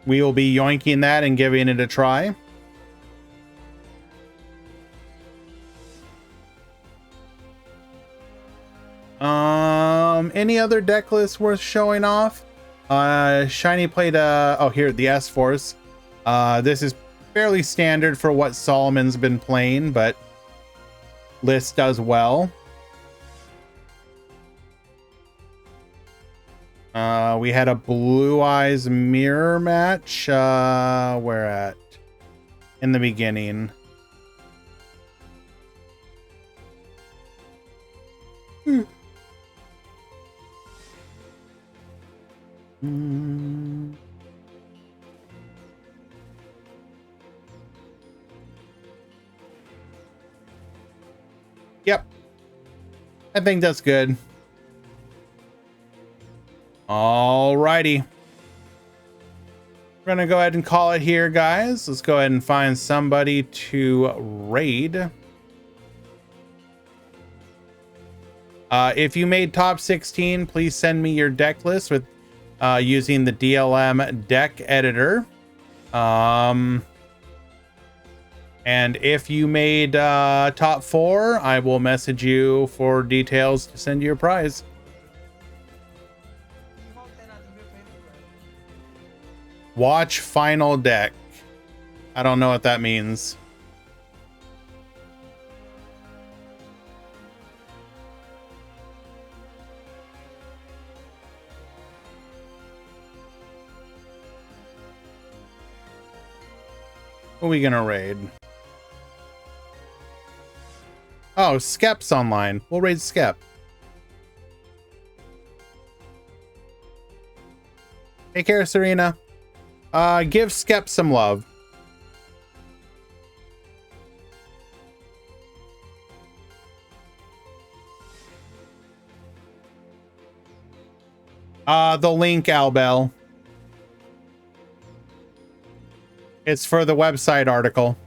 We will be yoinking that and giving it a try. Any other deck lists worth showing off? Shiny played oh, here, the S-Force. This is fairly standard for what Solomon's been playing, but list does well. We had a Blue Eyes mirror match. Where at? In the beginning. Yep. I think that's good. Alrighty. We're gonna go ahead and call it here, guys. Let's go ahead and find somebody to raid. If you made top 16, please send me your deck list with using the DLM deck editor. And if you made top 4, I will message you for details to send you your prize. Watch final deck. I don't know what that means. Who are we gonna raid? Oh, Skep's online. We'll raid Skep. Take care, Serena. Give Skep some love. The link, Albel. It's for the website article.